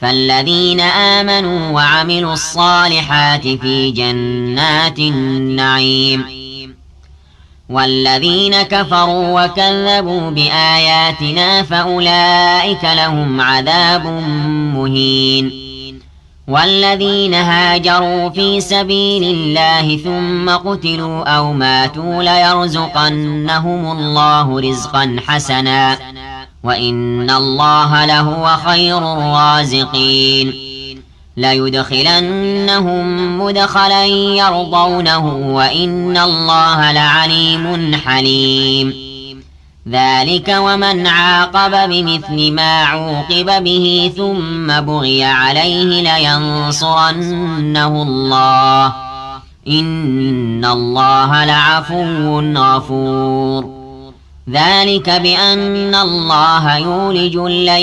فالذين آمنوا وعملوا الصالحات في جنات النعيم والذين كفروا وكذبوا بآياتنا فأولئك لهم عذاب مهين والذين هاجروا في سبيل الله ثم قتلوا أو ماتوا ليرزقنهم الله رزقا حسنا وإن الله لهو خير الرازقين ليدخلنهم مدخلا يرضونه وإن الله لعليم حليم ذلك ومن عاقب بمثل ما عوقب به ثم بغي عليه لينصرنه الله إن الله لعفو غفور ذلك بأن الله يولج الليل